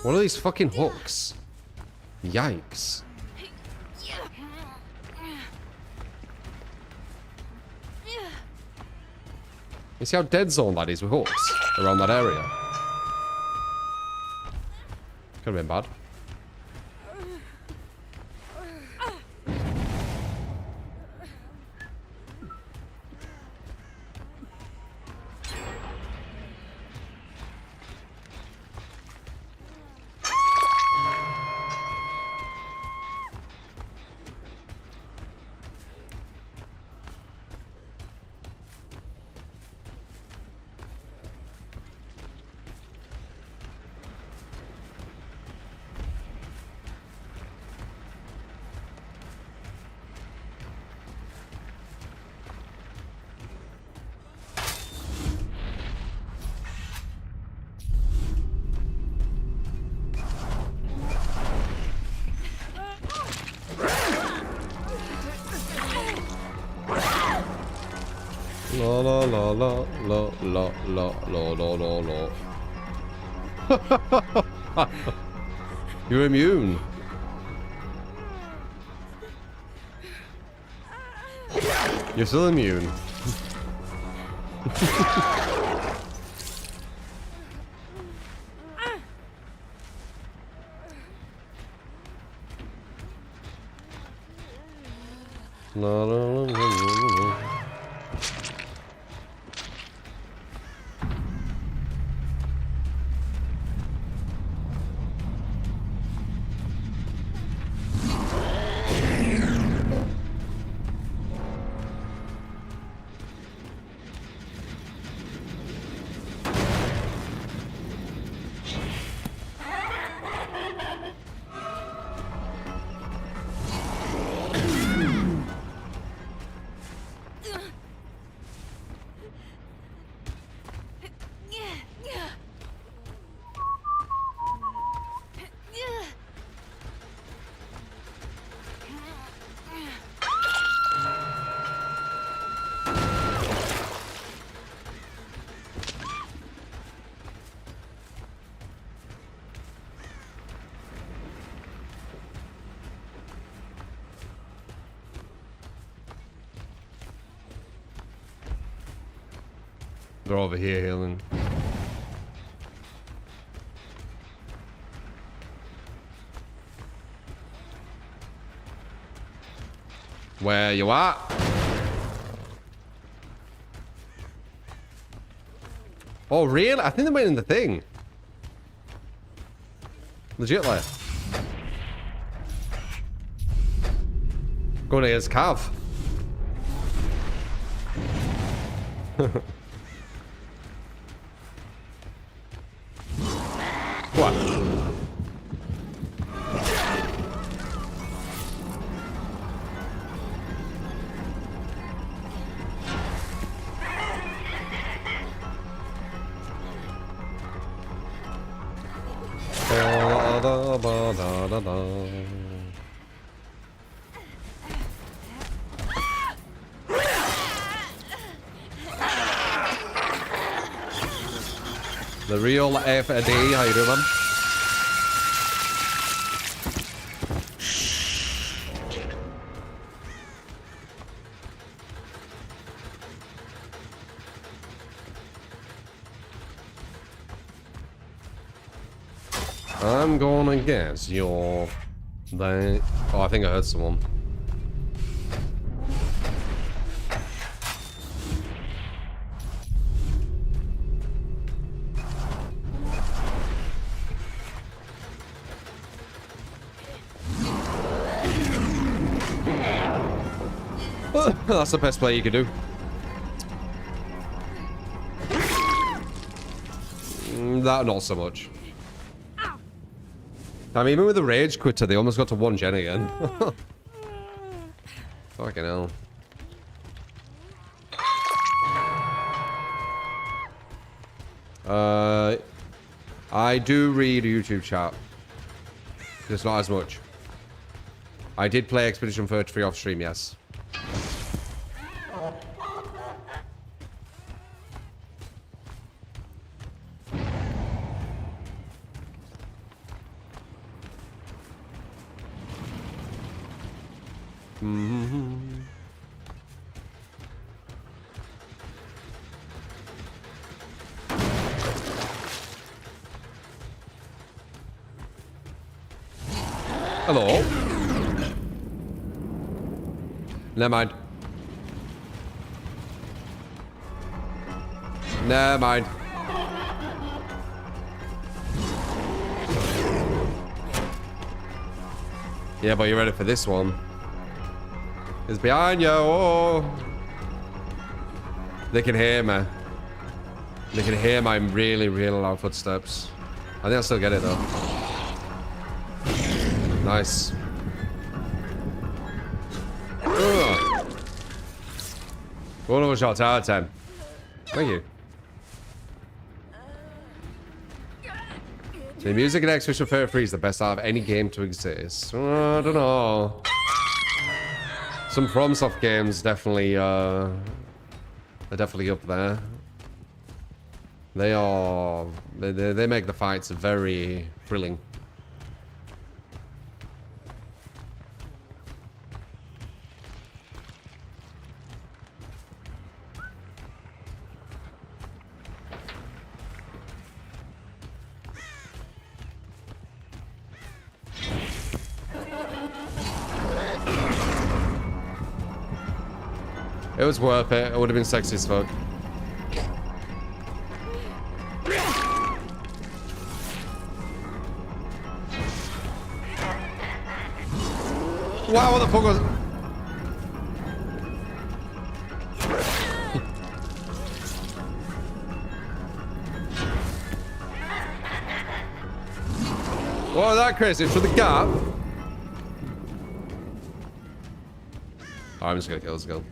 What are these fucking hooks? Yikes. You see how dead zone that is with hooks around that area? Could have been bad. La la la la la la la la la la la. You're immune. You're still immune. La la la la la. They're over here healing. Where you at? Oh, really? I think they went in the thing. Legitly. Going against Cav. What? Da, da, da, da, da. The real FD, how you doing, man? I'm gonna guess you're... They... Oh, I think I heard someone. That's the best play you could do. That, not so much. I mean, even with the rage quitter, they almost got to 1 gen again. Fucking hell. I do read YouTube chat. Just not as much. I did play Expedition 33 off stream, yes. Hello. Never mind. Never mind. Yeah, but you ready for this one? It's behind you. Oh. They can hear me. They can hear my really, really loud footsteps. I think I'll still get it though. Nice. Ugh. One of a shot out of 10. Thank you. The music in Expedition 33 is the best out of any game to exist. I don't know. Some FromSoft games definitely are definitely up there. They are they make the fights very thrilling. It was worth it. It would have been sexy as fuck. Wow, what the fuck was... What was that, Chris? It's for the gap? Oh, I'm just gonna kill this girl.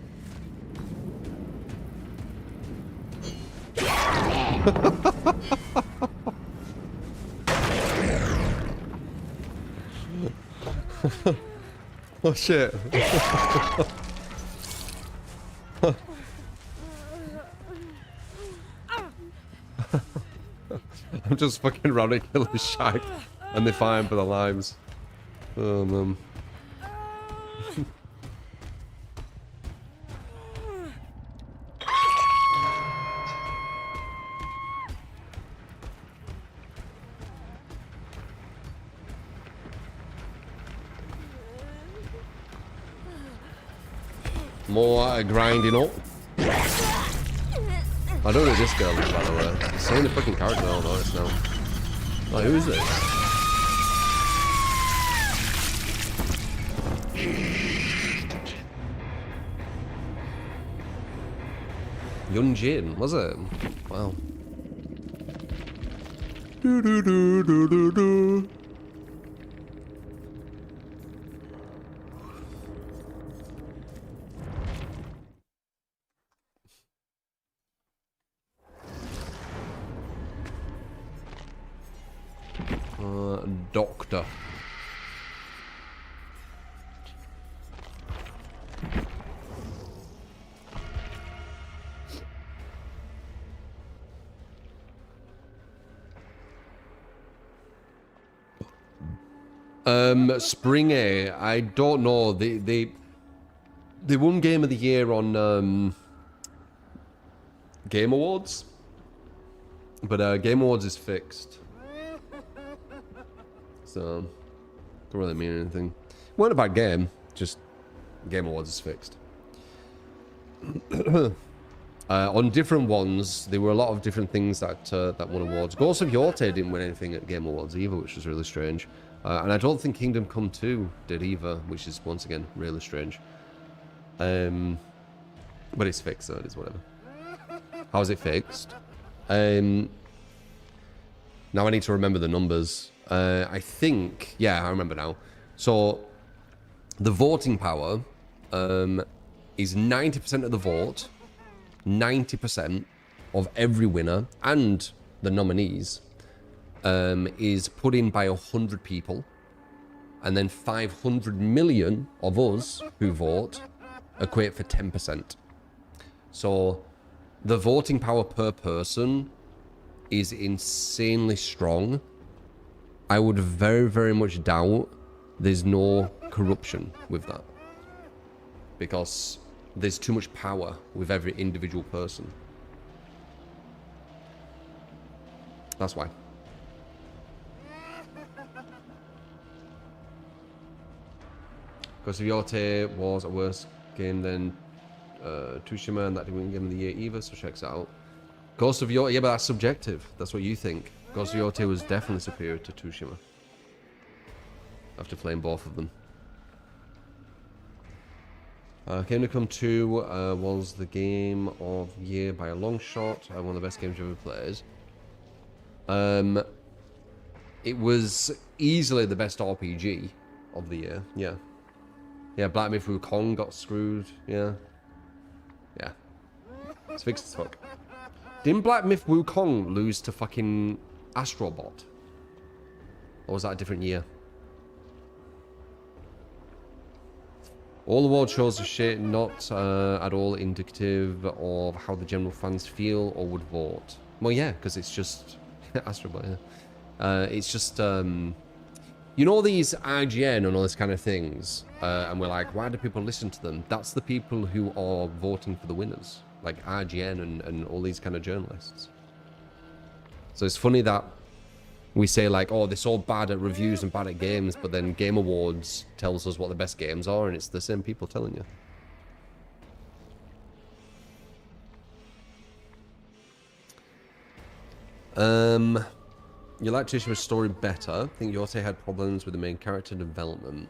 Oh shit. I'm just fucking running kill the shite and they're fine for the lives. Oh man. More grinding up. I don't know this girl, by the way. There's so many fucking characters I don't notice now. Like, who is this? Yun Jin, was it? Wow. Do do do do do do. Doctor. Spring A, I don't know. They won Game of the Year on Game Awards, but Game Awards is fixed. So, don't really mean anything. It wasn't a bad game, just Game Awards is fixed. On different ones, there were a lot of different things that that won awards. Ghost of Yorte didn't win anything at Game Awards either, which was really strange. And I don't think Kingdom Come 2 did either, which is once again really strange. But it's fixed, so it is whatever. How's it fixed? Now I need to remember the numbers. I think, yeah, I remember now. So, the voting power is 90% of the vote, 90% of every winner and the nominees is put in by 100 people, and then 500 million of us who vote equate for 10%. So, the voting power per person is insanely strong. I would very, very much doubt there's no corruption with that. because there's too much power with every individual person. That's why. Ghost of Yorte was a worse game than Tsushima, and that didn't win Game of the Year either, so checks it out. Ghost of Yorte, yeah, but that's subjective. That's what you think. Ghost of Yorte was definitely superior to Tsushima. After playing both of them. Kingdom Come 2 was the game of the year by a long shot. One of the best games you've ever played. It was easily the best RPG of the year. Yeah. Yeah, Black Myth Wukong got screwed. Yeah. Yeah. It's fixed as fuck. Didn't Black Myth Wukong lose to fucking Astrobot? Or was that a different year? All award shows are shit, not at all indicative of how the general fans feel or would vote. Well, yeah, because it's just Astrobot. Yeah. It's just you know, these IGN and all this kind of things, and we're like, why do people listen to them? That's the people who are voting for the winners, like IGN and all these kind of journalists. So it's funny that we say like, oh, they're so bad at reviews and bad at games, but then Game Awards tells us what the best games are, and it's the same people telling you. You like Tsushima's story better. I think Yorte had problems with the main character development.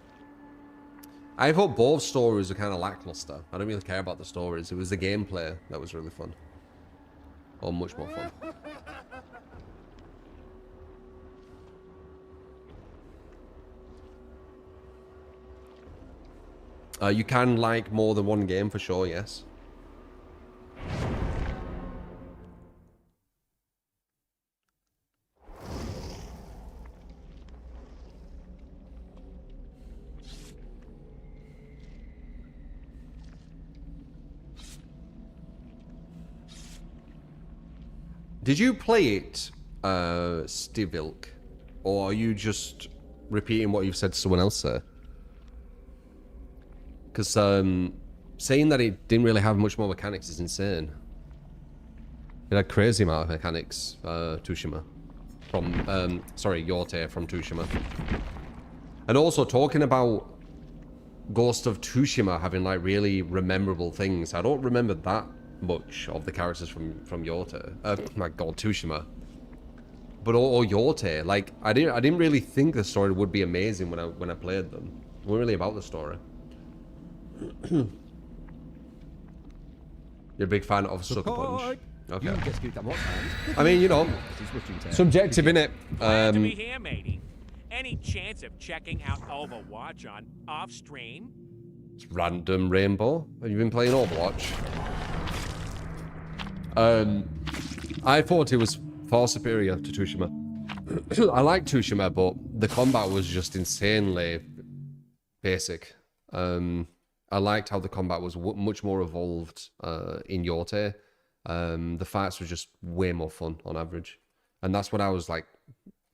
I thought both stories were kind of lackluster. I don't really care about the stories. It was the gameplay that was really fun. Or much more fun. You can like more than one game for sure, yes. Did you play it, Stivilk? Or are you just repeating what you've said to someone else there? Because saying that it didn't really have much more mechanics is insane. It had crazy amount of mechanics, Tsushima. From, sorry, Yorte from Tsushima. And also talking about Ghost of Tsushima having like really memorable things. I don't remember that much of the characters from Yorte. My god, Tsushima. But or Yorte, like I didn't really think the story would be amazing when I played them. It wasn't really about the story. You're a big fan of Sucker Punch. Okay. I mean, you know, subjective, innit? Glad to be here, matey. Any chance of checking out Overwatch on off-stream? It's random Rainbow. Have you been playing Overwatch? I thought it was far superior to Tsushima. I like Tsushima, but the combat was just insanely basic. I liked how the combat was much more evolved in Yorte. The fights were just way more fun on average. And that's what I was like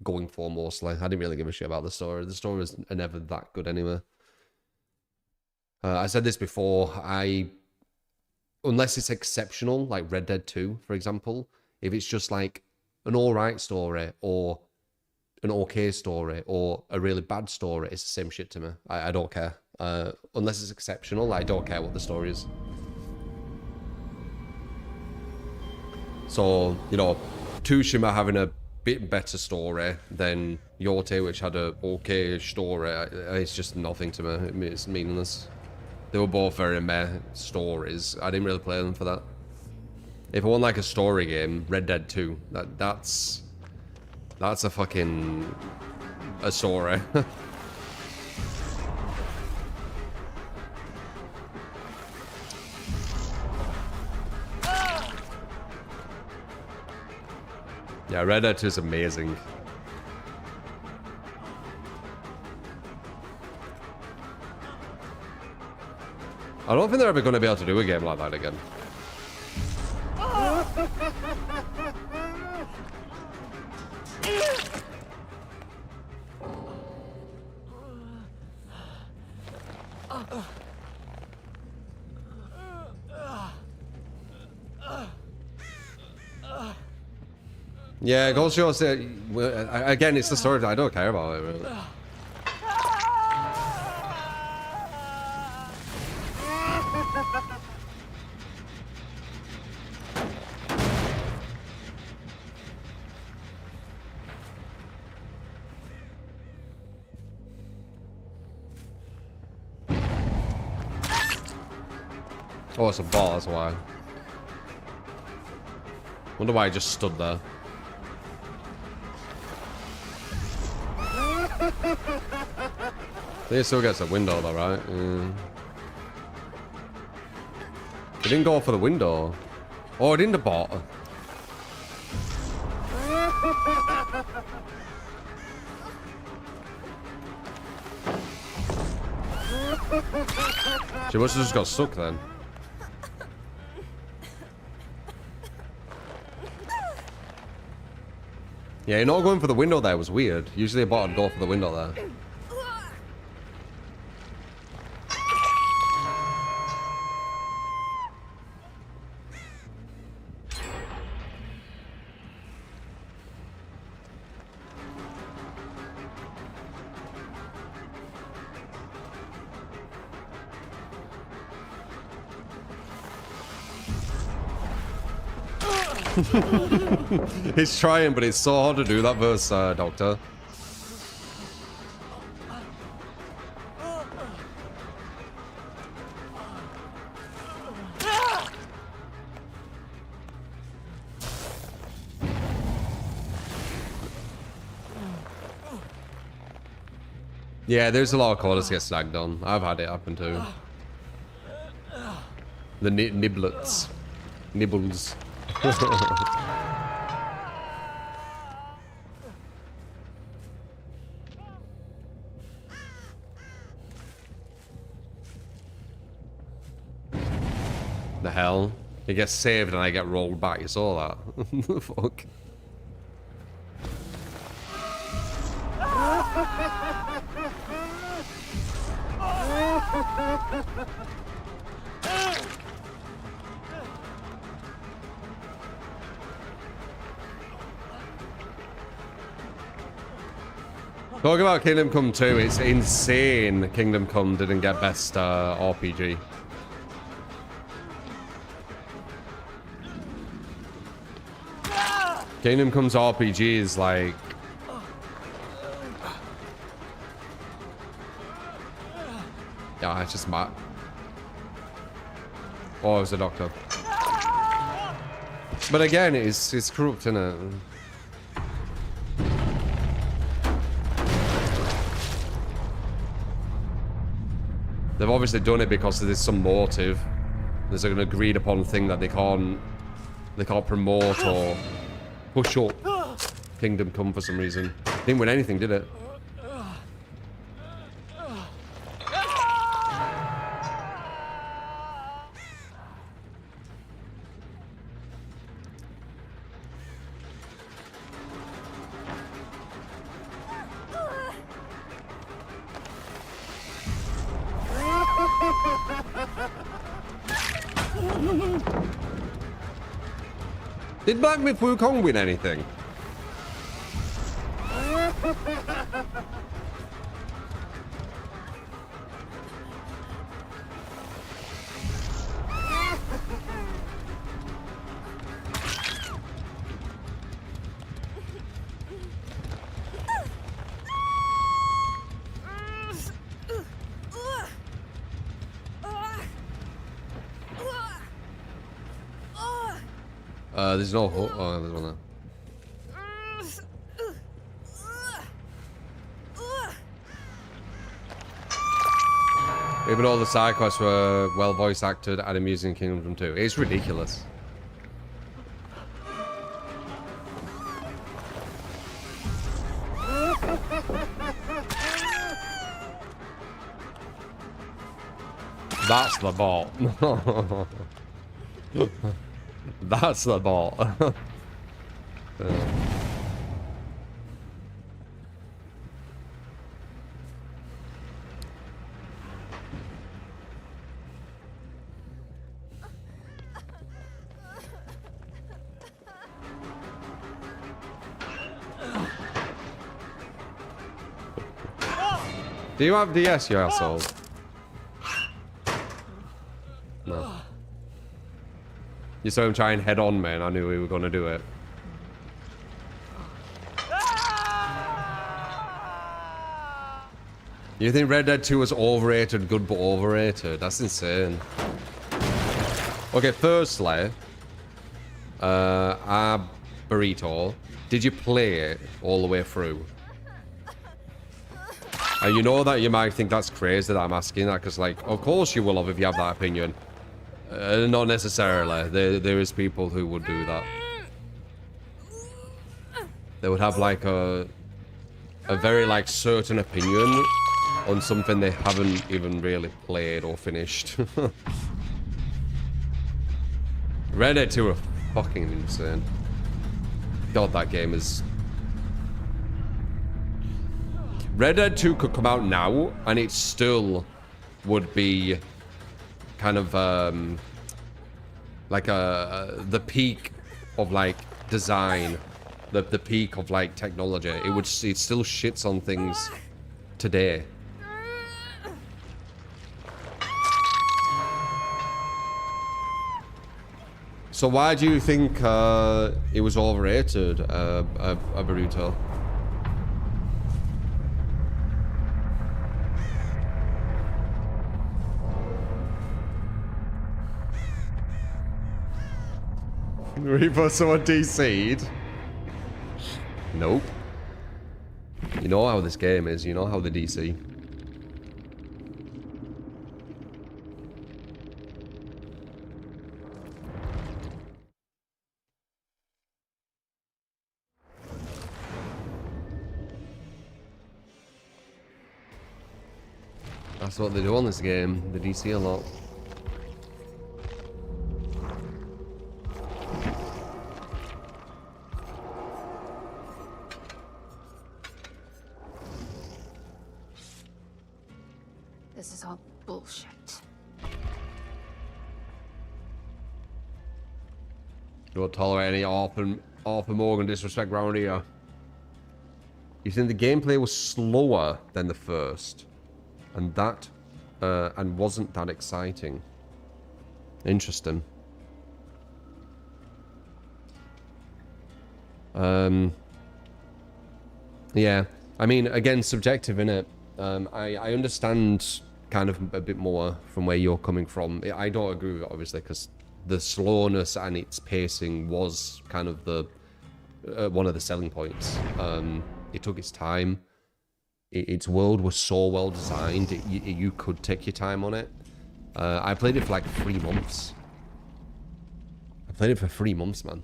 going for mostly. I didn't really give a shit about the story. The story was never that good anyway. I said this before, unless it's exceptional, like Red Dead 2, for example, if it's just like an alright story or an okay story or a really bad story, it's the same shit to me. I don't care. Unless it's exceptional, I don't care what the story is. So, you know, Tsushima having a bit better story than Yorte, which had a okay story, it's just nothing to me. It's meaningless. They were both very meh stories. I didn't really play them for that. If I want like a story game, Red Dead 2, that's a fucking a story. Yeah, Red Dead 2 is amazing. I don't think they're ever going to be able to do a game like that again. Yeah, goes shows that again, it's the story that I don't care about it really. Oh, it's a ball, that's why. Wonder why I just stood there. He still gets a window though, right? Yeah. He didn't go for the window. Oh, it in the bot. She must have just got stuck then. Yeah, not going for the window there was weird. Usually a bot would go for the window there. He's trying, but it's so hard to do that verse, Doctor. Yeah, there's a lot of corners get snagged on. I've had it happen too. The niblets. Nibbles. The hell? He gets saved and I get rolled back. You saw that? Fuck. Talk about Kingdom Come 2, it's insane Kingdom Come didn't get best RPG. Kingdom Come's RPG is like... Yeah, it's just mad. Oh, it was a doctor. But again, it's corrupt, isn't it? They've obviously done it because there's some motive. There's an agreed upon thing that they can't promote or push up Kingdom Come for some reason. Didn't win anything, did it? Did Black Myth Wukong win anything? There's no hook. Oh, there's one there. Even all the side quests were well voice acted and amusing in Kingdom Come 2. It's ridiculous. That's the ball. That's the ball. Do you have DS, you asshole? No. You saw him try and head on, man. I knew we were going to do it. You think Red Dead 2 was overrated, good but overrated? That's insane. Okay, firstly, Burrito, did you play it all the way through? And you know that you might think that's crazy that I'm asking that, because, like, of course you will have if you have that opinion. Not necessarily. There is people who would do that. They would have, like, a very, like, certain opinion on something they haven't even really played or finished. Red Dead 2 are fucking insane. God, that game is... Red Dead 2 could come out now, and it still would be kind of like the peak of like design, the peak of like technology. It still shits on things today. So why do you think it was overrated, Burrito? Reaper someone DC'd? Nope. You know how this game is, you know how the DC. That's what they do on this game, the DC a lot. This is all bullshit. Don't tolerate any Arthur Morgan disrespect around here. You think the gameplay was slower than the first, and wasn't that exciting? Interesting. Yeah, I mean, again, subjective, innit? I understand kind of a bit more from where you're coming from. I don't agree with it, obviously, because the slowness and its pacing was kind of the one of the selling points. It took its time. Its world was so well designed. You could take your time on it. I played it for like 3 months. I played it for 3 months, man.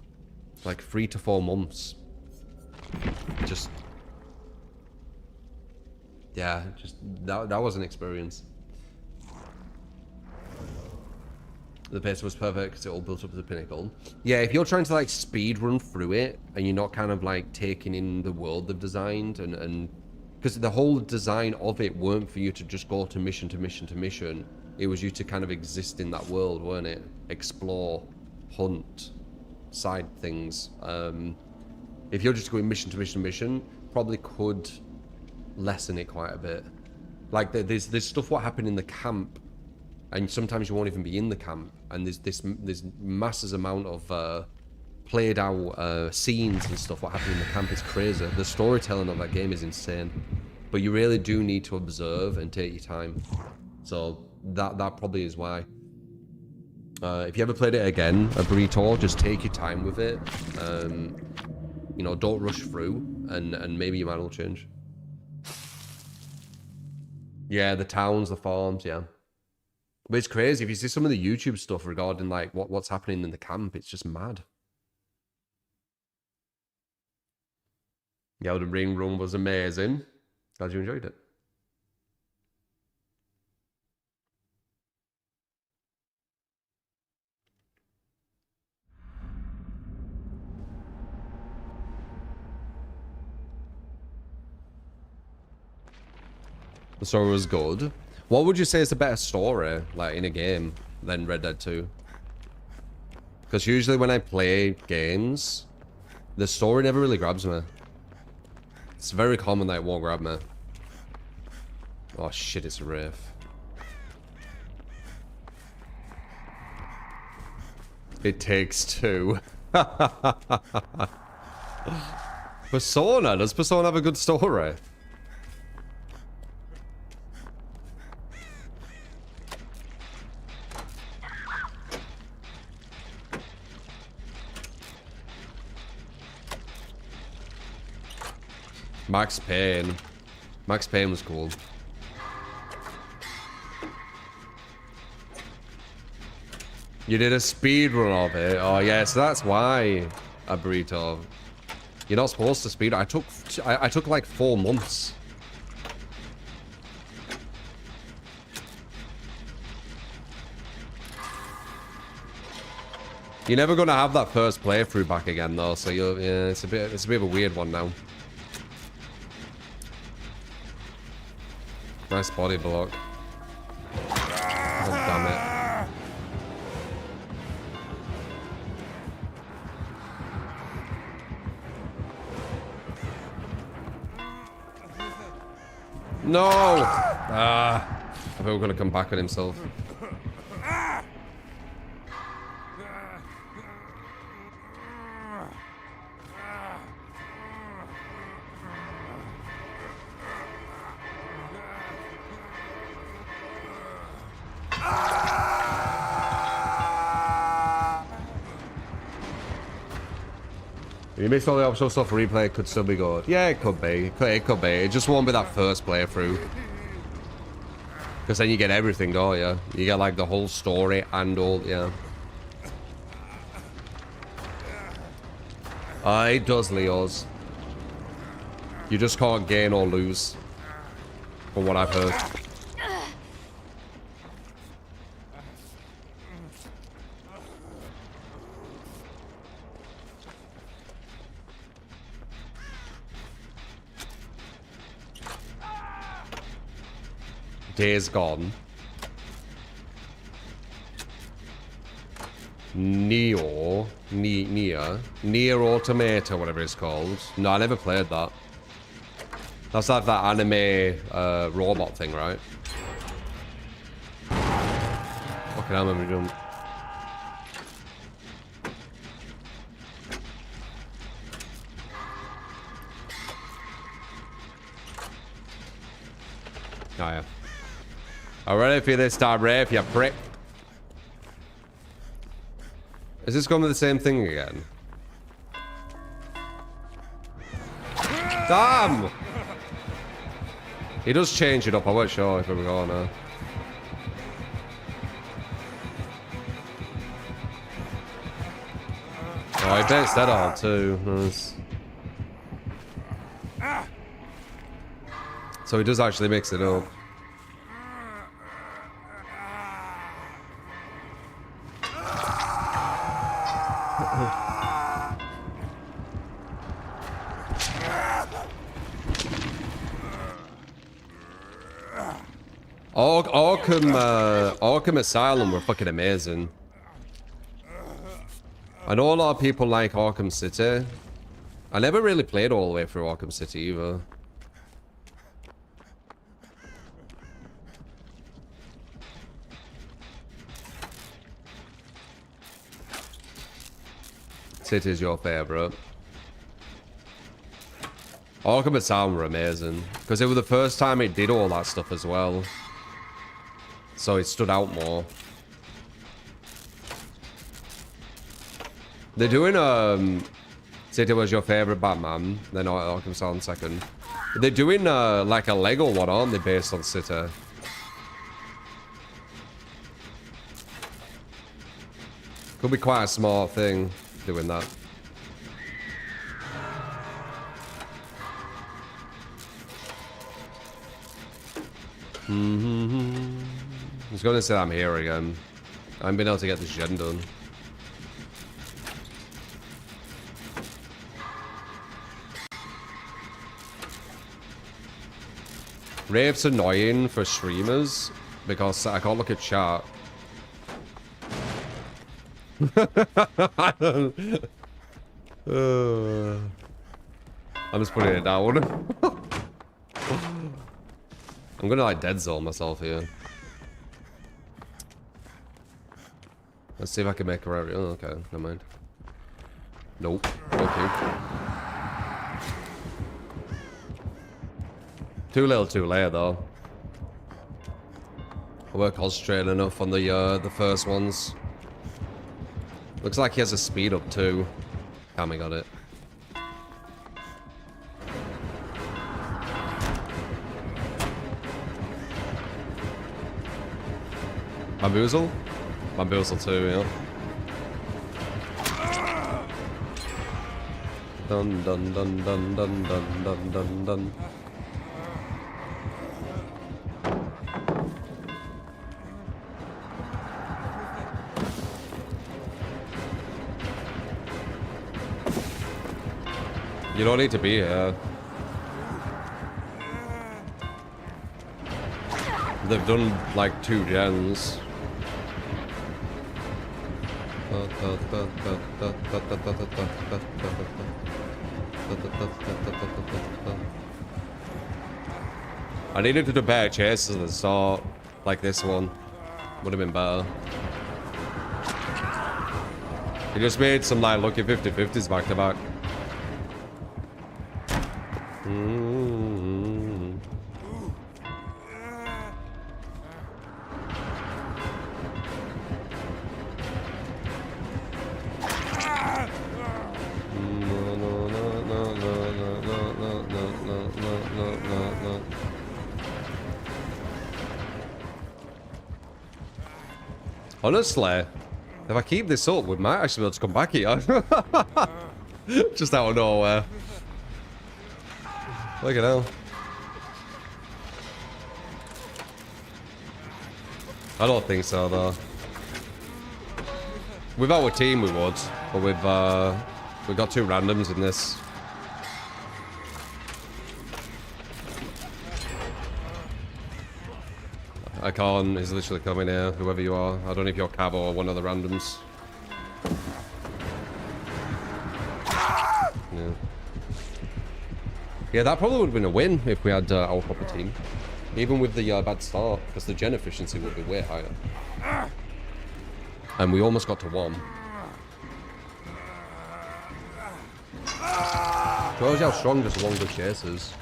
Like 3 to 4 months. Just... yeah, just that was an experience. The pace was perfect because it all built up to the pinnacle. Yeah, if you're trying to like speed run through it and you're not kind of like taking in the world they've designed and because the whole design of it weren't for you to just go to mission to mission to mission. It was you to kind of exist in that world, weren't it? Explore, hunt, side things. If you're just going mission to mission to mission, probably could lessen it quite a bit. Like there's stuff what happened in the camp, and sometimes you won't even be in the camp, and there's massive amount of played out scenes and stuff what happened in the camp is crazy. The storytelling of that game is insane, but you really do need to observe and take your time. So that probably is why. If you ever played it again, a burrito, just take your time with it. You know, don't rush through, and maybe your mind will change. Yeah, the towns, the farms, yeah. But it's crazy. If you see some of the YouTube stuff regarding like what's happening in the camp, it's just mad. The Elden Ring run was amazing. Glad you enjoyed it. The story was good. What would you say is the better story, like in a game, than Red Dead 2? Because usually when I play games, the story never really grabs me. It's very common that it won't grab me. Oh shit, it's a Wraith. It takes two. Persona? Does Persona have a good story? Max Payne. Max Payne was cool. You did a speed run of it. Oh yeah, so that's why a burrito. You're not supposed to speed. I took like 4 months. You're never gonna have that first playthrough back again though, so you're yeah, it's a bit of a weird one now. Nice body block. Oh, damn it. No! Ah. I thought we were going to come back on himself. You missed all the optional stuff for replay, it could still be good. Yeah, it could be. It could be. It just won't be that first playthrough. Because then you get everything, don't you? You get like the whole story and all, yeah. It does, Leos. You just can't gain or lose. From what I've heard. Days Gone. Neo Automata, whatever it's called. No, I never played that. That's like that anime robot thing, right? Okay, I remember doing. Oh yeah. I'm ready for this time, Rafe, you prick. Is this going to the same thing again? Damn! He does change it up, I wasn't sure if we were going now. Oh, he takes that on too. Nice. So he does actually mix it up. Arkham Asylum were fucking amazing. I know a lot of people like Arkham City. I never really played all the way through Arkham City either. City's your favorite. Arkham Asylum were amazing because it was the first time it did all that stuff as well. So it stood out more. They're doing City was your favorite Batman, then Arkham Asylum second. They're doing like a Lego one, aren't they, based on City? Could be quite a smart thing doing that. I was going to say I'm here again. I haven't been able to get this gen done. Rave's annoying for streamers because I can't look at chat. I'm just putting it down. I'm gonna like dead zone myself here. Let's see if I can make her area. Oh, okay, never mind. Nope. Okay. Too little, too late though. I weren't concentrating enough on the first ones. Looks like he has a speed up too. Cammy got it. Bamboozle? Bamboozle too, yeah. Dun dun dun dun dun dun dun dun dun. You don't need to be here. They've done like 2 gens. I needed to do better chases at the start, like this one. Would have been better. He just made some like lucky 50-50s back to back. Honestly, if I keep this up, we might actually be able to come back here. Just out of nowhere. Look at that. I don't think so, though. With our team, we would. But we've got 2 randoms in this. Icon is literally coming here, whoever you are. I don't know if you're Cabo or one of the randoms. Yeah, that probably would have been a win if we had our proper team. Even with the bad start, because the gen efficiency would be way higher. And we almost got to 1. Shows you how strong just one good chase is.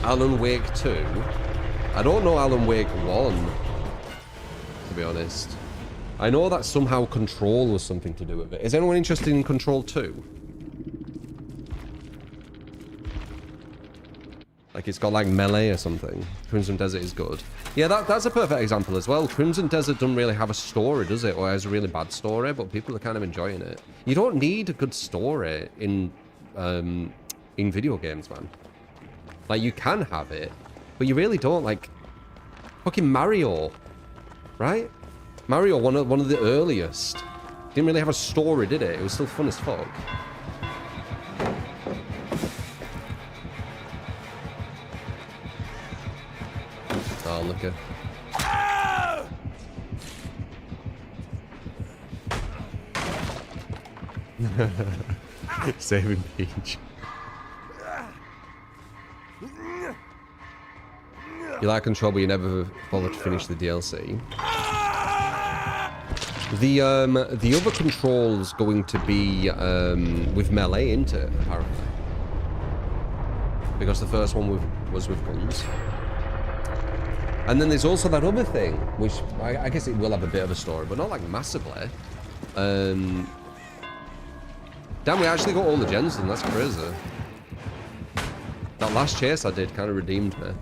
Alan Wake 2? I don't know Alan Wake 1, to be honest. I know that somehow Control was something to do with it. Is anyone interested in Control 2? Like it's got like melee or something. Crimson Desert is good. Yeah, that's a perfect example as well. Crimson Desert doesn't really have a story, does it? Or has a really bad story, but people are kind of enjoying it. You don't need a good story in video games, man. Like, you can have it, but you really don't. Like, fucking Mario, right? Mario, one of the earliest. Didn't really have a story, did it? It was still fun as fuck. Oh, look at... Saving Peach. You like Control, but you never bother to finish the DLC. The other Control's going to be with melee, isn't it, apparently? Because the first one was with guns. And then there's also that other thing, which I guess it will have a bit of a story, but not like massively. Damn, we actually got all the gens done, that's crazy. That last chase I did kind of redeemed me.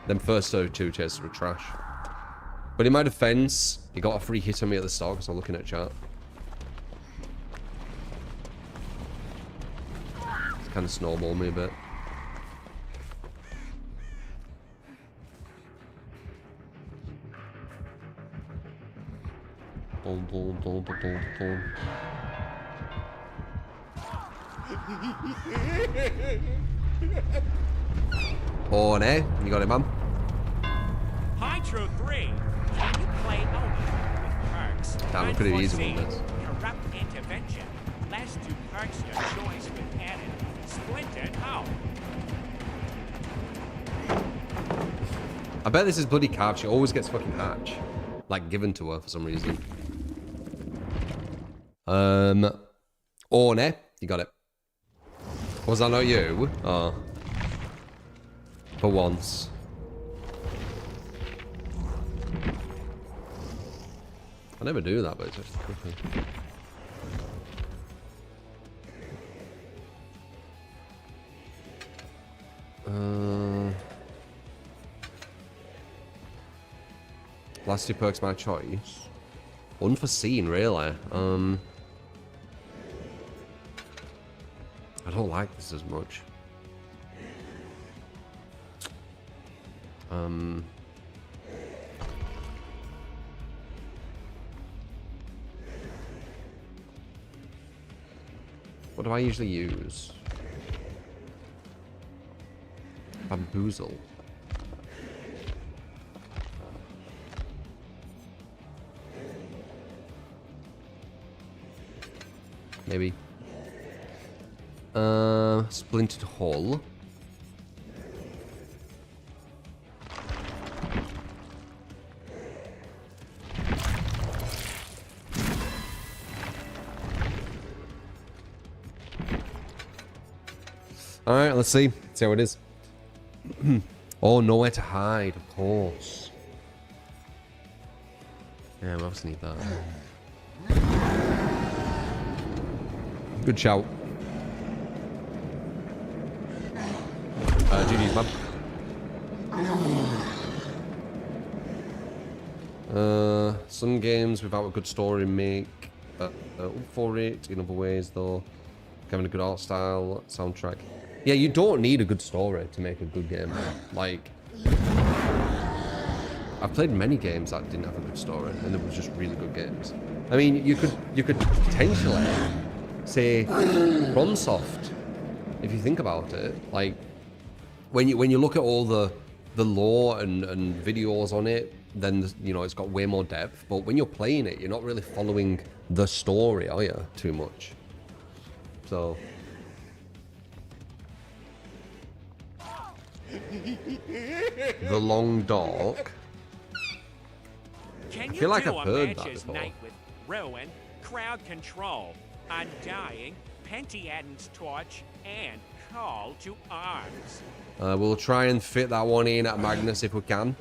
Them first 2 chases were trash. But in my defense, he got a free hit on me at the start because I'm looking at chat. It's kind of snowballed me a bit. Oh, no. You got it, man. Hydro 3. Can you play only with perks? Damn, we could have easily won this. Corrupt intervention. last two perks your choice with added Splintered Hope. I bet this is bloody Carb. She always gets fucking hatch. Like, given to her for some reason. Orne, you got it. Was that not you? Oh. For once. I never do that, but it's just quickly. Last two perks my choice. Unforeseen, really. I don't like this as much. What do I usually use? Bamboozle. Maybe. Splintered Hull. Alright, let's see. See how it is. Oh, nowhere to hide, of course. Yeah, we obviously need that. Good shout. GG's, man. Some games without a good story make up for it in other ways, though. Having a good art style, soundtrack. Yeah, you don't need a good story to make a good game. Like, I've played many games that didn't have a good story, and they were just really good games. I mean, you could potentially say FromSoft, if you think about it. Like, when you look at all the lore and videos on it, then you know it's got way more depth. But when you're playing it, you're not really following the story, are you? Too much. So. The Long Dark. Can you feel like do I've a heard that matches before. night with Ruin, Crowd Control, Undying, Pentiadden's Torch, and Call to Arms? We'll try and fit that one in at Magnus if we can.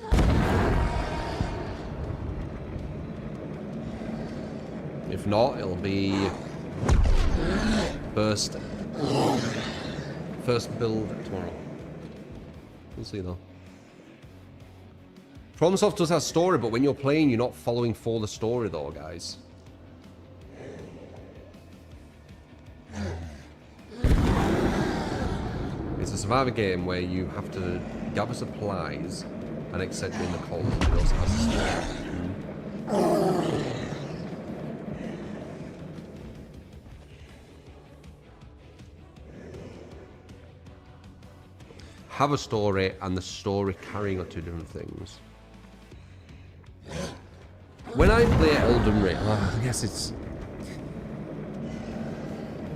If not, it'll be first build tomorrow. We'll see though. FromSoft does have story, but when you're playing, you're not following for the story though, guys. It's a survivor game where you have to gather supplies and etc. in the cold. It also has a story. Have a story and the story carrying are two different things. When I play Elden Ring, I guess it's...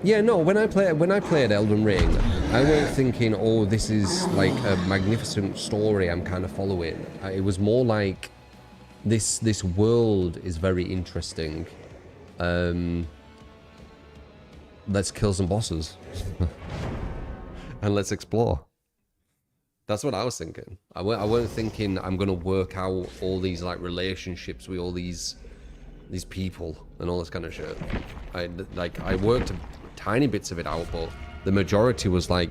Yeah, no, when I played Elden Ring, I wasn't thinking, oh, this is like a magnificent story I'm kind of following. It was more like, this world is very interesting. Let's kill some bosses. And let's explore. That's what I was thinking. I wasn't thinking I'm gonna work out all these like relationships with all these people and all this kind of shit. I worked tiny bits of it out, but the majority was like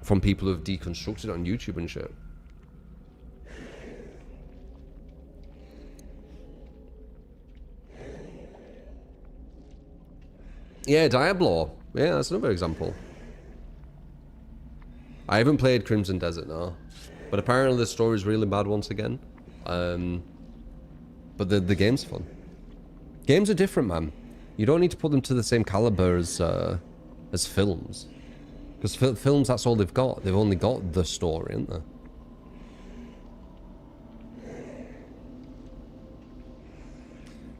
from people who've deconstructed it on YouTube and shit. Yeah, Diablo. Yeah, that's another example. I haven't played Crimson Desert now, but apparently the story's really bad once again. But the game's fun. Games are different, man. You don't need to put them to the same caliber as films, because films, that's all they've got. They've only got the story, haven't they?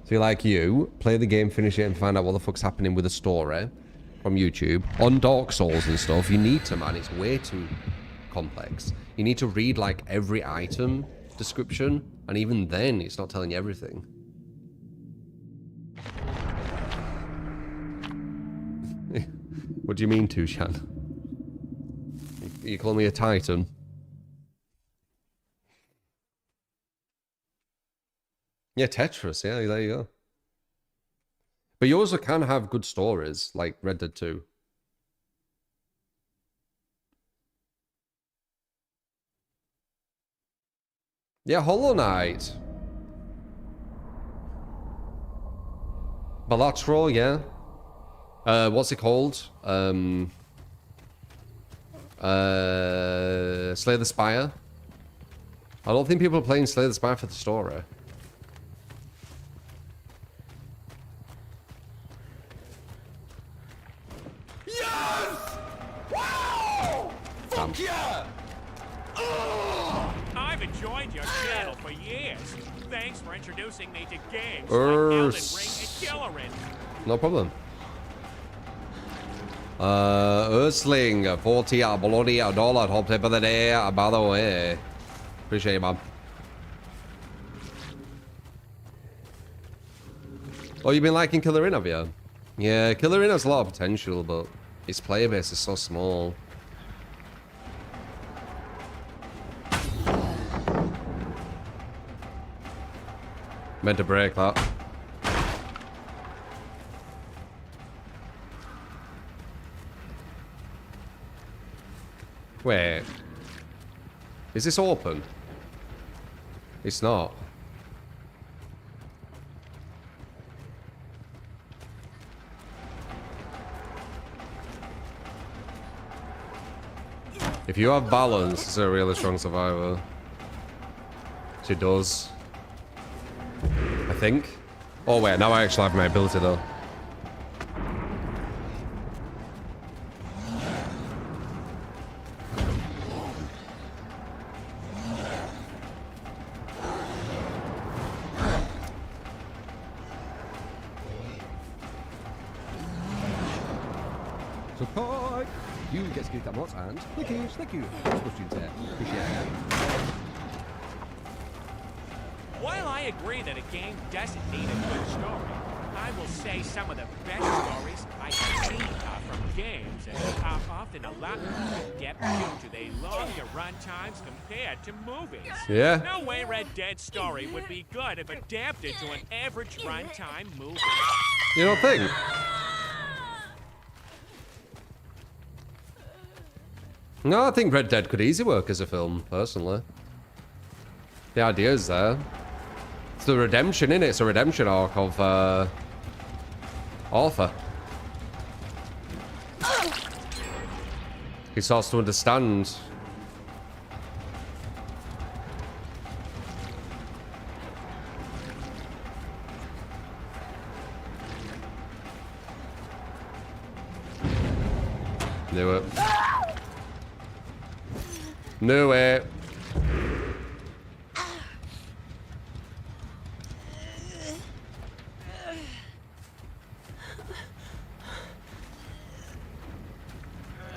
So like you play the game, finish it, and find out what the fuck's happening with the story. from YouTube on Dark Souls and stuff, you need to, man. It's way too complex. You need to read like every item description, and even then, it's not telling you everything. What do you mean, Tushan? You call me a Titan? Yeah, Tetris. Yeah, there you go. But you also can have good stories, like Red Dead 2. Yeah, Hollow Knight. Balatro, yeah. What's it called? Slay the Spire. I don't think people are playing Slay the Spire for the story. Yes! Wow! Fuck yeah! I've enjoyed your channel for years. Thanks for introducing me to games like Elden Ring and Killerin. No problem. Earthling, 40 bologna, $1, top tip of the day, by the way. Appreciate you, man. Oh, you've been liking Killerin, have you? Yeah, Killerin has a lot of potential, but its player base is so small. Meant to break that. Wait. Is this open? It's not. If you have balance, it's a really strong survivor. She does. I think. Oh wait, now I actually have my ability though. Support! You get skill camots and thank you. Appreciate that. While I agree that a game doesn't need a good story, I will say some of the best stories I've seen are from games and are often a lot more in-depth due to their longer run times compared to movies. Yeah. No way Red Dead story would be good if adapted to an average runtime movie. You don't think? No, I think Red Dead could easily work as a film, personally. The idea is there. It's the redemption, innit? It's a redemption arc of, Arthur. He starts to understand. Knew it. Knew it.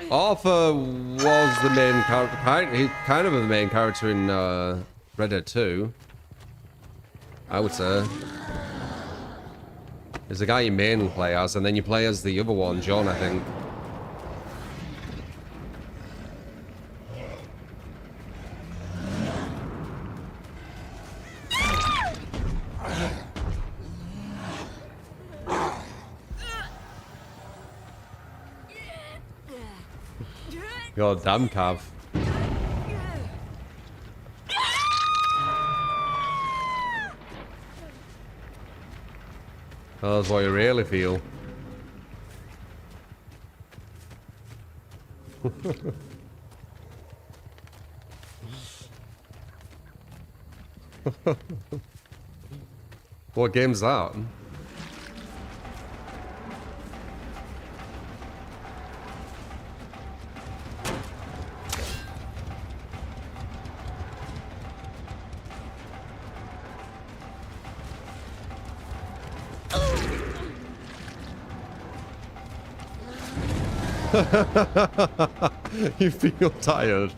Arthur was the main character. He's kind of the main character in Red Dead 2. I would say. There's a guy you mainly play as, and then you play as the other one, John, I think. God damn, Cav. That's what you really feel. What game's that? You feel tired.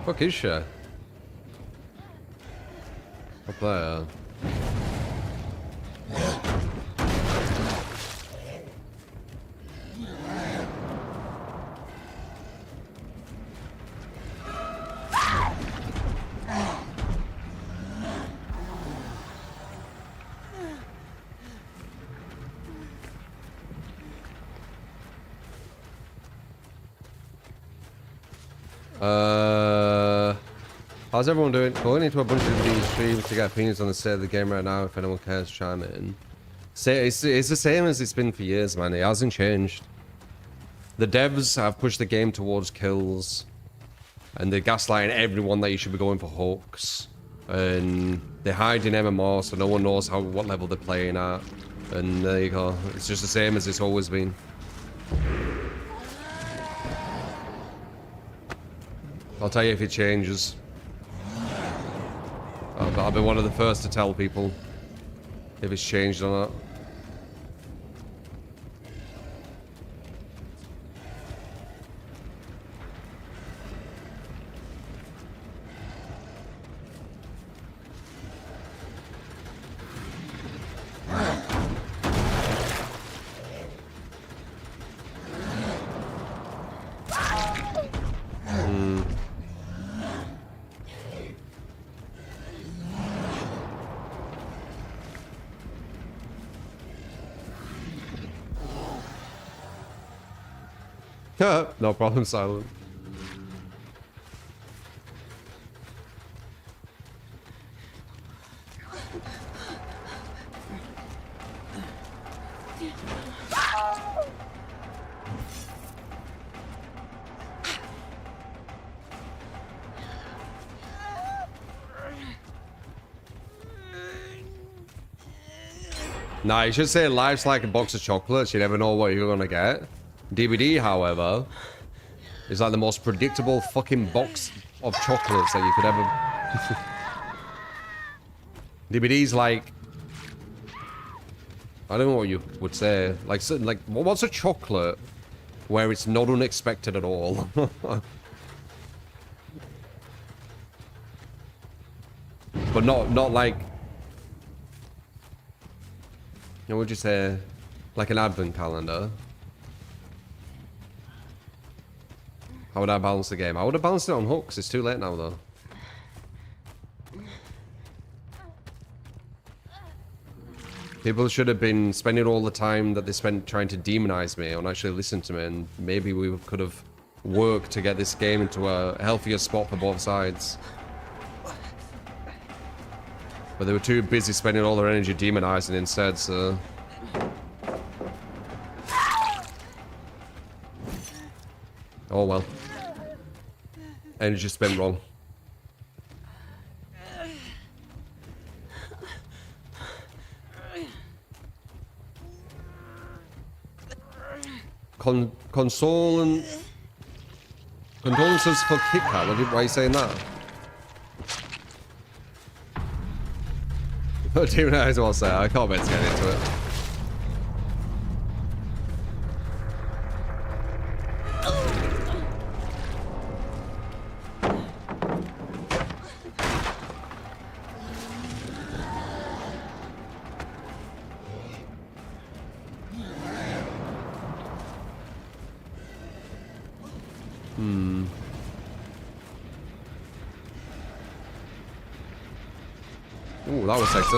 Fuck is she? Up there. How's everyone doing? Going into a bunch of these streams to get opinions on the state of the game right now. If anyone cares, chime in. It's the same as it's been for years, man. It hasn't changed. The devs have pushed the game towards kills, and they're gaslighting everyone that you should be going for hooks, and they're hiding MMR so no one knows what level they're playing at. And there you go. It's just the same as it's always been. I'll tell you if it changes. I'll be one of the first to tell people if it's changed or not. No problem, Silent. Nah, you should say life's like a box of chocolates. You never know what you're gonna get. DVD, however, is like the most predictable fucking box of chocolates that you could ever... DVD's like... I don't know what you would say. Like what's a chocolate where it's not unexpected at all? But not like... What would you say? Like an advent calendar? How would I balance the game? I would have balanced it on hooks. It's too late now, though. People should have been spending all the time that they spent trying to demonize me and actually listen to me, and maybe we could have worked to get this game into a healthier spot for both sides. But they were too busy spending all their energy demonizing instead, so... Oh well. Energy spent wrong. Condolences for Kit Kat. Why are you saying that? Oh, demonize what's that? I can't wait to get into it. Ooh, that was sexy.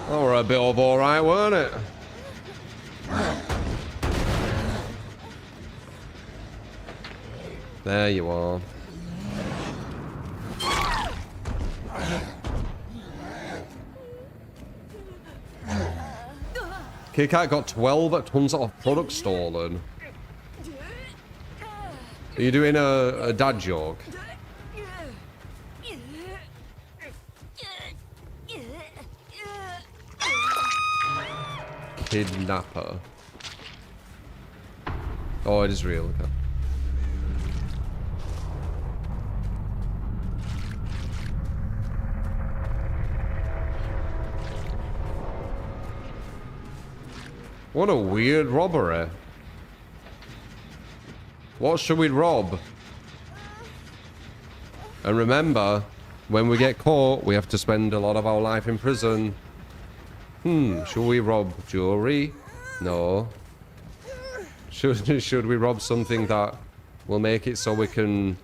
Oh, we're a bit of alright, weren't it? There you are. Kit Kat got 12 tons of products stolen. Are you doing a dad joke? kidnapper. Oh, it is real. Okay. What a weird robbery. What should we rob? And remember, when we get caught, we have to spend a lot of our life in prison. Should we rob jewelry? No. Should we rob something that will make it so we can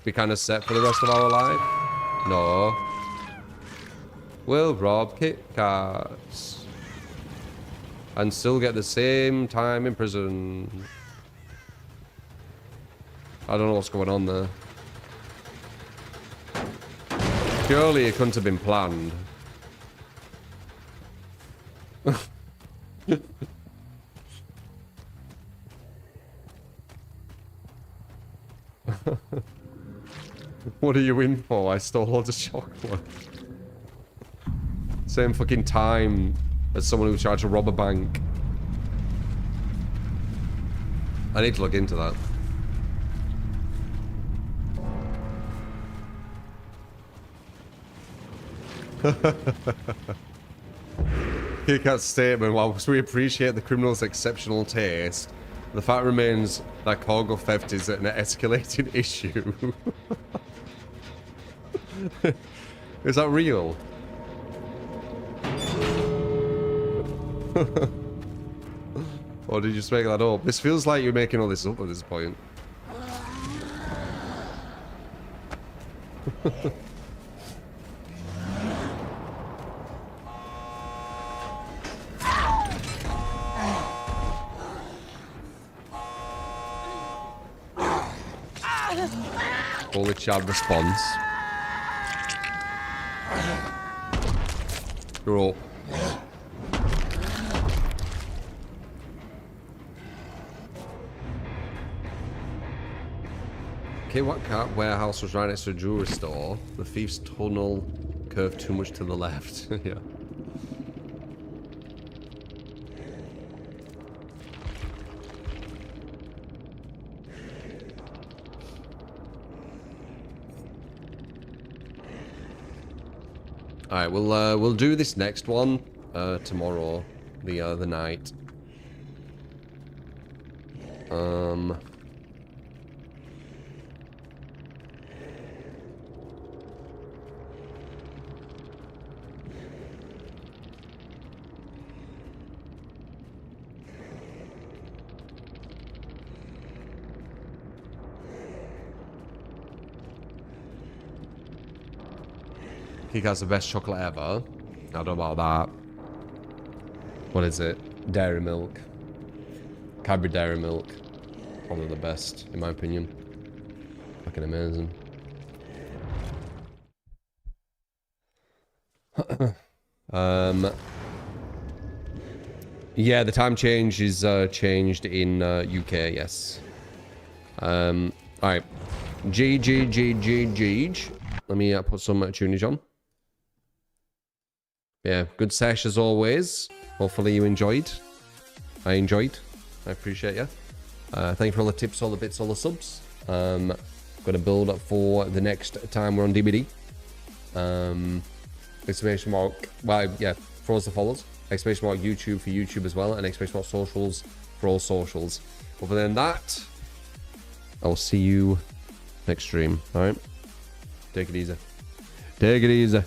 be kind of set for the rest of our life? No. We'll rob Kit Kats. And still get the same time in prison. I don't know what's going on there. Surely it couldn't have been planned. What are you in for? I stole loads of chocolate. Same fucking time as someone who tried to rob a bank. I need to look into that. Kit Kat's statement, whilst we appreciate the criminal's exceptional taste, the fact remains that cargo theft is an escalating issue. Is that real? Or did you just make that up? This feels like you're making all this up at this point. Holy Chad response. You're up. Okay, what cat warehouse was right next to a jewelry store? The thief's tunnel curved too much to the left. Yeah. All right, we'll do this next one tomorrow, the night. He has the best chocolate ever. I don't know about that. What is it? Dairy milk. Cadbury Dairy Milk. Probably the best, in my opinion. Fucking amazing. Yeah, the time change is changed in UK, yes. Alright. G. Let me put some tunage on. Yeah, good sesh as always. Hopefully you enjoyed. I enjoyed. I appreciate you. Thank you for all the tips, all the bits, all the subs. Going to build up for the next time we're on DBD. Exclamation mark. Well, yeah, for us the follows. Exclamation mark YouTube for YouTube as well. And exclamation mark socials for all socials. Other than that, I'll see you next stream. Alright? Take it easy. Take it easy.